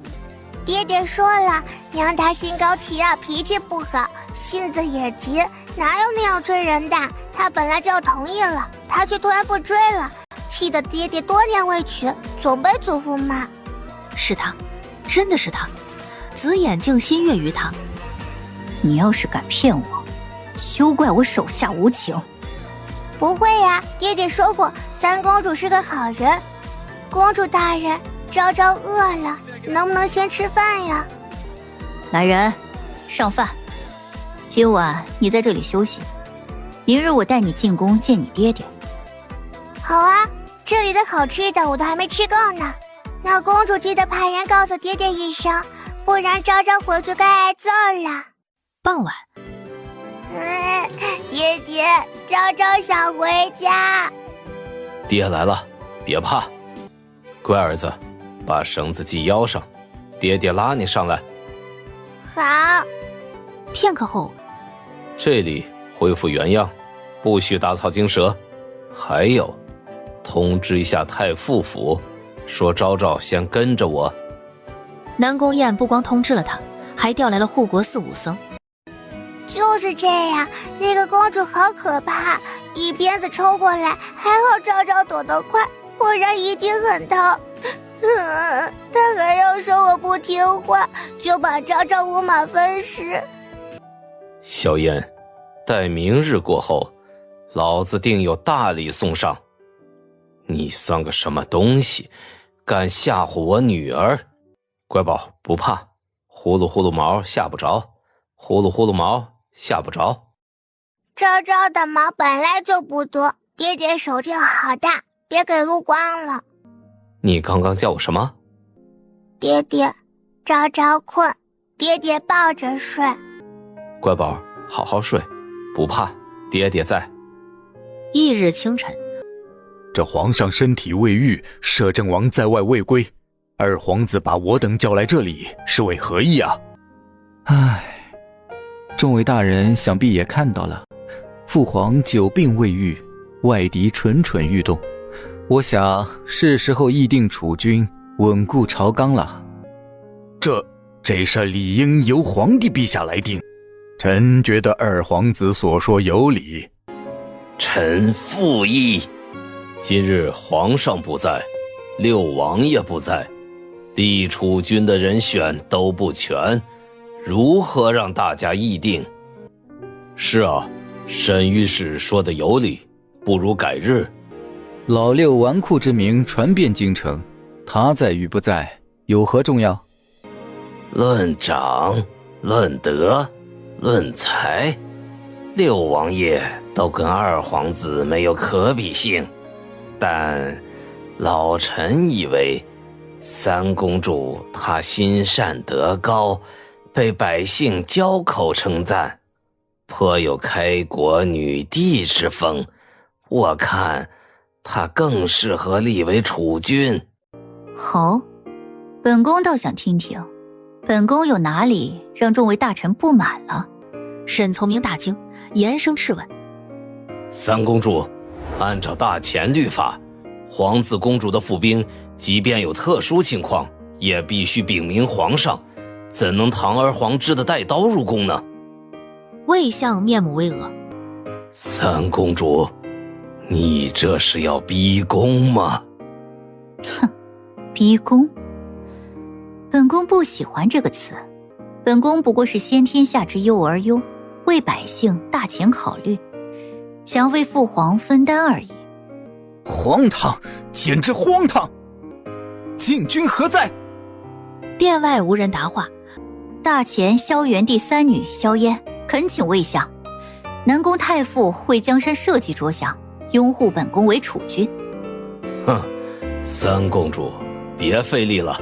爹爹说了，娘她心高气傲，脾气不好，性子也急，哪有那样追人的？她本来就要同意了，她却突然不追了，气得爹爹多年未娶，总被祖父骂。是他，真的是他，紫眼竟心悦于他。你要是敢骗我，休怪我手下无情。不会呀，爹爹说过三公主是个好人。公主大人，昭昭饿了，能不能先吃饭呀？来人，上饭。今晚你在这里休息，明日我带你进宫见你爹爹。好啊，这里的好吃的我都还没吃够呢。那公主记得派人告诉爹爹一声，不然昭昭回去该挨揍了。傍晚，爹爹，昭昭想回家。爹来了，别怕。乖儿子，把绳子系腰上，爹爹拉你上来。好。片刻后，这里恢复原样，不许打草惊蛇。还有，通知一下太傅府，说昭昭先跟着我。南宫燕不光通知了他，还调来了护国寺武僧。就是这样，那个公主好可怕，一鞭子抽过来，还好昭昭躲得快，不然一定很疼。她还要说我不听话，就把昭昭五马分尸。小燕，待明日过后，老子定有大礼送上。你算个什么东西，敢吓唬我女儿？乖宝，不怕，呼噜呼噜毛吓不着，呼噜呼噜毛吓不着。昭昭的毛本来就不多，爹爹手劲好大，别给撸光了。你刚刚叫我什么？爹爹，昭昭困，爹爹抱着睡。乖宝，好好睡，不怕，爹爹在。翌日清晨，这皇上身体未愈，摄政王在外未归，二皇子把我等叫来这里，是为何意啊？唉，众位大人想必也看到了，父皇久病未愈，外敌蠢蠢欲动，我想是时候议定储君，稳固朝纲了。这事理应由皇帝陛下来定，臣觉得二皇子所说有理。臣附议。今日皇上不在，六王爷不在，立储君的人选都不全，如何让大家议定？是啊，沈御史说的有理，不如改日。老六纨绔之名传遍京城，他在与不在有何重要？论长，论德，论才，六王爷都跟二皇子没有可比性。但老臣以为，三公主她心善德高，被百姓交口称赞，颇有开国女帝之风，我看她更适合立为储君。好，本宫倒想听听，本宫有哪里让众位大臣不满了？沈从明大惊，严声斥问：三公主，按照大前律法，皇子公主的府兵即便有特殊情况，也必须禀明皇上，怎能堂而皇之的带刀入宫呢？魏相面目微峨：三公主，你这是要逼宫吗？哼，逼宫？本宫不喜欢这个词，本宫不过是先天下之忧而忧，为百姓大前考虑，想为父皇分担而已。荒唐，简直荒唐！禁军何在？殿外无人答话。大前萧元帝三女萧嫣恳请魏相，南宫太傅为江山社稷着想，拥护本宫为储君。哼，三公主，别费力了，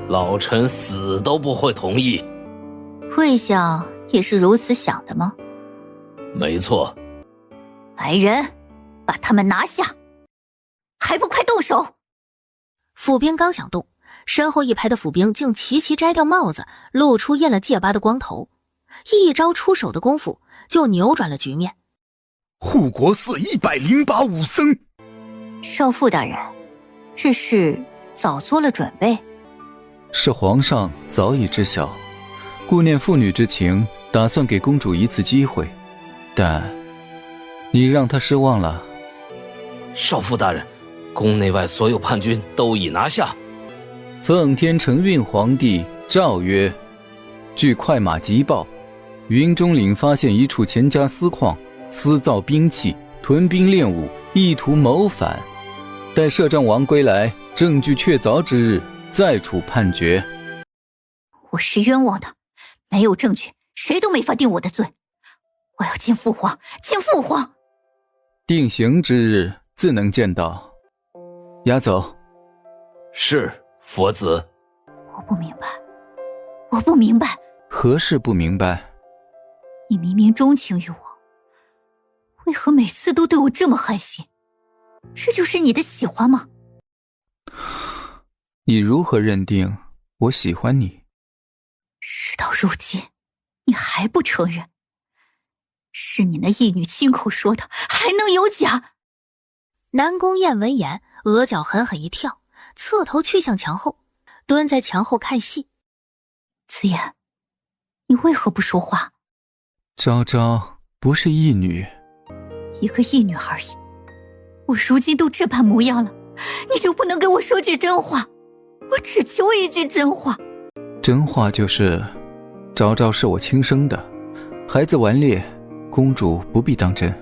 老臣死都不会同意。魏相也是如此想的吗？没错。来人，把他们拿下！还不快动手！府兵刚想动，身后一排的府兵竟齐齐摘掉帽子，露出验了戒疤的光头。一招出手的功夫，就扭转了局面。护国寺108武僧，少傅大人，这是早做了准备？是皇上早已知晓，顾念父女之情，打算给公主一次机会，但你让她失望了。少傅大人，宫内外所有叛军都已拿下。奉天承运皇帝诏曰：据快马急报，云中岭发现一处钱家私矿，私造兵器，屯兵练武，意图谋反。待摄政王归来，证据确凿之日，再处判决。我是冤枉的，没有证据，谁都没法定我的罪。我要见父皇，见父皇。定刑之日，自能见到。押走。是，佛子。我不明白，我不明白。何事不明白？你明明钟情于我，为何每次都对我这么狠心？这就是你的喜欢吗？你如何认定我喜欢你？事到如今，你还不承认？是你那义女亲口说的，还能有假？南宫燕闻言，额角狠狠一跳，侧头去向墙后，蹲在墙后看戏。紫妍，你为何不说话？昭昭不是义女，一个义女而已。我如今都这般模样了，你就不能给我说句真话？我只求一句真话。真话就是，昭昭是我亲生的，孩子顽劣，公主不必当真。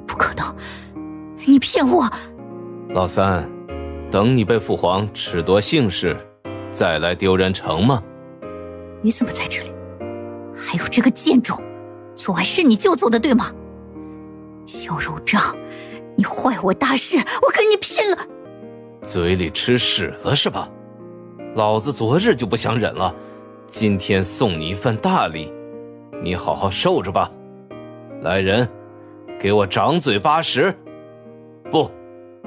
不可能，你骗我！老三，等你被父皇褫夺姓氏，再来丢人成吗？你怎么在这里？还有这个贱种，昨晚是你救走的对吗？萧柔章，你坏我大事，我跟你拼了！嘴里吃屎了是吧？老子昨日就不想忍了，今天送你一份大礼，你好好受着吧。来人，给我掌嘴80，不，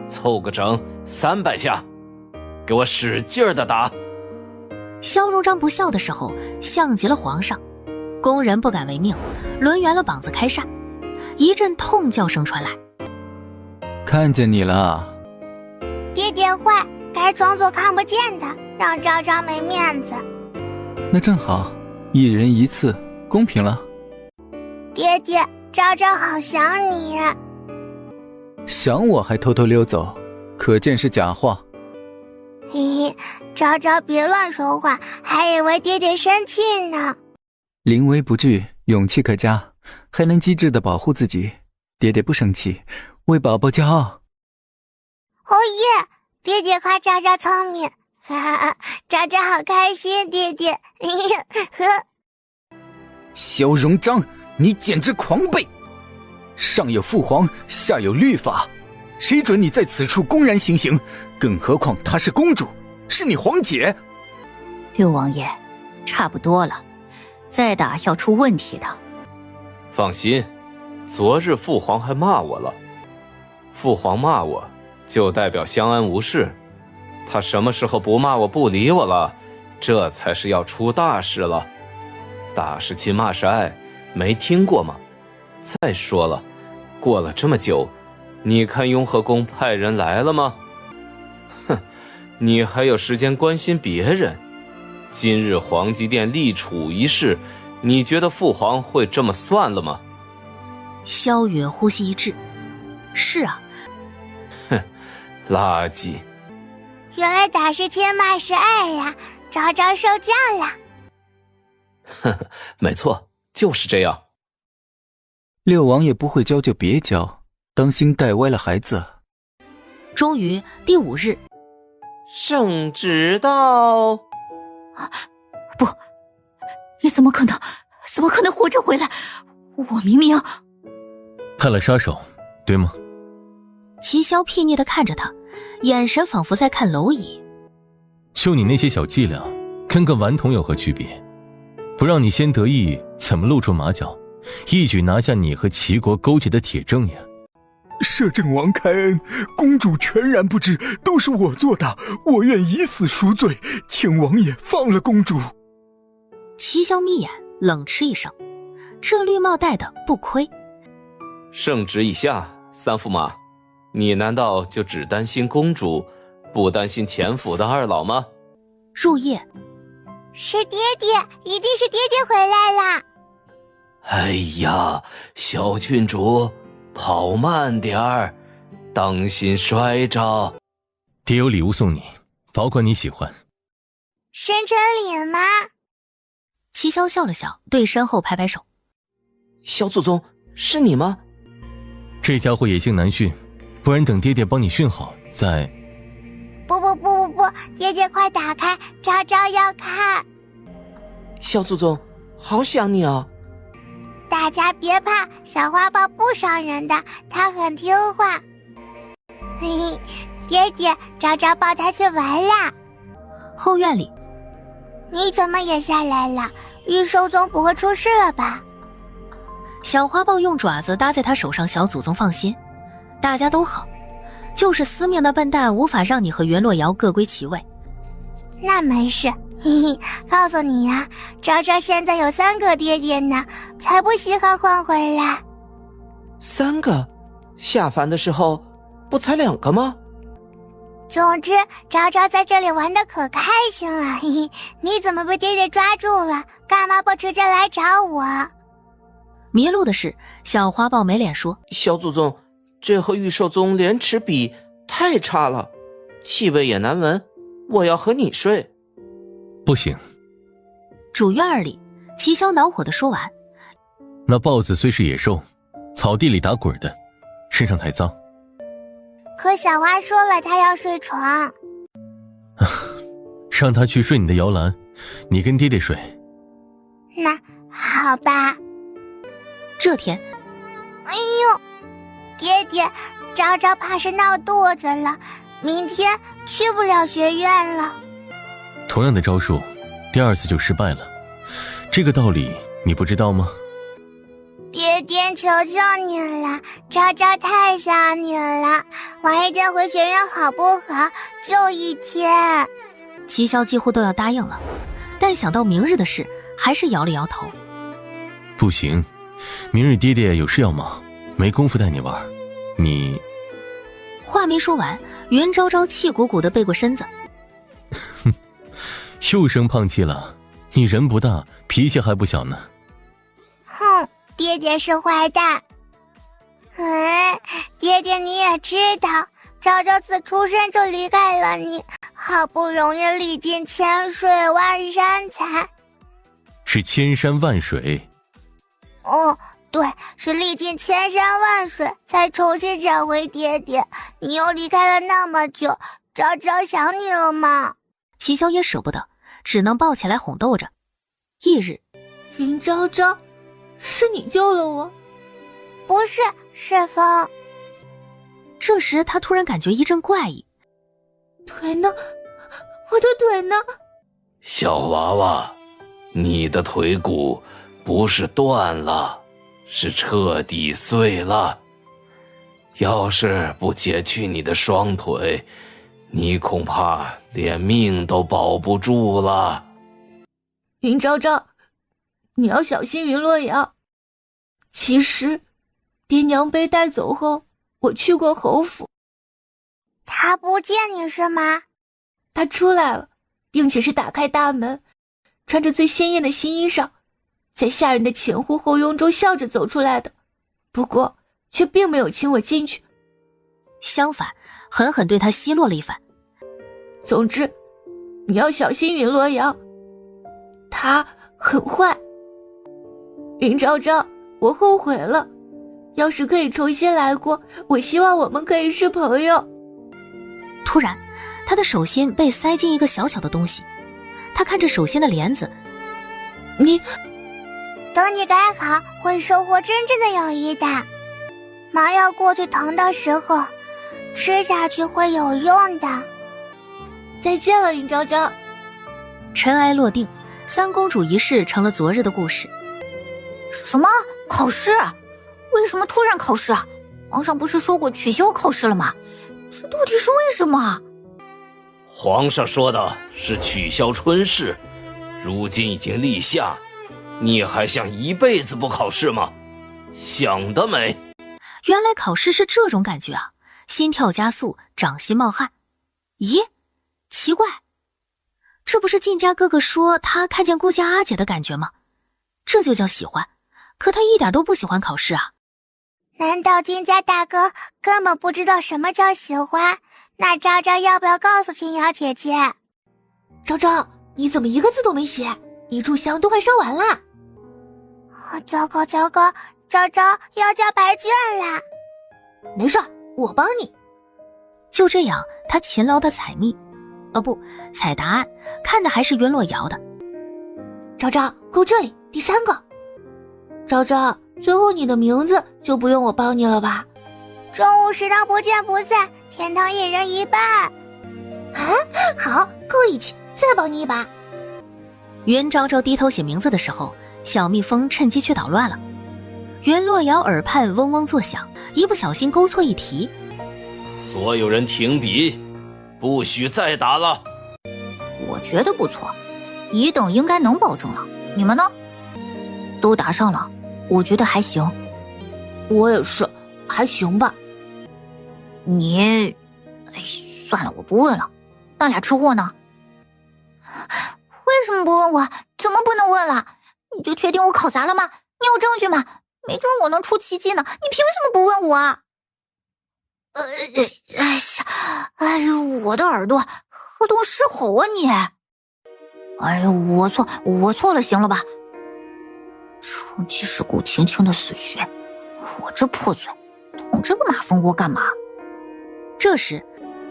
凑个整300下，给我使劲儿的打。萧荣章不笑的时候，像极了皇上。宫人不敢违命，抡圆了膀子开扇。一阵痛叫声传来，看见你了。爹爹坏，该装作看不见的，让昭昭没面子。那正好，一人一次，公平了。爹爹，昭昭好想你。想我还偷偷溜走，可见是假话。嘿嘿，昭昭别乱说话，还以为爹爹生气呢。临危不惧，勇气可嘉，还能机智地保护自己。爹爹不生气，为宝宝骄傲。哦耶！爹爹夸昭昭聪明，哈哈，昭昭好开心，爹爹。呵。萧荣章，你简直狂悖！上有父皇，下有律法，谁准你在此处公然行刑？更何况她是公主，是你皇姐。六王爷，差不多了，再打要出问题的。放心，昨日父皇还骂我了。父皇骂我，就代表相安无事。他什么时候不骂我不理我了，这才是要出大事了。打是亲，骂是爱，没听过吗？再说了，过了这么久，你看雍和宫派人来了吗？哼，你还有时间关心别人？今日皇极殿立储一事，你觉得父皇会这么算了吗？萧远呼吸一滞，是啊。哼，垃圾。原来打是亲，骂是爱呀，昭昭受教了。呵呵，没错，就是这样。六王爷不会教就别教，当心带歪了孩子。终于第5日，圣旨到。不，你怎么可能活着回来？我明明派了杀手，对吗？齐萧睥睨地看着他，眼神仿佛在看蝼蚁。就你那些小伎俩，跟个顽童有何区别？不让你先得意，怎么露出马脚，一举拿下你和齐国勾结的铁证呀？摄政王开恩，公主全然不知，都是我做的，我愿以死赎罪，请王爷放了公主。齐萧眯眼，冷嗤一声，这绿帽戴的不亏。圣旨已下，三驸马，你难道就只担心公主，不担心前府的二老吗？入夜，是爹爹，一定是爹爹回来啦！哎呀，小郡主，跑慢点儿，当心摔着。爹有礼物送你，保管你喜欢。生辰礼吗？齐萧笑了笑，对身后拍拍手。萧祖宗，是你吗？这家伙野性难驯，不然等爹爹帮你训好再。不，爹爹快打开，昭昭要看。萧祖宗，好想你啊！大家别怕，小花豹不伤人的，它很听话。嘿嘿，爹爹，昭昭抱它去玩啦。后院里，你怎么也下来了？玉寿宗不会出事了吧？小花豹用爪子搭在他手上，小祖宗放心，大家都好，就是司命那笨蛋无法让你和袁洛瑶各归其位。那没事，嘿嘿，告诉你呀，昭昭现在有3个爹爹呢，才不稀罕换回来。3个？下凡的时候不才2个吗？总之，昭昭在这里玩得可开心了，嘿嘿，你怎么被爹爹抓住了？干嘛不直接来找我？迷路的是，小花豹没脸说：“小祖宗，这和玉寿宗莲池比太差了，气味也难闻，我要和你睡。”不行。主院里，齐萧恼火地说完：“那豹子虽是野兽，草地里打滚的，身上太脏。可小花说了，她要睡床。让他去睡你的摇篮，你跟爹爹睡。”那好吧。这天，哎呦，爹爹，昭昭怕是闹肚子了，明天去不了学院了。同样的招数，第2次就失败了，这个道理你不知道吗？爹爹，求求你了，昭昭太想你了，晚一点回学院好不好？就1天。齐萧几乎都要答应了，但想到明日的事，还是摇了摇头。不行，明日爹爹有事要忙，没工夫带你玩。你……话没说完，云昭昭气鼓鼓地背过身子。又生胖气了，你人不大，脾气还不小呢。哼，爹爹是坏蛋。爹爹你也知道，昭昭自出生就离开了你，好不容易历尽千水万山才……是千山万水。哦，对，是历尽千山万水才重新找回爹爹。你又离开了那么久，昭昭想你了吗？齐萧也舍不得，只能抱起来哄逗着。翌日，云昭昭，是你救了我？不是，是风。这时他突然感觉一阵怪异。腿呢？我的腿呢？小娃娃，你的腿骨不是断了，是彻底碎了。要是不截去你的双腿，你恐怕连命都保不住了。云昭昭，你要小心云洛瑶。其实，爹娘被带走后，我去过侯府。他不见你是吗？他出来了，并且是打开大门，穿着最鲜艳的新衣裳，在下人的前呼后拥中笑着走出来的。不过，却并没有请我进去。相反，狠狠对他奚落了一番。总之，你要小心云洛瑶，他很坏。云昭昭，我后悔了，要是可以重新来过，我希望我们可以是朋友。突然，他的手心被塞进一个小小的东西，他看着手心的帘子，你等你改好，会收获真正的友谊的。麻药过去疼的时候，吃下去会有用的。再见了，云昭昭。尘埃落定，三公主一事成了昨日的故事。什么考试？为什么突然考试啊？皇上不是说过取消考试了吗？这到底是为什么？皇上说的是取消春试，如今已经立夏，你还想一辈子不考试吗？想得美！原来考试是这种感觉啊，心跳加速，掌心冒汗。咦，奇怪，这不是晋家哥哥说他看见顾家阿姐的感觉吗？这就叫喜欢，可他一点都不喜欢考试啊。难道晋家大哥根本不知道什么叫喜欢？那昭昭要不要告诉青瑶姐姐？昭昭，你怎么一个字都没写？一炷香都快烧完啦！糟糕糟糕，昭昭要交白卷啦！没事，我帮你。就这样，他勤劳的采蜜，采答案，看的还是云洛瑶的。昭昭，够这里，第3个。昭昭，最后你的名字就不用我帮你了吧？中午食堂不见不散，天堂一人一半。啊，好，够义气，再帮你一把。袁昭昭低头写名字的时候，小蜜蜂趁机去捣乱了。袁洛瑶耳畔嗡嗡作响，一不小心勾错一题。所有人停笔，不许再打了。我觉得不错，1等应该能保证了，你们呢？都答上了，我觉得还行。我也是，还行吧。你，算了，我不问了。那俩吃货呢？为什么不问我？怎么不能问了？你就确定我考砸了吗？你有证据吗？没准我能出奇迹呢，你凭什么不问我啊？哎呦，我的耳朵，河东狮吼啊你！哎呦，我错了，行了吧？成绩是股轻轻的死穴，我这破嘴，捅这个马蜂窝干嘛？这时，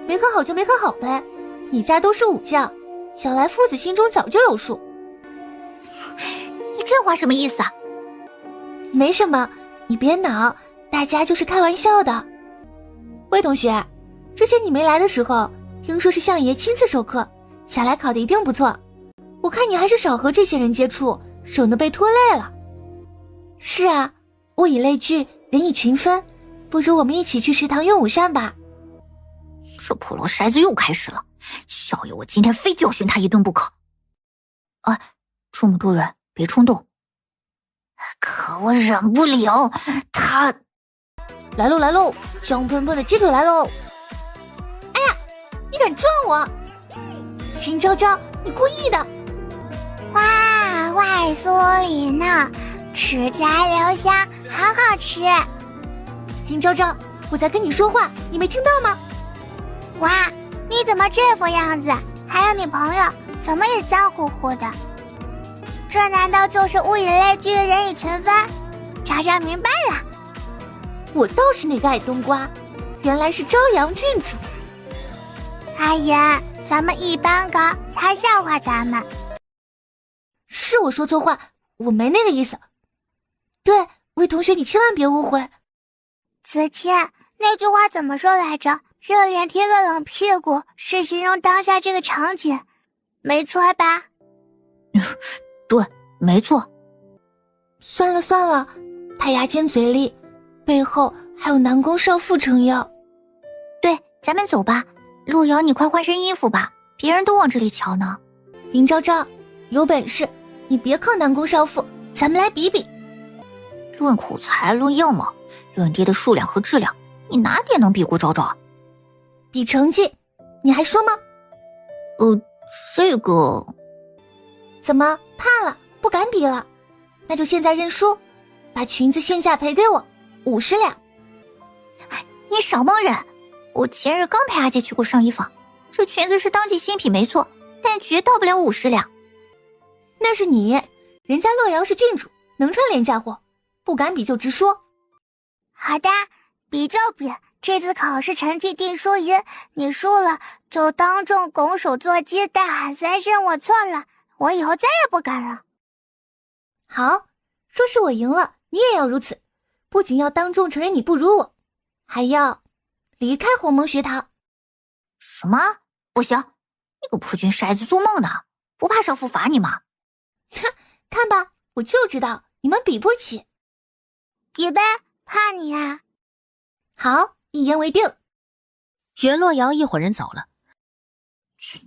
没考好就没考好呗，你家都是武将，小来父子心中早就有数。你这话什么意思啊？没什么，你别恼，大家就是开玩笑的。魏同学，之前你没来的时候，听说是相爷亲自授课，小来考得一定不错。我看你还是少和这些人接触，省得被拖累了。是啊，物以类聚，人以群分，不如我们一起去食堂用午膳吧。这破锣筛子又开始了，少爷我今天非教训他一顿不可。这么多人，别冲动。可我忍不了，他来喽，香喷喷的鸡腿来喽！哎呀，你敢撞我！云昭昭，你故意的！哇，外酥里嫩，吃起来留香，好好吃。云昭昭，我在跟你说话，你没听到吗？哇，你怎么这副样子？还有你朋友，怎么也脏乎乎的？这难道就是物以类聚，人以群分？昭昭明白了。我倒是那个矮冬瓜，原来是朝阳郡主。阿言，咱们一般高，他笑话咱们。是我说错话，我没那个意思。对，魏同学，你千万别误会。子谦，那句话怎么说来着？热脸贴个冷屁股，是形容当下这个场景，没错吧？对，没错。算了，他牙尖嘴利，背后还有南宫少妇撑腰。对，咱们走吧。路遥，你快换身衣服吧，别人都往这里瞧呢。云昭昭，有本事你别靠南宫少妇，咱们来比比。论口才，论样貌，论爹的数量和质量，你哪点能比过昭昭？比成绩，你还说吗？这个……怎么怕了？不敢比了？那就现在认输，把裙子现价赔给我50两。你少蒙人！我前日刚陪阿姐去过上衣坊，这裙子是当季新品没错，但绝到不了50两。那是你，人家洛阳是郡主，能穿廉价货，不敢比就直说。好的，比就比，这次考试成绩定输赢，你输了就当众拱手做鸡，大喊3声我错了，我以后再也不敢了。好，说是我赢了，你也要如此，不仅要当众承认你不如我，还要离开鸿蒙学堂。什么？不行，你个破军筛子做梦呢，不怕少妇罚你吗？看吧，我就知道你们比不起。比呗，怕你啊。好，一言为定。袁洛瑶一伙人走了。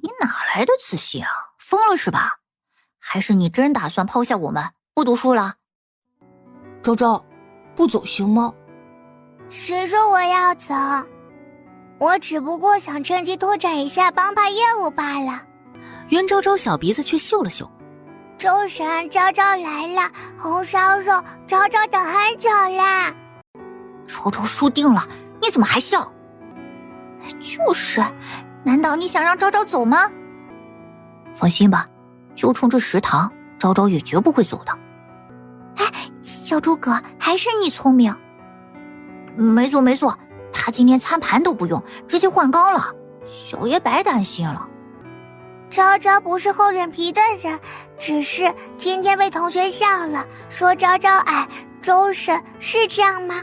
你哪来的自信啊？疯了是吧？还是你真打算抛下我们不读书了？昭昭，不走行吗？谁说我要走？我只不过想趁机拓展一下帮派业务罢了。袁昭昭小鼻子却嗅了嗅。周婶，昭昭来了，红烧肉，昭昭等很久啦。昭昭输定了，你怎么还笑？就是，难道你想让昭昭走吗？放心吧，就冲这食堂，昭昭也绝不会走的。小诸葛，还是你聪明。没错，他今天餐盘都不用，直接换缸了，小爷白担心了。昭昭不是厚脸皮的人，只是今天被同学笑了，说昭昭矮，周婶是这样吗？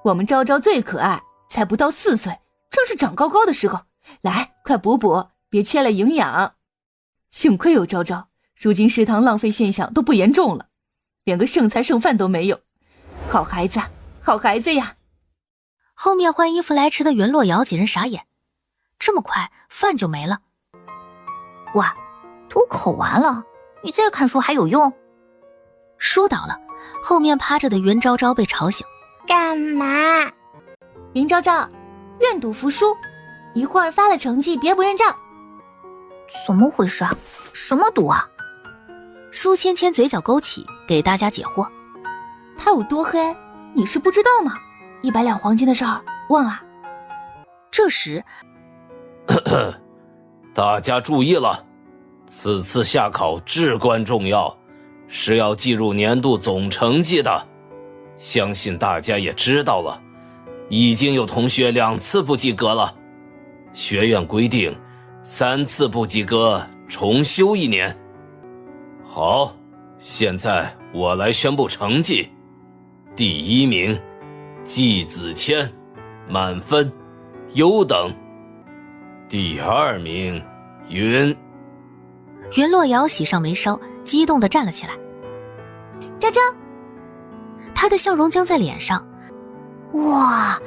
我们昭昭最可爱，才不到4岁，正是长高高的时候。来，快补补，别缺了营养。幸亏有昭昭，如今食堂浪费现象都不严重了，连个剩菜剩饭都没有。好孩子，好孩子呀！后面换衣服来迟的云洛瑶几人傻眼，这么快饭就没了。哇，都口完了，你再看书还有用？书倒了，后面趴着的云昭昭被吵醒。干嘛？云昭昭，愿赌服输，一会儿发了成绩别不认账。怎么回事啊？什么赌啊？苏芊芊嘴角勾起，给大家解惑。他有多黑，你是不知道吗？100两黄金的事儿忘了？这时，大家注意了，此次下考至关重要，是要计入年度总成绩的。相信大家也知道了，已经有同学2次不及格了。学院规定3次不及格重修1年。好，现在我来宣布成绩。第1名季子谦，满分，优等。第2名云洛瑶喜上眉梢，激动地站了起来。昭昭，她的笑容僵在脸上。哇，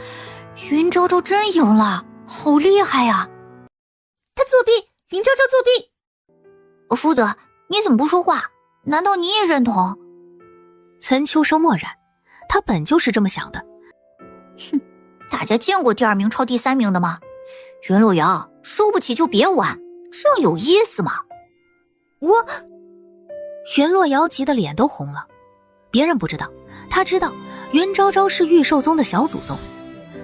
云昭昭真赢了，好厉害呀！他作弊，云昭昭作弊。夫子，你怎么不说话？难道你也认同？岑秋生默然，他本就是这么想的。哼，大家见过第2名抄第3名的吗？云洛瑶，输不起就别玩，这样有意思吗？云洛瑶急得脸都红了。别人不知道，他知道云昭昭是御兽宗的小祖宗，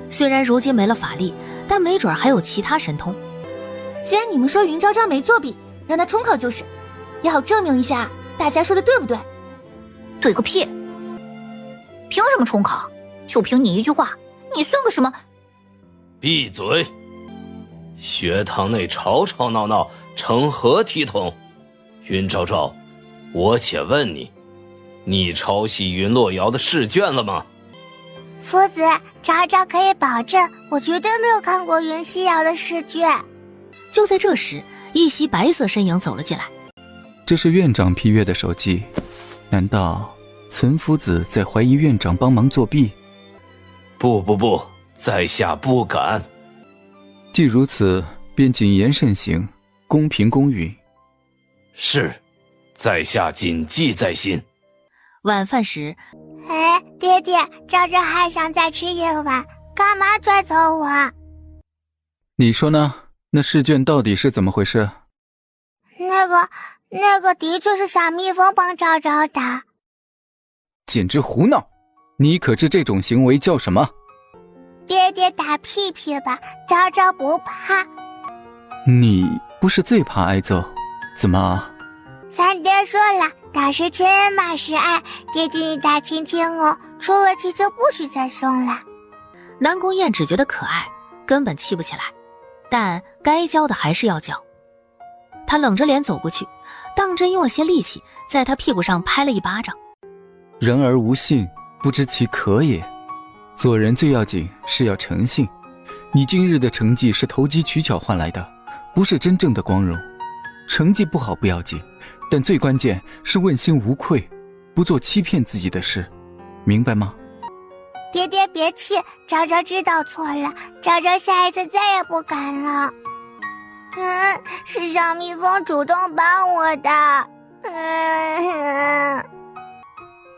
虽然如今没了法力，但没准还有其他神通。既然你们说云昭昭没作弊，让他重考就是，也好证明一下大家说的对不对？对个屁！凭什么重考？就凭你一句话，你算个什么？闭嘴！学堂内吵吵闹闹，成何体统？云昭昭，我且问你，你抄袭云洛瑶的试卷了吗？夫子，昭昭可以保证，我绝对没有看过云溪瑶的试卷。就在这时，一袭白色身影走了进来。这是院长批阅的手记，难道岑夫子在怀疑院长帮忙作弊？不，在下不敢。既如此，便谨言慎行，公平公允。是，在下谨记在心。晚饭时，哎，爹爹，昭昭还想再吃一碗，干嘛拽走我？你说呢？那试卷到底是怎么回事？那个的确是小蜜蜂帮昭昭的。简直胡闹！你可知这种行为叫什么？爹爹打屁屁吧，昭昭不怕。你不是最怕挨揍？怎么？三爹说了，打是亲，骂是爱。爹爹你打亲亲哦，出了气就不许再送了。南宫燕只觉得可爱，根本气不起来，但该教的还是要教。他冷着脸走过去，当真用了些力气，在他屁股上拍了一巴掌。人而无信，不知其可也。做人最要紧是要诚信。你今日的成绩是投机取巧换来的，不是真正的光荣。成绩不好不要紧，但最关键是问心无愧，不做欺骗自己的事，明白吗？爹爹别气，昭昭知道错了，昭昭下一次再也不敢了。是小蜜蜂主动帮我的。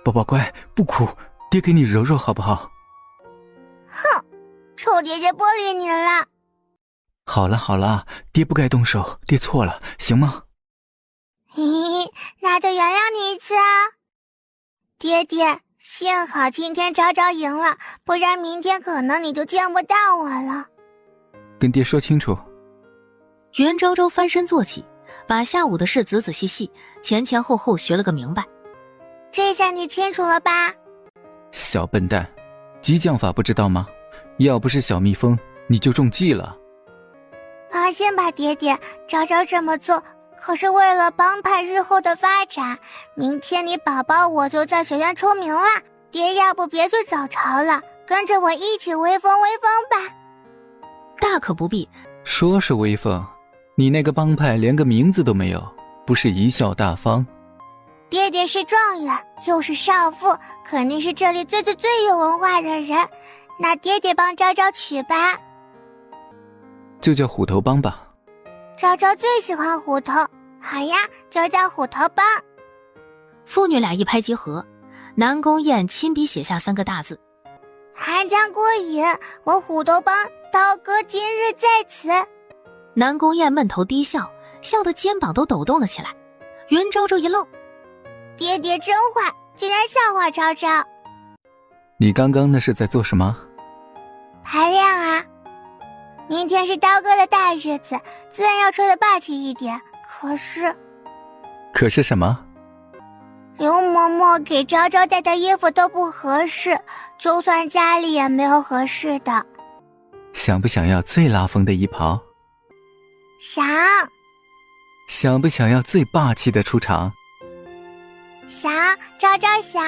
宝宝乖，不哭，爹给你揉揉好不好？哼，臭爹爹不理你了。好了，爹不该动手，爹错了，行吗？嘿嘿，那就原谅你一次啊。爹爹，幸好今天昭昭赢了，不然明天可能你就见不到我了。跟爹说清楚。袁昭昭翻身坐起，把下午的事仔仔细细、前前后后学了个明白。这下你清楚了吧？小笨蛋，激将法不知道吗？要不是小蜜蜂，你就中计了。放心吧，爹爹，昭昭这么做可是为了帮派日后的发展。明天你宝宝我就在学院出名了，爹要不别去早朝了，跟着我一起威风威风吧。大可不必。说是威风，你那个帮派连个名字都没有，不是贻笑大方。爹爹是状元，又是少妇，肯定是这里最有文化的人。那爹爹帮昭昭取吧。就叫虎头帮吧。昭昭最喜欢虎头，好呀，就叫虎头帮。父女俩一拍即合，南宫燕亲笔写下3个大字：寒江过瘾，我虎头帮刀哥今日在此。南宫燕闷头低笑，笑得肩膀都抖动了起来。云昭昭一愣，爹爹真坏，竟然笑话昭昭。你刚刚那是在做什么？排练啊，明天是刀哥的大日子，自然要吹得霸气一点。可是什么？刘嬷嬷给昭昭带的衣服都不合适，就算家里也没有合适的。想不想要最拉风的衣袍？想。想不想要最霸气的出场？想，昭昭想。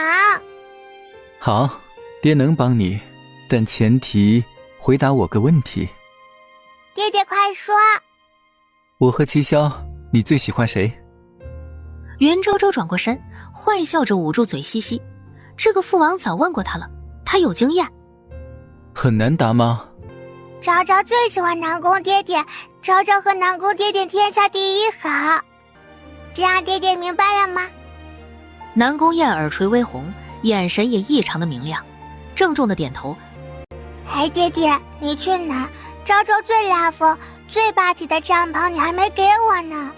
好，爹能帮你，但前提回答我个问题。爹爹快说。我和齐萧，你最喜欢谁？云昭昭转过身，坏笑着捂住嘴嘻嘻。这个父王早问过他了，他有经验。很难答吗？昭昭最喜欢南宫爹爹，昭昭和南宫爹爹天下第一好。这样爹爹明白了吗？南宫燕耳垂微红，眼神也异常的明亮，郑重的点头。哎，爹爹，你去哪？昭昭最拉风、最霸气的帐篷你还没给我呢。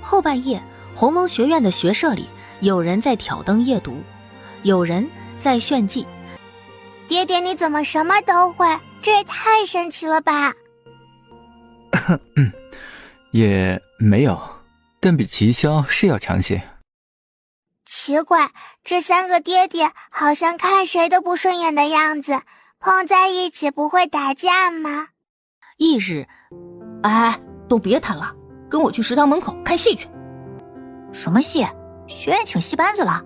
后半夜，鸿蒙学院的学舍里，有人在挑灯夜读，有人在炫技。爹爹，你怎么什么都会？这也太神奇了吧！也没有，但比齐萧是要强些。奇怪，这3个爹爹好像看谁都不顺眼的样子，碰在一起不会打架吗？翌日，哎，都别谈了，跟我去食堂门口看戏去。什么戏？学院请戏班子了？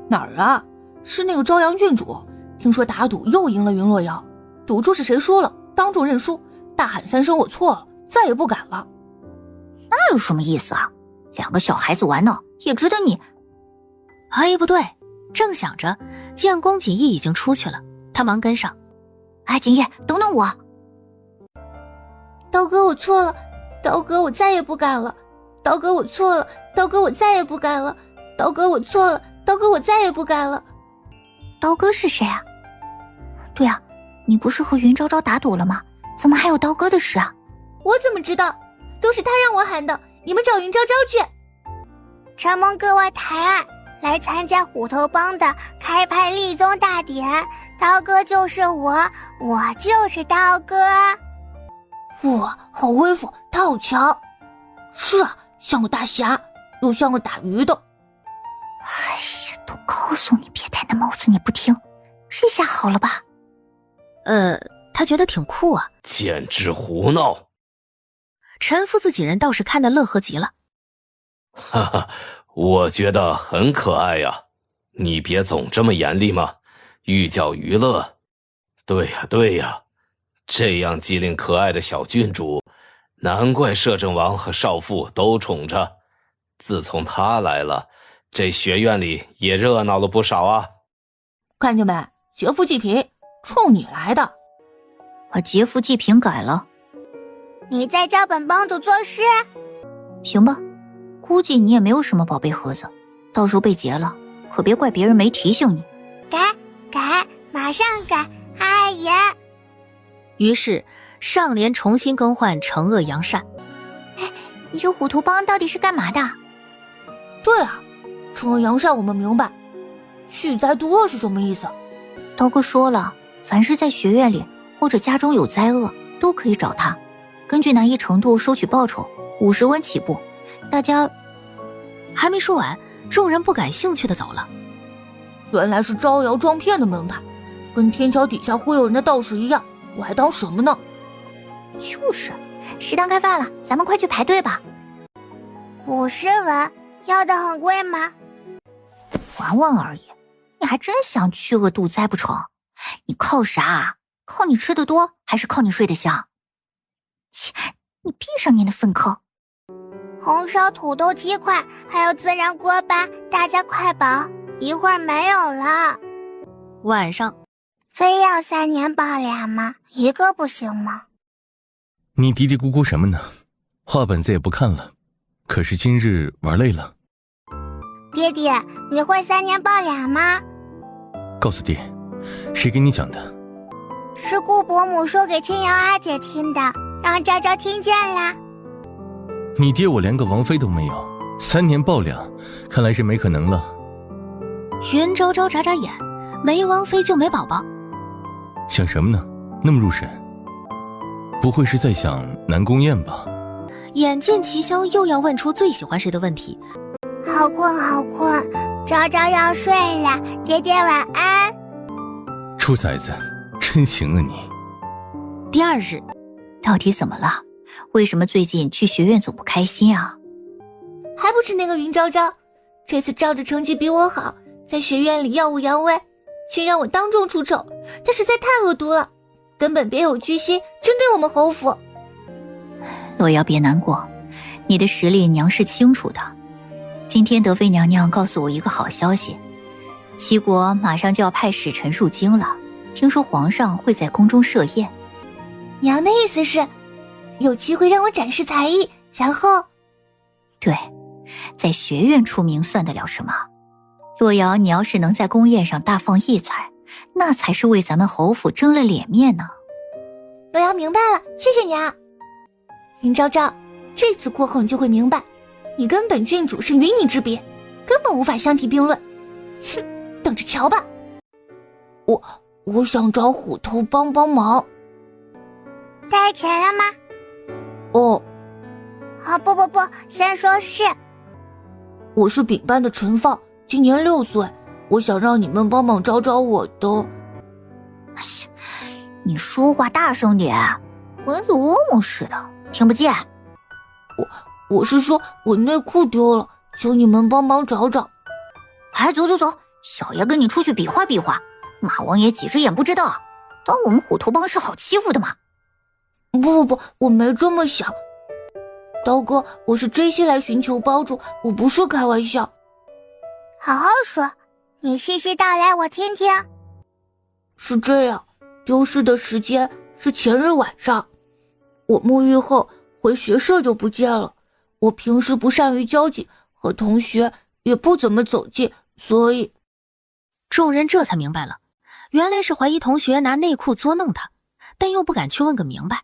哪儿啊？是那个朝阳郡主，听说打赌又赢了云洛瑶，赌注是谁输了，当众认输，大喊3声我错了，再也不敢了。那有什么意思啊？2个小孩子玩呢，也值得你。哎，不对，正想着，见宫锦逸已经出去了，他忙跟上。哎，锦逸，等等我。刀哥，我错了，刀哥，我再也不敢了。刀哥，我错了，刀哥，我再也不敢了。刀哥，我错了，刀哥，我再也不敢了。刀哥是谁啊？对啊，你不是和云昭昭打赌了吗？怎么还有刀哥的事啊？我怎么知道？都是他让我喊的，你们找云昭昭去。承蒙各位抬爱，来参加虎头帮的开派立宗大典，刀哥就是我，我就是刀哥。哇，好威风，他好强。是啊，像个大侠，又像个打鱼的。哎呀，都告诉你别戴那帽子，你不听，这下好了吧？他觉得挺酷啊。简直胡闹！陈夫自己人倒是看得乐呵极了。哈哈，我觉得很可爱呀。你别总这么严厉嘛，寓教于乐。对呀对呀，这样机灵可爱的小郡主，难怪摄政王和少妇都宠着。自从他来了，这学院里也热闹了不少啊。看见没，劫富济贫，冲你来的。把劫富济贫改了。你在教本帮主做事？行吧，估计你也没有什么宝贝盒子，到时候被劫了，可别怪别人没提醒你。改，马上改，阿爷。于是上联重新更换惩恶扬善。哎，你这虎头帮到底是干嘛的？对啊，惩恶扬善我们明白，去灾度恶是什么意思？刀哥说了，凡是在学院里或者家中有灾厄，都可以找他，根据难易程度收取报酬，50文起步。大家还没说完，众人不感兴趣的走了。原来是招摇撞骗的门派，跟天桥底下忽悠人的道士一样，我还当什么呢？就是，食堂开饭了，咱们快去排队吧。 50文，要的很贵吗？玩玩而已，你还真想去饿肚灾不成？你靠啥啊？靠你吃的多，还是靠你睡得香？切，你闭上你的粪坑！红烧土豆鸡块，还有孜然锅巴，大家快饱，一会儿没有了。晚上，非要3年抱俩吗？一个不行吗？你嘀嘀咕咕什么呢？画本子也不看了，可是今日玩累了。爹爹，你会3年抱俩吗？告诉爹，谁给你讲的？是顾伯母说给青瑶阿姐听的，让昭昭听见啦。你爹我连个王妃都没有，3年抱俩，看来是没可能了。云昭昭眨眨眼，没王妃就没宝宝。想什么呢？那么入神？不会是在想南宫雁吧？眼见齐萧又要问出最喜欢谁的问题。好困好困，昭昭要睡了，爹爹晚安。猪崽子，真行啊你。第二日，到底怎么了？为什么最近去学院总不开心啊？还不是那个云昭昭，这次照着成绩比我好，在学院里耀武扬威，却让我当众出丑，他实在太恶毒了，根本别有居心，针对我们侯府。洛瑶别难过，你的实力娘是清楚的。今天德妃娘娘告诉我一个好消息，齐国马上就要派使臣入京了，听说皇上会在宫中设宴。娘的意思是有机会让我展示才艺，然后……对，在学院出名算得了什么？洛瑶，你要是能在宫宴上大放异彩，那才是为咱们侯府争了脸面呢。洛瑶明白了，谢谢娘。云昭昭，这次过后你就会明白，你跟本郡主是云泥之别，根本无法相提并论。哼，等着瞧吧。我想找虎头帮忙。带钱了吗？哦，不，先说是。我是丙班的陈放，今年6岁，我想让你们帮忙找找我的。你说话大声点，蚊子嗡嗡似的，听不见。我是说我内裤丢了，求你们帮忙找找。哎，走，小爷跟你出去比划比划。马王爷几只眼不知道，当我们虎头帮是好欺负的吗？不，我没这么想。刀哥，我是真心来寻求帮助，我不是开玩笑。好好说，你细细道来，我听听。是这样，丢失的时间是前日晚上，我沐浴后回学社就不见了。我平时不善于交际，和同学也不怎么走近，所以……众人这才明白了，原来是怀疑同学拿内裤捉弄他，但又不敢去问个明白。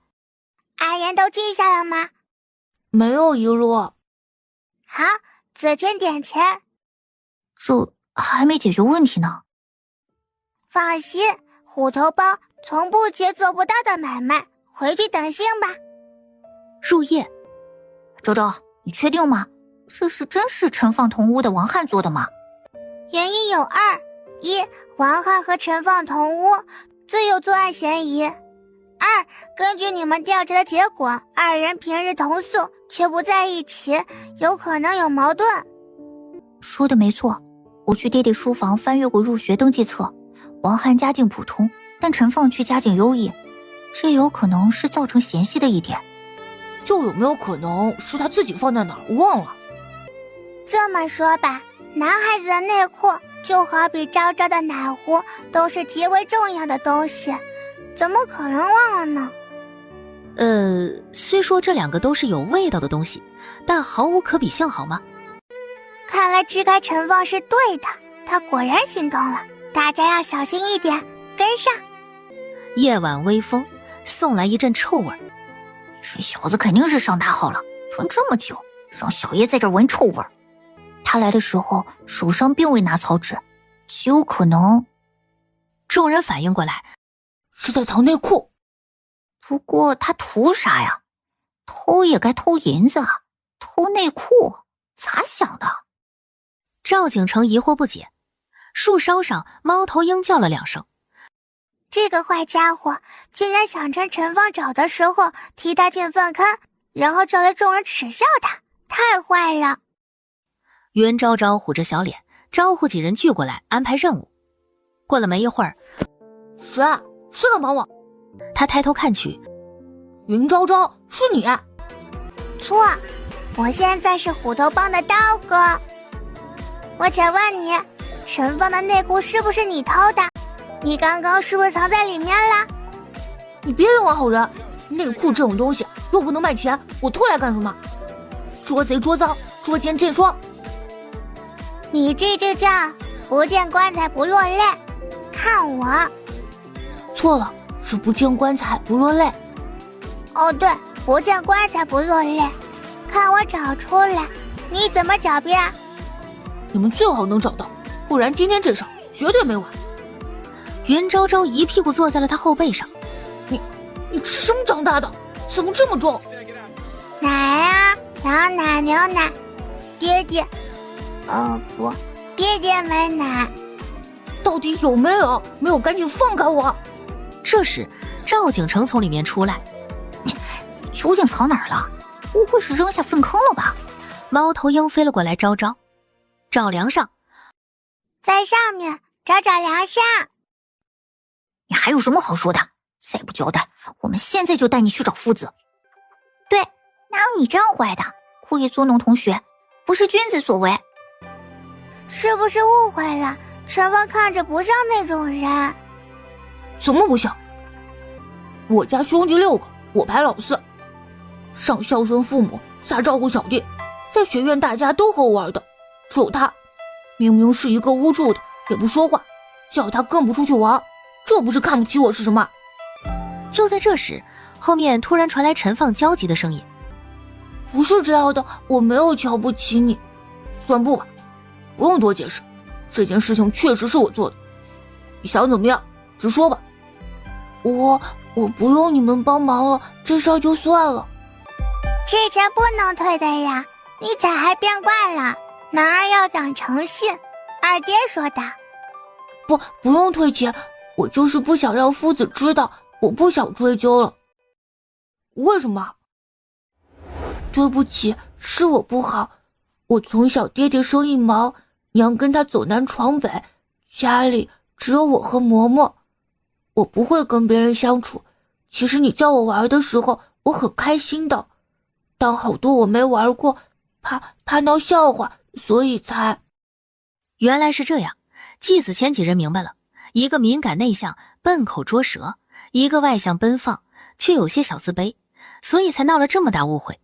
阿言都记下了吗？没有遗落。好，子清点钱。这还没解决问题呢。放心，虎头帮从不接做不到的买卖，回去等信吧。入夜，周周，你确定吗？这是真是陈放同屋的王翰做的吗？原因有2：一，王翰和陈放同屋，最有作案嫌疑；2，根据你们调查的结果，2人平日同宿，却不在一起，有可能有矛盾。说的没错，我去爹爹书房翻阅过入学登记册，王翰家境普通，但陈放却家境优异，这有可能是造成嫌隙的一点。就有没有可能是他自己放在哪儿忘了？这么说吧，男孩子的内裤就好比昭昭的奶壶，都是极为重要的东西，怎么可能忘了呢？虽说这2个都是有味道的东西，但毫无可比性，好吗？看来支开陈放是对的，他果然心动了，大家要小心一点，跟上。夜晚微风送来一阵臭味，这小子肯定是上大号了，穿这么久，让小爷在这闻臭味。他来的时候手上并未拿草纸，极有可能……众人反应过来，是在藏内裤。不过他图啥呀？偷也该偷银子，偷内裤咋想的？赵景成疑惑不解，树梢上猫头鹰叫了2声。这个坏家伙竟然想趁陈放找的时候踢他进粪坑，然后招来众人耻笑他，太坏了。袁昭昭虎着小脸招呼几人聚过来安排任务。过了没一会儿，谁敢帮我？他抬头看去，云昭昭，是你？错，我现在是虎头帮的刀哥。我且问你，陈放的内裤是不是你偷的？你刚刚是不是藏在里面了？你别冤枉好人，内裤这种东西又不能卖钱，我偷来干什么？捉贼捉赃，捉奸见双。你这就叫不见棺材不落泪。看我。错了，是不见棺材不落泪。哦对，不见棺材不落泪。看我找出来，你怎么狡辩？你们最好能找到，不然今天这场绝对没完。云昭昭一屁股坐在了他后背上。你吃什么长大的？怎么这么重？奶啊，羊奶、牛奶。爹爹，不，爹爹没奶。到底有没有？没有，赶紧放开我！这时，赵景成从里面出来。究竟藏哪儿了？不会是扔下粪坑了吧？猫头鹰飞了过来，招招，找梁上，在上面找梁上。你还有什么好说的？再不交代，我们现在就带你去找夫子。对，哪有你这样坏的？故意捉弄同学，不是君子所为。是不是误会了？陈芳看着不像那种人。怎么不像？我家兄弟6个，我排老4，上孝顺父母，下照顾小弟，在学院大家都和我玩的，只有他，明明是一个无助的，也不说话，叫他更不出去玩，这不是看不起我是什么？就在这时，后面突然传来陈放焦急的声音：“不是这样的，我没有瞧不起你，算不吧，不用多解释，这件事情确实是我做的，你想怎么样，直说吧。我不用你们帮忙了，这事儿就算了。之前不能退的呀，你咋还变怪了？男儿要讲诚信，二爹说的。不用退钱，我就是不想让夫子知道，我不想追究了。为什么？对不起，是我不好，我从小爹爹生意忙，娘跟他走南闯北，家里只有我和嬷嬷，我不会跟别人相处。其实你叫我玩的时候，我很开心的，但好多我没玩过，怕闹笑话，所以才……原来是这样。继子前几人明白了，一个敏感内向、笨口拙舌，一个外向奔放，却有些小自卑，所以才闹了这么大误会。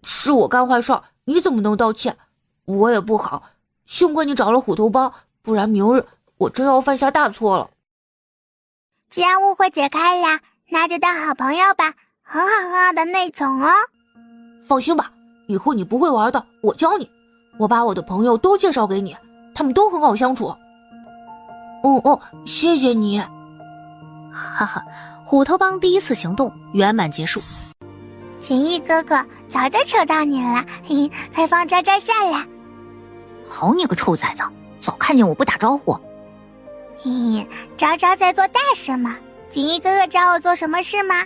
是我干坏事，你怎么能道歉？我也不好，幸亏你找了虎头帮，不然明日我真要犯下大错了。既然误会解开了，那就当好朋友吧，很好的那种哦。放心吧，以后你不会玩的，我教你。我把我的朋友都介绍给你，他们都很好相处。谢谢你。哈哈，虎头帮第一次行动圆满结束。锦衣哥哥，早就瞅到你了，快放昭昭下来。好你个臭崽子，早看见我不打招呼。昭昭在做大事吗？锦衣哥哥找我做什么事吗？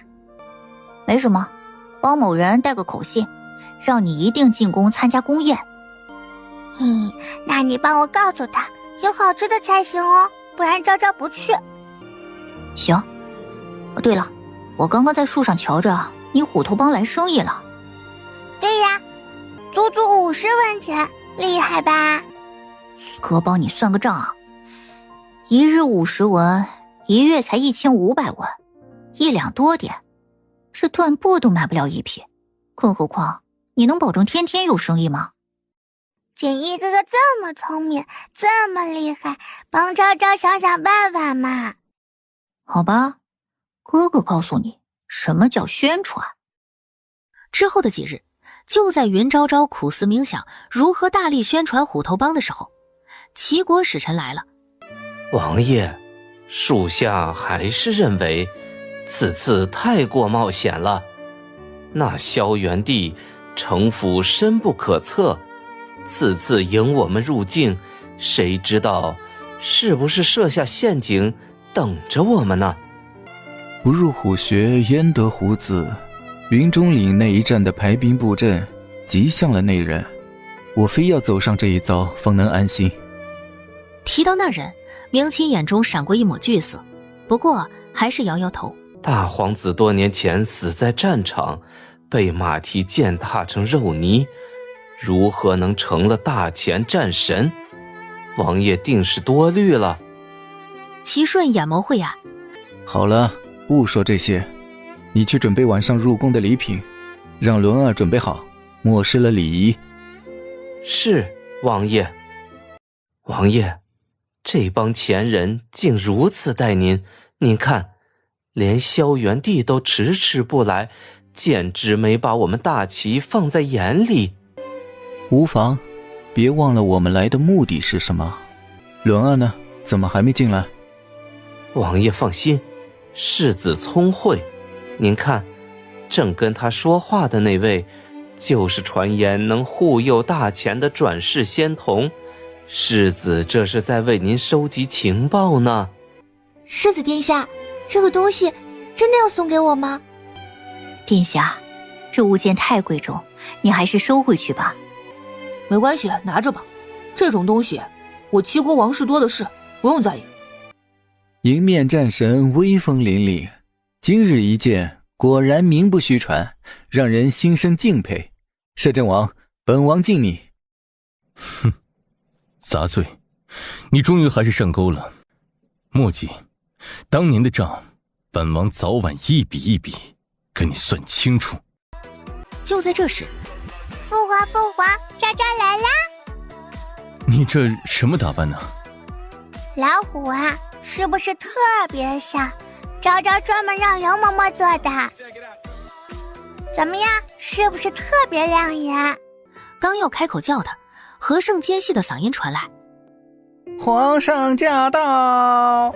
没什么，帮某人带个口信，让你一定进宫参加宫宴。那你帮我告诉他，有好吃的才行哦，不然昭昭不去。行。对了，我刚刚在树上瞧着你虎头帮来生意了。对呀，足足50文钱，厉害吧？哥帮你算个账啊，一日50文，一月才1500文，1两多点，这缎布都买不了一匹，更何况你能保证天天有生意吗？锦衣哥哥这么聪明，这么厉害，帮昭昭想想办法嘛。好吧，哥哥告诉你什么叫宣传。之后的几日，就在云昭昭苦思冥想如何大力宣传虎头帮的时候，齐国使臣来了。王爷，属下还是认为此次太过冒险了。那萧元帝城府深不可测，此次迎我们入境，谁知道是不是设下陷阱等着我们呢？不入虎穴焉得虎子，云中岭那一战的排兵布阵极像了那人，我非要走上这一遭方能安心。提到那人，明清眼中闪过一抹惧色，不过还是摇摇头。大皇子多年前死在战场，被马蹄践踏成肉泥，如何能成了大前战神？王爷定是多虑了。齐顺眼眸晦暗。好了，不说这些，你去准备晚上入宫的礼品，让伦儿准备好，漠视了礼仪。是，王爷。王爷，这帮前人竟如此待您，您看，连萧元帝都迟迟不来，简直没把我们大齐放在眼里。无妨，别忘了我们来的目的是什么。伦儿呢？怎么还没进来？王爷放心，世子聪慧，您看，正跟他说话的那位，就是传言能护佑大前的转世仙童。世子这是在为您收集情报呢。世子殿下，这个东西真的要送给我吗？殿下，这物件太贵重，你还是收回去吧。没关系，拿着吧。这种东西，我齐国王室多的是，不用在意。迎面战神威风凛凛，今日一见，果然名不虚传，让人心生敬佩。摄政王，本王敬你。哼，杂碎，你终于还是上钩了。墨迹，当年的账，本王早晚一笔一笔跟你算清楚。就在这时，父皇，渣渣来啦！你这什么打扮呢？老虎啊，是不是特别像？昭昭专门让刘嬷嬷做的。怎么样，是不是特别亮眼？刚要开口叫他，和盛尖细的嗓音传来：皇上驾到！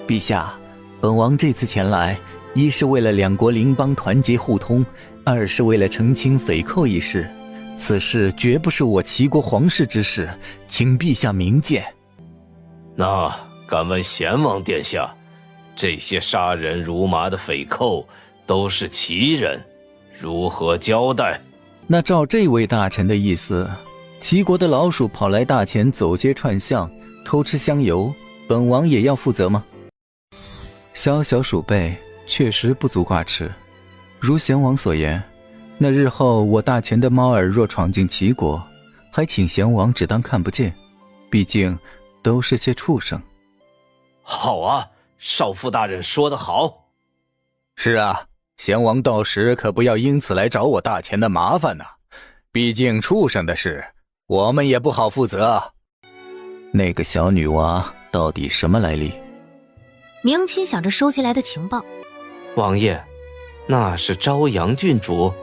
陛下，本王这次前来，一是为了两国邻邦团结互通，二是为了澄清匪寇一事。此事绝不是我齐国皇室之事，请陛下明鉴。那敢问贤王殿下，这些杀人如麻的匪寇都是齐人，如何交代？那照这位大臣的意思，齐国的老鼠跑来大前走街串巷，偷吃香油，本王也要负责吗？小小鼠辈确实不足挂齿，如贤王所言，那日后我大前的猫儿若闯进齐国，还请贤王只当看不见，毕竟都是些畜生。好啊，少傅大人说得好。是啊，贤王到时可不要因此来找我大前的麻烦呢，毕竟畜生的事我们也不好负责。那个小女娃到底什么来历？明清想着收集来的情报。王爷，那是朝阳郡主。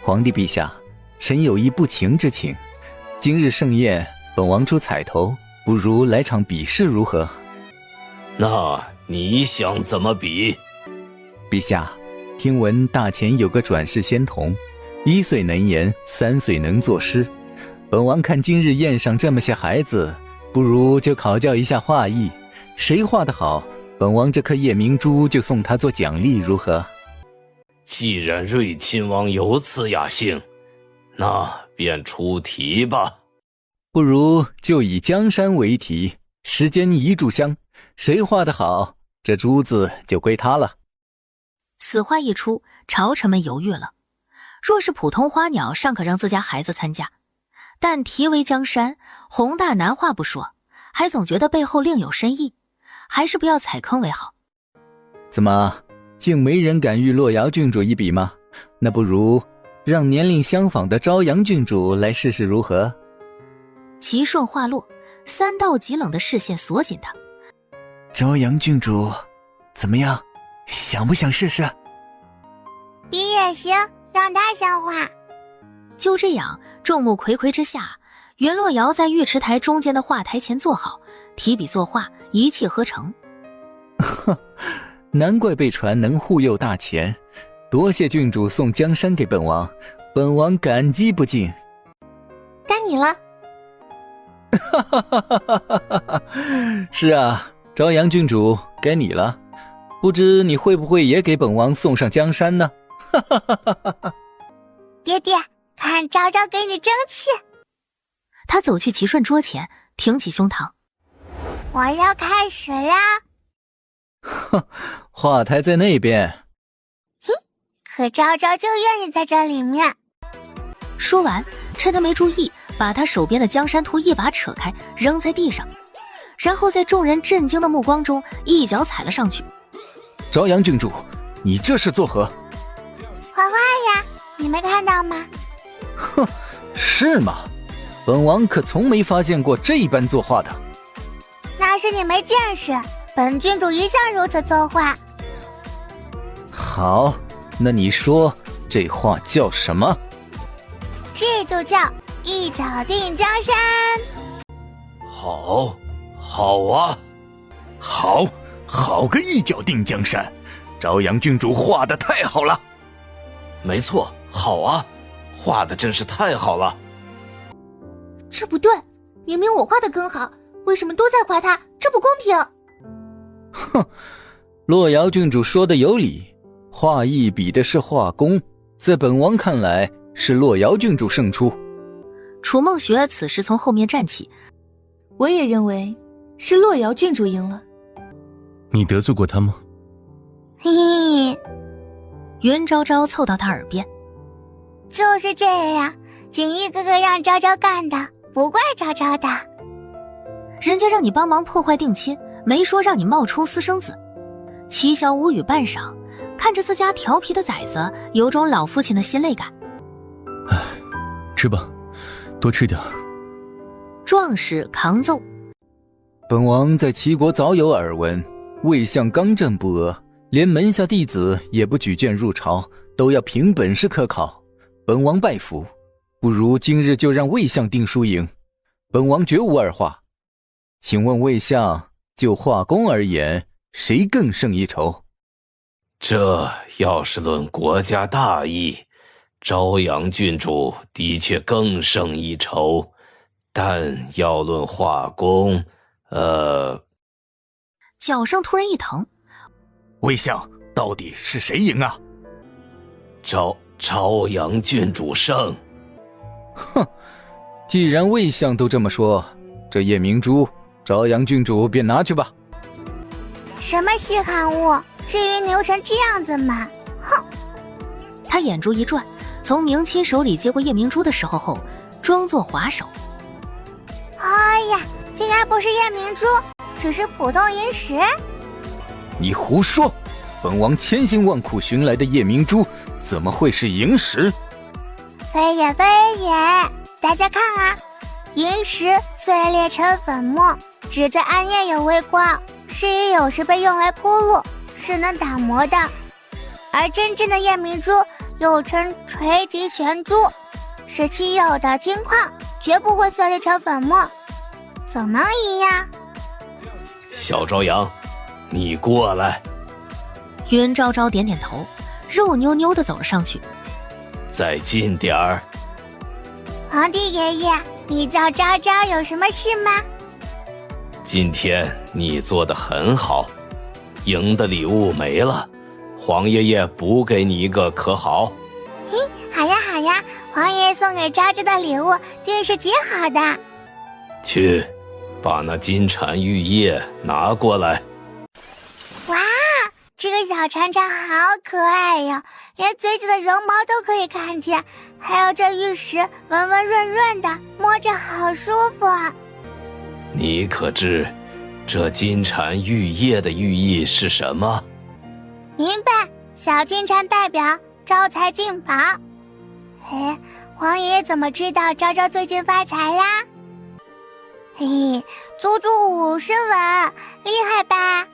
皇帝陛下，臣有一不情之请，今日盛宴，本王出彩头，不如来场比试如何？那你想怎么比？陛下，听闻大前有个转世仙童，1岁能言，3岁能作诗。本王看今日宴上这么些孩子，不如就考教一下画艺，谁画得好，本王这颗夜明珠就送他做奖励，如何？既然睿亲王有此雅兴，那便出题吧。不如就以江山为题，时间1炷香，谁画得好，这珠子就归他了。此话一出，朝臣们犹豫了。若是普通花鸟，尚可让自家孩子参加，但题为江山，宏大难画不说，还总觉得背后另有深意，还是不要踩坑为好。怎么，竟没人敢与洛瑶郡主一比吗？那不如让年龄相仿的朝阳郡主来试试如何？齐顺话落，3道极冷的视线锁紧他。朝阳郡主，怎么样？想不想试试？比也行，让他先画。就这样，众目睽睽之下，袁洛瑶在浴池台中间的画台前坐好，提笔作画，一气呵成。难怪被传能护佑大前，多谢郡主送江山给本王，本王感激不尽。该你了。是啊，朝阳郡主，该你了。不知你会不会也给本王送上江山呢？爹爹，看昭昭给你争气。他走去齐顺桌前，挺起胸膛。我要开始啦。画台在那边。嘿，和昭昭就愿意在这里面。说完，趁他没注意，把他手边的江山图一把扯开，扔在地上，然后在众人震惊的目光中，一脚踩了上去。朝阳郡主，你这是作何？画画呀，你没看到吗？哼，是吗？本王可从没发现过这般作画的。那是你没见识，本郡主一向如此作画。好，那你说这画叫什么？这就叫一脚定江山。好，好啊，好个一脚定江山！朝阳郡主画得太好了。没错，好啊，画的真是太好了。这不对，明明我画的更好，为什么都在夸他？这不公平！哼，洛瑶郡主说的有理，画艺比的是画工，在本王看来是洛瑶郡主胜出。楚梦雪此时从后面站起，我也认为是洛瑶郡主赢了。你得罪过他吗？嘿嘿，云昭昭凑到他耳边，就是这样，锦衣哥哥让昭昭干的，不怪昭昭的。人家让你帮忙破坏定亲，没说让你冒充私生子。齐萧无语半晌，看着自家调皮的崽子，有种老父亲的心累感。唉，吃吧，多吃点。壮士扛奏。本王在齐国早有耳闻，魏相刚正不阿，连门下弟子也不举荐入朝，都要凭本事科考。本王拜服，不如今日就让魏相定输赢。本王绝无二话。请问魏相，就画工而言，谁更胜一筹？这要是论国家大义，朝阳郡主的确更胜一筹，但要论画工，脚上突然一疼，魏相，到底是谁赢啊？朝阳郡主胜。哼，既然魏相都这么说，这夜明珠，朝阳郡主便拿去吧。什么稀罕物？至于牛成这样子吗？哼！他眼珠一转，从明亲手里接过夜明珠的时候后，装作滑手。哎呀，竟然不是夜明珠，只是普通萤石。你胡说！本王千辛万苦寻来的夜明珠，怎么会是萤石？非也非也，大家看啊，萤石碎裂成粉末，只在暗夜有微光，是以有时被用来铺路，是能打磨的。而真正的夜明珠又称垂棘玄珠，是稀有的金矿，绝不会碎裂成粉末，怎么赢呀？小朝阳，你过来。云昭昭点点头，肉扭扭地走了上去。再近点儿。皇帝爷爷，你叫昭昭有什么事吗？今天你做得很好，赢的礼物没了，皇爷爷补给你一个可好？嘿，好呀好呀，皇爷爷送给昭昭的礼物定是极好的。去，把那金蝉玉叶拿过来。哇，这个小蝉蝉好可爱呀，连嘴角的绒毛都可以看见，还有这玉石温温润润的，摸着好舒服啊。你可知这金蝉玉叶的寓意是什么？明白，小金蝉代表招财进宝。嘿，皇爷爷怎么知道昭昭最近发财啦？嘿嘿，足足50文，厉害吧？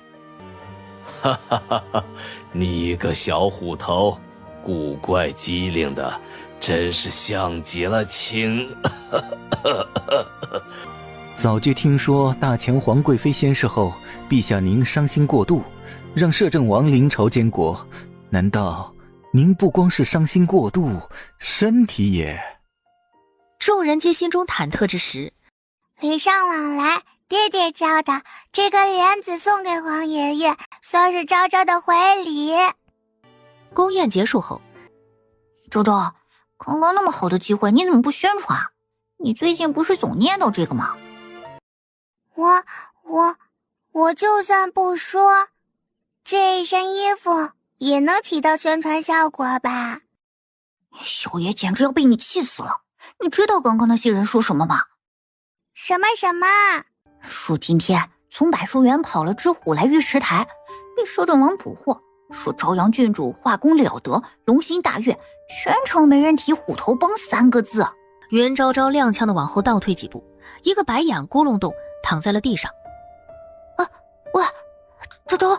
哈哈哈哈！你个小虎头，古怪机灵的，真是像极了青。早就听说大前皇贵妃仙逝后，陛下您伤心过度，让摄政王临朝监国。难道您不光是伤心过度，身体也……众人皆心中忐忑之时，礼尚往来，爹爹教的，这个帘子送给皇爷爷，算是昭昭的回礼。宫宴结束后，昭昭，刚刚那么好的机会，你怎么不宣传？你最近不是总念叨这个吗？我就算不说，这一身衣服也能起到宣传效果吧？小爷简直要被你气死了！你知道刚刚那些人说什么吗？什么？说今天从柏树园跑了只虎来玉池台，被摄政王捕获，说朝阳郡主画功了得，龙心大悦，全程没人提虎头崩3个字。袁昭昭踉跄的往后倒退几步，一个白眼咕隆咚躺在了地上。喂，昭昭，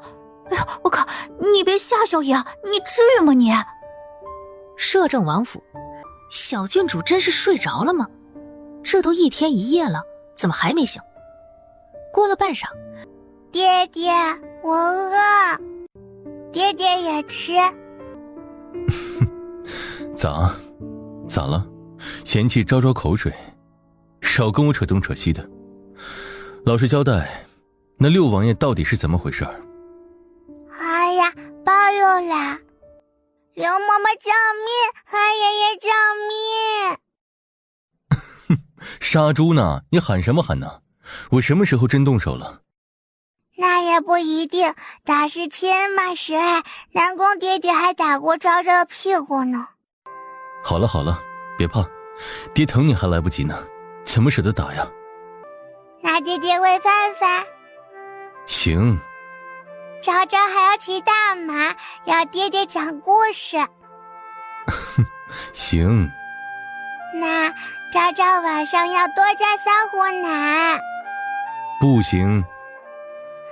哎呀，我靠，你别吓小爷，你至于吗你？摄政王府，小郡主真是睡着了吗？这都1天1夜了，怎么还没醒？过了半晌，爹爹，我饿，爹爹也吃。咋了？嫌弃昭昭口水？少跟我扯东扯西的。老实交代，那6王爷到底是怎么回事？哎呀，暴露了！刘嬷嬷救命！爷爷救命！杀猪呢？你喊什么喊呢？我什么时候真动手了？那也不一定，打是亲嘛是爱。南宫爹爹还打过昭昭的屁股呢。好了，别怕，爹疼你还来不及呢，怎么舍得打呀？那爹爹喂饭饭。行。昭昭还要骑大马，要爹爹讲故事。行。那昭昭晚上要多加3壶奶。不行。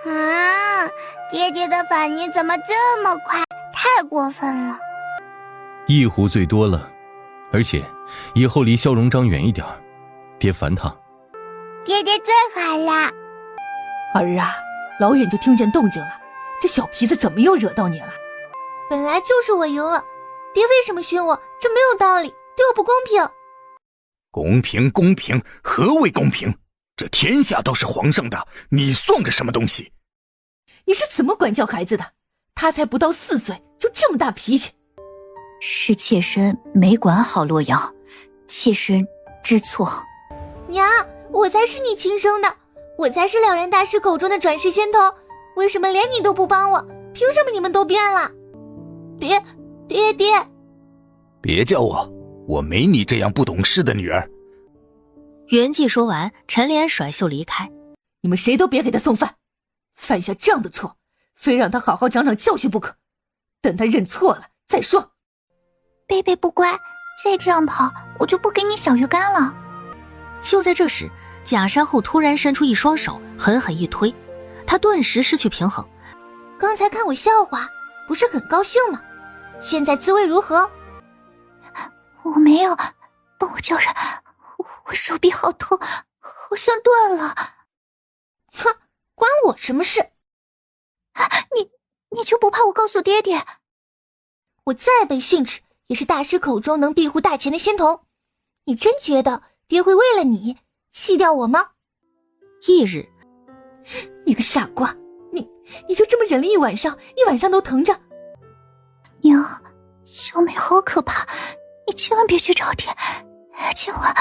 啊，爹爹的反应怎么这么快？太过分了。1壶最多了，而且以后离萧荣章远一点，爹烦他。爹爹最好了。儿啊，老远就听见动静了，这小皮子怎么又惹到你了？本来就是我赢了，爹为什么训我？这没有道理，对我不公平。公平，何为公平？这天下都是皇上的，你算个什么东西？你是怎么管教孩子的？他才不到4岁，就这么大脾气。是妾身没管好洛阳，妾身知错。娘，我才是你亲生的，我才是了然大师口中的转世仙童，为什么连你都不帮我？凭什么你们都变了？爹，别叫我没你这样不懂事的女儿。袁继说完，陈莲甩袖离开。你们谁都别给他送饭，犯下这样的错，非让他好好长长教训不可。等他认错了再说。贝贝不乖，再这样跑，我就不给你小鱼干了。就在这时，假山后突然伸出一双手，狠狠一推，他顿时失去平衡。刚才看我笑话，不是很高兴吗？现在滋味如何？我没有，帮我叫人，我手臂好痛，好像断了。哼，关我什么事？你就不怕我告诉爹爹？我再被训斥，也是大师口中能庇护大钱的仙童。你真觉得爹会为了你弃掉我吗？翌日，你个傻瓜，你就这么忍了一晚上都疼着。娘，小美好可怕，你千万别去找爹，千万。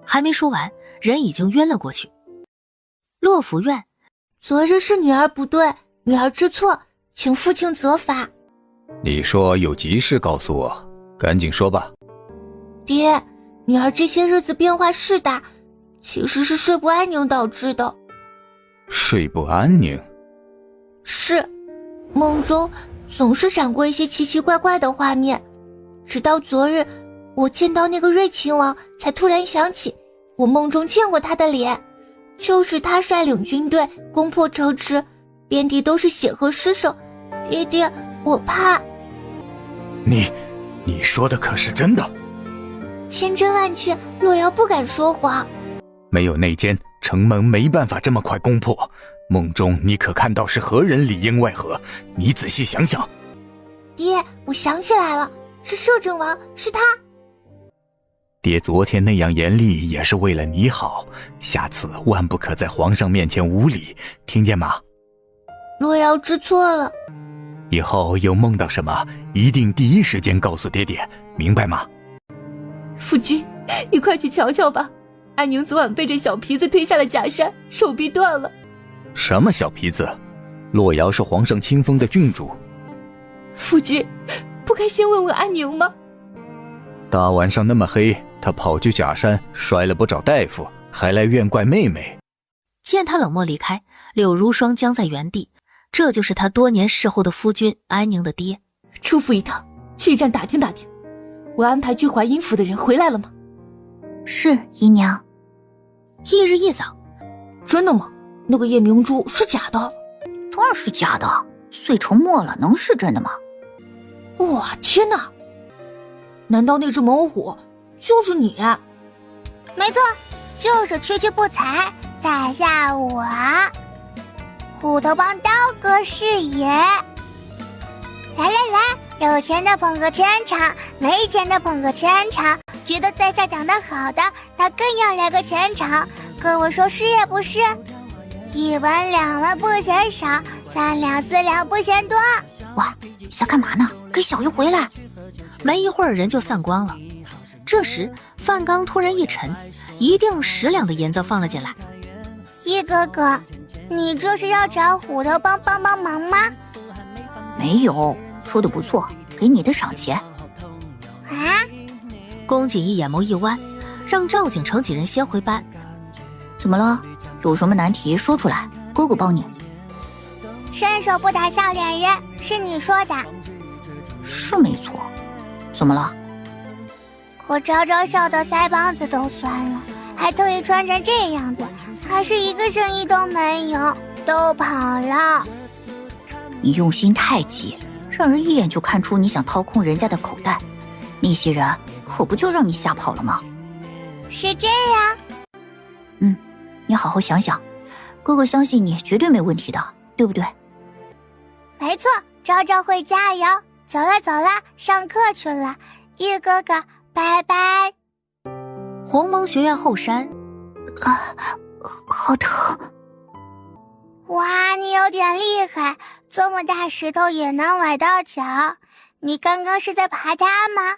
还没说完，人已经晕了过去。洛府院，昨日是女儿不对，女儿知错，请父亲责罚。你说有急事告诉我，赶紧说吧。爹，女儿这些日子变化是大，其实是睡不安宁导致的。睡不安宁？是，梦中总是闪过一些奇奇怪怪的画面，直到昨日我见到那个瑞亲王，才突然想起我梦中见过他的脸，就是他率领军队攻破城池，遍地都是血和尸首。爹，我怕。你说的可是真的？千真万确，洛瑶不敢说谎。没有内奸，城门没办法这么快攻破。梦中你可看到是何人里应外合？你仔细想想。爹，我想起来了，是摄政王，是他。爹昨天那样严厉也是为了你好，下次万不可在皇上面前无礼，听见吗？洛瑶知错了，以后有梦到什么，一定第一时间告诉爹爹，明白吗？夫君，你快去瞧瞧吧，安宁昨晚被这小皮子推下了假山，手臂断了。什么小皮子？洛瑶是皇上亲封的郡主。夫君，不该先问问安宁吗？大晚上那么黑，他跑去假山摔了不找大夫，还来怨怪妹妹。见他冷漠离开，柳如霜僵在原地。这就是他多年侍候的夫君安宁的爹。出府一趟，去站打听打听，我安排去淮阴府的人回来了吗？是，姨娘。翌日一早。真的吗？那个夜明珠是假的？当然是假的，碎成沫了，能是真的吗？哇，天哪！难道那只猛虎就是你？没错，就是区区不才，在下我。虎头帮刀哥是爷。来来来，有钱的捧个钱场，没钱的捧个钱场，觉得在下讲得好的，他更要来个钱场，跟我说是也不是？1文2文不嫌少，3两4两不嫌多。哇，想干嘛呢？给小鱼回来！没一会儿人就散光了。这时饭缸突然一沉，一定10两的银子放了进来。一哥哥，你这是要找虎头帮帮忙吗？没有，说的不错，给你的赏钱。啊！宫锦衣眼眸一弯，让赵景成几人先回班。怎么了？有什么难题说出来，哥哥帮你。伸手不打笑脸人，是你说的。是没错。怎么了？我昭昭笑得腮帮子都酸了，还特意穿成这样子，还是一个生意都没有，都跑了。你用心太急，让人一眼就看出你想掏空人家的口袋，那些人可不就让你吓跑了吗？是这样。你好好想想，哥哥相信你绝对没问题的，对不对？没错，昭昭会加油。走了走了，上课去了，一哥哥拜拜。鸿蒙学院后山。好疼。哇，你有点厉害，这么大石头也能崴到脚。你刚刚是在爬它吗？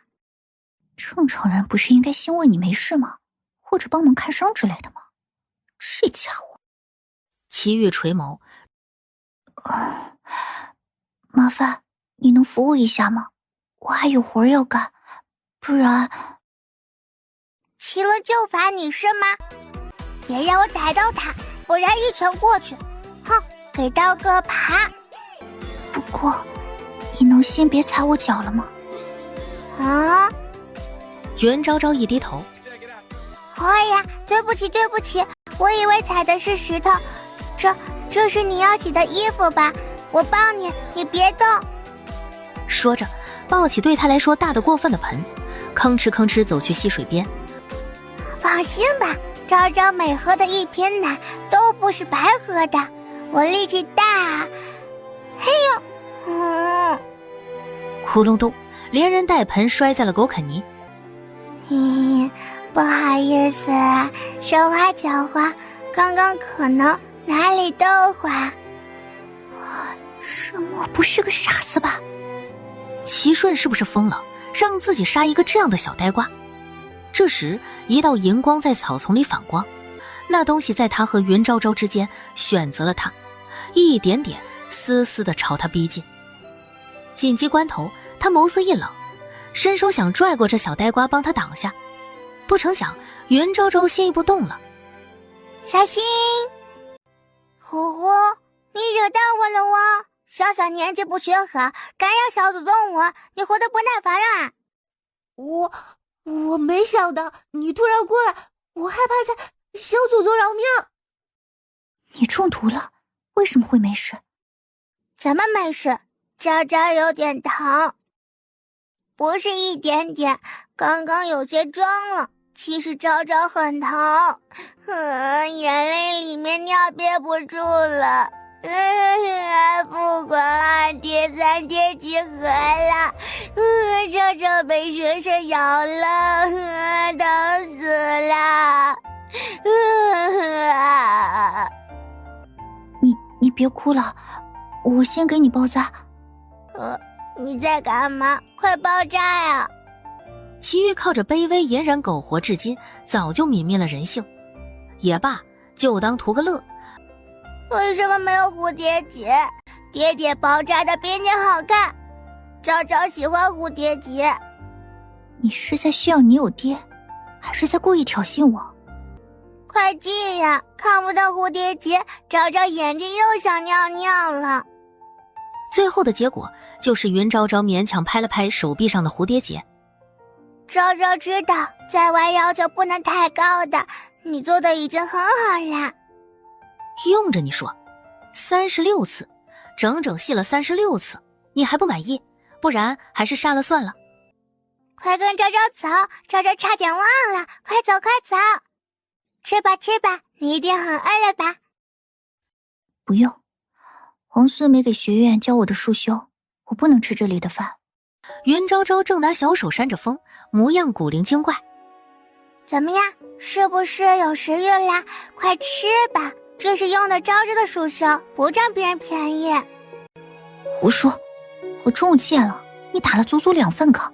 正常人不是应该先问你没事吗？或者帮忙看伤之类的吗？这家伙。齐玉垂眸。麻烦你能扶我一下吗？我还有活要干，不然。齐了就罚你是吗？别让我逮到他，不然一拳过去。哼，给刀哥爬。不过你能先别踩我脚了吗？啊！袁昭昭一低头。哎呀，对不起对不起，我以为踩的是石头。这是你要洗的衣服吧？我帮你，你别动。说着抱起对他来说大得过分的盆，吭哧吭哧走去溪水边。放心吧，昭昭每喝的一瓶奶都不是白喝的，我力气大。嘿呦，窟窿咚，连人带盆摔在了狗啃泥。不好意思啊，手滑脚滑，刚刚可能哪里都滑。沈墨不是个傻子吧？齐顺是不是疯了，让自己杀一个这样的小呆瓜？这时一道银光在草丛里反光，那东西在他和云昭昭之间选择了他，一点点丝丝地朝他逼近。紧急关头，他眸色一冷，伸手想拽过这小呆瓜帮他挡下，不成想云昭昭先一步动了。小心！呼呼，你惹到我了哦！小小年纪不学好，敢咬小祖宗我，你活得不耐烦啊！我没想到你突然过来，我害怕才小祖宗饶命。你中毒了，为什么会没事？怎么没事？昭昭有点疼，不是一点点，刚刚有些装了。其实昭昭很疼，眼泪里面尿憋不住了。不管2天3天集合了，昭昭被蛇蛇咬了，疼死了。你别哭了，我先给你包扎。你在干嘛？快包扎呀！齐玉靠着卑微隐忍苟活至今，早就泯灭了人性。也罢，就当图个乐。为什么没有蝴蝶结？爹爹包扎的比你好看。昭昭喜欢蝴蝶结。你是在炫耀你有爹，还是在故意挑衅我？快进呀！看不到蝴蝶结，昭昭眼睛又想尿尿了。最后的结果就是云昭昭勉强拍了拍手臂上的蝴蝶结。昭昭知道，在外要求不能太高的，你做的已经很好了。用着你说，36次，整整戏了36次，你还不满意？不然还是杀了算了。快跟昭昭走，昭昭差点忘了，快走快走。吃吧吃吧，你一定很饿了吧？不用，皇孙没给学院教我的束修，我不能吃这里的饭。云昭昭正拿小手扇着风，模样古灵精怪。怎么样，是不是有食欲啦？快吃吧，这是用的昭昭的束修，不占别人便宜。胡说，我中午戒了，你打了足足2份糠，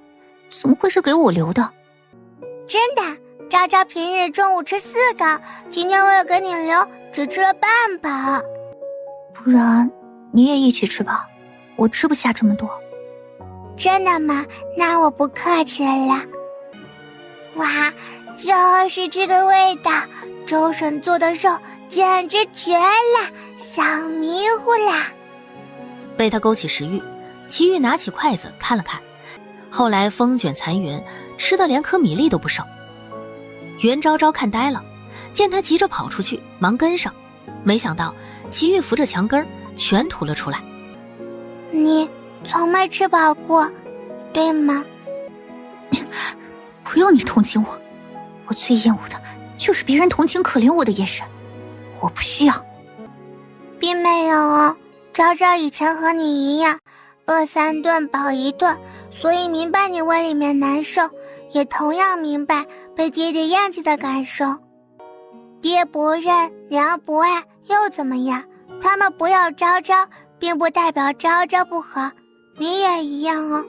怎么会是给我留的？真的，昭昭平日中午吃4个，今天为了给你留，只吃了半把。不然你也一起吃吧，我吃不下这么多。真的吗？那我不客气了。哇，就是这个味道，周婶做的肉简直绝了，想迷糊啦。被他勾起食欲，齐豫拿起筷子看了看，后来风卷残云，吃得连颗米粒都不剩。云昭昭看呆了，见他急着跑出去，忙跟上，没想到齐豫扶着墙根全吐了出来。你从没吃饱过，对吗？不用你同情我，我最厌恶的就是别人同情可怜我的眼神，我不需要。并没有哦，昭昭以前和你一样，饿3顿饱1顿，所以明白你胃里面难受，也同样明白被爹爹厌弃的感受。爹不认，娘不爱，又怎么样？他们不要昭昭，并不代表昭昭不好，你也一样哦。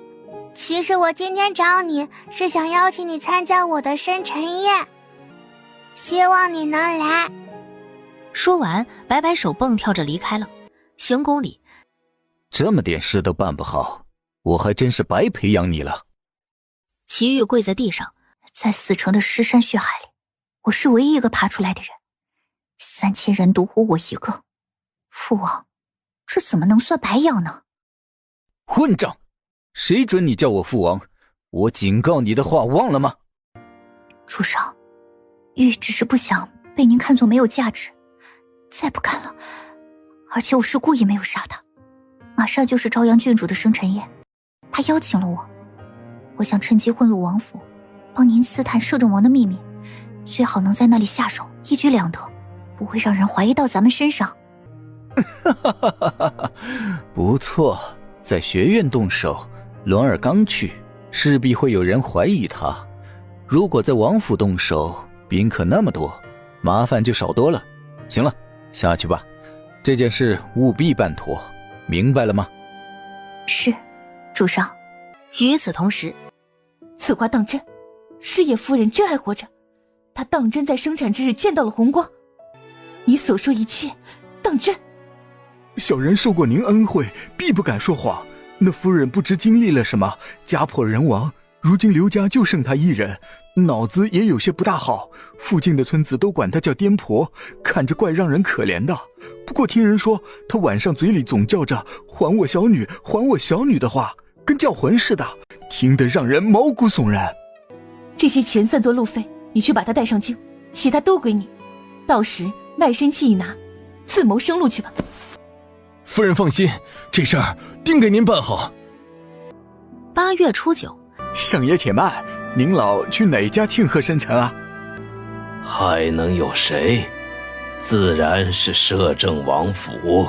其实我今天找你是想邀请你参加我的生辰宴，希望你能来。说完摆摆手蹦跳着离开了。行宫里，这么点事都办不好，我还真是白培养你了。齐豫跪在地上，在死城的尸山血海里，我是唯一一个爬出来的人，3000人独活我一个。父王，这怎么能算白养呢？混账！谁准你叫我父王？我警告你的话忘了吗？主上，玉只是不想被您看作没有价值，再不敢了。而且我是故意没有杀他，马上就是朝阳郡主的生辰宴，他邀请了我，我想趁机混入王府，帮您刺探摄政王的秘密，最好能在那里下手，一举两得，不会让人怀疑到咱们身上。不错，在学院动手，栾儿刚去，势必会有人怀疑他。如果在王府动手，宾客那么多，麻烦就少多了。行了，下去吧，这件事务必办妥，明白了吗？是，主上。与此同时，此话当真？师爷夫人真还活着？她当真在生产之日见到了红光？你所说一切，当真？小人受过您恩惠，必不敢说谎。那夫人不知经历了什么，家破人亡，如今刘家就剩她一人，脑子也有些不大好。附近的村子都管她叫颠婆，看着怪让人可怜的。不过听人说，她晚上嘴里总叫着“还我小女，还我小女”的话，跟叫魂似的，听得让人毛骨悚然。这些钱算作路费，你去把她带上京，其他都归你。到时卖身契一拿，自谋生路去吧。夫人放心，这事儿定给您办好。8月初9，圣爷且慢，您老去哪家庆贺生辰啊？还能有谁？自然是摄政王府。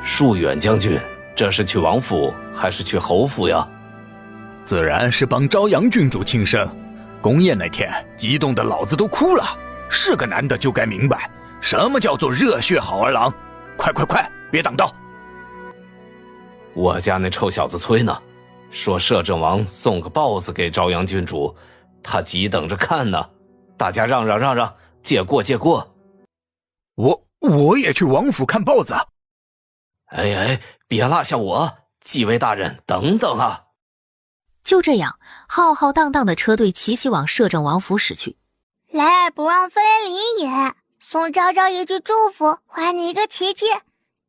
疏远将军，这是去王府还是去侯府呀？自然是帮朝阳郡主庆生。宫宴那天，激动的老子都哭了。是个男的就该明白，什么叫做热血好儿郎。快快快，别挡道！我家那臭小子催呢，说摄政王送个豹子给朝阳郡主，他急等着看呢。大家让让，借过借过。我也去王府看豹子。哎，别落下我，几位大人，等等啊！就这样，浩浩荡荡的车队齐齐往摄政王府驶去。来而不往非礼也，送昭昭一句祝福，还你一个奇迹。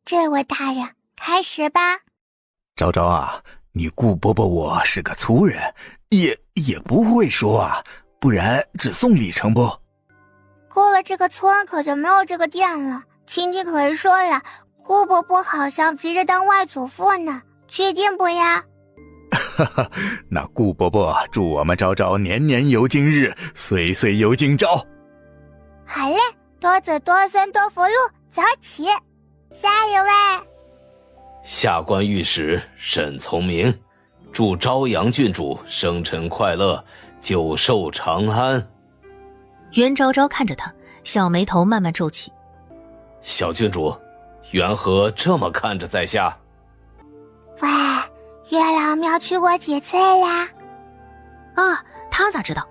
这位大人，开始吧。昭昭啊，你顾伯伯我是个粗人，也不会说啊，不然只送礼成不？过了这个村可就没有这个店了。亲戚可是说了，顾伯伯好像急着当外祖父呢，确定不呀？那顾伯伯祝我们昭昭年年有今日，岁岁有今朝。好嘞，多子多孙多福禄，早起。下一位。下官御史沈从明，祝朝阳郡主生辰快乐，久寿长安。袁昭昭看着他，小眉头慢慢皱起。小郡主，缘何这么看着在下？喂，月老庙去过几次啦？啊，他咋知道？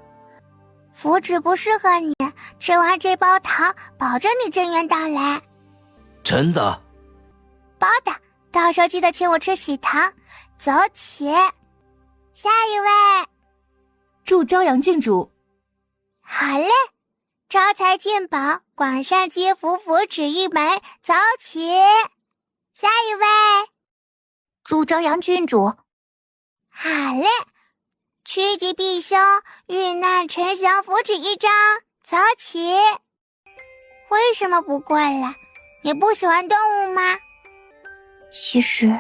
符纸不适合你，吃完这包糖，保证你正缘到来。真的？包的，到时候记得请我吃喜糖。走起。下一位。祝朝阳郡主。好嘞，招财进宝，广善积福，福纸一枚，走起。下一位。祝朝阳郡主。好嘞，趋吉避凶，遇难沉降，福纸一张，走起。为什么不过来？你不喜欢动物吗？其实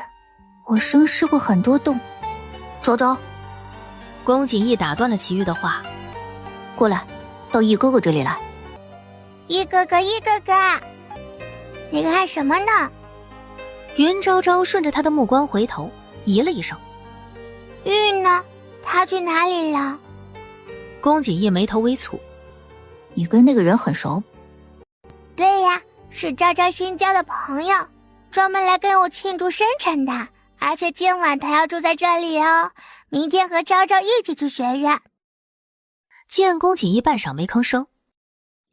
我生吃过很多动。昭昭，宫锦逸打断了其余的话。过来，到易哥哥这里来。易哥哥，易哥哥，你看什么呢？云昭昭顺着他的目光回头，咦了一声。玉呢？他去哪里了？宫锦逸眉头微蹙。你跟那个人很熟？对呀，是昭昭新交的朋友，专门来跟我庆祝生辰的，而且今晚他要住在这里哦，明天和昭昭一起去学院。见宫锦逸半晌没吭声。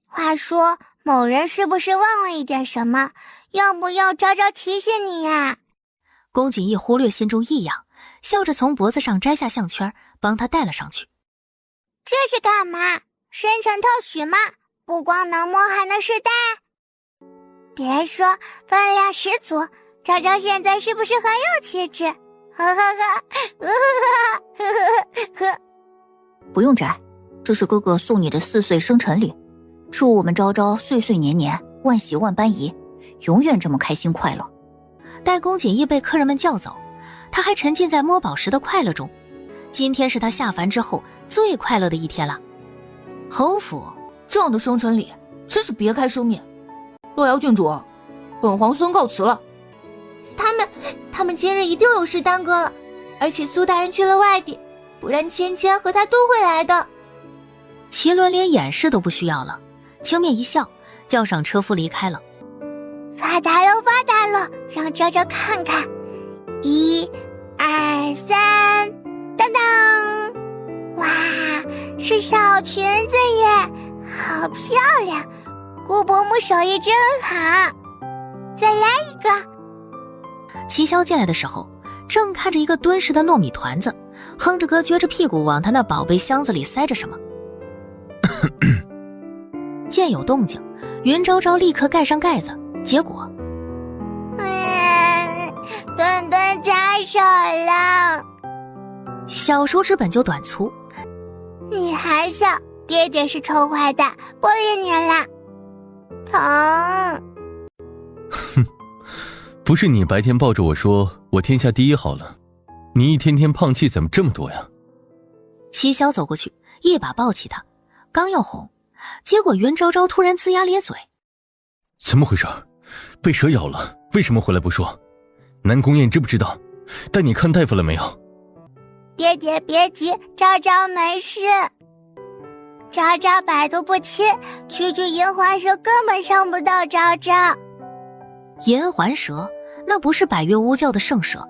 话说某人是不是忘了一点什么？要不要昭昭提醒你呀？宫锦逸忽略心中异样，笑着从脖子上摘下项圈，帮他戴了上去。这是干嘛？生辰特许吗？不光能摸还能试戴？别说，分量十足。昭昭现在是不是很有气质？呵呵呵，呵呵呵。不用摘，这是哥哥送你的4岁生辰礼，祝我们昭昭岁岁年年，万喜万般宜，永远这么开心快乐。待宫锦逸被客人们叫走，他还沉浸在摸宝石的快乐中。今天是他下凡之后最快乐的一天了。侯府这样的生辰礼真是别开生面。洛瑶郡主，本皇孙告辞了。他们今日一定有事耽搁了，而且苏大人去了外地，不然芊芊和他都会来的。麒麟连掩饰都不需要了，轻蔑一笑，叫上车夫离开了。发达喽，发达喽！让昭昭看看，1、2、3，当当！哇，是小裙子耶，好漂亮！顾伯母手艺真好，再来一个。齐萧进来的时候，正看着一个敦实的糯米团子，哼着歌撅着屁股往他那宝贝箱子里塞着什么。见有动静，云昭昭立刻盖上盖子，结果顿顿夹手了。小手指本就短粗，你还小，爹爹是臭坏蛋，不理你了。疼。哼，不是你白天抱着我说我天下第一好了，你一天天胖气怎么这么多呀？齐萧走过去，一把抱起他，刚要哄，结果云昭昭突然龇牙咧嘴。怎么回事？被蛇咬了，为什么回来不说？南宫燕知不知道？带你看大夫了没有？爹爹别急，昭昭没事。昭昭百毒不侵，区区银环蛇根本伤不到昭昭。银环蛇那不是百越巫教的圣蛇。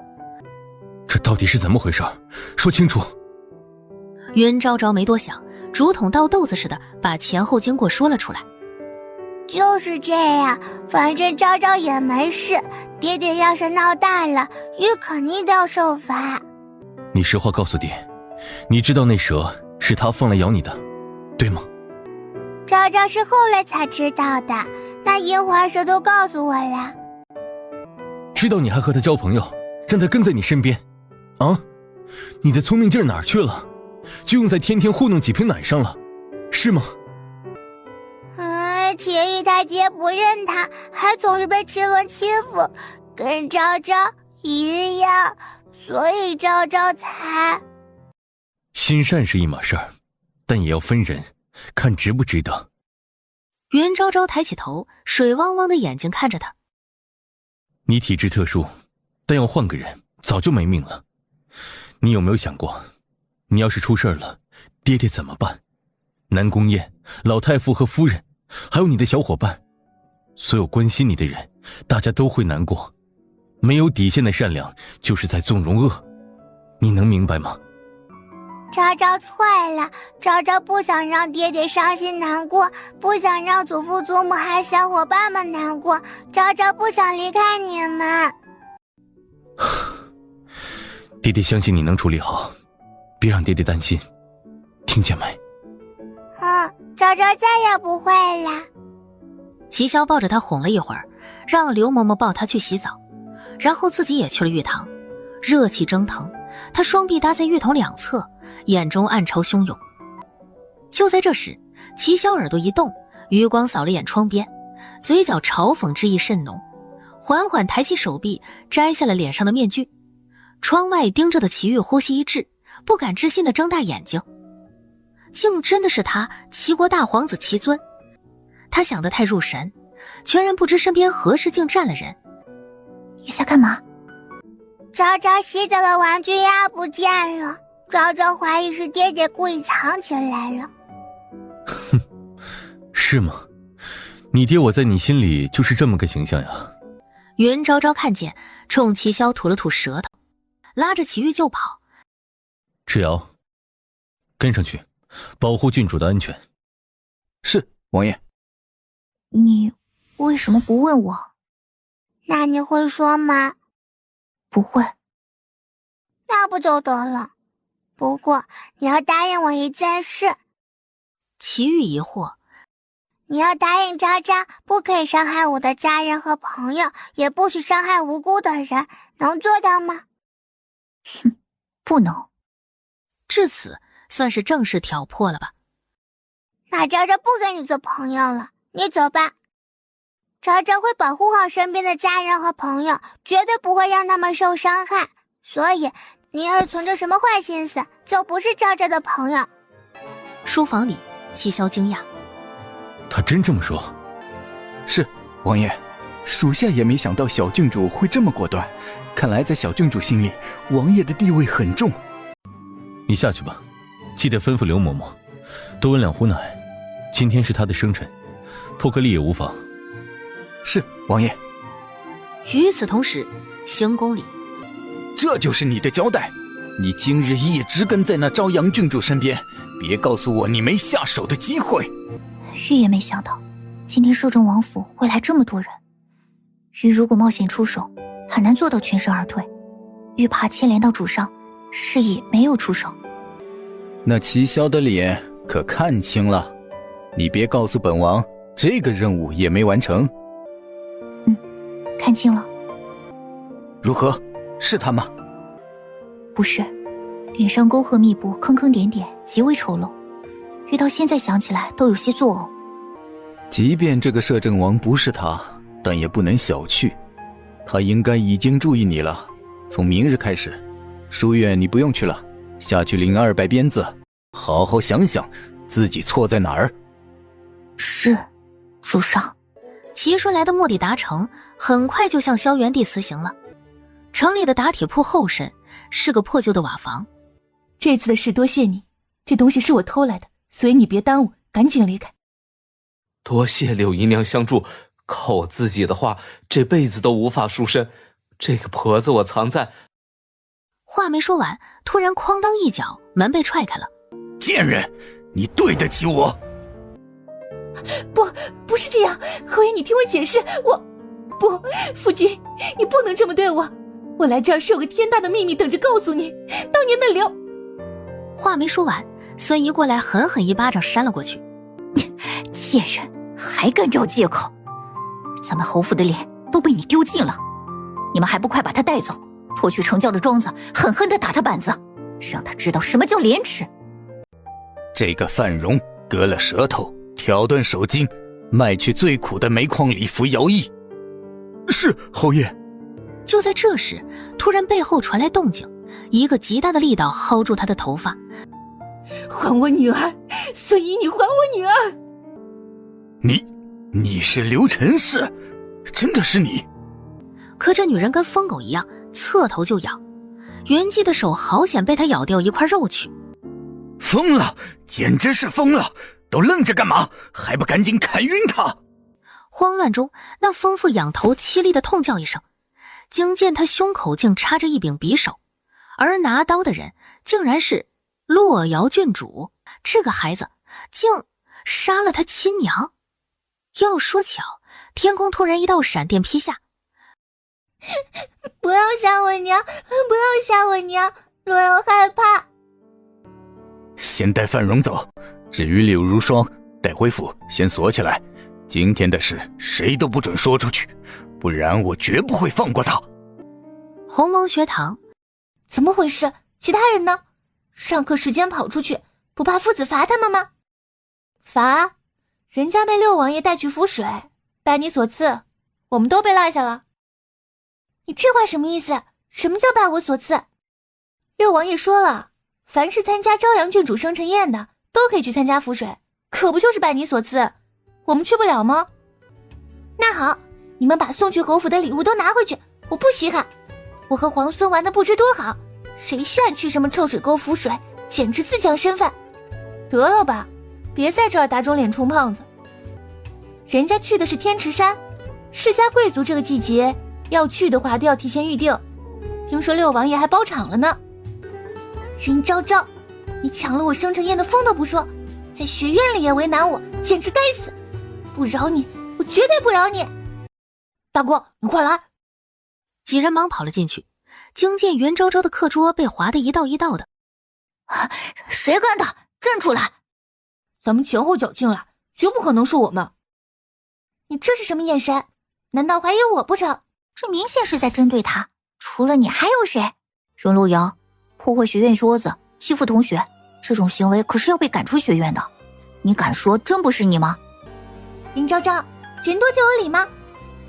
这到底是怎么回事？说清楚。云昭昭没多想，竹筒倒豆子似的把前后经过说了出来。就是这样，反正昭昭也没事，爹爹要是闹大了，玉肯定都要受罚。你实话告诉爹，你知道那蛇是他放来咬你的，对吗？昭昭是后来才知道的，那樱花蛇都告诉我了。知道你还和他交朋友，让他跟在你身边，啊？你的聪明劲儿哪儿去了？就用在天天糊弄几瓶奶上了，是吗？铁玉他爹不认他，还总是被齿轮欺负，跟昭昭一样，所以昭昭才……心善是一码事儿，但也要分人，看值不值得。云昭昭抬起头，水汪汪的眼睛看着他。你体质特殊，但要换个人，早就没命了。你有没有想过，你要是出事了，爹爹怎么办？南宫燕、老太傅和夫人，还有你的小伙伴，所有关心你的人，大家都会难过。没有底线的善良，就是在纵容恶。你能明白吗？昭昭错了，昭昭不想让爹爹伤心难过，不想让祖父祖母还有小伙伴们难过，昭昭不想离开你们。爹爹相信你能处理好，别让爹爹担心，听见没？昭昭再也不会了。齐萧抱着他哄了一会儿，让刘嬷嬷抱他去洗澡，然后自己也去了浴堂。热气蒸腾，他双臂搭在浴桶两侧，眼中暗潮汹涌。就在这时，齐萧耳朵一动，余光扫了眼窗边，嘴角嘲讽之意甚浓，缓缓抬起手臂，摘下了脸上的面具。窗外盯着的齐玉呼吸一滞，不敢置信地睁大眼睛，竟真的是他，齐国大皇子齐尊。他想得太入神，全然不知身边何时竟站了人。你在干嘛？昭昭洗澡的玩具鸭不见了，昭昭怀疑是爹爹故意藏起来了。哼，是吗？你爹我在你心里就是这么个形象呀。云昭昭看见，冲齐萧吐了吐舌头，拉着齐玉就跑。芷瑶，跟上去，保护郡主的安全。是，王爷。你为什么不问我？那你会说吗？不会。那不就得了？不过你要答应我一件事。齐玉疑惑。你要答应昭昭，不可以伤害我的家人和朋友，也不许伤害无辜的人，能做到吗？哼，不能。至此算是正式挑破了吧。那昭昭不跟你做朋友了，你走吧。昭昭会保护好身边的家人和朋友，绝对不会让他们受伤害，所以你要是存着什么坏心思，就不是昭昭的朋友。书房里，齐萧惊讶。他真这么说？是，王爷，属下也没想到小郡主会这么果断，看来在小郡主心里，王爷的地位很重。你下去吧，记得吩咐刘嬷嬷多温2壶奶，今天是她的生辰，破个例也无妨。是，王爷。与此同时，行宫里，这就是你的交代？你今日一直跟在那朝阳郡主身边，别告诉我你没下手的机会。玉也没想到，今天摄政王府会来这么多人。玉如果冒险出手，很难做到全身而退。玉怕牵连到主上，是以没有出手。那齐萧的脸可看清了，你别告诉本王，这个任务也没完成。看清了。如何？是他吗？不是，脸上沟壑密布，坑坑点点，极为丑陋。玉到现在想起来都有些作呕。即便这个摄政王不是他，但也不能小觑。他应该已经注意你了。从明日开始，书院你不用去了，下去领200鞭子，好好想想自己错在哪儿。是，主上。齐顺来的目的达成，很快就向萧元帝辞行了。城里的打铁铺后身是个破旧的瓦房。这次的事多谢你，这东西是我偷来的，所以你别耽误，赶紧离开。多谢柳姨娘相助，靠我自己的话，这辈子都无法赎身。这个婆子我藏在……话没说完，突然哐当一脚，门被踹开了。贱人，你对得起我？不是这样，侯爷，你听我解释，我不，夫君，你不能这么对我。我来这儿是有个天大的秘密等着告诉你。当年的刘……话没说完，孙姨过来狠狠一巴掌扇了过去。贱人，还敢找借口！咱们侯府的脸都被你丢尽了，你们还不快把他带走，拖去城郊的庄子，狠狠地打他板子，让他知道什么叫廉耻。这个范荣割了舌头，挑断手筋，卖去最苦的煤矿里服徭役。是侯爷。就在这时，突然背后传来动静，一个极大的力道薅住他的头发。还我女儿，孙姨，你还我女儿！你是刘晨氏，真的是你？可这女人跟疯狗一样，侧头就咬。袁姬的手好险被他咬掉一块肉去。疯了，简直是疯了！都愣着干嘛？还不赶紧砍晕他！慌乱中，那疯妇仰头凄厉地痛叫一声，竟见他胸口竟插着一柄匕首，而拿刀的人竟然是洛瑶郡主。这个孩子竟杀了他亲娘。要说巧，天空突然一道闪电劈下。不要杀我娘，不要杀我娘，洛瑶害怕。先带范荣走，至于柳如霜，带回府先锁起来。今天的事谁都不准说出去，不然我绝不会放过他。鸿蒙学堂，怎么回事？其他人呢？上课时间跑出去，不怕夫子罚他们吗？罚？人家被六王爷带去浮水，拜你所赐，我们都被落下了。你这话什么意思？什么叫拜我所赐？六王爷说了，凡是参加朝阳郡主生辰宴的，都可以去参加浮水，可不就是拜你所赐？我们去不了吗？那好，你们把送去侯府的礼物都拿回去，我不稀罕。我和皇孙玩的不知多好，谁擅去什么臭水沟浮水，简直自降身份。得了吧，别在这儿打肿脸充胖子。人家去的是天池山，世家贵族这个季节要去的话都要提前预定，听说六王爷还包场了呢。云昭昭，你抢了我生辰宴的风都不说，在学院里也为难我，简直该死！不饶你，我绝对不饶你！大哥，你快来！几人忙跑了进去，惊见袁昭昭的课桌被划得一道一道的。谁干的？站出来！咱们前后脚进来，绝不可能是我们。你这是什么眼神？难道怀疑我不成？这明显是在针对他。除了你还有谁？荣禄瑶，破坏学院桌子，欺负同学，这种行为可是要被赶出学院的。你敢说真不是你吗？林昭昭，人多就有礼吗？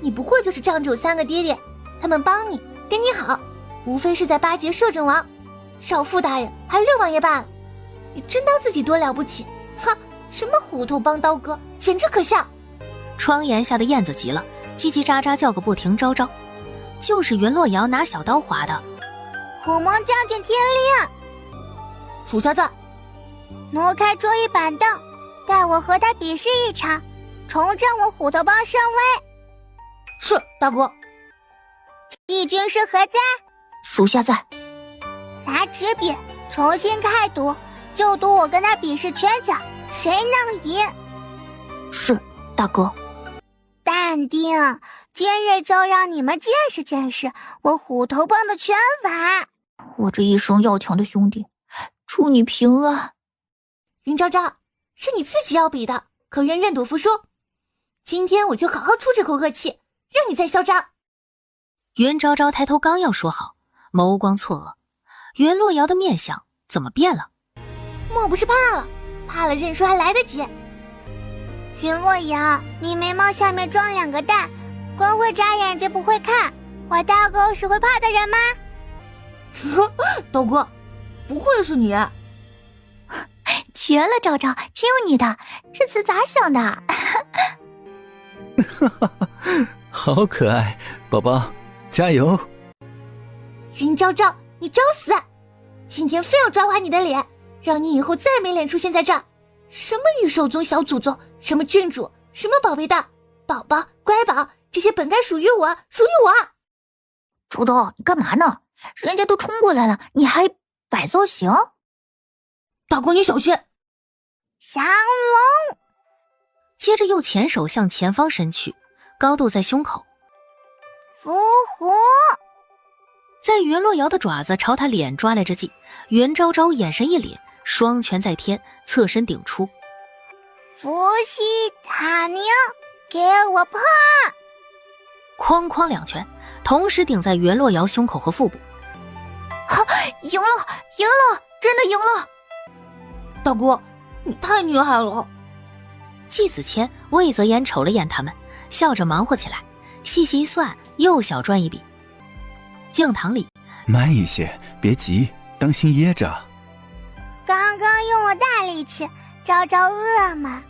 你不过就是仗着有3个爹爹，他们帮你跟你好，无非是在巴结摄政王、少傅大人还有六王爷罢了。你真当自己多了不起？哼，什么虎头帮刀割，简直可笑！窗檐下的燕子急了，叽叽喳喳叫个不停。昭昭，就是袁洛瑶拿小刀划的。虎蒙将军天令，属下在。挪开桌椅板凳，带我和他比试一场，重振我虎头帮声威。是，大哥。季军师何在？属下在。拿纸笔重新开赌，就赌我跟他比试拳脚，谁能赢？是，大哥。淡定，今日就让你们见识见识我虎头帮的拳法。我这一生要强的兄弟，祝你平安。云昭昭，是你自己要比的，可愿愿赌服输？今天我就好好出这口恶气，让你再嚣张。袁昭昭抬头刚要说好，眸光错愕，袁洛瑶的面相怎么变了？莫不是怕了？怕了认输还来得及。云洛瑶，你眉毛下面装2个蛋，光会眨眼睛不会看，我大哥是会怕的人吗？大哥，不愧是你。绝了，昭昭，只有你的，这词咋想的？好可爱，宝宝，加油！云昭昭，你找死！今天非要抓花你的脸，让你以后再没脸出现在这儿。什么御兽宗、小祖宗，什么郡主，什么宝贝蛋、宝宝、乖宝，这些本该属于我，属于我。昭昭，你干嘛呢？人家都冲过来了，你还摆造型？大哥，你小心！降龙！接着又前手向前方伸去，高度在胸口。伏虎。在袁洛瑶的爪子朝他脸抓来之际，袁昭昭眼神一凛，双拳在天，侧身顶出。伏羲塔宁，给我破！哐哐两拳，同时顶在袁洛瑶胸口和腹部。赢了，赢了，真的赢了！大哥，你太厉害了！季子谦、魏泽言瞅了眼他们，笑着忙活起来，细细一算，又小赚一笔。静堂里，慢一些，别急，当心噎着。刚刚用了大力气，昭昭饿吗？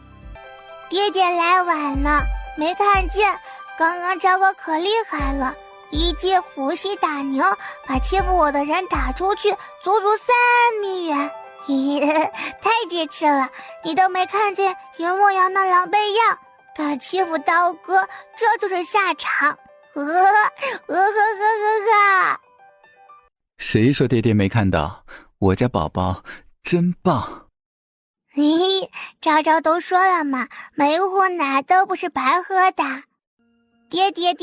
爹爹来晚了，没看见。刚刚昭哥可厉害了，一记伏羲打牛，把欺负我的人打出去，足足3米远。太解气了！你都没看见袁洛瑶那狼狈样，敢欺负刀哥，这就是下场。谁说爹爹没看到？我家宝宝真棒！昭昭都说了嘛，每壶奶都不是白喝的。爹爹，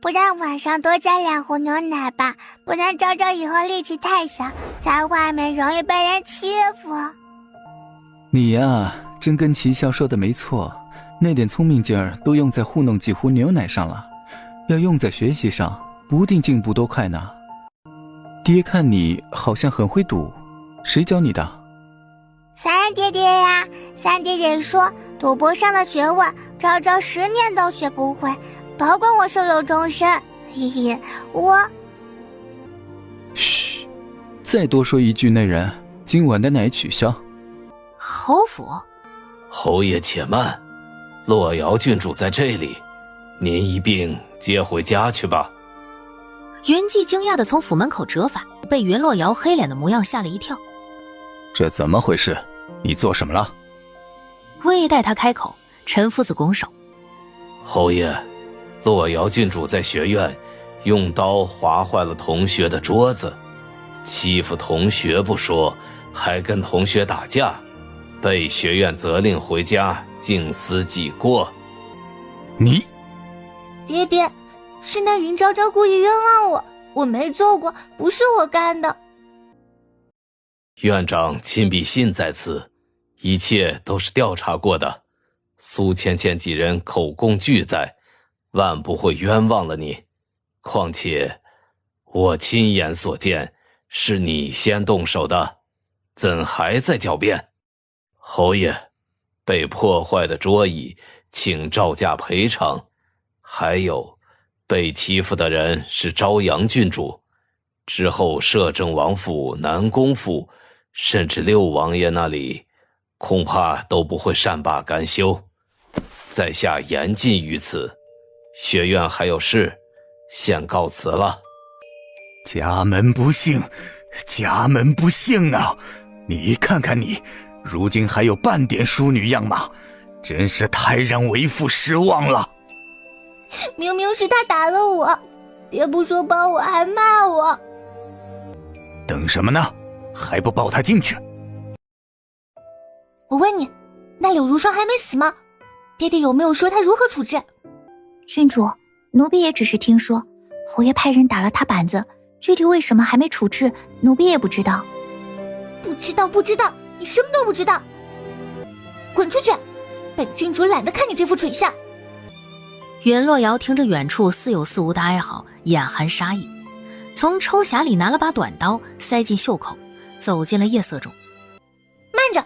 不然晚上多加2壶牛奶吧，不然昭昭以后力气太小，在外面容易被人欺负。你呀，真跟齐笑说的没错，那点聪明劲儿都用在糊弄几壶牛奶上了，要用在学习上，不定进步多快呢。爹看你好像很会赌，谁教你的？三爹爹呀，三爹爹说赌博上的学问，昭昭10年都学不会，保管我受有终身。我……嘘，再多说一句，那人今晚的奶取消。侯府，侯爷且慢，洛瑶郡主在这里，您一并接回家去吧。袁纪惊讶地从府门口折返，被袁洛瑶黑脸的模样吓了一跳。这怎么回事？你做什么了？未待他开口，陈夫子拱手：侯爷，洛瑶郡主在学院用刀划坏了同学的桌子，欺负同学不说，还跟同学打架，被学院责令回家静思己过。你，爹爹，是那云昭昭故意冤枉我，我没做过，不是我干的。院长亲笔信在此，一切都是调查过的，苏倩倩几人口供俱在，万不会冤枉了你。况且我亲眼所见，是你先动手的，怎还在狡辩？侯爷，被破坏的桌椅请照价赔偿，还有被欺负的人是朝阳郡主，之后摄政王府、南宫府甚至六王爷那里，恐怕都不会善罢甘休，在下严禁于此。学院还有事，先告辞了。家门不幸，家门不幸啊！你看看你，如今还有半点淑女样貌，真是太让为父失望了。明明是他打了我，爹不说帮我，还骂我。等什么呢？还不抱他进去？我问你，那柳如霜还没死吗？爹爹有没有说他如何处置？郡主，奴婢也只是听说，侯爷派人打了他板子，具体为什么还没处置，奴婢也不知道。不知道，你什么都不知道。滚出去！本郡主懒得看你这副蠢相。袁洛瑶听着远处似有似无的哀嚎，眼含杀意，从抽匣里拿了把短刀塞进袖口，走进了夜色中。慢着，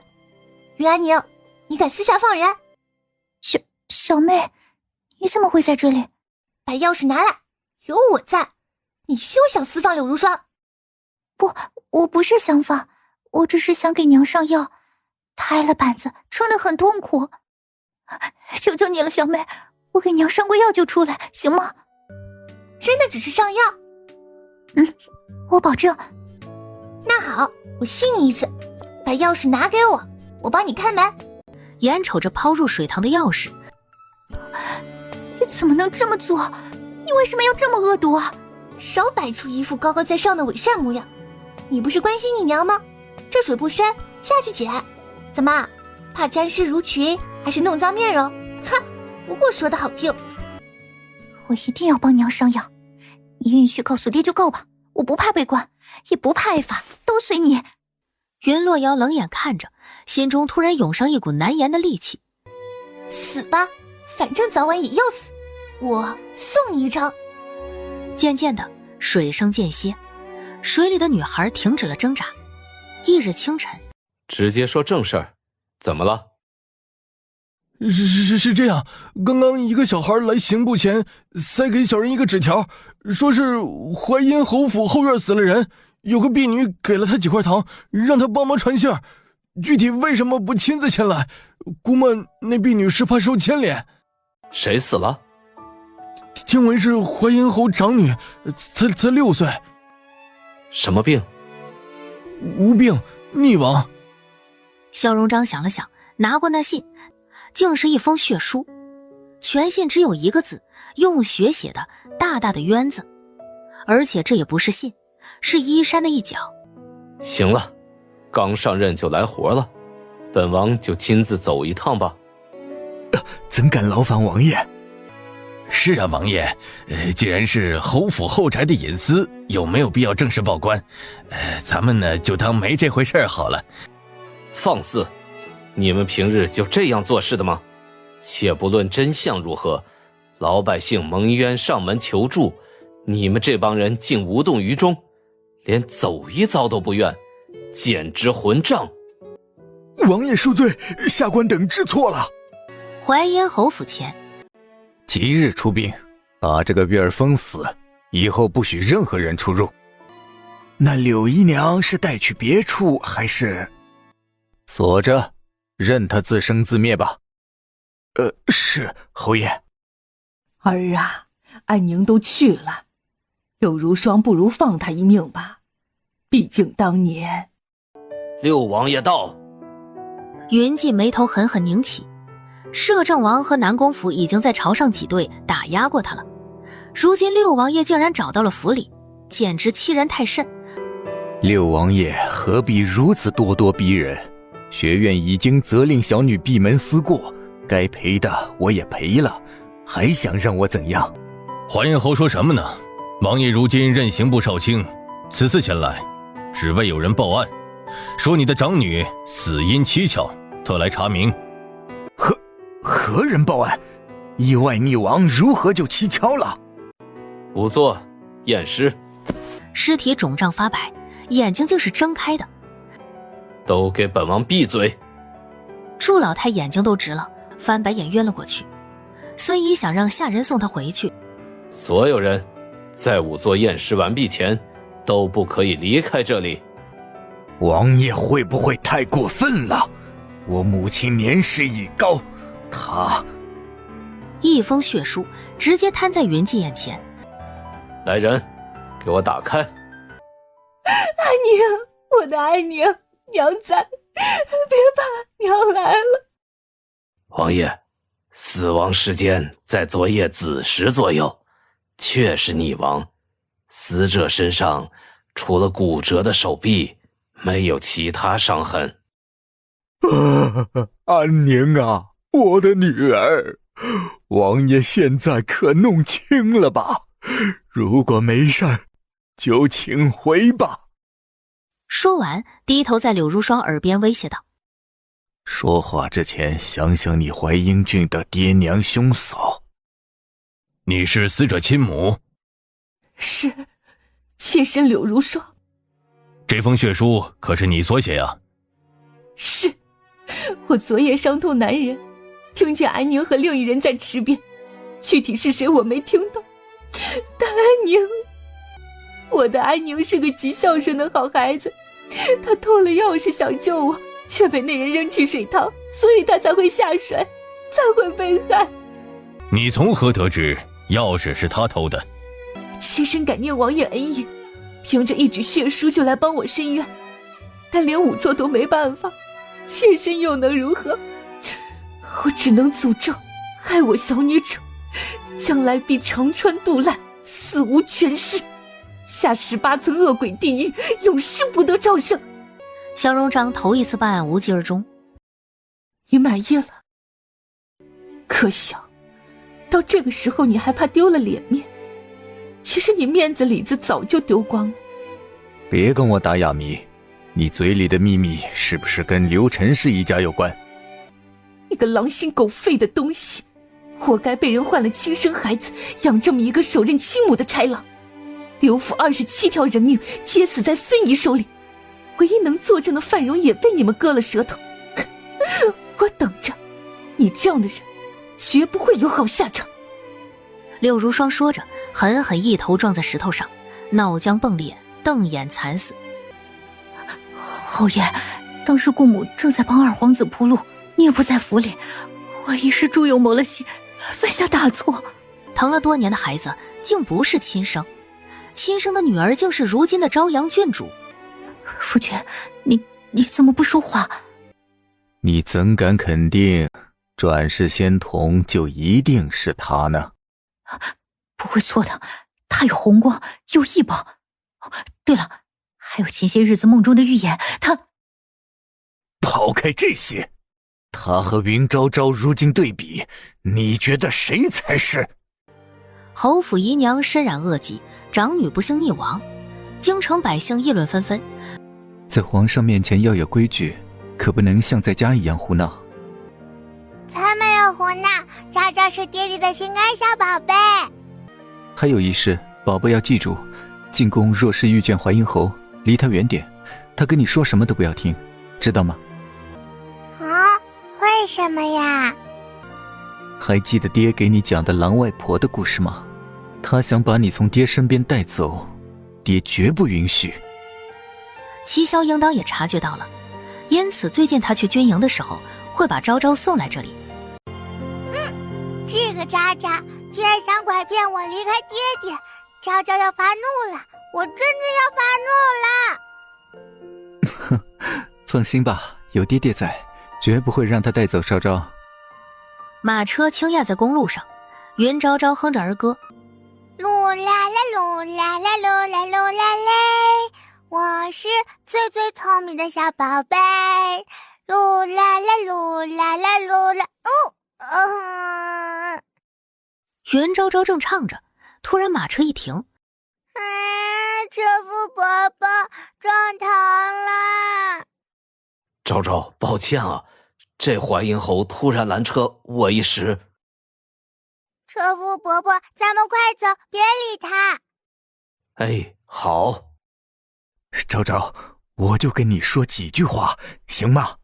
袁安宁，你敢私下放人？小妹，你怎么会在这里？把钥匙拿来，有我在，你休想私放柳如霜。不，我不是想放，我只是想给娘上药，她挨了板子，撑得很痛苦。求求你了，小妹，我给娘上过药就出来，行吗？真的只是上药？我保证。那好，我信你一次，把钥匙拿给我，我帮你开门。眼瞅着抛入水塘的钥匙，你怎么能这么做？你为什么要这么恶毒啊？少摆出一副高高在上的伪善模样。你不是关心你娘吗？这水不深，下去起来。怎么，怕沾湿如裙，还是弄脏面容？哼，不过说的好听。我一定要帮娘上药，你愿意去告诉爹就告吧，我不怕被关，也不怕挨罚，都随你。云洛瑶冷眼看着，心中突然涌上一股难言的戾气。死吧，反正早晚也要死，我送你一招。渐渐的，水声渐歇，水里的女孩停止了挣扎。翌日清晨，直接说正事儿，怎么了？是这样，刚刚一个小孩来刑部前，塞给小人一个纸条，说是淮阴侯府后院死了人，有个婢女给了他几块糖，让他帮忙传信儿。具体为什么不亲自前来，估摸那婢女是怕受牵连。谁死了？听闻是淮阴侯长女，才6岁。什么病？无病，溺亡。萧荣章想了想，拿过那信，竟是一封血书，全信只有一个字，用血写的，大大的冤字，而且这也不是信，是衣衫的一角。行了，刚上任就来活了，本王就亲自走一趟吧。怎敢劳烦王爷？是啊，王爷，既然是侯府后宅的隐私，有没有必要正式报官？咱们呢就当没这回事好了。放肆！你们平日就这样做事的吗？且不论真相如何，老百姓蒙冤上门求助，你们这帮人竟无动于衷，连走一遭都不愿，简直混账！王爷恕罪，下官等知错了。淮阴侯府前，即日出兵，把这个月儿封死，以后不许任何人出入。那柳姨娘是带去别处，还是锁着，任她自生自灭吧。是侯爷。儿啊，安宁都去了，柳如霜不如放他一命吧，毕竟当年。六王爷到。云髻眉头狠狠拧起，摄政王和南宫府已经在朝上挤兑打压过他了，如今六王爷竟然找到了府里，简直欺人太甚。六王爷何必如此咄咄逼人？学院已经责令小女闭门思过，该赔的我也赔了，还想让我怎样？淮阴侯说什么呢？王爷如今任刑部少卿，此次前来只为有人报案，说你的长女死因蹊跷，特来查明。何人报案？意外溺亡，如何就蹊跷了？仵作验尸。尸体肿胀发白，眼睛竟是睁开的。都给本王闭嘴！祝老太眼睛都直了，翻白眼晕了过去。孙姨想让下人送她回去。所有人在仵作验尸完毕前都不可以离开这里。王爷会不会太过分了？我母亲年事已高，她……一封血书直接摊在云髻眼前。来人，给我打开！安宁，我的安宁，娘在，别怕，娘来了。王爷，死亡时间在昨夜子时左右，确实溺亡。死者身上除了骨折的手臂，没有其他伤痕。安宁啊，我的女儿，王爷现在可弄清了吧？如果没事儿，就请回吧。说完，低头在柳如霜耳边威胁道：说话之前想想你淮阴郡的爹娘兄嫂。你是死者亲母？是，妾身柳如霜。这封血书可是你所写啊？是，我昨夜伤痛难忍，听见安宁和另一人在池边，具体是谁我没听到，但安宁，我的安宁是个极孝顺的好孩子，他偷了钥匙想救我，却被那人扔去水塘，所以他才会下水，才会被害。你从何得知钥匙是他偷的？妾身感念王爷恩义，凭着一纸血书就来帮我伸冤，但连仵作都没办法，妾身又能如何？我只能诅咒害我小女者将来必肠穿肚烂，死无全尸，下18层恶鬼地狱，永世不得超生。萧荣章头一次办案无疾而终。你满意了？可想到这个时候你还怕丢了脸面，其实你面子里子早就丢光了。别跟我打哑谜，你嘴里的秘密是不是跟刘陈氏一家有关？你个狼心狗肺的东西，活该被人换了亲生孩子，养这么一个手刃亲母的豺狼。刘府27条人命皆死在孙姨手里，唯一能作证的范荣也被你们割了舌头。我等着，你这样的人绝不会有好下场。柳如霜说着，狠狠一头撞在石头上，脑浆迸裂，瞪眼惨死。侯爷，当时顾母正在帮二皇子铺路，你也不在府里，我一时猪油谋了心，犯下大错。疼了多年的孩子竟不是亲生，亲生的女儿竟是如今的朝阳郡主。夫君，你怎么不说话？你怎敢肯定转世仙童就一定是他呢？不会错的，他有红光，有异宝。对了，还有前些日子梦中的预言，他……抛开这些，他和云昭昭如今对比，你觉得谁才是？侯府姨娘身染恶疾，长女不幸溺亡，京城百姓议论纷纷。在皇上面前要有规矩，可不能像在家一样胡闹。才没有胡闹，昭昭是爹地的心肝小宝贝。还有一事，宝贝要记住，进宫若是遇见淮阴侯，离他远点，他跟你说什么都不要听，知道吗？啊？为什么呀？还记得爹给你讲的狼外婆的故事吗？他想把你从爹身边带走，爹绝不允许。齐萧应当也察觉到了，因此最近他去军营的时候，会把昭昭送来这里。这个渣渣居然想拐骗我离开爹爹，昭昭要发怒了，我真的要发怒了。放心吧，有爹爹在，绝不会让他带走昭昭。马车轻压在公路上，云昭昭哼着儿歌，噜啦啦噜啦啦噜啦噜啦嘞，我是最最聪明的小宝贝，噜啦啦噜啦啦噜啦，云昭昭正唱着，突然马车一停，车夫伯伯撞疼了。昭昭，抱歉啊，这淮阴侯突然拦车，我一时……车夫伯伯，咱们快走，别理他。哎，好。昭昭，我就跟你说几句话，行吗？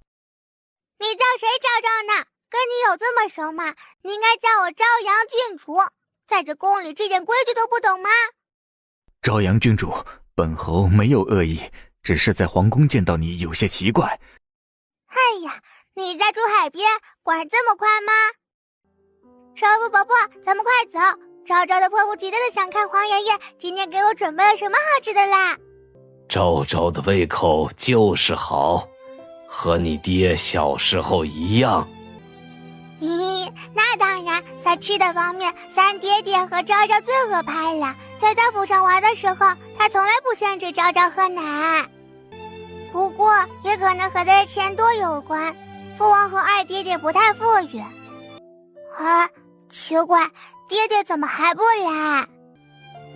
你叫谁昭昭呢？跟你有这么熟吗？你应该叫我朝阳郡主，在这宫里这点规矩都不懂吗？朝阳郡主，本侯没有恶意，只是在皇宫见到你有些奇怪。哎呀，你在住海边，管这么宽吗？车夫伯伯，咱们快走！昭昭的迫不及待的想看皇爷爷今天给我准备了什么好吃的啦。昭昭的胃口就是好，和你爹小时候一样。咦，那当然，在吃的方面，咱爹爹和昭昭最合拍了。在他府上玩的时候，他从来不限制昭昭喝奶。不过，也可能和他的钱多有关。父王和二爹爹不太富裕。啊，奇怪，爹爹怎么还不来？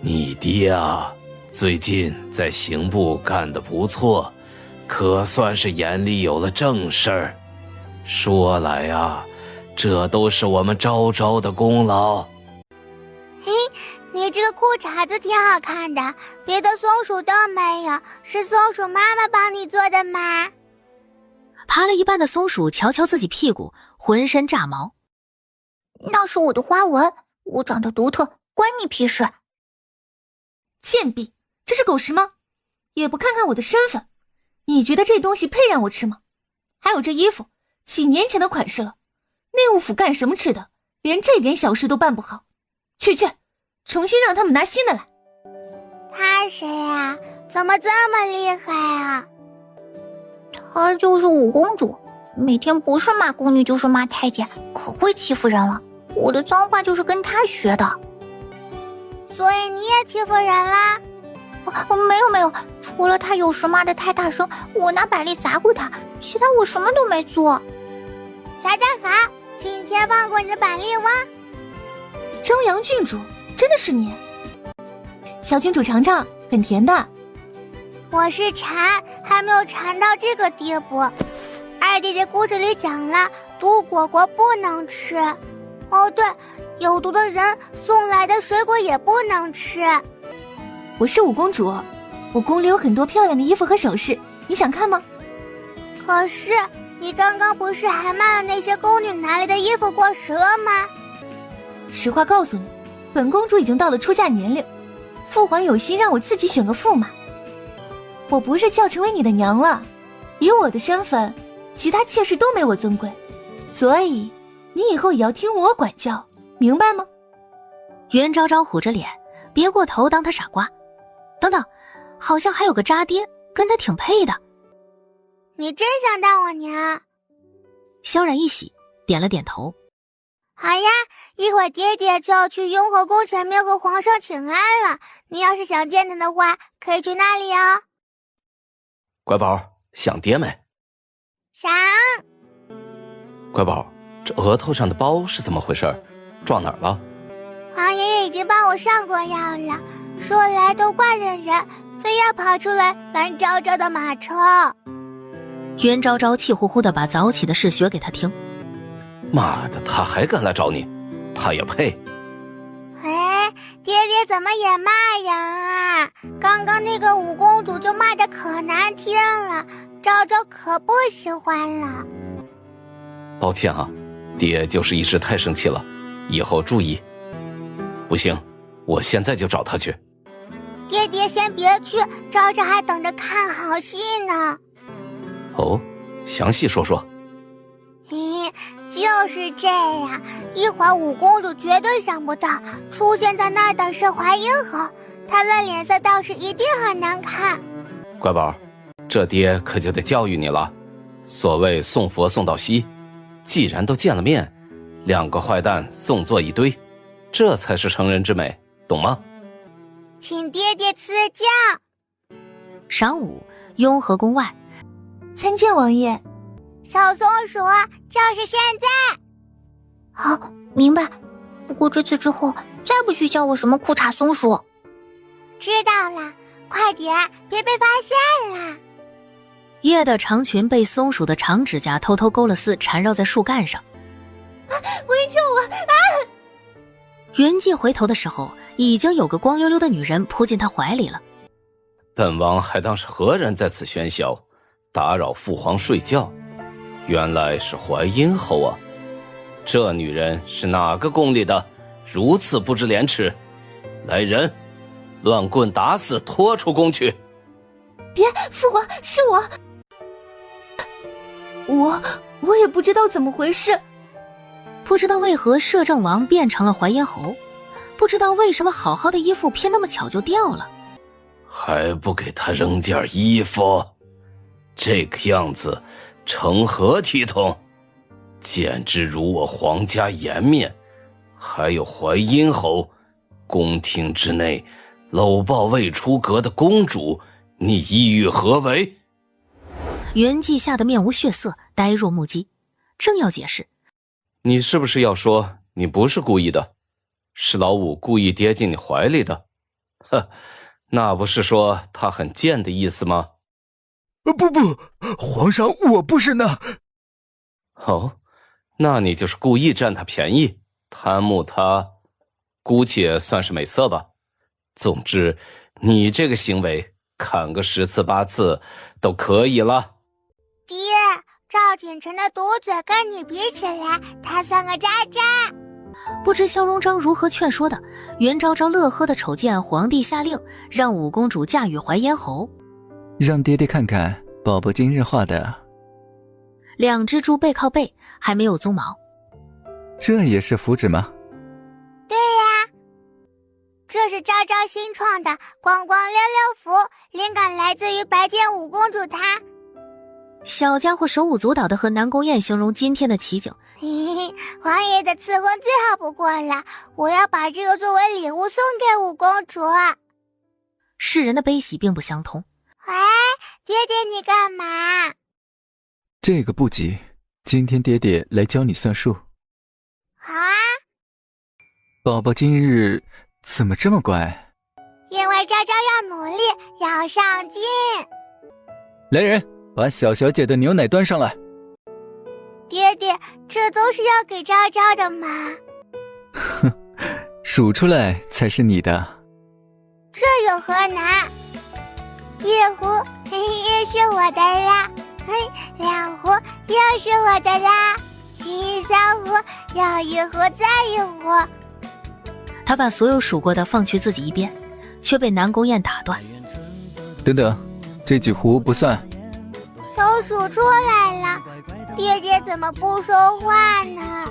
你爹啊，最近在刑部干得不错，可算是眼里有了正事儿。说来啊，这都是我们昭昭的功劳。嘿，你这个裤衩子挺好看的，别的松鼠都没有，是松鼠妈妈帮你做的吗？爬了一半的松鼠瞧瞧自己屁股，浑身炸毛。那是我的花纹，我长得独特，关你屁事。贱婢，这是狗食吗？也不看看我的身份，你觉得这东西配让我吃吗？还有这衣服，几年前的款式了，内务府干什么吃的，连这点小事都办不好。去，重新让他们拿新的来。他谁啊？怎么这么厉害啊？她就是五公主，每天不是骂宫女就是骂太监，可会欺负人了。我的脏话就是跟她学的。所以你也欺负人啦？没有，除了她有时骂得太大声，我拿百力砸过她，其他我什么都没做。砸得好，今天放过你的板栗蛙。朝阳郡主，真的是你？小君主尝尝，很甜的。我是馋，还没有馋到这个地步。二弟弟故事里讲了，毒果果不能吃。哦对，有毒的人送来的水果也不能吃。我是五公主，我宫里有很多漂亮的衣服和首饰，你想看吗？可是你刚刚不是还卖了那些宫女拿来的衣服过时了吗？实话告诉你，本公主已经到了出嫁年龄，父皇有心让我自己选个驸马。我不是叫成为你的娘了，以我的身份，其他妾室都没我尊贵，所以你以后也要听我管教，明白吗？袁昭昭虎着脸，别过头当他傻瓜。等等，好像还有个渣爹，跟他挺配的。你真想当我娘？萧然一喜，点了点头。好呀，一会儿爹爹就要去雍和宫前面和皇上请安了，你要是想见他的话，可以去那里哦。乖宝，想爹没？想。乖宝，这额头上的包是怎么回事？撞哪儿了？皇爷爷已经帮我上过药了，说来都怪人人，非要跑出来拦昭昭的马车。袁昭昭气呼呼地把早起的事学给他听。妈的，他还敢来找你，他也配？哎，爹爹怎么也骂人啊？刚刚那个五公主就骂得可难听了，昭昭可不喜欢了。抱歉啊，爹就是一时太生气了，以后注意。不行，我现在就找他去。爹爹先别去，昭昭还等着看好戏呢。哦，详细说说。就是这样，一会儿五公主绝对想不到出现在那儿的是淮阴侯，她的脸色倒是一定很难看。乖宝，这爹可就得教育你了。所谓送佛送到西，既然都见了面，两个坏蛋送作一堆，这才是成人之美，懂吗？请爹爹赐教。晌午，雍和宫外，参见王爷。小松鼠，就是现在。好，明白。不过这次之后，再不许叫我什么裤衩松鼠。知道了，快点，别被发现了。叶的长裙被松鼠的长指甲偷偷勾了丝，缠绕在树干上。喂，救我！啊！袁纪回头的时候，已经有个光溜溜的女人扑进他怀里了。本王还当是何人在此喧嚣，打扰父皇睡觉。原来是淮阴侯啊！这女人是哪个宫里的？如此不知廉耻！来人，乱棍打死，拖出宫去！别，父皇，是我也不知道怎么回事。不知道为何摄政王变成了淮阴侯，不知道为什么好好的衣服偏那么巧就掉了。还不给他扔件衣服？这个样子成何体统？简直辱我皇家颜面！还有淮阴侯，宫廷之内搂抱未出阁的公主，你意欲何为？袁纪吓得面无血色，呆若木鸡，正要解释，你是不是要说你不是故意的，是老五故意跌进你怀里的？呵，那不是说他很贱的意思吗？不，皇上，我不是那。哦，那你就是故意占他便宜，贪慕他，姑且算是美色吧。总之，你这个行为砍个10次8次都可以了。爹，赵锦成的毒嘴跟你比起来，他算个渣渣。不知萧荣章如何劝说的，袁昭昭乐呵的瞅见皇帝下令让五公主嫁与淮阴侯。让爹爹看看宝宝今日画的。两只猪背靠背，还没有鬃毛。这也是符纸吗？对呀，这是昭昭新创的光光溜溜符，灵感来自于白天五公主她。小家伙手舞足蹈的和南宫燕形容今天的奇景。皇爷的赐婚最好不过了，我要把这个作为礼物送给五公主。世人的悲喜并不相通。喂，爹爹你干嘛？这个不急，今天爹爹来教你算数。好啊。宝宝今日怎么这么乖？因为昭昭要努力，要上进。来人，把小小姐的牛奶端上来。爹爹，这都是要给昭昭的吗？哼，数出来才是你的。这有何难？一壶也是我的啦，两壶又是我的啦，三壶又一壶再一壶。他把所有数过的放去自己一边，却被南宫雁打断。等等，这几壶不算。都数出来了，爹爹怎么不说话呢？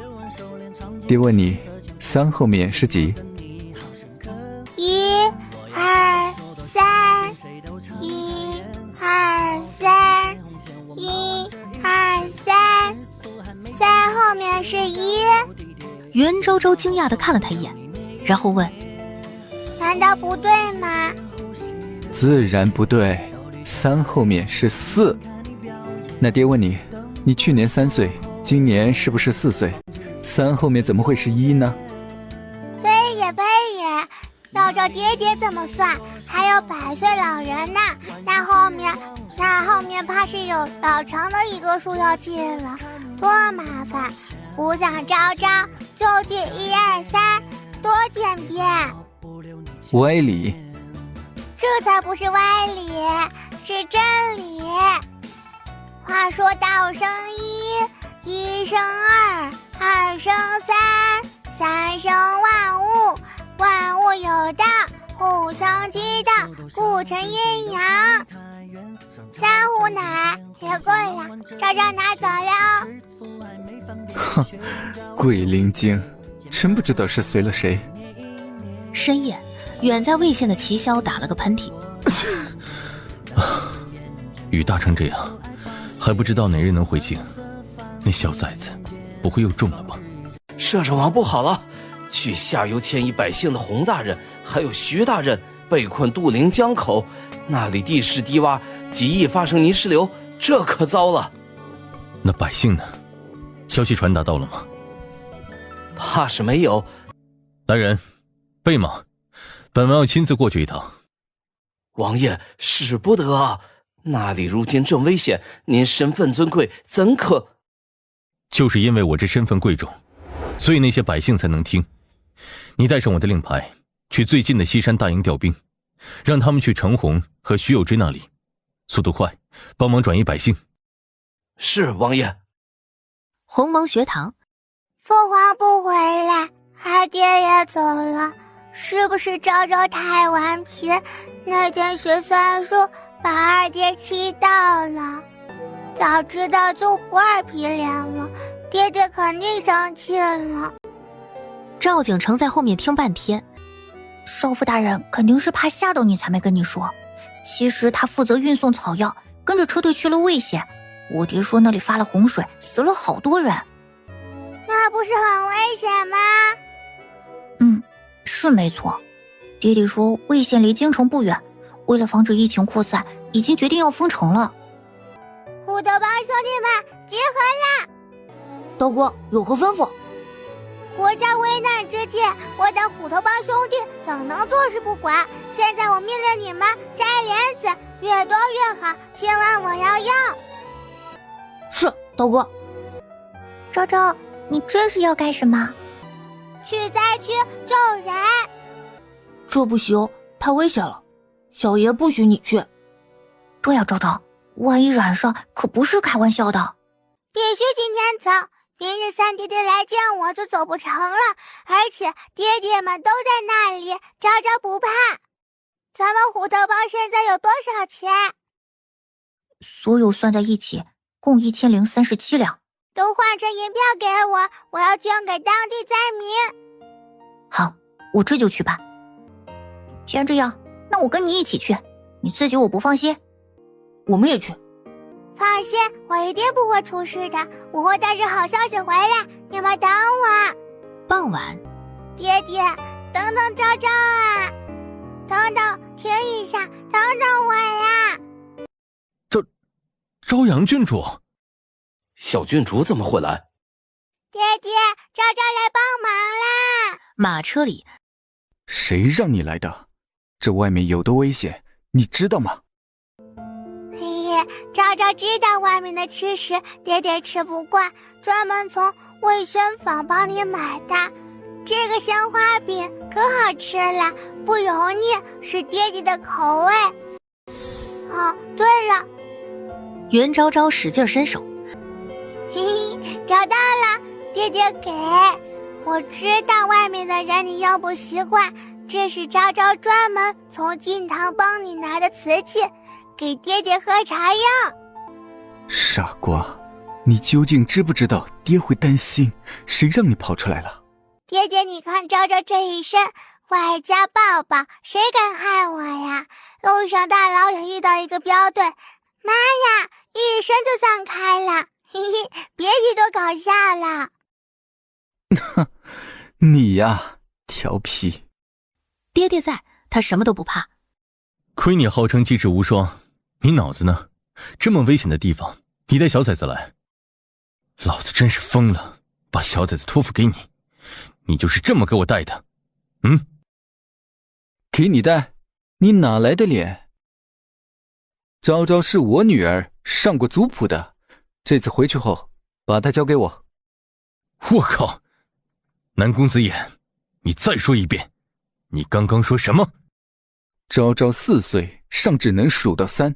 爹问你，3后面是几？1、2、3，1、2、3，1、2、3，3后面是1。袁昭昭惊讶地看了他一眼，然后问：难道不对吗？自然不对，3后面是4。那爹问你，你去年3岁，今年是不是4岁？3后面怎么会是1呢？非也非也，照照爹爹怎么算，还有100岁老人呢。那后面怕是有老长的一个数要记了，多麻烦！不想昭昭就记1、2、3，多简便。歪理。这才不是歪理，是真理。话说道生一，一生二，二生三，三生万物，万物有道，互相激荡，故成阴阳。3壶奶也够了，昭昭拿走了。哼，鬼灵精，真不知道是随了谁。深夜，远在魏县的齐萧打了个喷嚏。雨大成这样，还不知道哪日能回京。那小崽子不会又中了吧？摄政王不好了，去下游迁移百姓的洪大人还有徐大人被困杜陵江口，那里地势低洼，极易发生泥石流，这可糟了。那百姓呢？消息传达到了吗？怕是没有。来人，备马，本王要亲自过去一趟。王爷，使不得啊！那里如今正危险，您身份尊贵，怎可？就是因为我这身份贵重，所以那些百姓才能听。你带上我的令牌，去最近的西山大营调兵，让他们去程红和徐有之那里，速度快，帮忙转移百姓。是，王爷。鸿蒙学堂，父皇不回来，二爹也走了，是不是昭昭太顽皮？那天学算术把二爹气到了，早知道就不2皮脸了，爹爹肯定生气了。赵景成在后面听半天，少妇大人肯定是怕吓到你才没跟你说，其实他负责运送草药，跟着车队去了魏县。我爹说那里发了洪水，死了好多人。那不是很危险吗？是没错。爹爹说魏县离京城不远，为了防止疫情扩散，已经决定要封城了。虎头帮兄弟们集合啦！刀哥有何吩咐？国家危难之际，我等虎头帮兄弟怎能坐视不管？现在我命令你们摘莲子，越多越好，千万我要用。是，刀哥。昭昭，你这是要干什么？去灾区救人。这不行，太危险了，小爷不许你去。对呀，昭昭，万一染上可不是开玩笑的。必须今天走，明日三爹爹来见我就走不成了，而且爹爹们都在那里，昭昭不怕。咱们虎头帮现在有多少钱？所有算在一起，共1037两。都换成银票给我，我要捐给当地灾民。好，我这就去办。既然这样，那我跟你一起去，你自己我不放心。我们也去。放心，我一定不会出事的，我会带着好消息回来，你们等我。傍晚，爹爹，等等昭昭啊，等等，停一下，等等我呀。朝阳郡主。小郡主怎么会来？爹爹，昭昭来帮忙啦！马车里，谁让你来的？这外面有多危险，你知道吗？嘿嘿，昭昭知道外面的吃食爹爹吃不惯，专门从卫生坊帮你买的。这个鲜花饼可好吃了，不油腻，是爹爹的口味。哦，对了，袁昭昭使劲伸手，嘿嘿，找到了，爹爹给。我知道外面的人你用不习惯，这是昭昭专门从金堂帮你拿的瓷器，给爹爹喝茶用。傻瓜，你究竟知不知道爹会担心？谁让你跑出来了？爹爹，你看昭昭这一身，外加抱抱，谁敢害我呀？路上大老远遇到一个镖队，妈呀，一声就散开了。嘿嘿，别提多搞笑了。你呀，调皮。爹爹在，他什么都不怕。亏你号称机智无双，你脑子呢？这么危险的地方，你带小崽子来，老子真是疯了！把小崽子托付给你，你就是这么给我带的？给你带？你哪来的脸？昭昭是我女儿，上过族谱的，这次回去后，把她交给我。我靠！南宫子眼，你再说一遍，你刚刚说什么？昭昭4岁，尚只能数到3，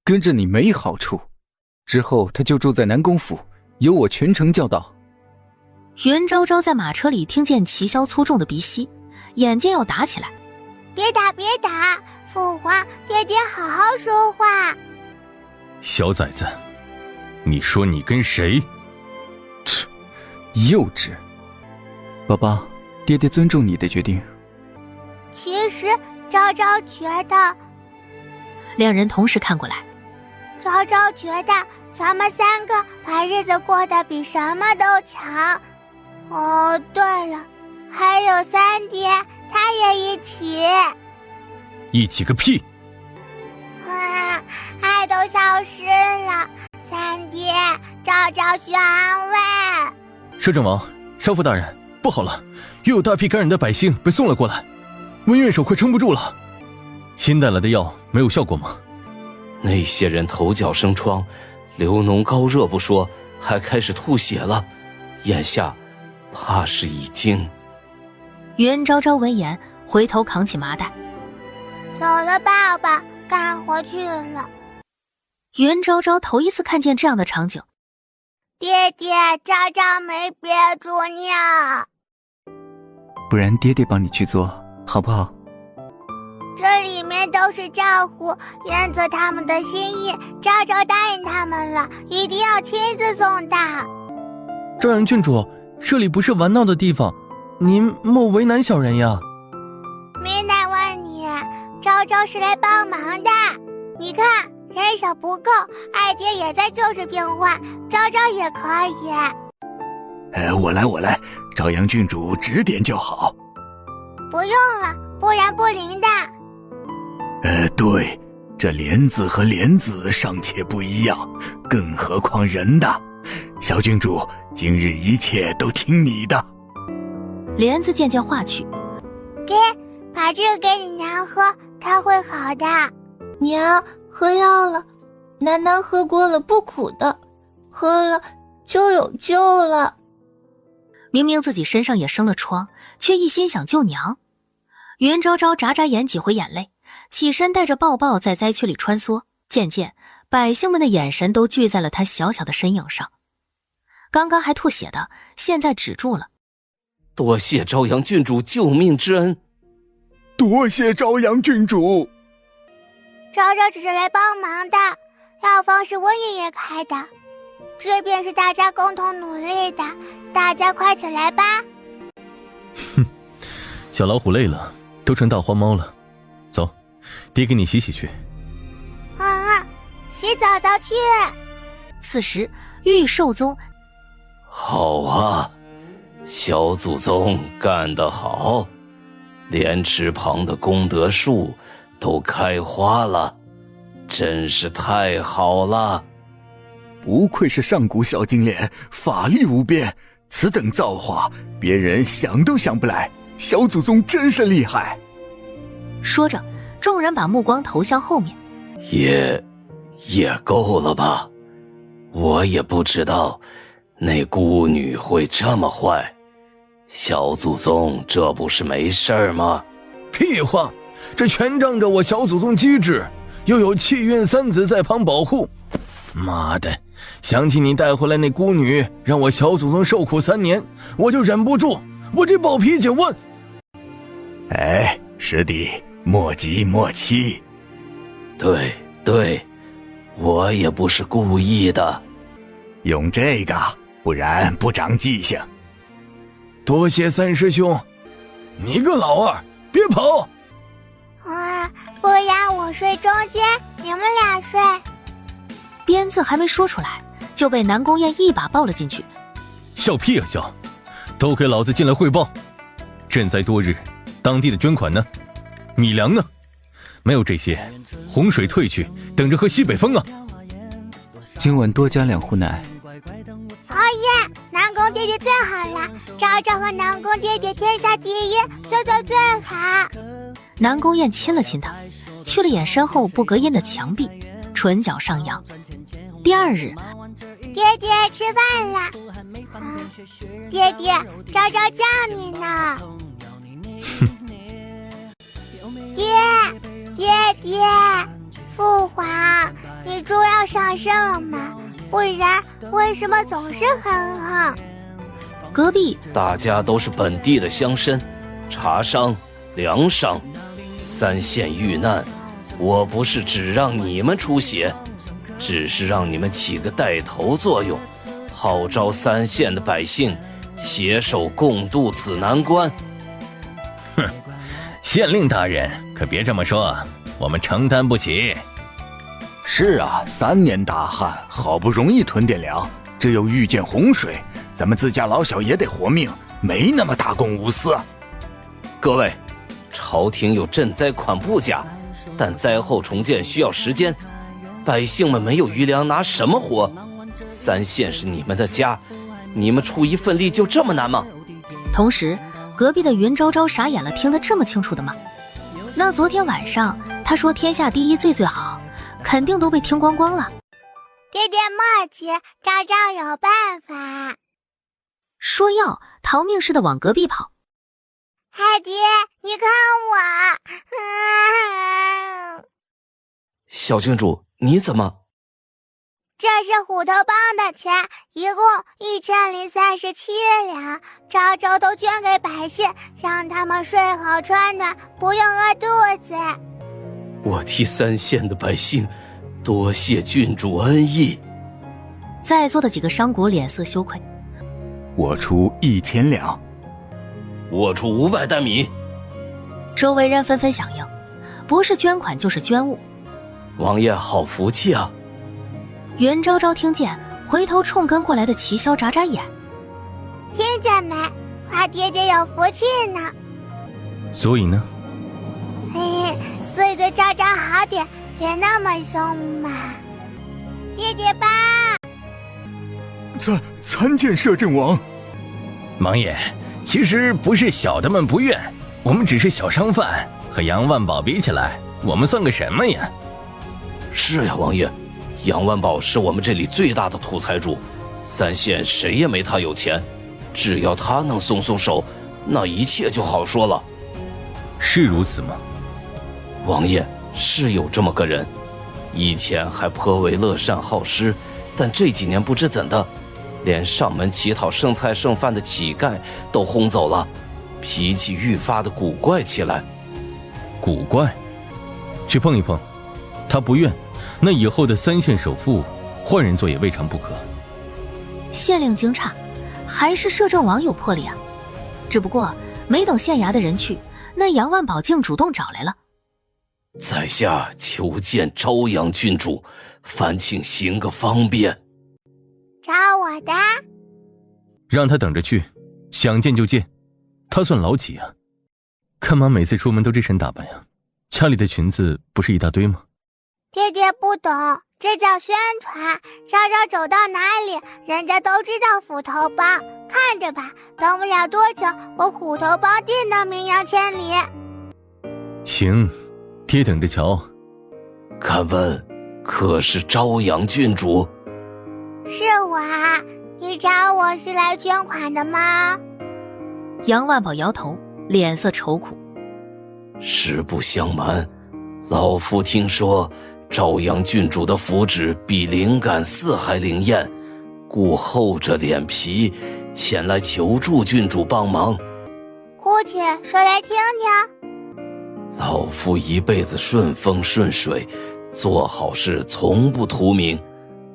跟着你没好处。之后她就住在南宫府，由我全程教导。袁昭昭在马车里听见齐萧粗重的鼻息，眼见要打起来。别打别打，父皇，爹爹好好说话。小崽子，你说你跟谁？幼稚。爸爸，爹爹尊重你的决定。其实昭昭觉得，两人同时看过来。昭昭觉得咱们3个把日子过得比什么都强。哦，对了，还有三爹，他也一起。一起个屁！爱都消失了，三爹，昭昭需要安慰。摄政王，少傅大人，不好了，又有大批感染的百姓被送了过来，温院手快撑不住了。新带来的药没有效果吗？那些人头脚生疮，流脓高热不说，还开始吐血了，眼下怕是已经……袁昭昭闻言，回头扛起麻袋，走了，爸爸，干活去了。袁昭昭头一次看见这样的场景。爹爹，昭昭没憋住尿，不然爹爹帮你去做，好不好？这里面都是照顾燕子他们的心意，昭昭答应他们了，一定要亲自送到。昭阳郡主，这里不是玩闹的地方，您莫为难小人呀。没难问你，昭昭是来帮忙的。你看人手不够，二爹也在救治病患，昭昭也可以。我来，昭阳郡主指点就好。不用了，不然不灵的。对，这莲子和莲子尚且不一样，更何况人的。小郡主，今日一切都听你的。莲子渐渐化去，把这个给你娘喝，她会好的。娘，喝药了，楠楠喝过了不苦的，喝了就有救了。明明自己身上也生了疮，却一心想救娘。袁昭昭眨眨眼，挤回眼泪，起身带着抱抱在灾区里穿梭。渐渐，百姓们的眼神都聚在了他小小的身影上。刚刚还吐血的，现在止住了。多谢昭阳郡主救命之恩。多谢昭阳郡主。昭昭只是来帮忙的，药方是温爷爷开的，这便是大家共同努力的，大家快起来吧。小老虎累了，都成大黄猫了。走，爹给你洗洗去。洗澡澡去。此时玉寿宗，好啊，小祖宗干得好，莲池旁的功德树都开花了，真是太好了。不愧是上古小金莲，法力无边，此等造化别人想都想不来，小祖宗真是厉害。说着众人把目光投向后面。也够了吧？我也不知道那孤女会这么坏。小祖宗这不是没事儿吗？屁话，这全仗着我小祖宗机智，又有气运三子在旁保护。妈的，想起你带回来那孤女，让我小祖宗受苦3年，我就忍不住，我这暴脾气我……哎，师弟，莫急莫气。对，我也不是故意的。用这个，不然不长记性。多谢三师兄，你个老二，别跑！不然我睡中间，你们俩睡。鞭子还没说出来，就被南宫燕一把抱了进去。笑屁啊笑！都给老子进来汇报！赈灾多日，当地的捐款呢？米粮呢？没有这些，洪水退去，等着喝西北风啊！今晚多加2壶奶。好耶！南宫爹爹最好了，昭昭和南宫爹爹天下第一，做最好。南宫燕亲了亲他，去了眼身后不隔音的墙壁，唇角上扬。第2日，爹爹吃饭了。爹爹，昭昭叫你呢。爹，父皇，你猪要上身了吗？不然为什么总是哼哼？隔壁大家都是本地的乡绅，茶商、粮商，3县遇难，我不是只让你们出血，只是让你们起个带头作用，号召3县的百姓携手共度此难关。哼，县令大人可别这么说，我们承担不起。是啊，3年大旱，好不容易囤点粮，这又遇见洪水，咱们自家老小也得活命，没那么大公无私。各位，朝廷有赈灾款布价，但灾后重建需要时间，百姓们没有余粮拿什么活？3县是你们的家，你们出一份力就这么难吗？同时，隔壁的云昭昭傻眼了，听得这么清楚的吗？那昨天晚上他说天下第一最好，肯定都被听光光了。爹爹莫急，昭昭有办法。说要逃命似的往隔壁跑。海迪，你看我。小郡主，你怎么？这是虎头帮的钱，一共1037两，昭昭都捐给百姓，让他们睡好穿暖，不用饿肚子。我替3县的百姓多谢郡主恩义。在座的几个商贾脸色羞愧。我出1000两。我出500担米。周围人纷纷响应，不是捐款就是捐物。王爷好福气啊！云昭昭听见，回头冲跟过来的齐萧眨眨眼。听见没？夸爹爹有福气呢。所以呢？所以对昭昭好点，别那么凶嘛。爹爹吧。参见摄政王。王爷，其实不是小的们不愿，我们只是小商贩，和杨万宝比起来，我们算个什么呀？是呀，王爷，杨万宝是我们这里最大的土财主，3县谁也没他有钱，只要他能松松手，那一切就好说了。是如此吗？王爷，是有这么个人，以前还颇为乐善好施，但这几年不知怎的，连上门乞讨剩菜剩饭的乞丐都轰走了，脾气愈发的古怪起来。古怪？去碰一碰，他不愿，那以后的3县首富换人做也未尝不可。县令惊诧，还是摄政王有魄力啊！只不过没等县衙的人去，那杨万宝竟主动找来了。在下求见朝阳郡主，烦请行个方便。找我的？让他等着去，想见就见。他算老几啊？干嘛每次出门都这身打扮呀？家里的裙子不是一大堆吗？爹爹不懂，这叫宣传。昭昭走到哪里，人家都知道虎头帮。看着吧，等不了多久，我虎头帮定能名扬千里。行，爹等着瞧。敢问，可是朝阳郡主？是我啊，你找我是来捐款的吗？杨万宝摇头，脸色愁苦。实不相瞒，老夫听说朝阳郡主的符纸比灵感寺还灵验，故厚着脸皮前来求助郡主帮忙。哭泣，说来听听。老夫一辈子顺风顺水，做好事从不图名，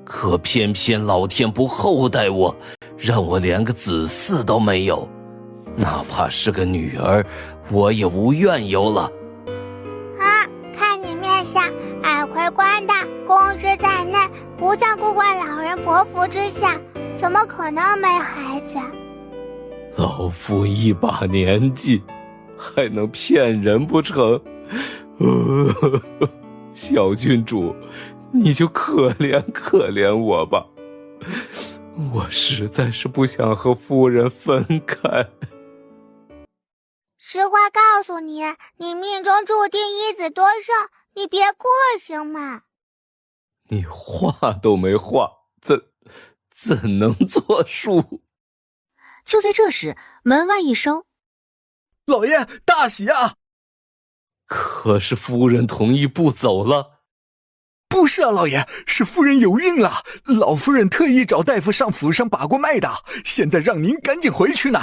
可偏偏老天不厚待我，让我连个子嗣都没有，哪怕是个女儿，我也无怨尤了。啊，看你面相，爱亏官大，公职在内，不在孤寡老人薄福之下，怎么可能没孩子？老夫一把年纪，还能骗人不成？小郡主，你就可怜可怜我吧，我实在是不想和夫人分开。实话告诉你，你命中注定一子多寿，你别哭了行吗？你话都没话，怎能作数？就在这时，门外一声：“老爷，大喜啊！”可是夫人同意不走了。不是啊，老爷，是夫人有孕了，老夫人特意找大夫上府上把过脉的，现在让您赶紧回去呢。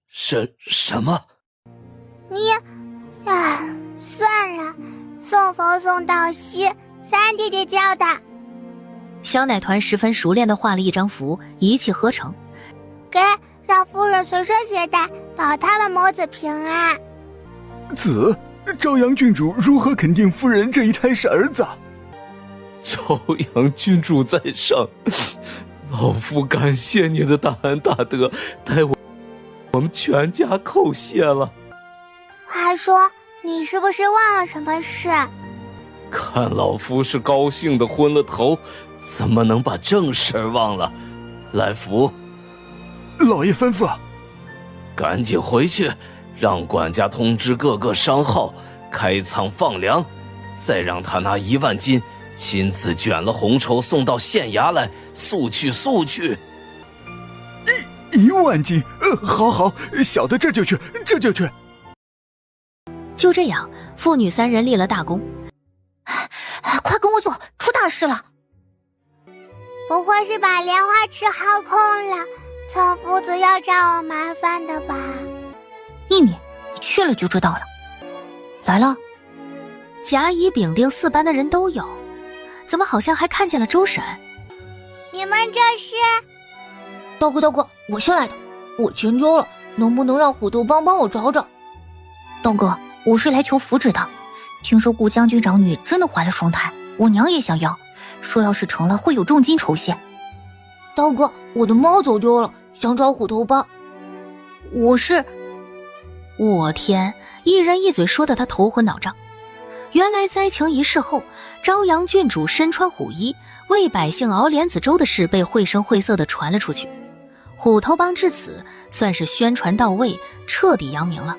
什么？算了，送佛送到西，三弟弟教的。小奶团十分熟练地画了一张符，一气呵成。给，让夫人随身携带，保他们母子平安。子，朝阳郡主如何肯定夫人这一胎是儿子？朝阳郡主在上，老夫感谢你的大恩大德，代我们全家叩谢了。话说，你是不是忘了什么事？看老夫是高兴的昏了头，怎么能把正事忘了？来福，老爷吩咐，赶紧回去，让管家通知各个商号开仓放粮，再让他拿1万斤，亲自卷了红绸送到县衙来，速去。1万斤，好，小的这就去。就这样，父女3人立了大功。快跟我走，出大事了！不会是把莲花池耗空了，曾夫子要找我麻烦的吧？一米，你去了就知道了。来了，甲乙丙丁4班的人都有，怎么好像还看见了周婶？你们这是？大哥，我先来的，我钱丢了，能不能让虎头帮帮我找找？东哥，我是来求福祉的。听说顾将军长女真的怀了双胎，我娘也想要，说要是成了会有重金酬谢。大哥，我的猫走丢了，想找虎头帮。我天，一人一嘴说得他头昏脑胀。原来灾情一事后，朝阳郡主身穿虎衣为百姓熬莲子粥的事被绘声绘色地传了出去，虎头帮至此算是宣传到位，彻底扬名了。